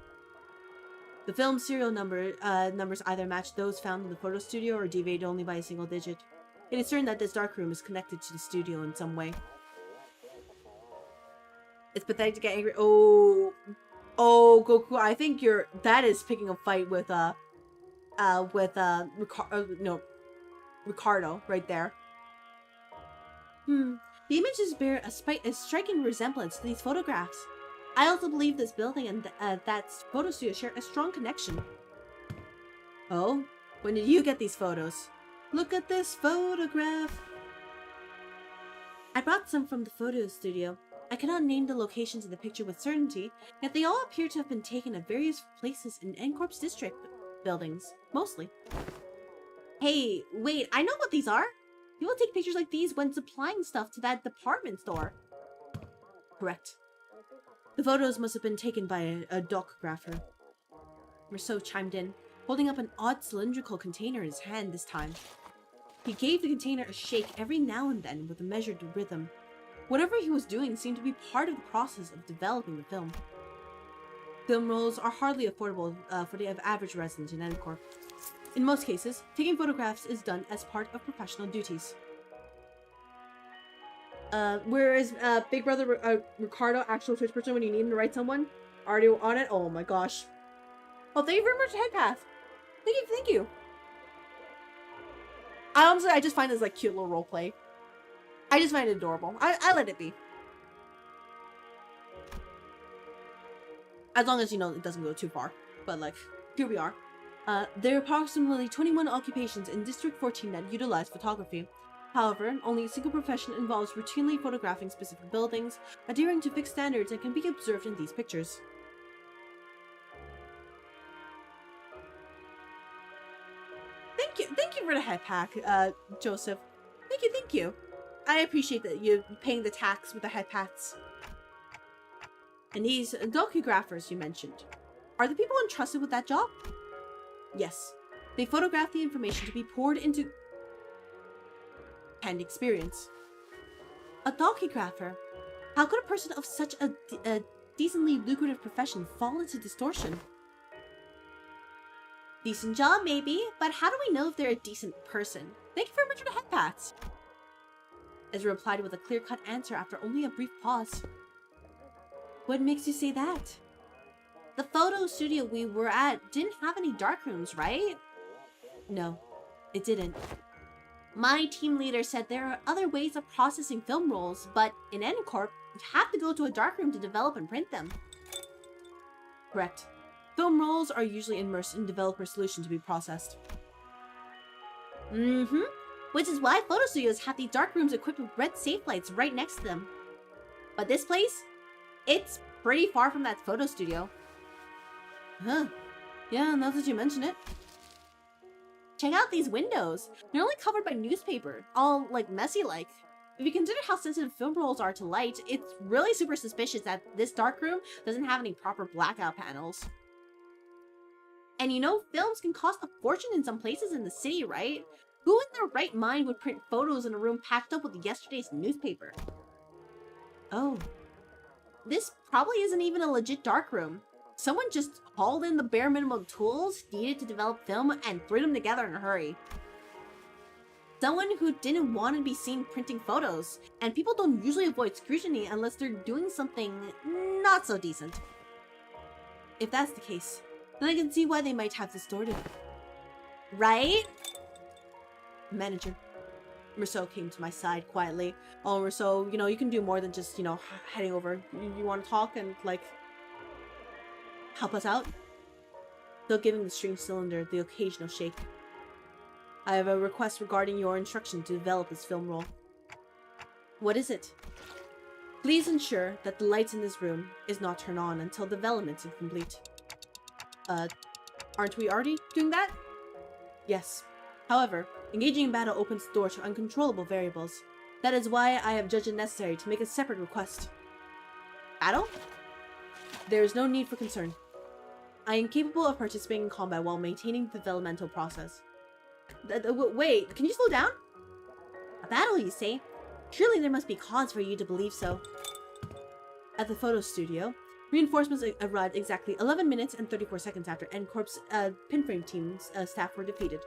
The film's serial numbers either match those found in the photo studio or deviate only by a single digit. It is certain that this darkroom is connected to the studio in some way. It's pathetic to get angry. Oh, Goku, I think that is picking a fight with Ricardo right there. The images bear a striking resemblance to these photographs. I also believe this building and that photo studio share a strong connection. Oh? When did you get these photos? Look at this photograph! I brought some from the photo studio. I cannot name the locations in the picture with certainty, yet they all appear to have been taken at various places in N-Corp's district buildings, mostly. Hey, wait, I know what these are! People take pictures like these when supplying stuff to that department store. Correct. The photos must have been taken by a dockgrapher. Rousseau chimed in, holding up an odd cylindrical container in his hand this time. He gave the container a shake every now and then with a measured rhythm. Whatever he was doing seemed to be part of the process of developing the film. Film rolls are hardly affordable for the average resident in N-Corp. In most cases, taking photographs is done as part of professional duties. Whereas Big Brother Ricardo, actual Twitch person, when you need him to write someone, already on it. Oh my gosh. Oh, thank you very much, Headpath. Thank you. I just find this like cute little roleplay. I just find it adorable. I let it be. As long as, you know, it doesn't go too far. But like, here we are. There are approximately 21 occupations in District 14 that utilize photography. However, only a single profession involves routinely photographing specific buildings, adhering to fixed standards that can be observed in these pictures. Thank you for the head pack, Joseph. Thank you. I appreciate that you're paying the tax with the head pats. And these docugraphers you mentioned, are the people entrusted with that job? Yes. They photograph the information to be poured into and experience. A docugrapher? How could a person of such a decently lucrative profession fall into distortion? Decent job, maybe, but how do we know if they're a decent person? Thank you very much for the head pats. Ezra replied with a clear-cut answer after only a brief pause. What makes you say that? The photo studio we were at didn't have any darkrooms, right? No, it didn't. My team leader said there are other ways of processing film rolls, but in N-Corp, you have to go to a darkroom to develop and print them. Correct. Film rolls are usually immersed in developer solution to be processed. Which is why photo studios have these darkrooms equipped with red safe lights right next to them. But this place, it's pretty far from that photo studio. Huh. Yeah, now that you mention it. Check out these windows. They're only covered by newspaper, all like messy-like. If you consider how sensitive film rolls are to light, it's really super suspicious that this darkroom doesn't have any proper blackout panels. And you know, films can cost a fortune in some places in the city, right? Who in their right mind would print photos in a room packed up with yesterday's newspaper? Oh. This probably isn't even a legit darkroom. Someone just hauled in the bare minimum tools needed to develop film and threw them together in a hurry. Someone who didn't want to be seen printing photos, and people don't usually avoid scrutiny unless they're doing something not so decent. If that's the case, then I can see why they might have distorted. Right? Manager. Rousseau came to my side quietly. Oh, Rousseau, you know, you can do more than just, you know, heading over. You want to talk and, like, help us out? Still giving the stream cylinder the occasional shake. I have a request regarding your instruction to develop this film roll. What is it? Please ensure that the lights in this room is not turned on until development is complete. Aren't we already doing that? Yes. However, engaging in battle opens the door to uncontrollable variables. That is why I have judged it necessary to make a separate request. Battle? There is no need for concern. I am capable of participating in combat while maintaining the developmental process. Wait, can you slow down? A battle, you say? Surely there must be cause for you to believe so. At the photo studio, reinforcements arrived exactly 11 minutes and 34 seconds after N-Corp's pinframe team's staff were defeated.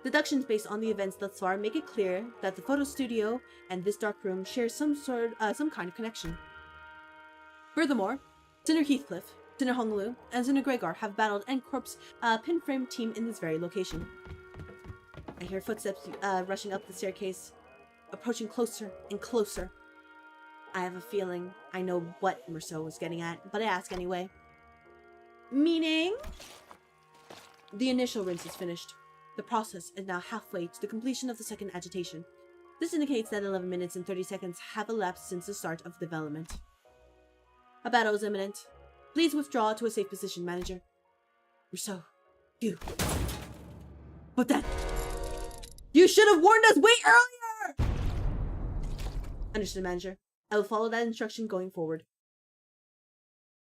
Deductions based on the events thus far make it clear that the photo studio and this dark room share some kind of connection. Furthermore, Sinner Heathcliff, Sinner Honglu, and Sinner Gregor have battled N-Corp's pinframe team in this very location. I hear footsteps rushing up the staircase, approaching closer and closer. I have a feeling I know what Rousseau was getting at, but I ask anyway. Meaning? The initial rinse is finished. The process is now halfway to the completion of the second agitation. This indicates that 11 minutes and 30 seconds have elapsed since the start of development. A battle is imminent. Please withdraw to a safe position, Manager. Rousseau, you. But then, you should have warned us way earlier! Understood, Manager. I will follow that instruction going forward.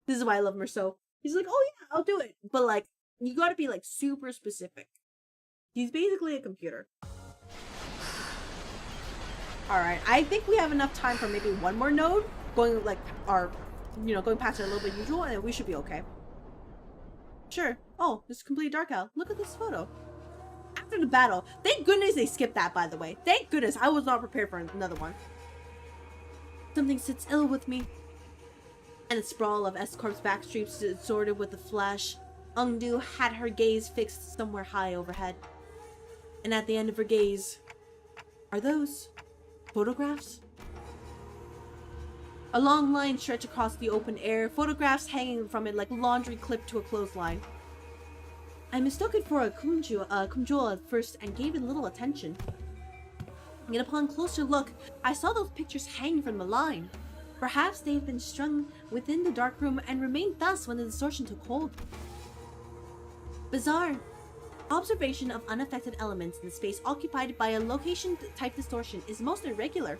This is why I love Rousseau. He's like, oh yeah, I'll do it. But like, you gotta be like super specific. He's basically a computer. Alright, I think we have enough time for maybe one more node. Going like our, you know, going past it a little bit usual, and we should be okay. Sure. Oh, it's completely dark out. Look at this photo. After the battle. Thank goodness they skipped that, by the way. Thank goodness. I was not prepared for another one. Something sits ill with me. And a sprawl of S-Corp's backstreets distorted with the flash. Ungdu had her gaze fixed somewhere high overhead. And at the end of her gaze, are those photographs? A long line stretched across the open air, photographs hanging from it like laundry clipped to a clothesline. I mistook it for a kumjul at first and gave it little attention. Yet upon closer look, I saw those pictures hanging from the line. Perhaps they have been strung within the dark room and remained thus when the distortion took hold. Bizarre. Observation of unaffected elements in the space occupied by a location-type distortion is most irregular.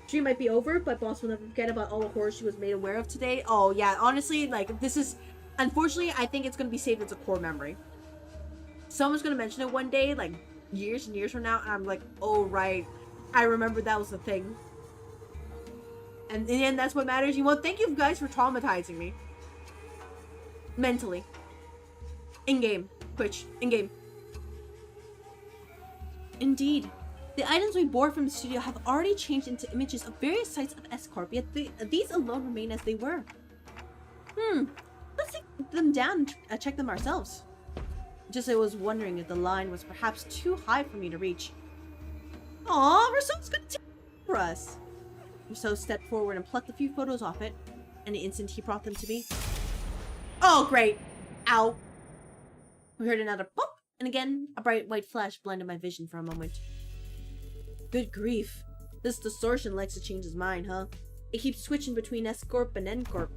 Stream might be over, but boss will never forget about all the horrors she was made aware of today. Oh yeah, honestly, like this is, unfortunately, I think it's gonna be saved as a core memory. Someone's gonna mention it one day, like years and years from now, and I'm like, oh right, I remember that was the thing. And in the end, that's what matters. You know, thank you guys for traumatizing me. Mentally. In-game. Twitch. In-game. Indeed. The items we bore from the studio have already changed into images of various sites of S-Corp, yet these alone remain as they were. Let's take them down and check them ourselves. Just I was wondering if the line was perhaps too high for me to reach. Aw, Rousseau's gonna take it for us. Rousseau stepped forward and plucked a few photos off it, and the instant he brought them to me. Oh, great! Ow! We heard another pop, and again, a bright white flash blinded my vision for a moment. Good grief. This distortion likes to change his mind, huh? It keeps switching between S-Corp and N-Corp.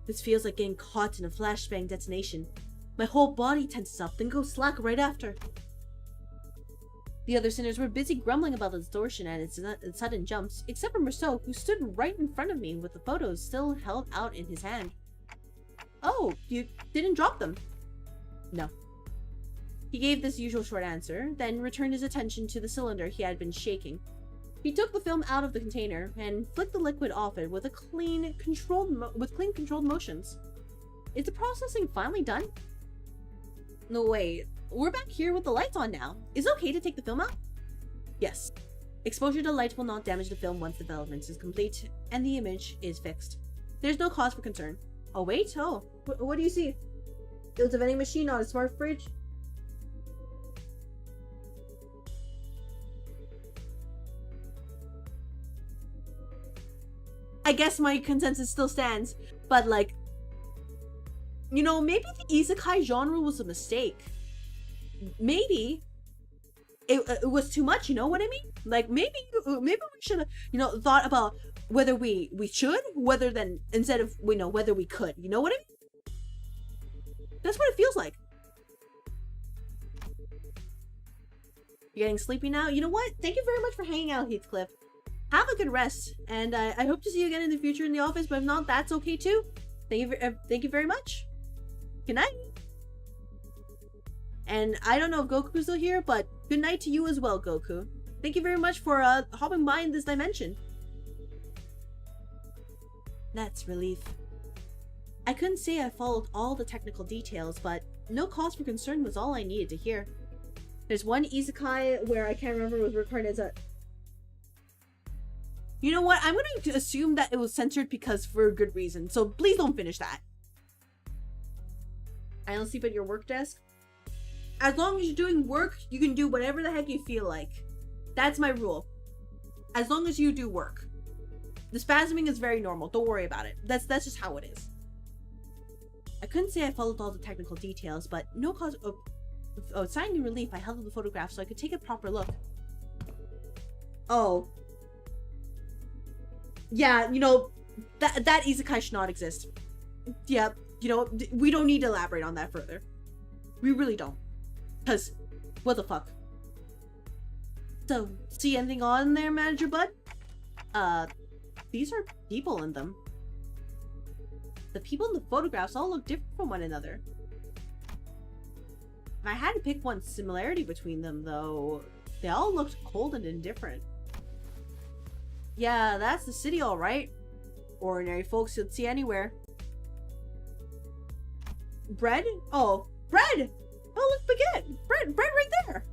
This feels like getting caught in a flashbang detonation. My whole body tenses up, then goes slack right after. The other sinners were busy grumbling about the distortion and its sudden jumps, except for Rousseau, who stood right in front of me with the photos still held out in his hand. Oh, you didn't drop them? No. He gave this usual short answer, then returned his attention to the cylinder he had been shaking. He took the film out of the container and flicked the liquid off it with clean, controlled motions. Is the processing finally done? No, wait. we're back here with the lights on now. Is it okay to take the film out? Yes. Exposure to light will not damage the film once development is complete and the image is fixed. There's no cause for concern. Oh wait, oh, what do you see? It was a vending machine, not a smart fridge. I guess my consensus still stands, but like, you know, maybe the isekai genre was a mistake. Maybe it was too much, you know what I mean? Like maybe we should have, you know, thought about whether we should, instead of, you know, whether we could, you know what I mean? That's what it feels like. You're getting sleepy now? You know what? Thank you very much for hanging out, Heathcliff. Have a good rest, and I hope to see you again in the future in the office, but if not, that's okay too. Thank you very much. Good night. And I don't know if Goku's still here, but good night to you as well, Goku. Thank you very much for hopping by in this dimension. That's relief. I couldn't say I followed all the technical details, but no cause for concern was all I needed to hear. There's one isekai where I can't remember was recorded as a... You know what? I'm going to assume that it was censored because for a good reason, so please don't finish that. I don't sleep at your work desk. As long as you're doing work, you can do whatever the heck you feel like. That's my rule. As long as you do work. The spasming is very normal. Don't worry about it. That's just how it is. I couldn't say I followed all the technical details, but no cause... Oh, signing relief. I held up the photograph so I could take a proper look. Oh. Yeah, you know, that isekai should not exist. Yeah, you know, we don't need to elaborate on that further. We really don't. Because, what the fuck? So, see anything on there, Manager Bud? These are people in them. The people in the photographs all look different from one another. If I had to pick one similarity between them, though, they all looked cold and indifferent. Yeah, that's the city, alright. Ordinary folks you'd see anywhere. Bread? Oh, bread! Oh, look, baguette! Bread right there!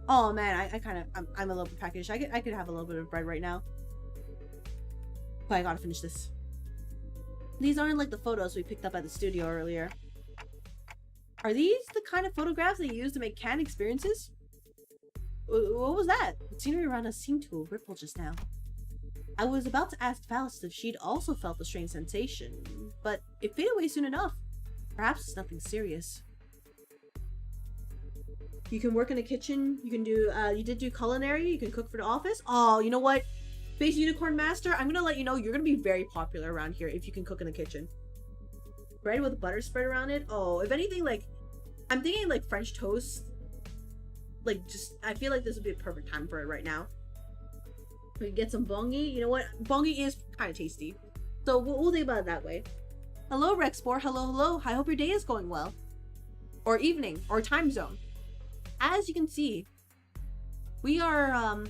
Oh man, I'm a little bit packaged. I could have a little bit of bread right now. But I gotta finish this. These aren't like the photos we picked up at the studio earlier. Are these the kind of photographs they use to make canned experiences? What was that? The scenery around us seemed to ripple just now. I was about to ask Faust if she'd also felt the strange sensation, but it faded away soon enough. Perhaps it's nothing serious. You can work in the kitchen. You can do, you did do culinary. You can cook for the office. Oh, you know what? Space Unicorn Master, I'm gonna let you know you're gonna be very popular around here if you can cook in the kitchen. Bread with butter spread around it. Oh, if anything, like, I'm thinking like French toast. Like, just, I feel like this would be a perfect time for it right now. We can get some bongi. You know what? Bongi is kind of tasty. So we'll think about it that way. Hello, Rexpor. Hello. I hope your day is going well. Or evening. Or time zone. As you can see, we are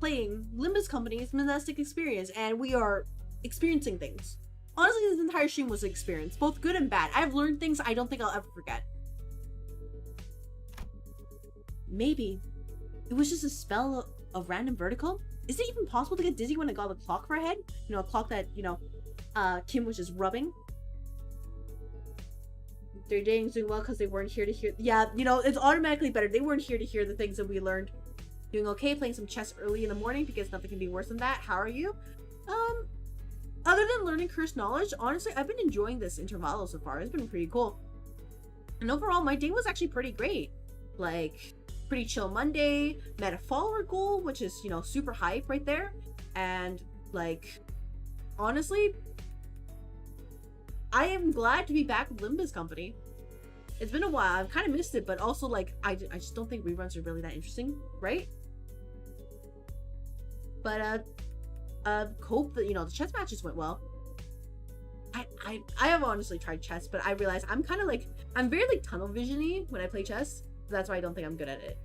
playing Limbus Company's Mnestic experience, and we are experiencing things. Honestly, this entire stream was an experience, both good and bad. I've learned things I don't think I'll ever forget. Maybe it was just a spell of random vertical. Is it even possible to get dizzy when I got a clock for a head? You know, a clock that, you know, Kim was just rubbing. Their dating's doing well because they weren't here to hear. Yeah, you know, it's automatically better. They weren't here to hear the things that we learned. Doing okay, playing some chess early in the morning because nothing can be worse than that. How are you? Other than learning cursed knowledge, honestly, I've been enjoying this intervalo so far. It's been pretty cool. And overall, my day was actually pretty great. Like, pretty chill Monday, met a follower goal, which is, you know, super hype right there. And, like, honestly, I am glad to be back with Limbus Company. It's been a while. I've kind of missed it, but also, like, I just don't think reruns are really that interesting, right? But, hope that, you know, the chess matches went well. I have honestly tried chess, but I realize I'm kind of like, I'm very, like, tunnel vision-y when I play chess. That's why I don't think I'm good at it.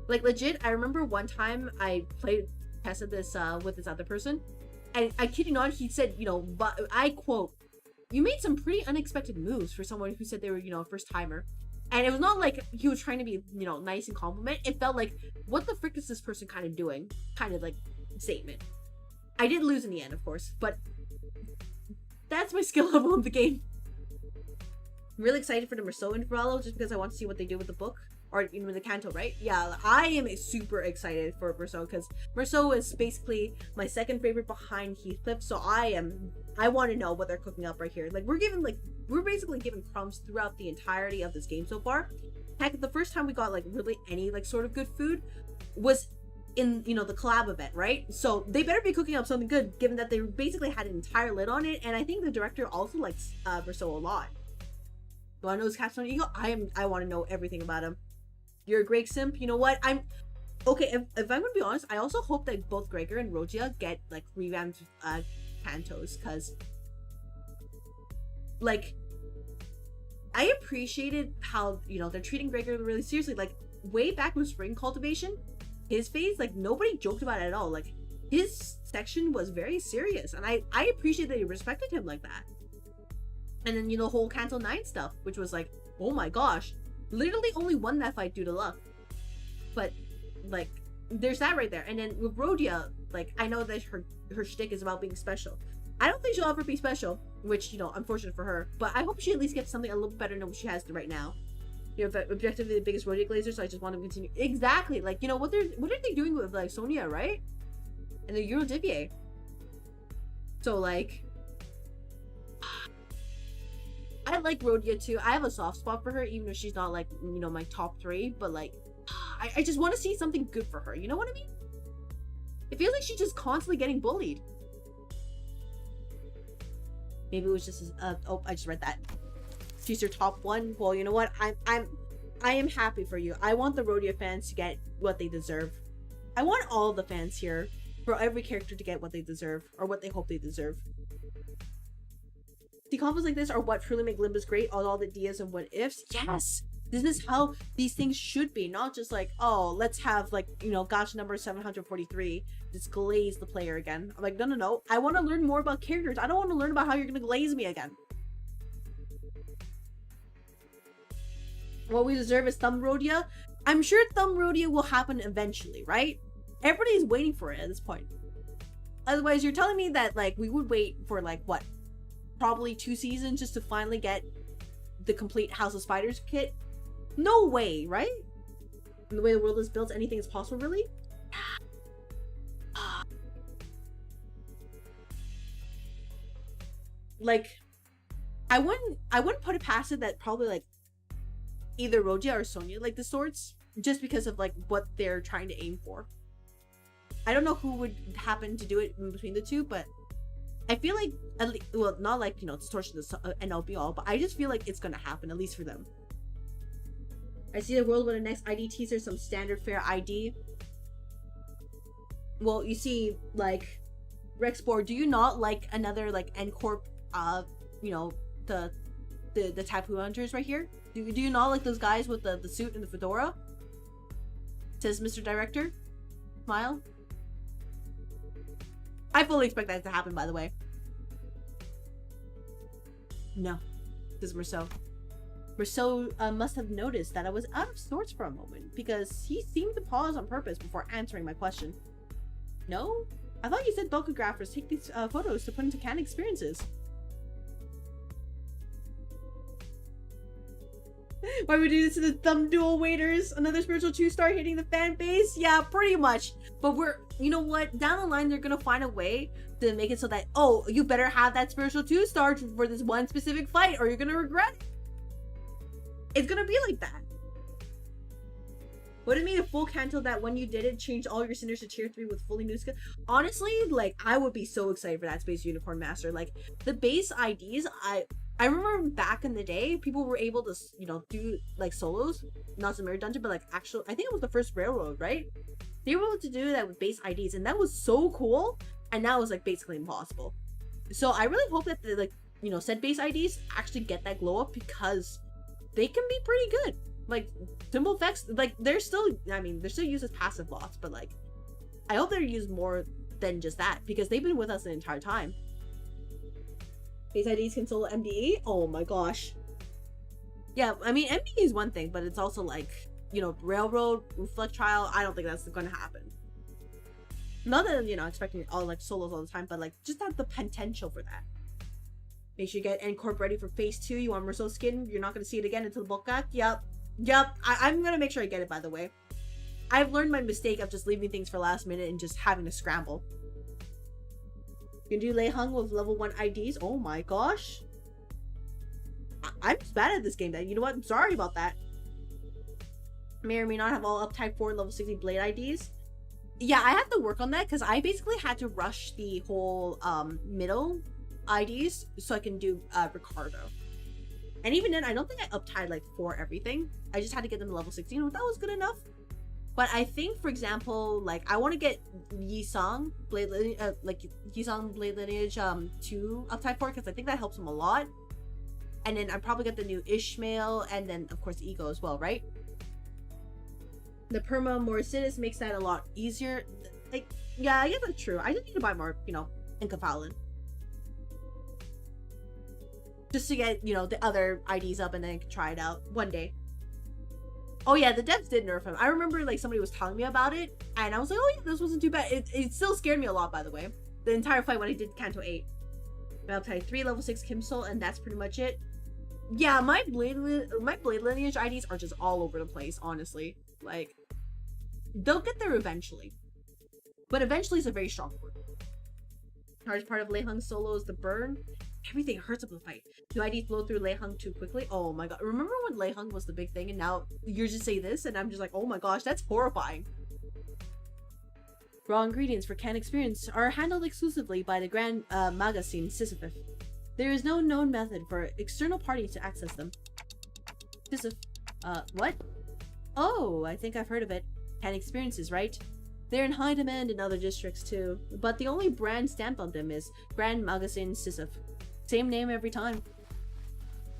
Like, legit, I remember one time I played chess at this, with this other person, and I kid you not, he said, you know, but I quote, "You made some pretty unexpected moves for someone who said they were, you know, a first timer." And it was not like he was trying to be, you know, nice and compliment. It felt like, what the frick is this person kind of doing? Kind of like statement. I did lose in the end, of course, but that's my skill level in the game. I'm really excited for the Merceau intervallo just because I want to see what they do with the book. Or even the Canto, right? Yeah, I am super excited for Merceau because Merceau is basically my second favorite behind Heathcliff. So I want to know what they're cooking up right here. Like we're basically given crumbs throughout the entirety of this game so far. Heck, the first time we got like really any like sort of good food was in, you know, the collab event, right? So they better be cooking up something good given that they basically had an entire lid on it. And I think the director also likes Merceau a lot. Do I know his Capstone Eagle? I want to know everything about him. You're a Greg simp. You know what? Okay, if I'm gonna be honest, I also hope that both Gregor and Rogia get like revamped Cantos, because like I appreciated how, you know, they're treating Gregor really seriously. Like way back with Spring Cultivation, his phase, like nobody joked about it at all. Like his section was very serious, and I appreciate that you respected him like that. And then, you know, the whole Canto 9 stuff, which was like, oh my gosh, literally only won that fight due to luck. But like there's that right there. And then with Rodia, like I know that her shtick is about being special. I don't think she'll ever be special, which, you know, unfortunate for her, but I hope she at least gets something a little better than what she has right now. You know, objectively the biggest Rodia glazer, so I just want to continue. Exactly, like, you know, what are they doing with like Sonia, right? And the Eurodivier. So like I like Rodia too. I have a soft spot for her, even though she's not like, you know, my top 3, but like I just want to see something good for her, you know what I mean? It feels like she's just constantly getting bullied. Maybe it was just oh, I just read that. She's your top 1. Well, you know what? I am happy for you. I want the Rodia fans to get what they deserve. I want all the fans here, for every character to get what they deserve, or what they hope they deserve. The combos like this are what truly make Limbus great, all the ideas and what ifs. Yes! This is how these things should be, not just like, oh, let's have like, you know, gacha number 743, just glaze the player again. I'm like, no. I want to learn more about characters. I don't want to learn about how you're gonna glaze me again. What we deserve is Thumb Rodia. I'm sure Thumb Rodia will happen eventually, right? Everybody's waiting for it at this point. Otherwise, you're telling me that like we would wait for like what? Probably 2 seasons just to finally get the complete House of Spiders kit? No way, right? And the way the world is built, anything is possible, really? Like, I wouldn't put it past it that probably like either Rogia or Sonia like the swords, just because of like what they're trying to aim for. I don't know who would happen to do it in between the two, but I feel like, well, not like, you know, distortion the end all be all, but I just feel like it's gonna happen, at least for them. I see the world with the next ID teaser, some standard fare ID. Well, you see, like, Rexpor, do you not like another, like, N-Corp, you know, the Tapu Hunters right here? Do you not like those guys with the suit and the fedora? Says Mr. Director. Smile. I fully expect that to happen, by the way. No. This is Merceau. Merceau must have noticed that I was out of sorts for a moment, because he seemed to pause on purpose before answering my question. No? I thought you said bulkographers take these photos to put into canon experiences. Why we do this to the Thumb Duel waiters? Another spiritual 2-star hitting the fan base? Yeah, pretty much. But you know what? Down the line, they're gonna find a way to make it so that, oh, you better have that spiritual 2-star for this one specific fight, or you're gonna regret it. It's gonna be like that. Would it mean a full Canto that when you did it, changed all your Cinders to tier 3 with fully new skill? Honestly, like, I would be so excited for that Space Unicorn Master. Like, the base IDs, I remember back in the day, people were able to, you know, do, like, solos. Not the Mirror Dungeon, but, like, actual... I think it was the first Railroad, right? They were able to do that with base IDs, and that was so cool. And now it's, like, basically impossible. So I really hope that, the, like, you know, said base IDs actually get that glow up, because they can be pretty good. Like, symbol effects, like, they're still... I mean, they're still used as passive lots, but, like, I hope they're used more than just that, because they've been with us the entire time. Base IDs can solo MDE? Oh my gosh. Yeah, I mean, MBE is one thing, but it's also like, you know, Railroad, Reflect Trial, I don't think that's going to happen. Not that, you know, expecting all like solos all the time, but like just have the potential for that. Make sure you get N-Corp ready for phase 2. You want Merceau skin? You're not going to see it again until the bulk pack? Yep. I'm going to make sure I get it, by the way. I've learned my mistake of just leaving things for last minute and just having to scramble. You can do Lei Hung with level 1 IDs. Oh my gosh. I'm just bad at this game then. You know what? I'm sorry about that. May or may not have all up type 4 and level 60 blade IDs. Yeah, I have to work on that because I basically had to rush the whole middle IDs so I can do Ricardo. And even then, I don't think I uptied like 4 everything. I just had to get them to level 16. That was good enough. But I think, for example, like I want to get Yisang Blade Lineage 2 uptype 4 because I think that helps him a lot. And then I probably get the new Ishmael and then of course Ego as well, right? The Perma Morrisidus makes that a lot easier. Like, yeah, I guess that's true. I just need to buy more, you know, Encaphalin. Just to get, you know, the other IDs up and then I can try it out one day. Oh yeah, the devs did nerf him. I remember like somebody was telling me about it and I was like, oh yeah, this wasn't too bad. It still scared me a lot, by the way. The entire fight when I did Kanto 8. Battle Type 3, level 6 Kimsol, and that's pretty much it. Yeah, my blade lineage IDs are just all over the place, honestly. Like, they'll get there eventually. But eventually is a very strong word. Hardest part of Lei Hung's solo is the burn. Everything hurts up the fight. Do IDs blow through Lei Hung too quickly? Oh my god. Remember when Lei Hung was the big thing and now you just say this and I'm just like, oh my gosh, that's horrifying. Raw ingredients for Can Experience are handled exclusively by the Grand Magazine Sisyphus. There is no known method for external parties to access them. Sisyphus. What? Oh, I think I've heard of it. Can Experiences, right? They're in high demand in other districts too, but the only brand stamped on them is Grand Magazine Sisyphus. Same name every time.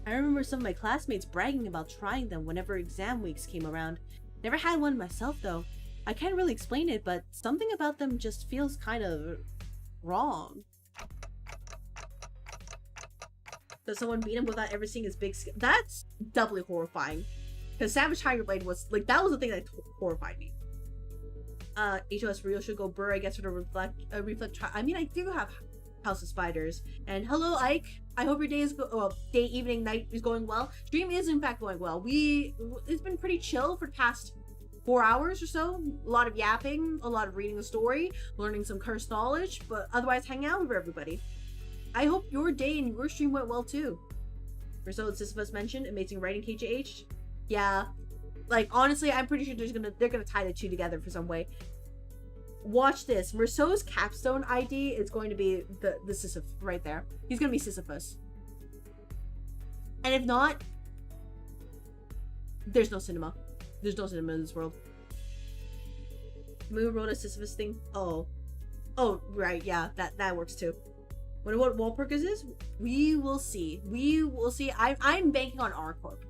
I remember some of my classmates bragging about trying them whenever exam weeks came around. Never had one myself though. I can't really explain it, but something about them just feels kind of wrong. Does someone beat him without ever seeing his big skill? That's doubly horrifying. Because Savage Tiger Blade was, like, that was the thing that horrified me. HOS Rio should go burr, I guess, for the reflect I mean, I do have House of Spiders. And hello, Ike. I hope your day is day, evening, night is going well. Stream is in fact going well. It's been pretty chill for the past 4 hours or so. A lot of yapping, a lot of reading a story, learning some cursed knowledge, but otherwise hanging out with everybody. I hope your day and your stream went well too. Merceau and Sisyphus mentioned amazing writing KJH. Yeah, like honestly, I'm pretty sure they're gonna tie the two together for some way. Watch this. Merceau's capstone ID is going to be the Sisyphus right there. He's gonna be Sisyphus. And if not, there's no cinema. There's no cinema in this world. Moon wrote a Sisyphus thing. Oh, right. Yeah, that works too. Wonder what Walpurgis is? We will see. We will see. I'm banking on R-Corp.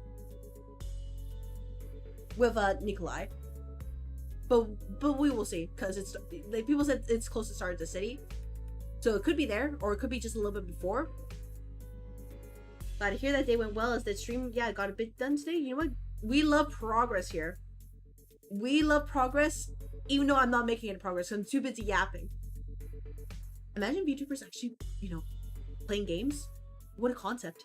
With Nikolai. But we will see. Because it's like people said it's close to start of the city. So it could be there, or it could be just a little bit before. Glad to hear that day went well as the stream, yeah, got a bit done today. You know what? We love progress here. We love progress, even though I'm not making any progress because I'm too busy yapping. Imagine VTubers actually, you know, playing games. What a concept.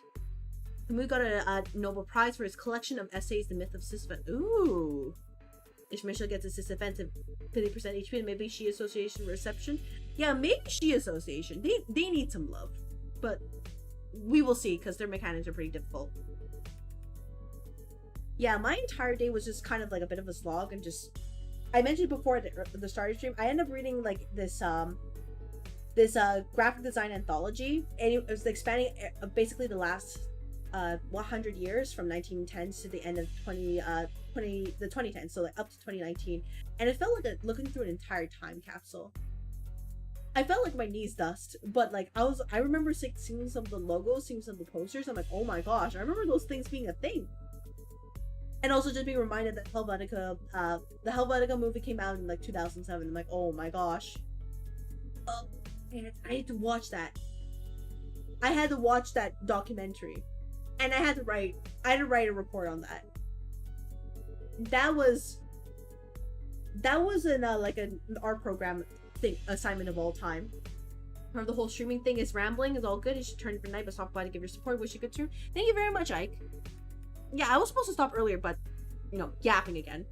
Camus got a Nobel Prize for his collection of essays, The Myth of Sisyphus. Ooh. Ishmael gets a Sisyphus at 50% HP and maybe She Association reception. Yeah, maybe She Association. They need some love. But we will see because their mechanics are pretty difficult. Yeah, my entire day was just kind of like a bit of a slog and just... I mentioned before at the start of the stream, I ended up reading like this graphic design anthology, and it was expanding basically the last 100 years from 1910s to the end of the 2010s, so like up to 2019, and it felt like looking through an entire time capsule. I felt like my knees dust, but like I remember seeing some of the logos, seeing some of the posters. I'm like, oh my gosh, I remember those things being a thing. And also just being reminded that Helvetica, the Helvetica movie came out in like 2007. I'm like, oh my gosh. And I had to watch that. I had to watch that documentary. And I had to write a report on that. That was an like an art program thing assignment of all time. Remember the whole streaming thing is rambling, is all good. You should turn it for night, but stop by to give your support. Wish you could too. Thank you very much, Ike. Yeah, I was supposed to stop earlier, but you know, yapping again.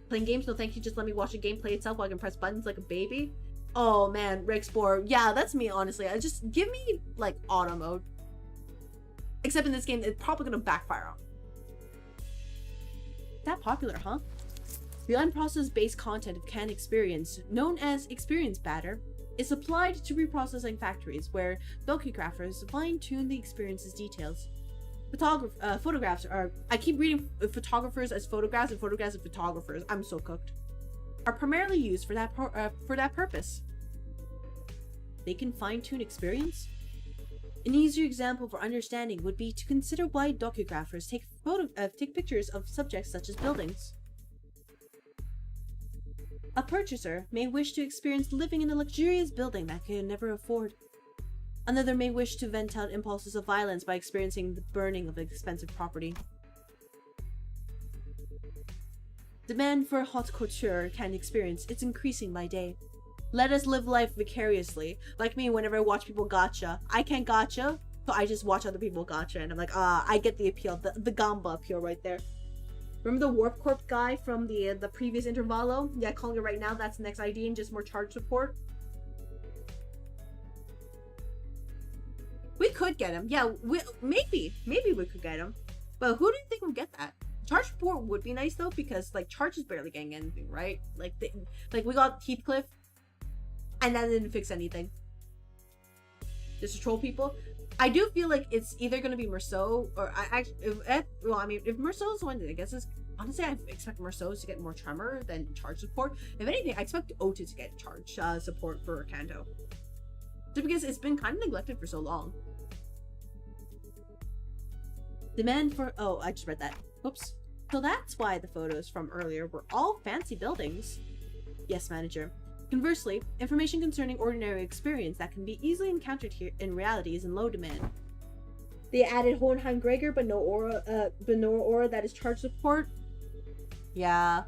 Playing games? No thank you, just let me watch the game play itself while I can press buttons like a baby. Oh man, Rexpor. Yeah, that's me, honestly. I just give me like auto mode. Except in this game, it's probably gonna backfire on. That popular, huh? The unprocessed base content of canned experience, known as experience batter, is applied to reprocessing factories where docugraphers fine-tune the experience's details. Photographs are... I keep reading photographers as photographs and photographs as photographers. I'm so cooked. Are primarily used for that purpose. They can fine-tune experience? An easier example for understanding would be to consider why docugraphers take pictures of subjects such as buildings. A purchaser may wish to experience living in a luxurious building that they can never afford. Another may wish to vent out impulses of violence by experiencing the burning of expensive property. Demand for haute couture canned experience is increasing by day. Let us live life vicariously. Like me, whenever I watch people gacha. I can't gacha, so I just watch other people gacha, and I'm like, I get the appeal, the gamba appeal right there. Remember the Warp Corp guy from the previous intervalo? Yeah, calling it right now, that's the next ID and just more charge support. We could get him. Yeah, maybe we could get him. But who do you think would get that? Charge support would be nice though, because like Charge is barely getting anything, right? Like we got Heathcliff, and that didn't fix anything. Just to troll people. I do feel like it's either gonna be Merceau or if Merceau's the one, I guess is honestly I expect Merceau's to get more tremor than charge support. If anything, I expect Ota to get charge support for Kanto. Just because it's been kind of neglected for so long. Demand for I just read that. Oops. So that's why the photos from earlier were all fancy buildings. Yes, manager. Conversely, information concerning ordinary experience that can be easily encountered here in reality is in low demand. They added Hohenheim Gregor, but no aura that is charge support. Yeah.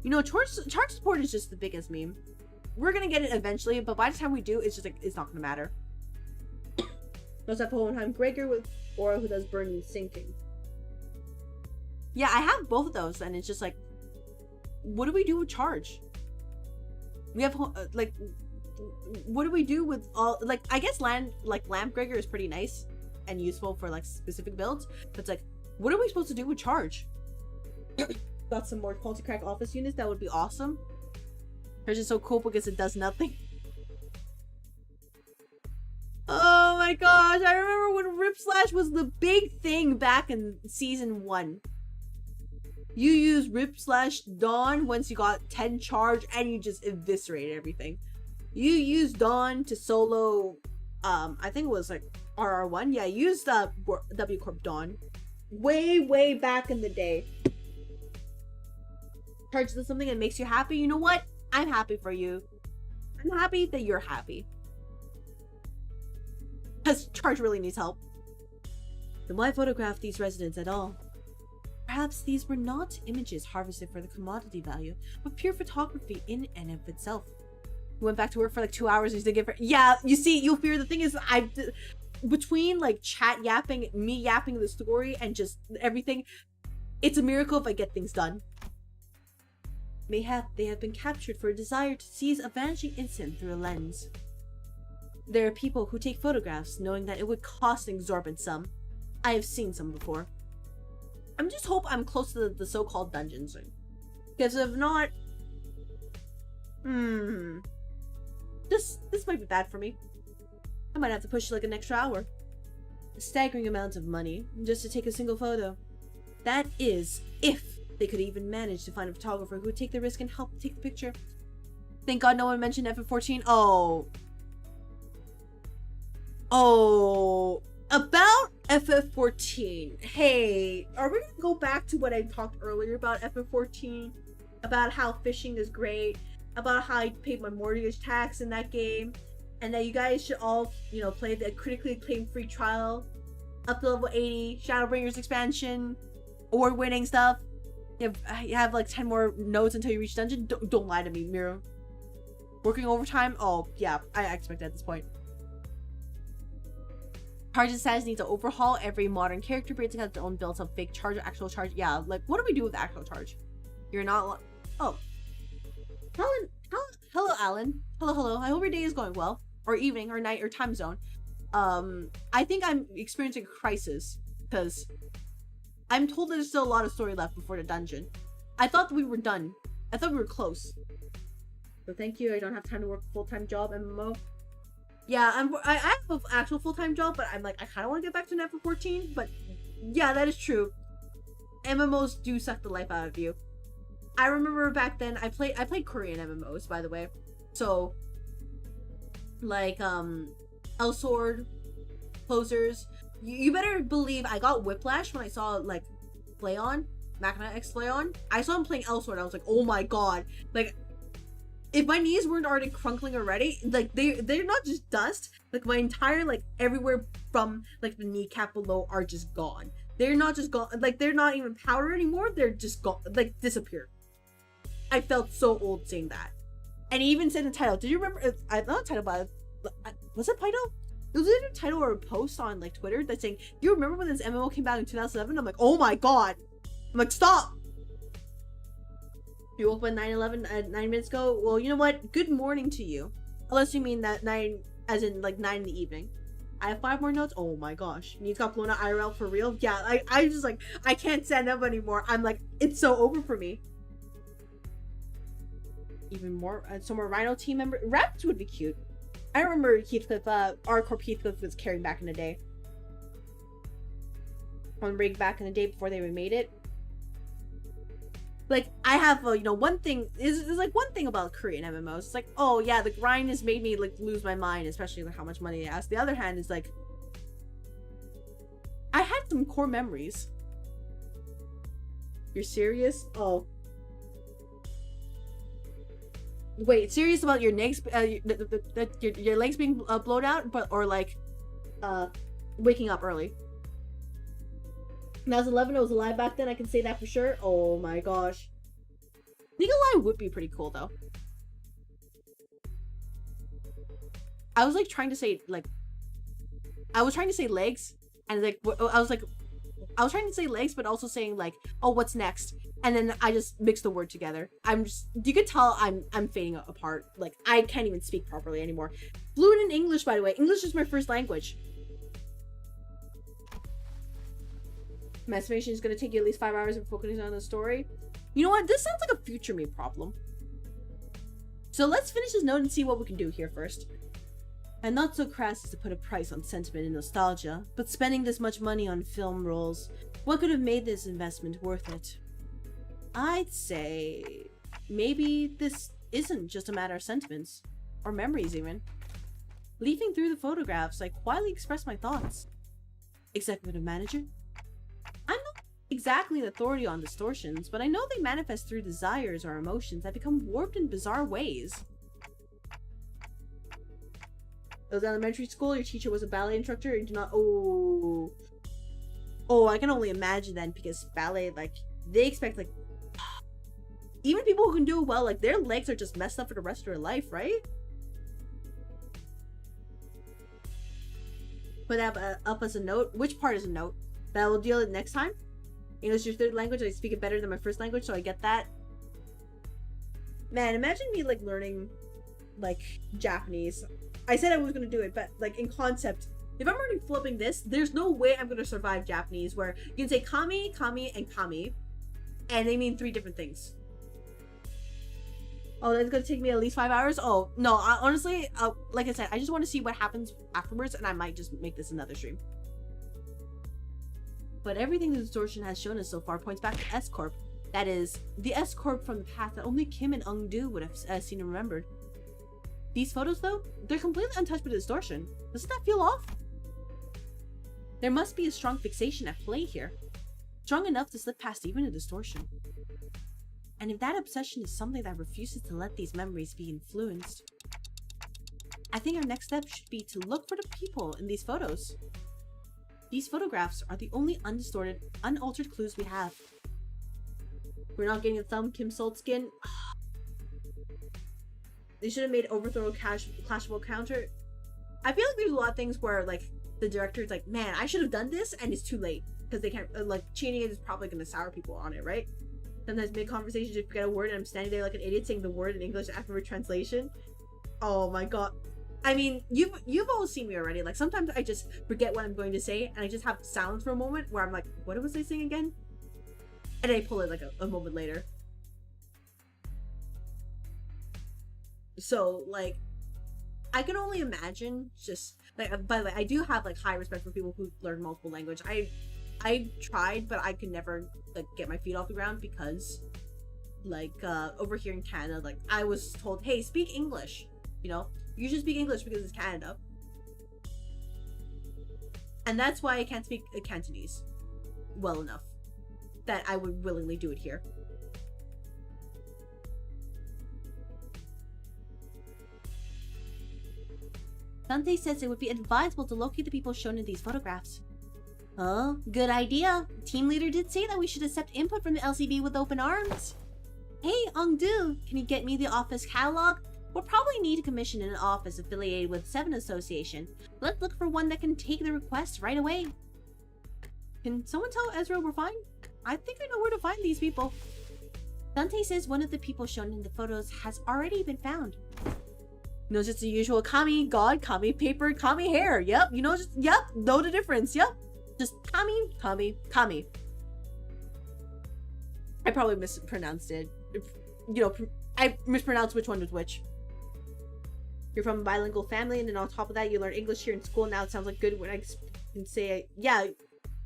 You know, charge support is just the biggest meme. We're gonna get it eventually, but by the time we do, it's just like, it's not gonna matter. Let's have Hohenheim Gregor with aura who does burning and sinking. Yeah, I have both of those, and it's just like, what do we do with charge? We have like, what do we do with all, like, I guess Lamp Gregor is pretty nice and useful for like specific builds, but it's like, what are we supposed to do with charge? Got some more quality crack office units, that would be awesome. Charge is so cool because it does nothing. Oh my gosh, I remember when Rip Slash was the big thing back in season 1. You use Rip Slash Dawn once you got 10 charge and you just eviscerated everything. You used Dawn to solo, I think it was like RR1. Yeah, you used W Corp Dawn. Way back in the day. Charge does something that makes you happy. You know what? I'm happy for you. I'm happy that you're happy. Because Charge really needs help. Then why photograph these residents at all? Perhaps these were not images harvested for the commodity value, but pure photography in and of itself. He went back to work for like 2 hours and he's gonna yeah, you see, you'll fear the thing is, between like chat yapping, me yapping the story, and just everything, it's a miracle if I get things done. Mayhap they have been captured for a desire to seize a vanishing instant through a lens. There are people who take photographs knowing that it would cost an exorbitant sum. I have seen some before. I'm just hope I'm close to the so-called dungeons. Because if not... This might be bad for me. I might have to push like an extra hour. A staggering amount of money just to take a single photo. That is, if they could even manage to find a photographer who would take the risk and help take the picture. Thank God no one mentioned FF14. Oh, about FF14. Hey, are we gonna go back to what I talked earlier about FF14? About how fishing is great, about how I paid my mortgage tax in that game, and that you guys should all, you know, play the critically acclaimed free trial up to level 80, Shadowbringers expansion, award-winning stuff. You have like 10 more nodes until you reach dungeon. Don't lie to me, Miro. Working overtime? Oh, yeah, I expect at this point. Charge status needs to overhaul. Every modern character basically has its own built up fake charge, actual charge. Yeah, like, what do we do with actual charge? You're not... Oh. Hello, Alan. Hello. I hope your day is going well. Or evening, or night, or time zone. I think I'm experiencing a crisis. Because I'm told there's still a lot of story left before the dungeon. I thought we were done. I thought we were close. So thank you. I don't have time to work a full-time job, MMO. Yeah, I have an actual full-time job, but I'm like, I kind of want to get back to Net for 14. But yeah, that is true. MMOs do suck the life out of you. I remember back then, I played Korean MMOs, by the way. So, like, Elsword, Closers. You better believe I got whiplash when I saw, like, Flayon, Machina X Flayon. I saw him playing Elsword. I was like, oh my god. Like, if my knees weren't already crunkling already, like, they're not just dust. Like, my entire, like, everywhere from, like, the kneecap below are just gone. They're not just gone. Like, they're not even powder anymore. They're just gone. Like, disappeared. I felt so old saying that. And he even said in the title, did you remember? Not title, but was it title? It was either a title or a post on like Twitter that's saying, you remember when this MMO came out in 2007? I'm like, oh my god. I'm like, stop. You woke up at 9 minutes ago? Well, you know what? Good morning to you. Unless you mean that 9, as in like 9 in the evening. I have 5 more notes. Oh my gosh. Needs got blown out IRL for real? Yeah, I just like, I can't stand up anymore. I'm like, it's so over for me. Even more, some more Rhino team member. Rabbits would be cute. I remember Heathcliff, our Corp Heathcliff was carrying back in the day. One rig back in the day before they remade it. Like, I have, you know, one thing, is like one thing about Korean MMOs. It's like, oh yeah, the grind has made me like lose my mind, especially like how much money they ask. The other hand is like, I had some core memories. You're serious? Oh. Wait, serious about your legs, your legs being blown out, but or like, waking up early? When I was 11, I was alive back then. I can say that for sure. Oh my gosh, Legal Eye would be pretty cool though. I was like trying to say like, I was trying to say legs, and like I was trying to say legs, but also saying like, oh, what's next? And then I just mixed the word together. You could tell I'm fading apart. Like, I can't even speak properly anymore. Fluent in English, by the way. English is my first language. Masturbation is going to take you at least 5 hours of focusing on the story. You know what? This sounds like a future me problem. So let's finish this note and see what we can do here first. I'm not so crass as to put a price on sentiment and nostalgia, but spending this much money on film rolls, what could have made this investment worth it? I'd say maybe this isn't just a matter of sentiments, or memories even. Leafing through the photographs, I quietly expressed my thoughts. Executive manager? I'm not exactly an authority on distortions, but I know they manifest through desires or emotions that become warped in bizarre ways. It was elementary school, your teacher was a ballet instructor, and you do not— oh, I can only imagine then, because ballet, like, they expect, like, even people who can do it well, like, their legs are just messed up for the rest of their life, right? Put that up as a note. Which part is a note? That I will deal with next time? English is your third language. I speak it better than my first language, so I get that. Man, imagine me, like, learning, like, Japanese. I said I was gonna do it, but, like, in concept, if I'm already flipping this, there's no way I'm gonna survive Japanese, where you can say kami, kami, and kami, and they mean 3 different things. Oh, that's gonna take me at least 5 hours? Oh, no, honestly, like I said, I just want to see what happens afterwards, and I might just make this another stream. But everything the distortion has shown us so far points back to S-Corp. That is, the S-Corp from the past that only Kim and Ung-do would have seen and remembered. These photos, though, they're completely untouched by the distortion. Doesn't that feel off? There must be a strong fixation at play here. Strong enough to slip past even a distortion. And if that obsession is something that refuses to let these memories be influenced, I think our next step should be to look for the people in these photos. These photographs are the only undistorted, unaltered clues we have. We're not getting a thumb Kim Salt skin. They should have made overthrow clashable counter. I feel like there's a lot of things where like the director's like, man, I should have done this, and it's too late because they can't like cheating it is probably gonna sour people on it, right? Sometimes mid conversations you forget a word and I'm standing there like an idiot saying the word in English after a translation. Oh my god. I mean, you've all seen me already. Like sometimes I just forget what I'm going to say and I just have silence for a moment where I'm like, what was I saying again? And I pull it like a moment later. So like I can only imagine just like, by the way, I do have like high respect for people who learn multiple language. I tried, but I could never like get my feet off the ground because like over here in Canada, like I was told, hey, speak English, you know, you should speak English because it's Canada. And that's why I can't speak Cantonese well enough that I would willingly do it here. Dante says it would be advisable to locate the people shown in these photographs. Oh, good idea. Team leader did say that we should accept input from the LCB with open arms. Hey, Ongdu, can you get me the office catalog? We'll probably need to commission an office affiliated with Seven Association. Let's look for one that can take the request right away. Can someone tell Ezra we're fine? I think I know where to find these people. Dante says one of the people shown in the photos has already been found. You know, just the usual Kami God, Kami paper, Kami hair. Yep, you know, just, yep, know the difference. Yep, just Kami, Kami, Kami. I probably mispronounced it. You know, I mispronounced which one was which. You're from a bilingual family, and then on top of that, you learn English here in school. Now it sounds like good when I can say, yeah,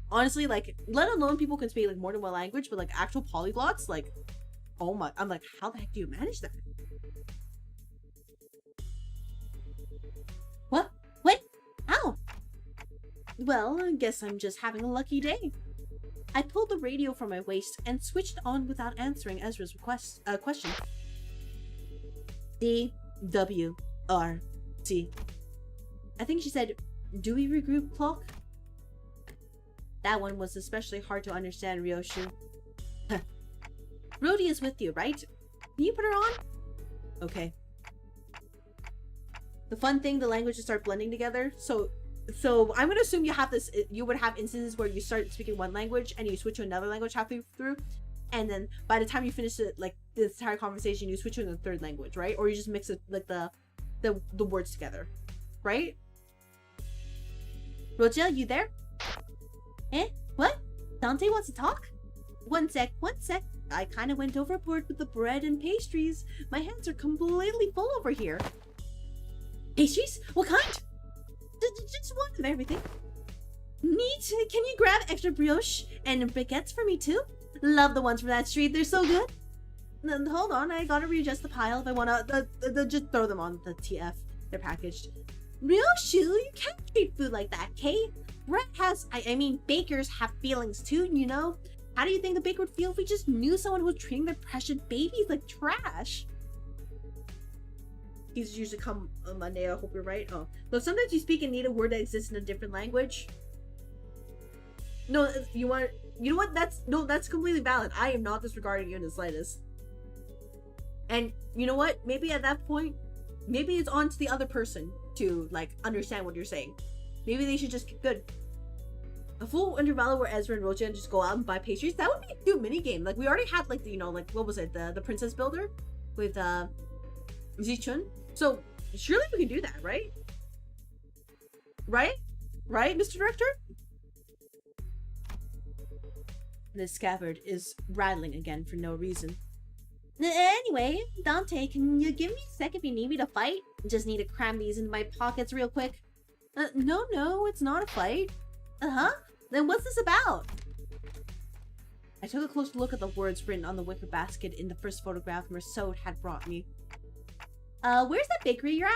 honestly, like, let alone people can speak like more than one language, but like actual polyglots, like, oh my, I'm like, how the heck do you manage that? What? What? Ow! Well, I guess I'm just having a lucky day. I pulled the radio from my waist and switched on without answering Ezra's question. D-W-R-C. I think she said, do we regroup, clock? That one was especially hard to understand, Ryoshu. Rhodey is with you, right? Can you put her on? Okay. The fun thing, the languages start blending together. So I'm gonna assume you have this. You would have instances where you start speaking one language and you switch to another language halfway through, and then by the time you finish it, like this entire conversation, you switch to the third language, right? Or you just mix it like the words together, right? Roja, you there? Eh? What? Dante wants to talk? One sec. I kind of went overboard with the bread and pastries. My hands are completely full over here. Pastries? What kind? Just one of everything. Neat. Can you grab extra brioche and baguettes for me too? Love the ones from that street. They're so good. Hold on, I gotta readjust the pile if I wanna just throw them on the TF. They're packaged. Ryoshu, you can't treat food like that, Kay. Bread has, I mean, bakers have feelings too, you know? How do you think the baker would feel if we just knew someone who was treating their precious babies like trash? These usually come on Monday, I hope you're right. Oh. Though sometimes you speak and need a word that exists in a different language. No, you know what? That's completely valid. I am not disregarding you in the slightest. And you know what? Maybe at that point, maybe it's on to the other person to like understand what you're saying. Maybe they should just get good. A full interval where Ezra and Roja just go out and buy pastries. That would be a cute mini game. Like we already had like you know like what was it the princess builder with Zichun. So surely we can do that, right? Right, Mr. Director? This scabbard is rattling again for no reason. Anyway, Dante, can you give me a sec if you need me to fight? Just need to cram these into my pockets real quick. No, it's not a fight. Uh-huh? Then what's this about? I took a close look at the words written on the wicker basket in the first photograph Mersault had brought me. Where's that bakery you're at?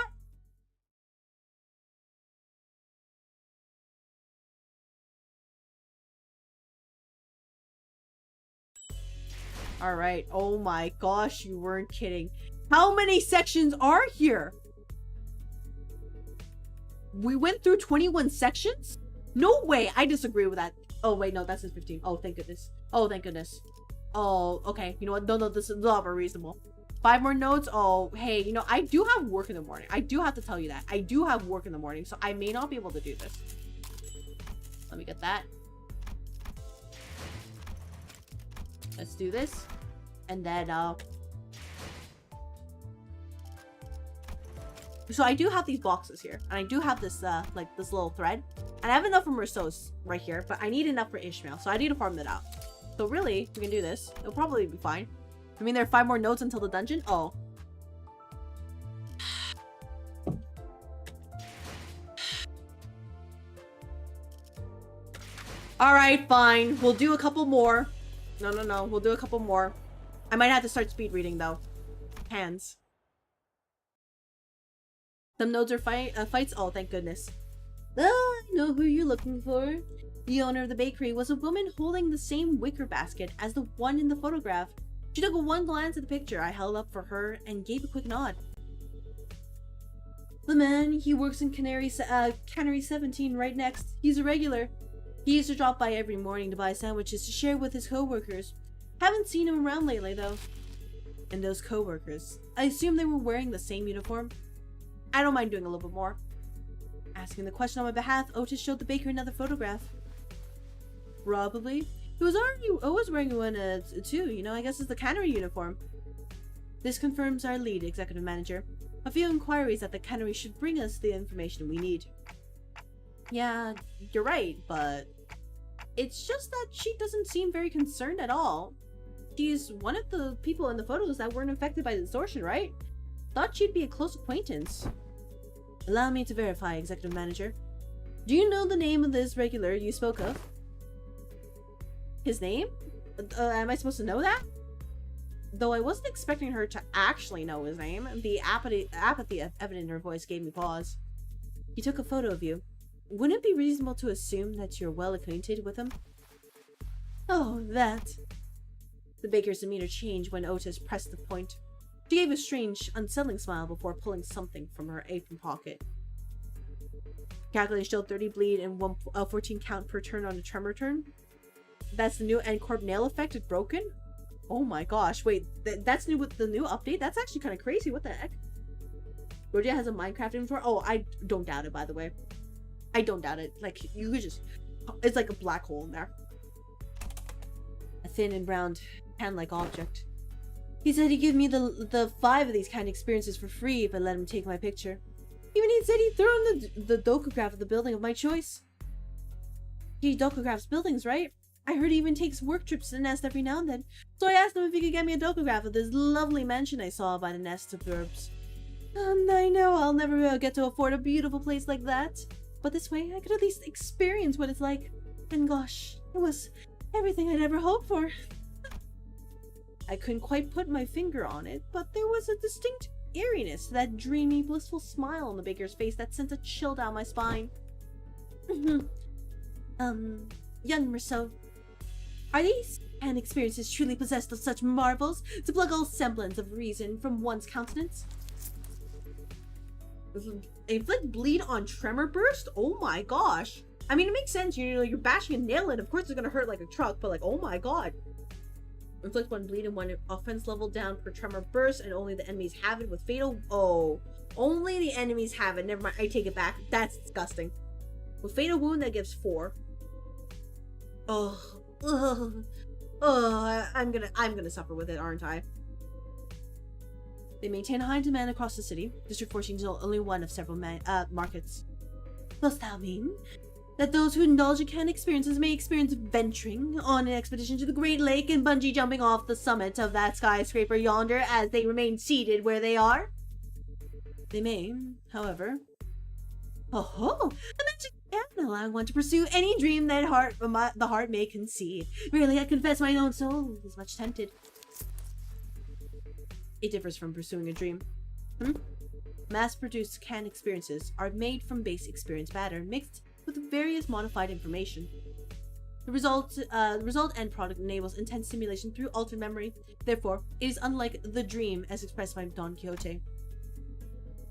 Alright, oh my gosh, you weren't kidding. How many sections are here? We went through 21 sections? No way! I disagree with that. Oh, wait, no, that's his 15. Oh, thank goodness. Oh, thank goodness. Oh, okay. You know what? No, this is not very reasonable. 5 more notes? Oh, hey, you know, I do have work in the morning. I do have to tell you that. I do have work in the morning, so I may not be able to do this. Let me get that. Let's do this. And then, so I do have these boxes here. And I do have this, like, this little thread. And I have enough for Merceau's right here, but I need enough for Ishmael, so I need to farm that out. So really, we can do this. It'll probably be fine. I mean, there are 5 more notes until the dungeon? Oh. Alright, fine. We'll do a couple more. No. We'll do a couple more. I might have to start speed reading, though. Hands. Some nodes are fights? Oh, thank goodness. I know who you're looking for. The owner of the bakery was a woman holding the same wicker basket as the one in the photograph. She took one glance at the picture I held up for her and gave a quick nod. The man, he works in Cannery 17 right next. He's a regular. He used to drop by every morning to buy sandwiches to share with his co-workers. Haven't seen him around lately, though. And those co-workers, I assume they were wearing the same uniform? I don't mind doing a little bit more. Asking the question on my behalf, Otis showed the baker another photograph. Probably. He was always wearing one too, you know, I guess it's the cannery uniform. This confirms our lead, executive manager. A few inquiries at the cannery should bring us the information we need. Yeah, you're right, but it's just that she doesn't seem very concerned at all. She's one of the people in the photos that weren't affected by the distortion, right? Thought she'd be a close acquaintance. Allow me to verify, executive manager. Do you know the name of this regular you spoke of? His name? Am I supposed to know that? Though I wasn't expecting her to actually know his name, the apathy evident in her voice gave me pause. He took a photo of you. Wouldn't it be reasonable to assume that you're well acquainted with him? Oh, that. The baker's demeanor changed when Otis pressed the point. She gave a strange, unsettling smile before pulling something from her apron pocket. Calculation showed 30 bleed and 14 count per turn on a tremor turn. That's the new end corp nail effect is broken? Oh my gosh, wait, that's new with the new update? That's actually kind of crazy, what the heck? Rodia has a Minecraft inventory? Oh, I don't doubt it, by the way. I don't doubt it. Like, you could just... It's like a black hole in there. A thin and round, hand-like object. He said he'd give me the 5 of these kind of experiences for free if I let him take my picture. Even he said he'd throw in the dokograph of the building of my choice. He dokographs buildings, right? I heard he even takes work trips to the nest every now and then, so I asked him if he could get me a dokograph of this lovely mansion I saw by the nest suburbs. I know I'll never get to afford a beautiful place like that, but this way I could at least experience what it's like. And gosh, it was everything I'd ever hoped for. I couldn't quite put my finger on it, but there was a distinct eeriness to that dreamy, blissful smile on the baker's face that sent a chill down my spine. Young Merceau, are these and experiences truly possessed of such marvels to plug all semblance of reason from one's countenance? Inflict bleed on tremor burst? Oh my gosh. I mean, it makes sense. You're bashing a nail in. Of course it's gonna hurt like a truck, but like, oh my god. Inflict 1 bleed and 1 offense level down per tremor burst, and only the enemies have it with fatal. Oh, only the enemies have it. Never mind. I take it back. That's disgusting. With fatal wound, that gives 4. I'm gonna suffer with it, aren't I? They maintain high demand across the city. District 14 is only one of several markets. Dost thou mean that those who indulge in canned experiences may experience venturing on an expedition to the Great Lake and bungee jumping off the summit of that skyscraper yonder as they remain seated where they are? They may, however. Oh, imagine can allow one to pursue any dream that the heart may conceive. Really, I confess my own soul is much tempted. It differs from pursuing a dream. Mass-produced canned experiences are made from base experience matter mixed with various modified information. The result end product enables intense stimulation through altered memory. Therefore, it is unlike the dream as expressed by Don Quixote.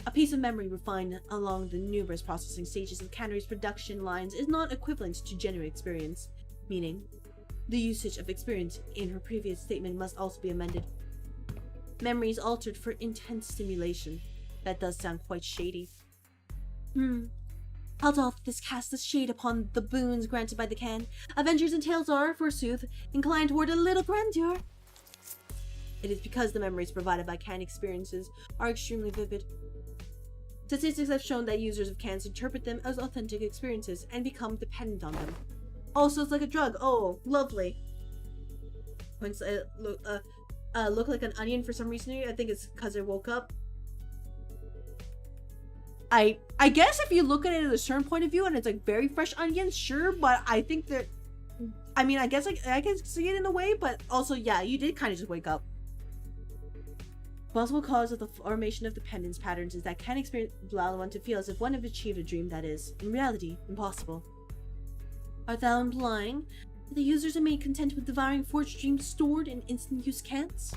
A piece of memory refined along the numerous processing stages of Cannery's production lines is not equivalent to genuine experience, meaning the usage of experience in her previous statement must also be amended. Memory is altered for intense stimulation. That does sound quite shady. How doth this cast a shade upon the boons granted by the can? Avengers and Tales are, forsooth, inclined toward a little grandeur. It is because the memories provided by can experiences are extremely vivid. Statistics have shown that users of cans interpret them as authentic experiences and become dependent on them. Also, it's like a drug. Oh, lovely. Points look like an onion for some reason. I think it's because I woke up. I guess if you look at it at a certain point of view and it's like very fresh onions, sure, but I think that, I mean, I guess I can see it in a way, but also, yeah, you did kind of just wake up. Possible cause of the formation of dependence patterns is that can experience allow one to feel as if one have achieved a dream that is, in reality, impossible. Art thou implying that the users are made content with devouring forged dreams stored in instant-use cans?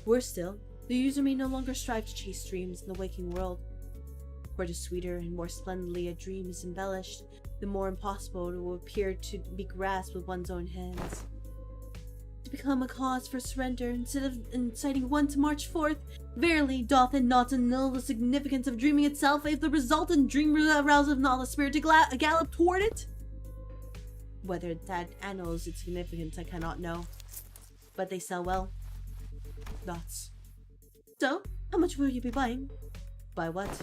Worse still, the user may no longer strive to chase dreams in the waking world. For the sweeter and more splendidly a dream is embellished, the more impossible it will appear to be grasped with one's own hands. To become a cause for surrender instead of inciting one to march forth, verily doth it not annul the significance of dreaming itself if the resultant dream arouses not the spirit to gallop toward it? Whether that annuls its significance I cannot know, but they sell well. Thoughts. So, how much will you be buying? Buy what?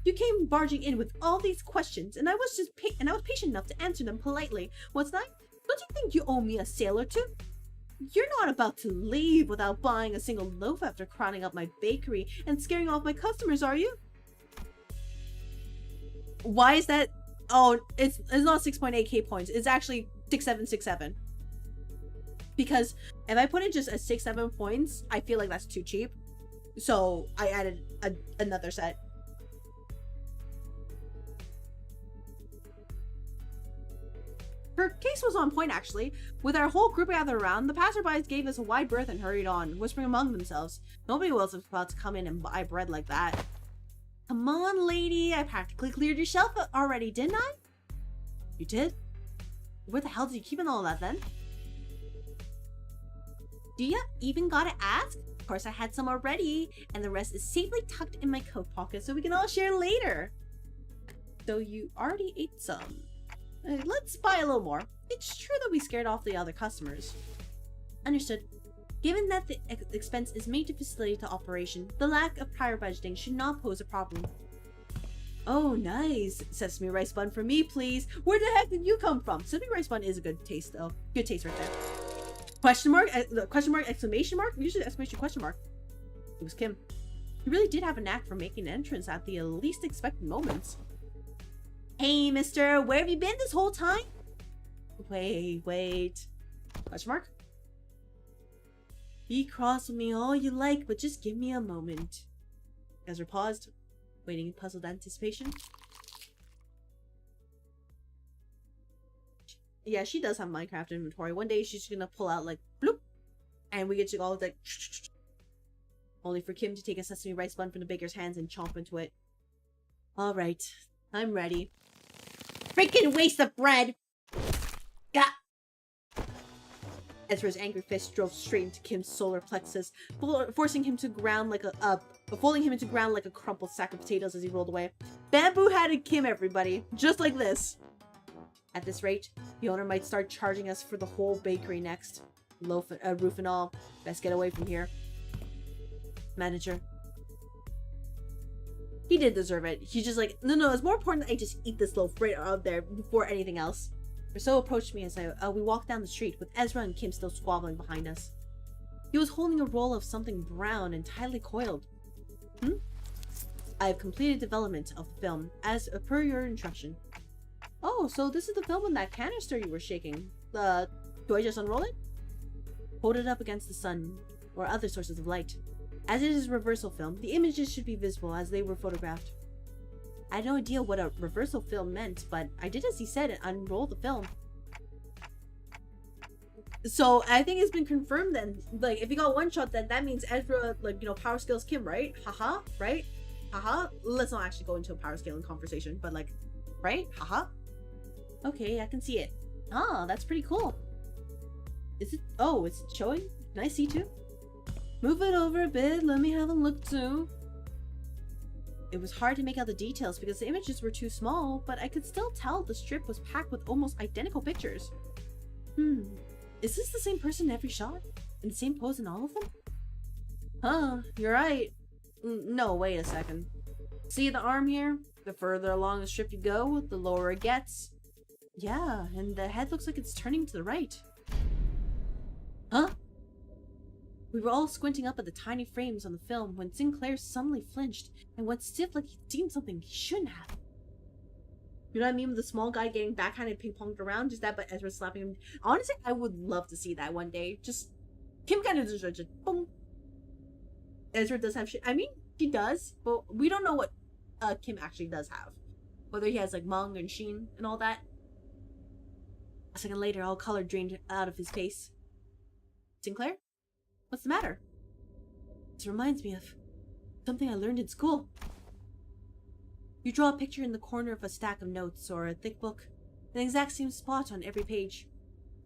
You came barging in with all these questions, and I was patient enough to answer them politely, wasn't I? Don't you think you owe me a sale or two? You're not about to leave without buying a single loaf after crowding up my bakery and scaring off my customers, are you? Why is that? Oh, it's not 6.8k points. It's actually 6767. Because if I put in just a 6-7 points, I feel like that's too cheap. So I added another set. Her case was on point, actually. With our whole group gathered around, the passerbys gave us a wide berth and hurried on, whispering among themselves. Nobody else was about to come in and buy bread like that. Come on, lady. I practically cleared your shelf already, didn't I? You did? Where the hell did you keep in all that, then? Do ya even gotta ask? Of course, I had some already, and the rest is safely tucked in my coat pocket so we can all share later. So you already ate some. Let's buy a little more. It's true that we scared off the other customers. Understood. Given that the expense is made to facilitate the operation, the lack of prior budgeting should not pose a problem. Oh, nice. Sesame rice bun for me, please. Where the heck did you come from? Sesame rice bun is a good taste, though. Good taste right there. Question mark? Question mark? Exclamation mark? Usually exclamation question mark. It was Kim. He really did have a knack for making an entrance at the least expected moments. Hey, mister, where have you been this whole time? Wait. Question mark? Be cross with me all you like, but just give me a moment. Ezra paused, waiting in puzzled anticipation. Yeah, she does have Minecraft inventory. One day she's gonna pull out like bloop, and we get to all like only for Kim to take a sesame rice bun from the baker's hands and chomp into it. All right, I'm ready. Freaking waste of bread! Gah! Ezra's angry fist drove straight into Kim's solar plexus, forcing him to ground like folding him into ground like a crumpled sack of potatoes as he rolled away. Bamboo-hatted Kim, everybody, just like this. At this rate, the owner might start charging us for the whole bakery next. Roof and all. Best get away from here. Manager. He did deserve it. He's just like, no, it's more important that I just eat this loaf right out there before anything else. Rousseau approached me as we walked down the street, with Ezra and Kim still squabbling behind us. He was holding a roll of something brown and tightly coiled. I have completed development of the film, as per your instruction. Oh, so this is the film in that canister you were shaking. Do I just unroll it? Hold it up against the sun, or other sources of light. As it is reversal film, the images should be visible as they were photographed. I had no idea what a reversal film meant, but I did as he said and unroll the film. So I think it's been confirmed then. Like, if you got one shot, then that means Ezra, like, you know, power skills Kim, right? Haha, right? Haha. Let's not actually go into a power scaling conversation, but like, right? Haha. Okay, I can see it. Ah, that's pretty cool. Is it? Oh, it's showing? Can I see too? Move it over a bit. Let me have a look too. It was hard to make out the details because the images were too small, but I could still tell the strip was packed with almost identical pictures. Is this the same person in every shot? And the same pose in all of them? Huh, you're right. No, wait a second. See the arm here? The further along the strip you go, the lower it gets. Yeah, and the head looks like it's turning to the right. Huh? We were all squinting up at the tiny frames on the film when Sinclair suddenly flinched and went stiff like he'd seen something he shouldn't have. You know what I mean? With the small guy getting backhanded ping-ponged around, just that, but Ezra slapping him. Honestly, I would love to see that one day. Just, Kim kind of just boom. Ezra does have shit. I mean, he does, but we don't know what Kim actually does have. Whether he has like Mung and Sheen and all that. A second later, all color drained out of his face. Sinclair? What's the matter? This reminds me of something I learned in school. You draw a picture in the corner of a stack of notes or a thick book, an exact same spot on every page.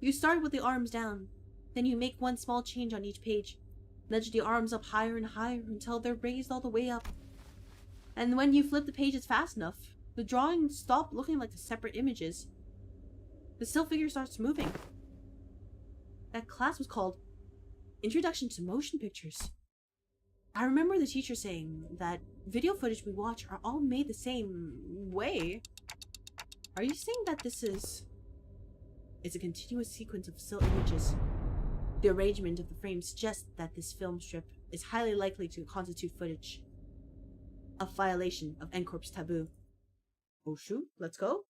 You start with the arms down, then you make one small change on each page. Nudge the arms up higher and higher until they're raised all the way up. And when you flip the pages fast enough, the drawings stop looking like separate images. The still figure starts moving. That class was called Introduction to Motion Pictures. I remember the teacher saying that video footage we watch are all made the same way. Are you saying that this is... It's a continuous sequence of still images? The arrangement of the frames suggests that this film strip is highly likely to constitute footage. A violation of N-Corp's taboo. Oh shoot, let's go.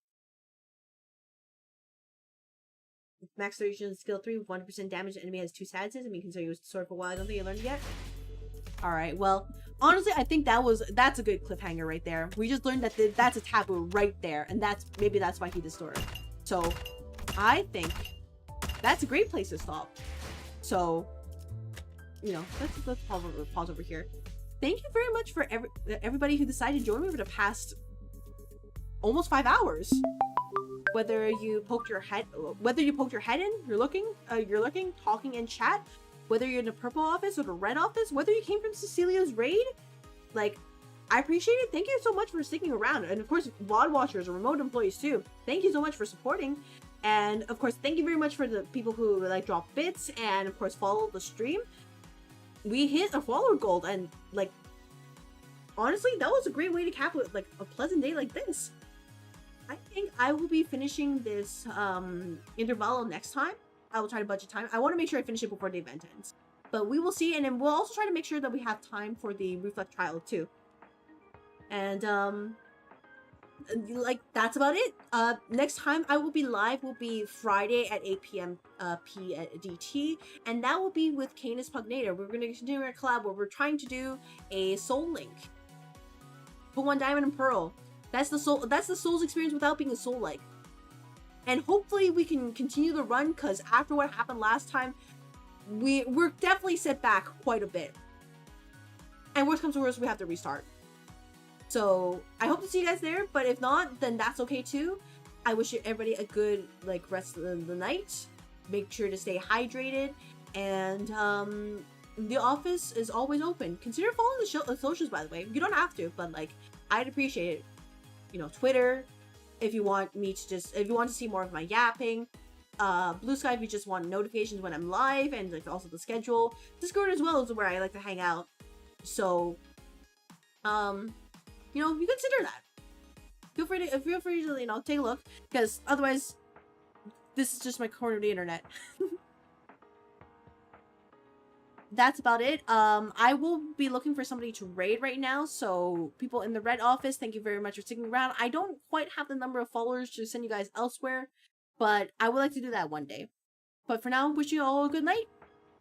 Max 30 skill 3 with 1% damage. The enemy has 2 statuses. I mean, consider you was sword for a while. I don't think you learned it yet. Alright, well, honestly, I think that's a good cliffhanger right there. We just learned that that's a taboo right there, and maybe that's why he distorted. So, I think that's a great place to stop. So, you know, let's pause over here. Thank you very much for everybody who decided to join me for the past almost 5 hours. Whether you poked your head in, you're looking, talking in chat, whether you're in the purple office or the red office, whether you came from Cecilia's raid, like, I appreciate it. Thank you so much for sticking around. And of course, VOD watchers or remote employees too. Thank you so much for supporting. And of course, thank you very much for the people who like drop bits and of course follow the stream. We hit a follower goal, and like, honestly, that was a great way to cap like a pleasant day like this. I think I will be finishing this intervallo next time. I will try to budget time. I want to make sure I finish it before the event ends. But we will see, and then we'll also try to make sure that we have time for the reflect trial too. And like, that's about it. Next time I will be live will be Friday at 8 p.m. PDT, and that will be with Canis Pugnator. We're going to continue our collab where we're trying to do a Soul Link. Put one diamond and pearl. That's the Soul's experience without being a Soul-like. And hopefully we can continue the run, because after what happened last time, we're definitely set back quite a bit. And worst comes to worst, we have to restart. So I hope to see you guys there, but if not, then that's okay too. I wish everybody a good like rest of the night. Make sure to stay hydrated, and the office is always open. Consider following the socials, by the way. You don't have to, but like, I'd appreciate it. You know, Twitter, if you want me to if you want to see more of my yapping. Blue Sky if you just want notifications when I'm live, and like also the schedule. Discord as well is where I like to hang out. So, you know, you consider that. Feel free to, you know, take a look, because otherwise, this is just my corner of the internet. That's about it. I will be looking for somebody to raid right now, so people in the red office, thank you very much for sticking around. I don't quite have the number of followers to send you guys elsewhere, but I would like to do that one day. But for now, wishing you all a good night,